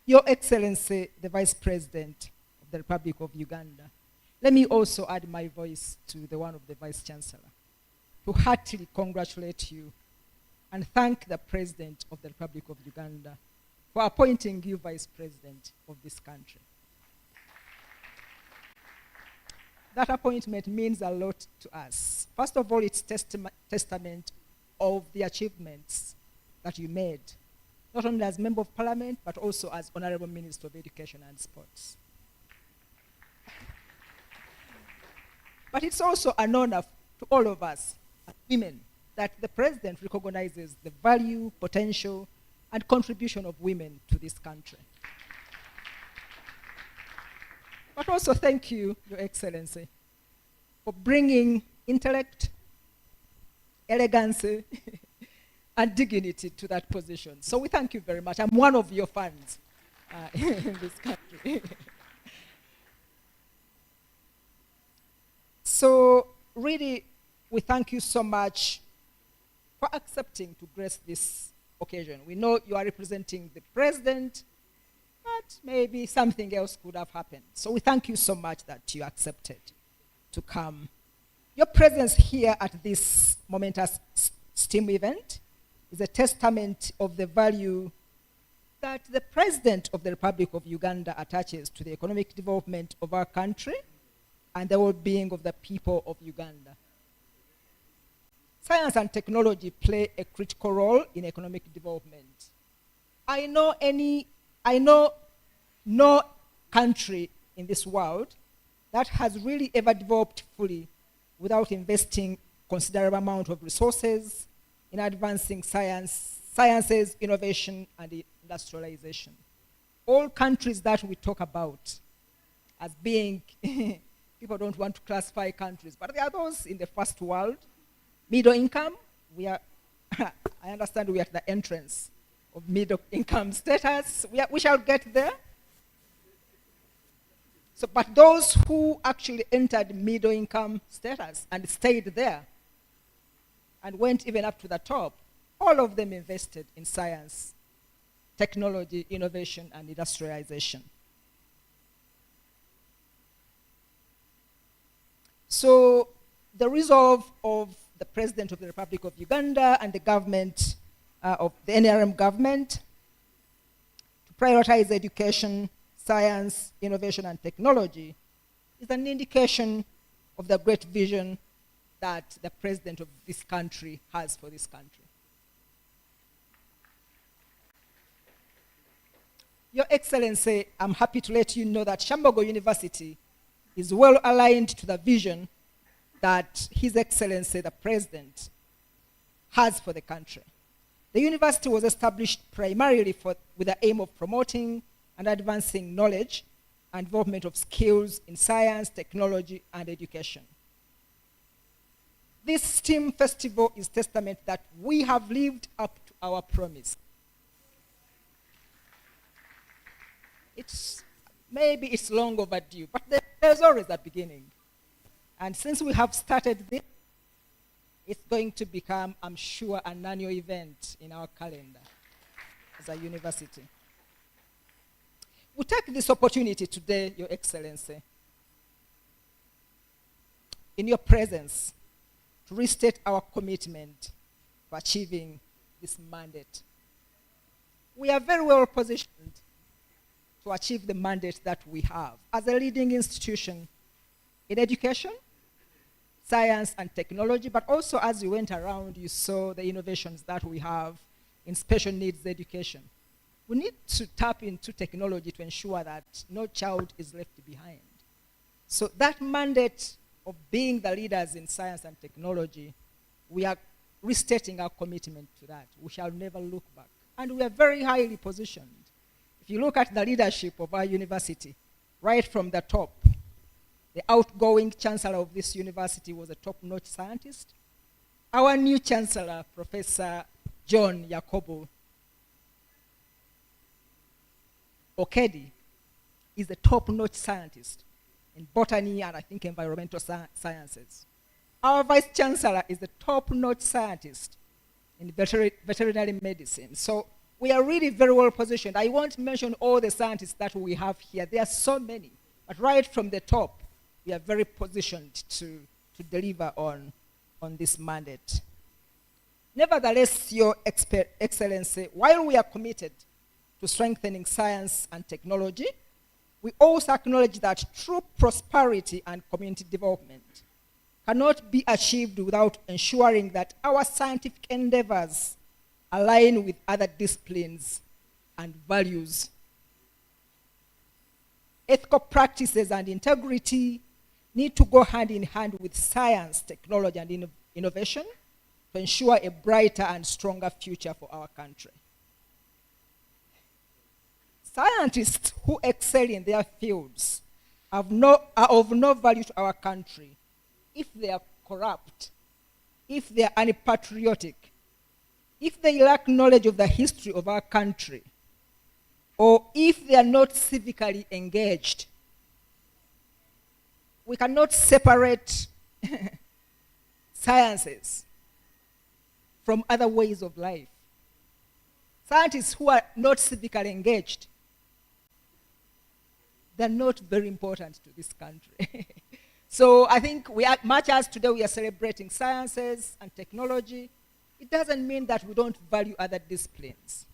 Your Excellency, the Vice President of the Republic of Uganda, let me also add my voice to the one of the Vice Chancellor to heartily congratulate you and thank the President of the Republic of Uganda for appointing you Vice President of this country. That appointment means a lot to us. First of all, it's testament of the achievements that you made, not only as Member of Parliament, but also as Honorable Minister of Education and Sports. But it's also an honor to all of us, as women, that the President recognizes the value, potential, and contribution of women to this country. But also thank you, Your Excellency, for bringing intellect, elegance, and dignity to that position. So we thank you very much. I'm one of your fans in this country. So really, we thank you so much for accepting to grace this occasion. We know you are representing the President, but maybe something else could have happened. So we thank you so much that you accepted to come. Your presence here at this momentous STEAM event is a testament of the value that the President of the Republic of Uganda attaches to the economic development of our country and the well-being of the people of Uganda. Science and technology play a critical role in economic development. I know no country in this world that has really ever developed fully without investing considerable amount of resources in advancing sciences, innovation, and industrialization. All countries that we talk about as being, people don't want to classify countries, but there are those in the first world, middle income. I understand we are at the entrance of middle income status. We shall get there. So, but those who actually entered middle income status and stayed there and went even up to the top, all of them invested in science, technology, innovation, and industrialization. So the resolve of the President of the Republic of Uganda and the government, of the NRM government, to prioritize education, science, innovation, and technology is an indication of the great vision that the President of this country has for this country. Your Excellency, I'm happy to let you know that Kyambogo University is well aligned to the vision that His Excellency, the President, has for the country. The university was established primarily with the aim of promoting and advancing knowledge and development of skills in science, technology, and education. This STEAM Festival is testament that we have lived up to our promise. Maybe it's long overdue, but there's always a beginning. And since we have started this, it's going to become, I'm sure, an annual event in our calendar as a university. We take this opportunity today, Your Excellency, in your presence, to restate our commitment to achieving this mandate. We are very well positioned to achieve the mandate that we have. As a leading institution in education, science and technology, but also as you went around, you saw the innovations that we have in special needs education. We need to tap into technology to ensure that no child is left behind. So that mandate of being the leaders in science and technology, we are restating our commitment to that. We shall never look back. And we are very highly positioned. If you look at the leadership of our university, right from the top, the outgoing chancellor of this university was a top-notch scientist. Our new chancellor, Professor John Yakobo Okedi, is a top-notch scientist in botany and I think environmental sciences. Our vice chancellor is a top-notch scientist in veterinary medicine. So we are really very well positioned. I won't mention all the scientists that we have here. There are so many. But right from the top, we are very positioned to deliver on this mandate. Nevertheless, Your Excellency, while we are committed to strengthening science and technology, we also acknowledge that true prosperity and community development cannot be achieved without ensuring that our scientific endeavors align with other disciplines and values. Ethical practices and integrity need to go hand in hand with science, technology, and innovation to ensure a brighter and stronger future for our country. Scientists who excel in their fields are of no value to our country if they are corrupt, if they are unpatriotic, if they lack knowledge of the history of our country, or if they are not civically engaged. We cannot separate sciences from other ways of life. Scientists who are not civically engaged, they're not very important to this country. So I think much as today we are celebrating sciences and technology, it doesn't mean that we don't value other disciplines.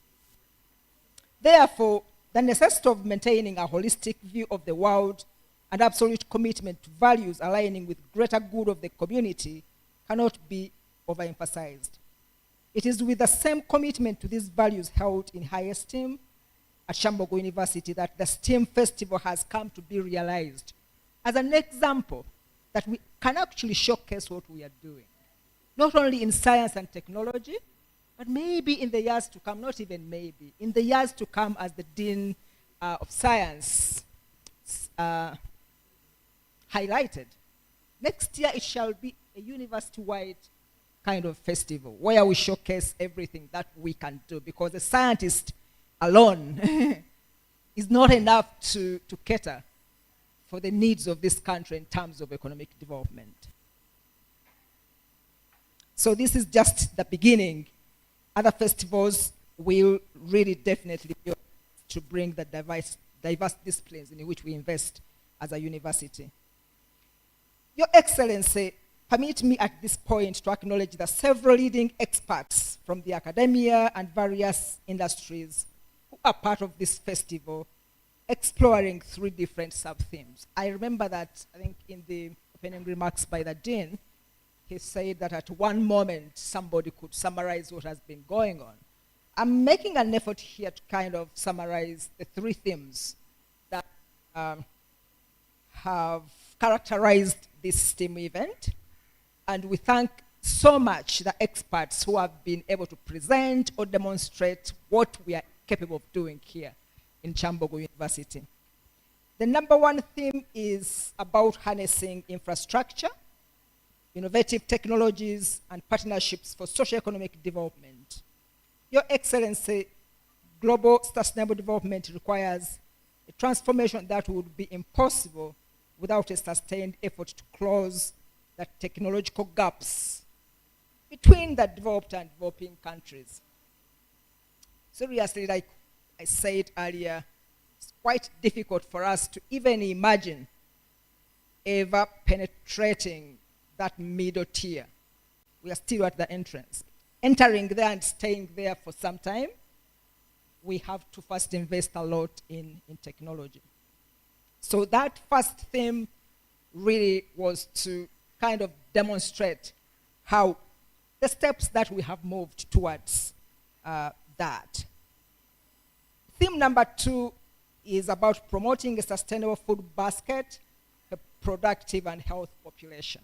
Therefore, the necessity of maintaining a holistic view of the world and absolute commitment to values aligning with greater good of the community cannot be overemphasized. It is with the same commitment to these values held in high esteem at Kyambogo University that the STEAM Festival has come to be realized as an example that we can actually showcase what we are doing, not only in science and technology, but maybe in the years to come, not even maybe, in the years to come as the Dean of Science highlighted. Next year it shall be a university-wide kind of festival where we showcase everything that we can do, because a scientist alone is not enough to cater for the needs of this country in terms of economic development. So this is just the beginning. Other festivals will really definitely be to bring the diverse disciplines in which we invest as a university. Your Excellency, permit me at this point to acknowledge the several leading experts from the academia and various industries who are part of this festival, exploring 3 different sub-themes. I remember that, I think in the opening remarks by the Dean, he said that at one moment somebody could summarize what has been going on. I'm making an effort here to kind of summarize the 3 themes that have characterized this STEAM event. And we thank so much the experts who have been able to present or demonstrate what we are capable of doing here in Kyambogo University. The number 1 theme is about harnessing infrastructure, innovative technologies, and partnerships for socio-economic development. Your Excellency, global sustainable development requires a transformation that would be impossible without a sustained effort to close the technological gaps between the developed and developing countries. Seriously, like I said earlier, it's quite difficult for us to even imagine ever penetrating that middle tier. We are still at the entrance. Entering there and staying there for some time we have to first invest a lot in technology. So that first theme really was to kind of demonstrate how the steps that we have moved towards that. Theme number 2 is about promoting a sustainable food basket, a productive and healthy population.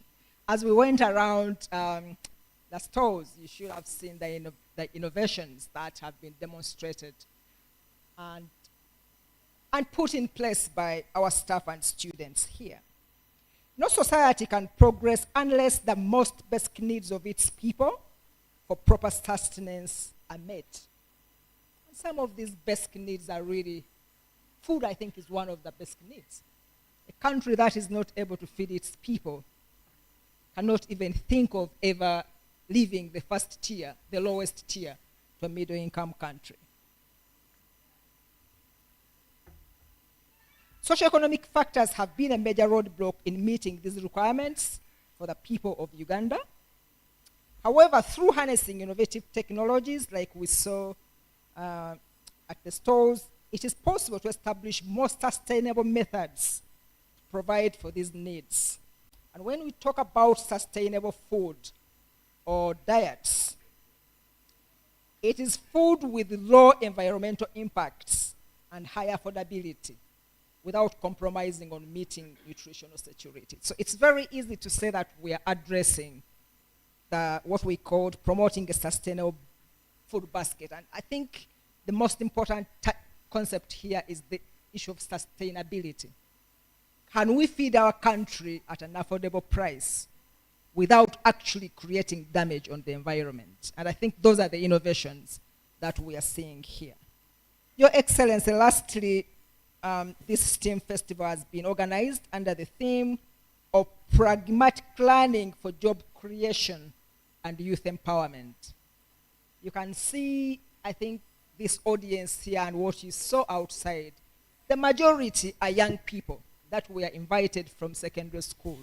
As we went around the stores, you should have seen the innovations that have been demonstrated and put in place by our staff and students here. No society can progress unless the most basic needs of its people for proper sustenance are met. And some of these basic needs are really, food I think is one of the basic needs. A country that is not able to feed its people cannot even think of ever leaving the first tier, the lowest tier, to a middle-income country. Socioeconomic factors have been a major roadblock in meeting these requirements for the people of Uganda. However, through harnessing innovative technologies like we saw at the stores, it is possible to establish more sustainable methods to provide for these needs. And when we talk about sustainable food or diets, it is food with low environmental impacts and high affordability without compromising on meeting nutritional security. So it's very easy to say that we are addressing what we called promoting a sustainable food basket. And I think the most important concept here is the issue of sustainability. Can we feed our country at an affordable price without actually creating damage on the environment? And I think those are the innovations that we are seeing here. Your Excellency, lastly, this STEAM Festival has been organized under the theme of pragmatic planning for job creation and youth empowerment. You can see, I think, this audience here and what you saw outside. The majority are young people that were invited from secondary school,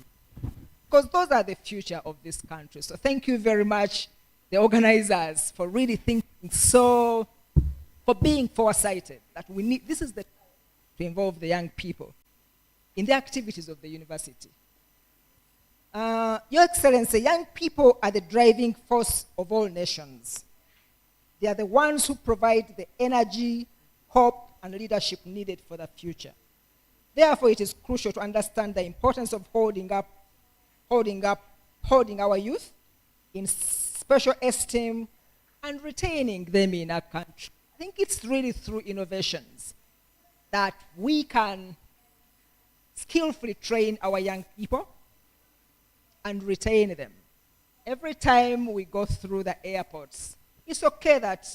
because those are the future of this country. So thank you very much, the organizers, for really thinking so, for being foresighted, that we need, this is the time to involve the young people in the activities of the university. Your Excellency, young people are the driving force of all nations. They are the ones who provide the energy, hope, and leadership needed for the future. Therefore, it is crucial to understand the importance of holding our youth in special esteem and retaining them in our country. I think it's really through innovations that we can skillfully train our young people and retain them. Every time we go through the airports, it's okay that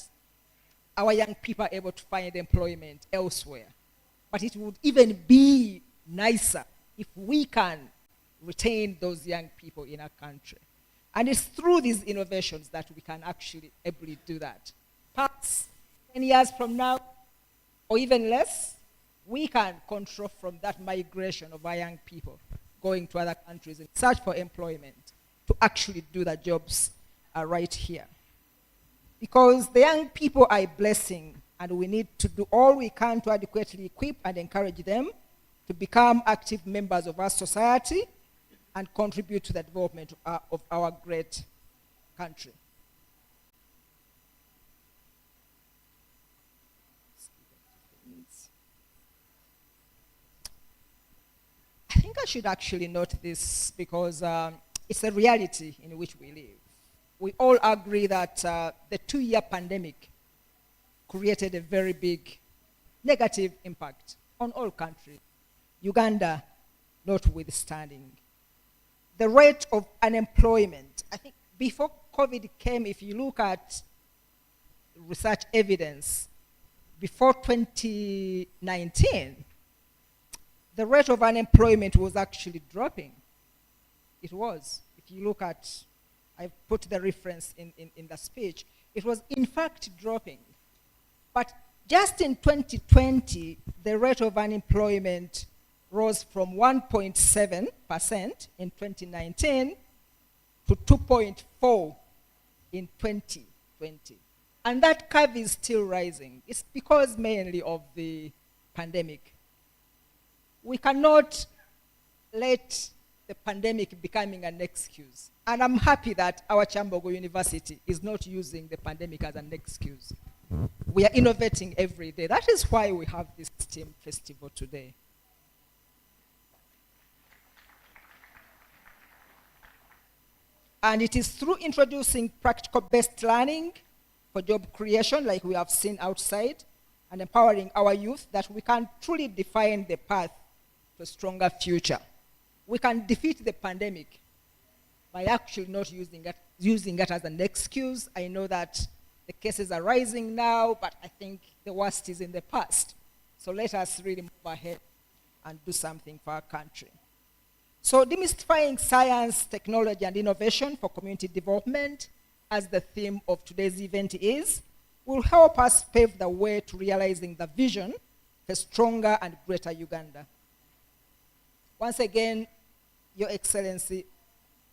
our young people are able to find employment elsewhere. But it would even be nicer if we can retain those young people in our country. And it's through these innovations that we can actually ably do that. Perhaps 10 years from now, or even less, we can control from that migration of our young people going to other countries in search for employment to actually do the jobs right here. Because the young people are a blessing, and we need to do all we can to adequately equip and encourage them to become active members of our society and contribute to the development of our great country. I think I should actually note this because it's a reality in which we live. We all agree that the 2-year pandemic created a very big negative impact on all countries, Uganda notwithstanding. The rate of unemployment, I think before COVID came, if you look at research evidence, before 2019, the rate of unemployment was actually dropping. It was. If you look at, I put the reference in the speech, it was in fact dropping. But just in 2020, the rate of unemployment rose from 1.7% in 2019 to 2.4% in 2020. And that curve is still rising. It's because mainly of the pandemic. We cannot let the pandemic becoming an excuse. And I'm happy that our Kyambogo University is not using the pandemic as an excuse. We are innovating every day. That is why we have this STEAM Festival today. And it is through introducing practical-based learning for job creation, like we have seen outside, and empowering our youth that we can truly define the path to a stronger future. We can defeat the pandemic by actually not using it as an excuse. I know that the cases are rising now, but I think the worst is in the past. So let us really move ahead and do something for our country. So demystifying science, technology, and innovation for community development, as the theme of today's event is, will help us pave the way to realizing the vision for stronger and greater Uganda. Once again, Your Excellency,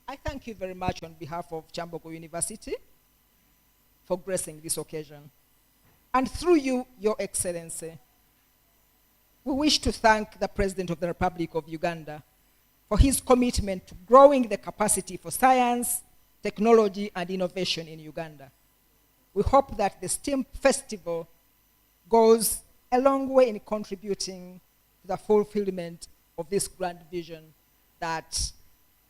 I thank you very much on behalf of Kyambogo University for gracing this occasion. And through you, Your Excellency, we wish to thank the President of the Republic of Uganda for his commitment to growing the capacity for science, technology, and innovation in Uganda. We hope that the STEAM Festival goes a long way in contributing to the fulfillment of this grand vision that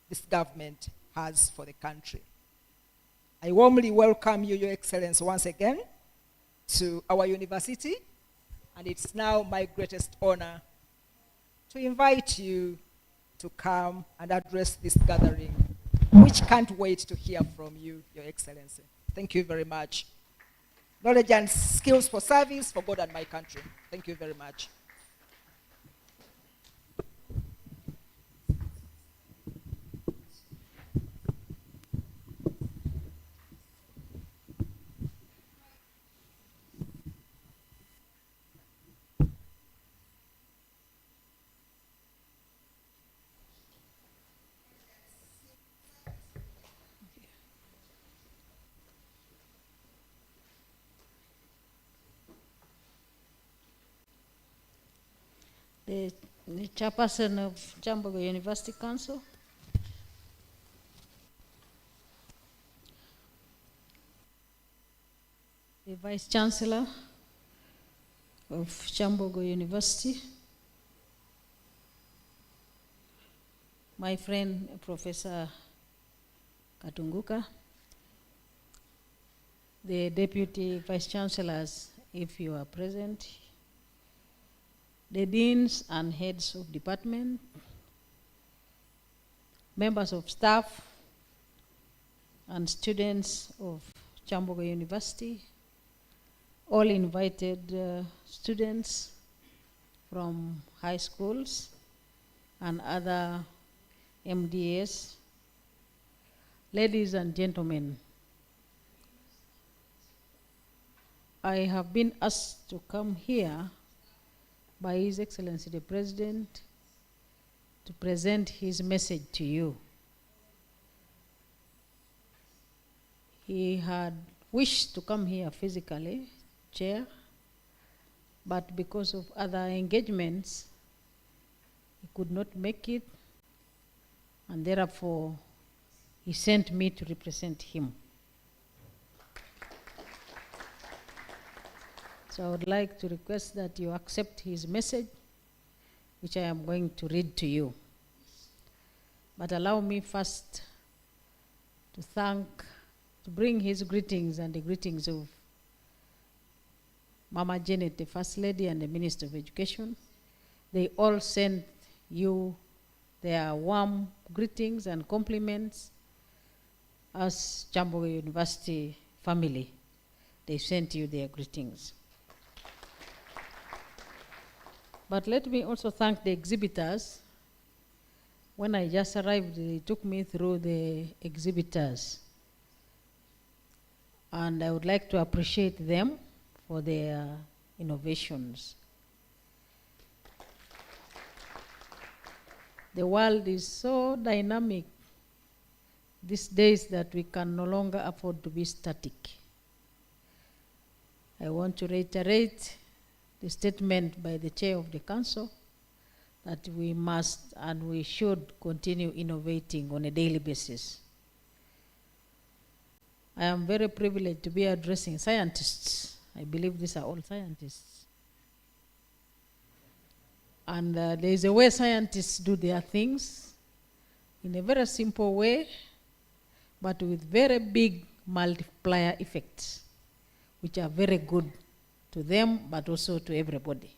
this government has for the country. I warmly welcome you, Your Excellency, once again to our university, and it's now my greatest honor to invite you to come and address this gathering, which can't wait to hear from you, Your Excellency. Thank you very much. Knowledge and skills for service for God and my country. Thank you very much. The chairperson of Kyambogo University Council, the Vice Chancellor of Kyambogo University, my friend Professor Katunguka, the Deputy Vice Chancellors, if you are present, the deans and heads of department, members of staff, and students of Kyambogo University, all invited students from high schools and other MDAs, ladies and gentlemen, I have been asked to come here by His Excellency the President to present his message to you. He had wished to come here physically, Chair, but because of other engagements, he could not make it, and therefore he sent me to represent him. So I would like to request that you accept his message, which I am going to read to you. But allow me first to bring his greetings and the greetings of Mama Janet, the First Lady, and the Minister of Education. They all sent you their warm greetings and compliments as Kyambogo University family. They sent you their greetings. But let me also thank the exhibitors. When I just arrived, they took me through the exhibitors. And I would like to appreciate them for their innovations. The world is so dynamic these days that we can no longer afford to be static. I want to reiterate the statement by the chair of the council that we must and we should continue innovating on a daily basis. I am very privileged to be addressing scientists. I believe these are all scientists. And there is a way scientists do their things in a very simple way, but with very big multiplier effects, which are very good to them, but also to everybody.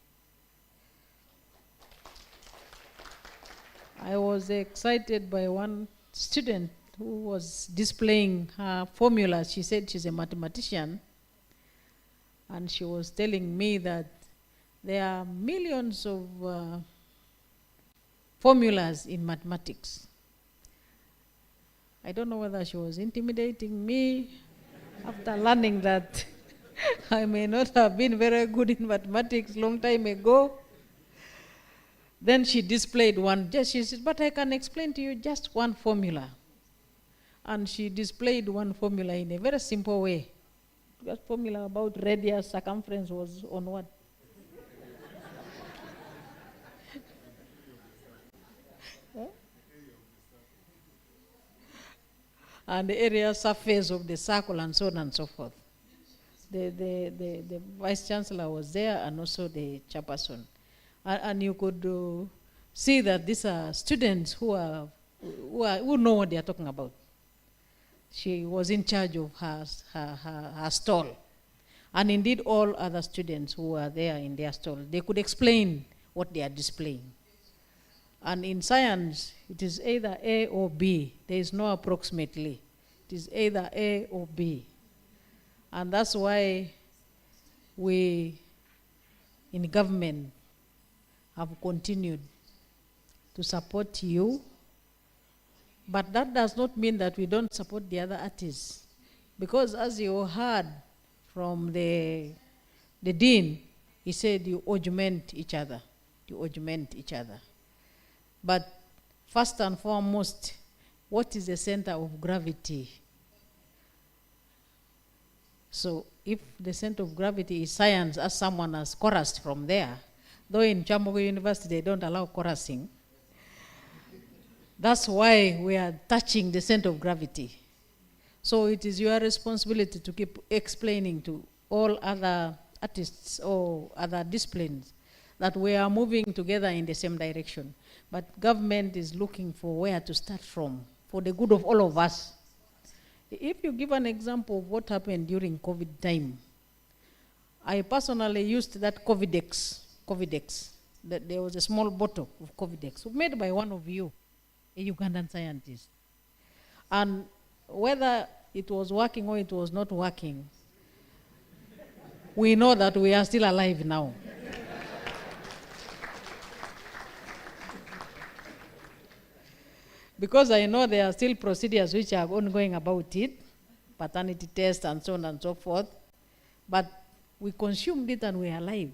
I was excited by one student who was displaying her formulas. She said she's a mathematician, and she was telling me that there are millions of formulas in mathematics. I don't know whether she was intimidating me after learning that I may not have been very good in mathematics long time ago. Then she displayed one. She said, but I can explain to you just one formula. And she displayed one formula in a very simple way. That formula about radius circumference was on what? And the area surface of the circle and so on and so forth. The vice chancellor was there and also the chairperson. And you could see that these are students who know what they are talking about. She was in charge of her stall. And indeed all other students who were there in their stall, they could explain what they are displaying. And in science, it is either A or B. There is no approximately. It is either A or B. And that's why we in government have continued to support you. But that does not mean that we don't support the other artists. Because as you heard from the dean, he said you augment each other. You augment each other. But first and foremost, what is the center of gravity? So if the center of gravity is science, as someone has chorused from there, though in Kyambogo University they don't allow chorusing, that's why we are touching the center of gravity. So it is your responsibility to keep explaining to all other artists or other disciplines that we are moving together in the same direction. But government is looking for where to start from, for the good of all of us. If you give an example of what happened during COVID time, I personally used that Covidex. That there was a small bottle of Covidex made by one of you, a Ugandan scientist. And whether it was working or it was not working, we know that we are still alive now. Because I know there are still procedures which are ongoing about it, paternity test and so on and so forth, but we consumed it and we are alive.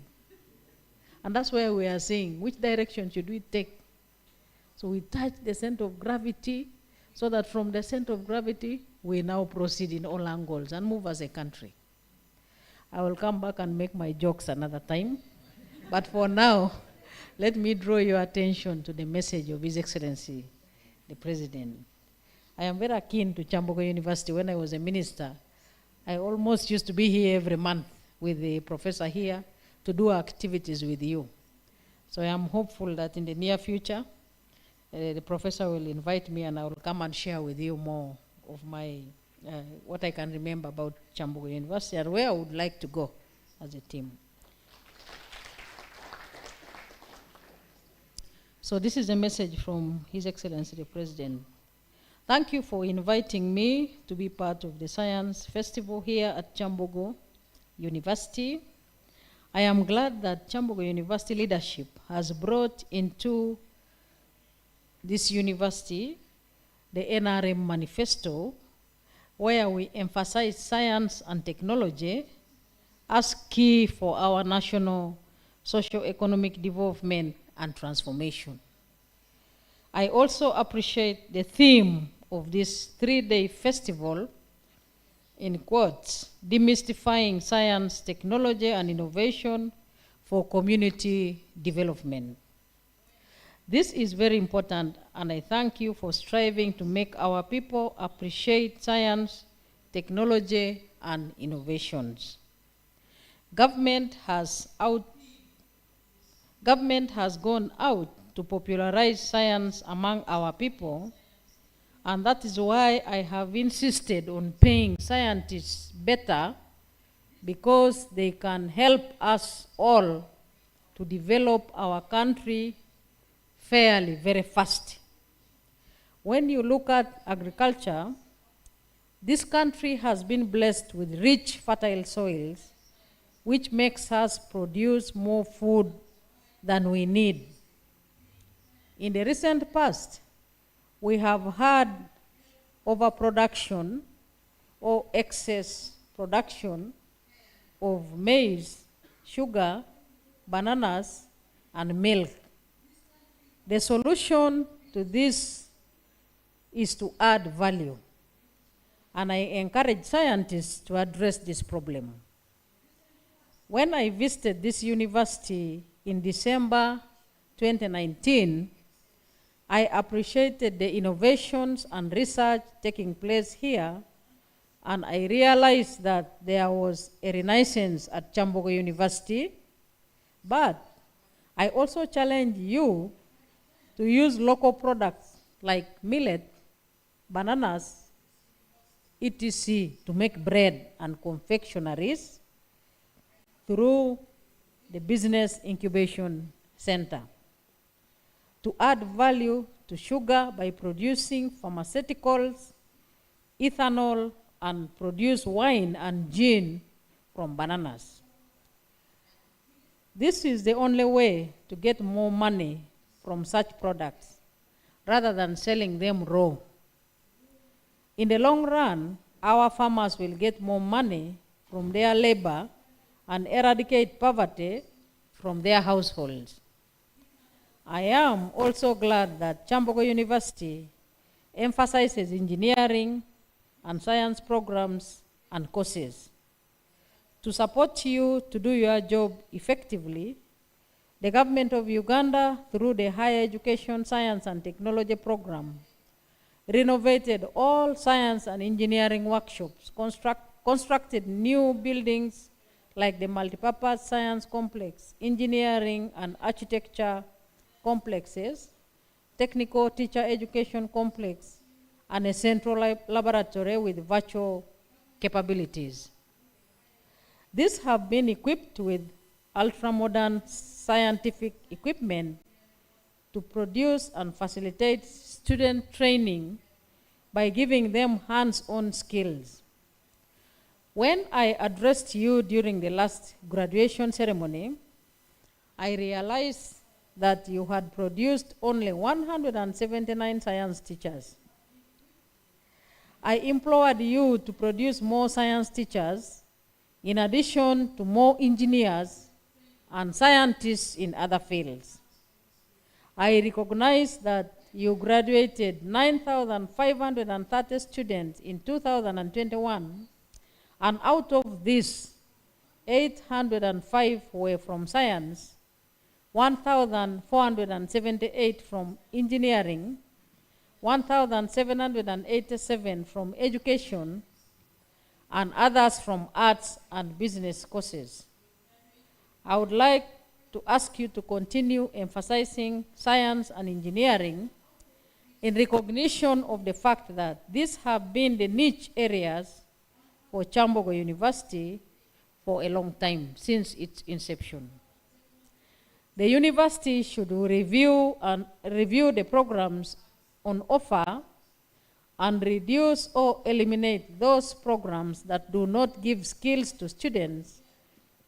And that's why we are saying, which direction should we take? So we touch the center of gravity, so that from the center of gravity, we now proceed in all angles and move as a country. I will come back and make my jokes another time. But for now, let me draw your attention to the message of His Excellency, the President. I am very keen to Kyambogo University. When I was a minister, I almost used to be here every month with the professor here to do activities with you. So I am hopeful that in the near future, the professor will invite me and I will come and share with you more of my, what I can remember about Kyambogo University and where I would like to go as a team. So this is a message from His Excellency the President. Thank you for inviting me to be part of the Science Festival here at Kyambogo University. I am glad that Kyambogo University leadership has brought into this university the NRM manifesto, where we emphasize science and technology as key for our national socio-economic development and transformation. I also appreciate the theme of this 3-day festival, in quotes, demystifying science, technology, and innovation for community development. This is very important, and I thank you for striving to make our people appreciate science, technology, and innovations. Government has gone out to popularize science among our people, and that is why I have insisted on paying scientists better, because they can help us all to develop our country fairly, very fast. When you look at agriculture, this country has been blessed with rich, fertile soils, which makes us produce more food than we need. In the recent past, we have had overproduction or excess production of maize, sugar, bananas, and milk. The solution to this is to add value, and I encourage scientists to address this problem. When I visited this university in December 2019, I appreciated the innovations and research taking place here, and I realized that there was a renaissance at Kyambogo University, but I also challenge you to use local products like millet, bananas, etc. to make bread and confectionaries through the Business Incubation Center. To add value to sugar by producing pharmaceuticals, ethanol, and produce wine and gin from bananas. This is the only way to get more money from such products, rather than selling them raw. In the long run, our farmers will get more money from their labor and eradicate poverty from their households. I am also glad that Kyambogo University emphasizes engineering and science programs and courses. To support you to do your job effectively, the government of Uganda, through the Higher Education, Science and Technology Program, renovated all science and engineering workshops, constructed new buildings like the Multipurpose Science Complex, Engineering and Architecture Complexes, Technical Teacher Education Complex, and a central laboratory with virtual capabilities. These have been equipped with ultra-modern scientific equipment to produce and facilitate student training by giving them hands-on skills. When I addressed you during the last graduation ceremony, I realized that you had produced only 179 science teachers. I implored you to produce more science teachers, in addition to more engineers and scientists in other fields. I recognize that you graduated 9,530 students in 2021, and out of this, 805 were from science, 1,478 from engineering, 1,787 from education, and others from arts and business courses. I would like to ask you to continue emphasizing science and engineering in recognition of the fact that these have been the niche areas for Kyambogo University for a long time, since its inception. The university should review the programs on offer and reduce or eliminate those programs that do not give skills to students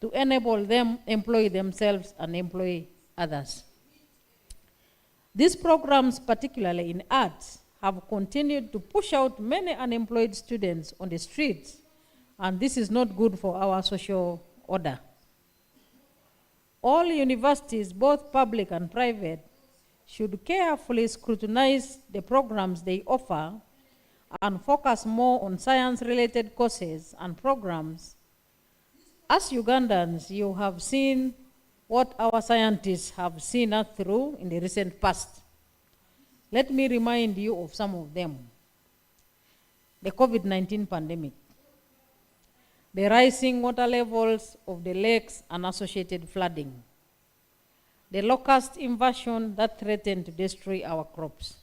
to enable them employ themselves and employ others. These programs, particularly in arts, have continued to push out many unemployed students on the streets, and this is not good for our social order. All universities, both public and private, should carefully scrutinize the programs they offer and focus more on science-related courses and programs. As Ugandans, you have seen what our scientists have seen us through in the recent past. Let me remind you of some of them. The COVID-19 pandemic, the rising water levels of the lakes and associated flooding, the locust invasion that threatened to destroy our crops,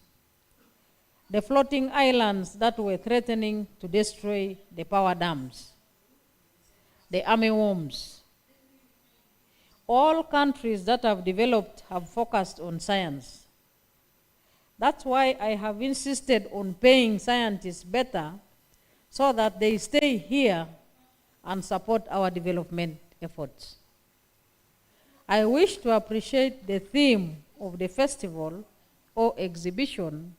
the floating islands that were threatening to destroy the power dams, the armyworms. All countries that have developed have focused on science. That's why I have insisted on paying scientists better so that they stay here and support our development efforts. I wish to appreciate the theme of the festival or exhibition,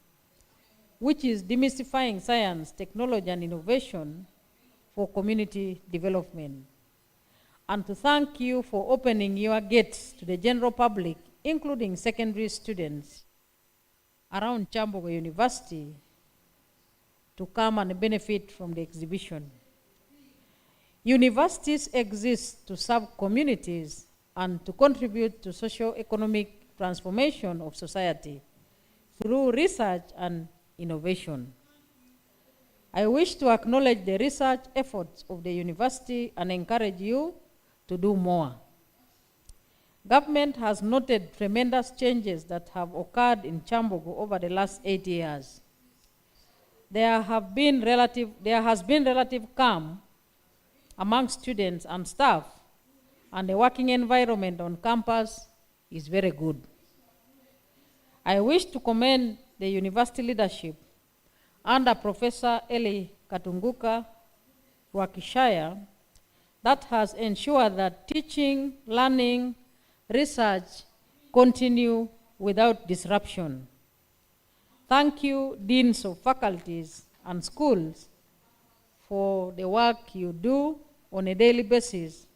which is Demystifying Science, Technology and Innovation for Community Development, and to thank you for opening your gates to the general public, including secondary students around Kyambogo University, to come and benefit from the exhibition. Universities exist to serve communities and to contribute to socio-economic transformation of society through research and innovation. I wish to acknowledge the research efforts of the university and encourage you to do more. Government has noted tremendous changes that have occurred in Kyambogo over the last 8 years. There has been relative calm among students and staff, and the working environment on campus is very good. I wish to commend the university leadership under Professor Eli Katunguka Wakishaya that has ensured that teaching, learning, research continue without disruption. Thank you, deans of faculties and schools, for the work you do on a daily basis.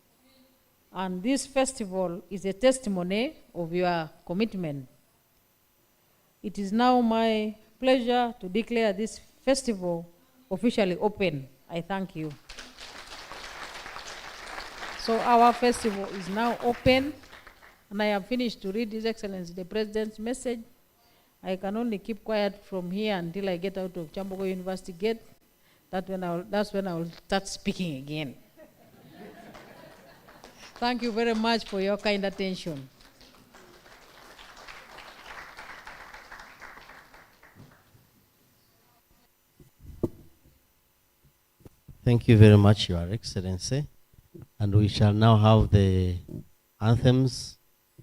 And this festival is a testimony of your commitment. It is now my pleasure to declare this festival officially open. I thank you. So our festival is now open, and I have finished to read His Excellency the President's message. I can only keep quiet from here until I get out of Kyambogo University gate. That's when I will start speaking again. Thank you very much for your kind attention. Thank you very much, Your Excellency. And we shall now have the anthems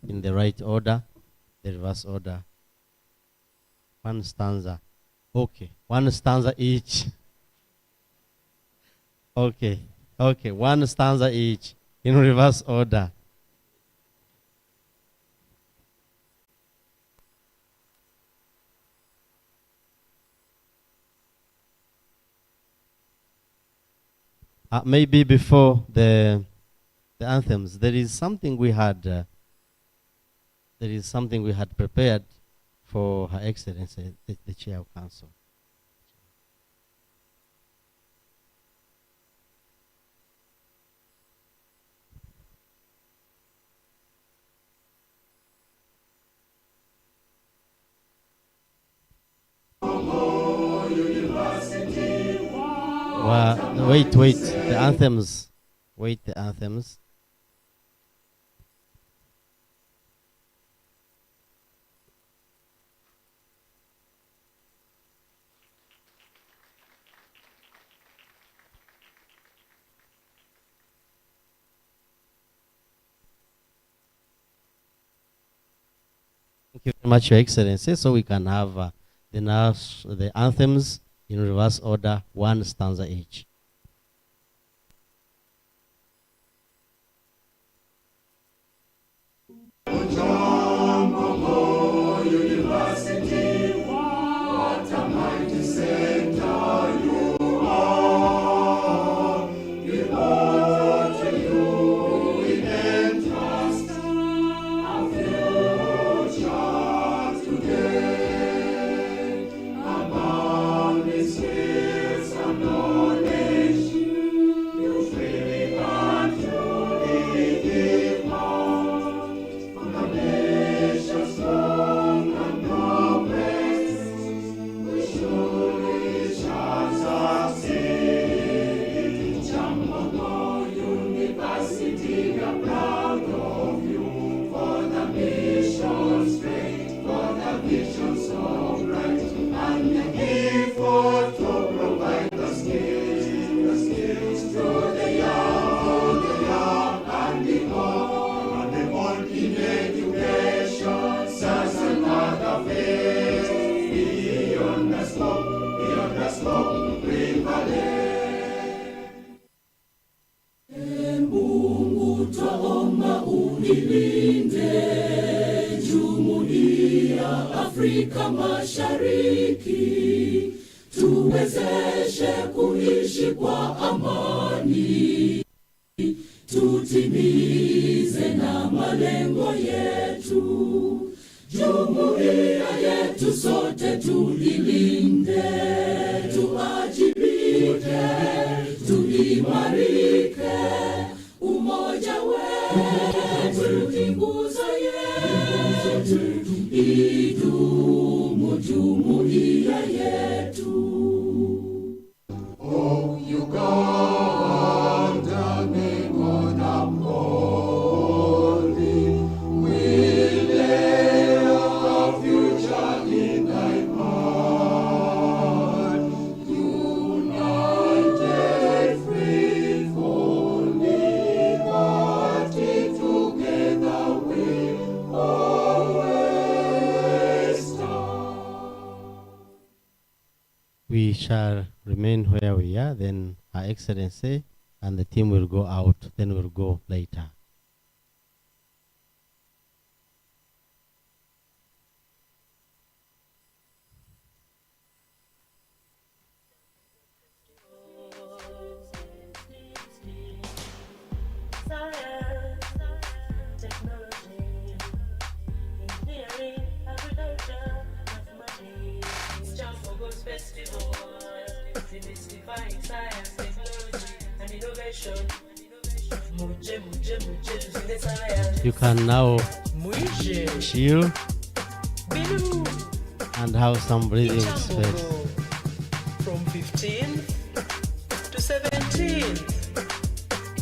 in the right order, the reverse order. One stanza. Okay, one stanza each. Okay, one stanza each in reverse order. Maybe before the anthems, there is something we had prepared for Her Excellency, the Chair of Council. Wait, the anthems. Wait, the anthems. Thank you very much, Your Excellency. So we can have the anthems in reverse order, one stanza each. Today, among these mission so bright, and the effort to provide the skills to the young and the old in education, such another phase beyond the scope prevalent. Mungu twaomba unilinde Jumuiya Afrika Mashariki, tuwezeshe kuishi kwa amani, tutimize na malengo yetu. Jumuiya yetu sote tulilinde, tuajibike, tuimarike, umoja wetu ni nguzo yetu, idumu jumuiya yetu. Oh, Uganda, may God uphold thee. We lay our future in thy heart. United, free for liberty, together we always stand. We shall remain where we are, then Her Excellency and the team will go out, then we'll go later. Science, technology, engineering, agriculture, mathematics, Kyambogo's Festival, Demystifying Science, technology, and innovation. Muje, tuzinde science. You can now Muje. chill Bilu. and have some breathing space. Kyambogo, from 15th to 17th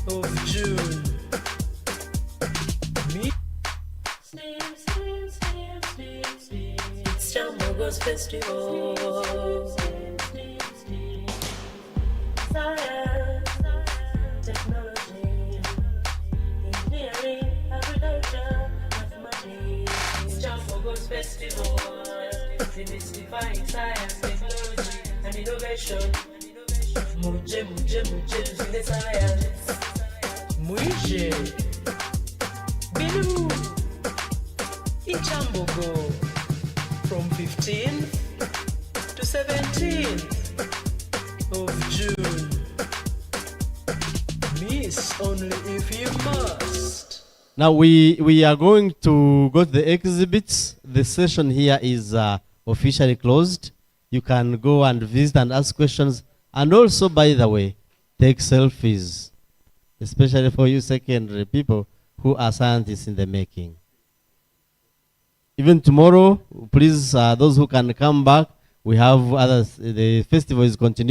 of June. It's Kyambogo's Festival. Science, technology, engineering, agriculture, mathematics. Kyambogo's Festival. Demystifying science, technology, and innovation. Muje, tuzinde science. Muje. Bilu. In Kyambogo, from 15th to 17th of June. Miss only if you must. Now we are going to go to the exhibits. The session here is officially closed. You can go and visit and ask questions. And also, by the way, take selfies, especially for you secondary people who are scientists in the making. Even tomorrow, please, those who can come back, we have others. The festival is continuing.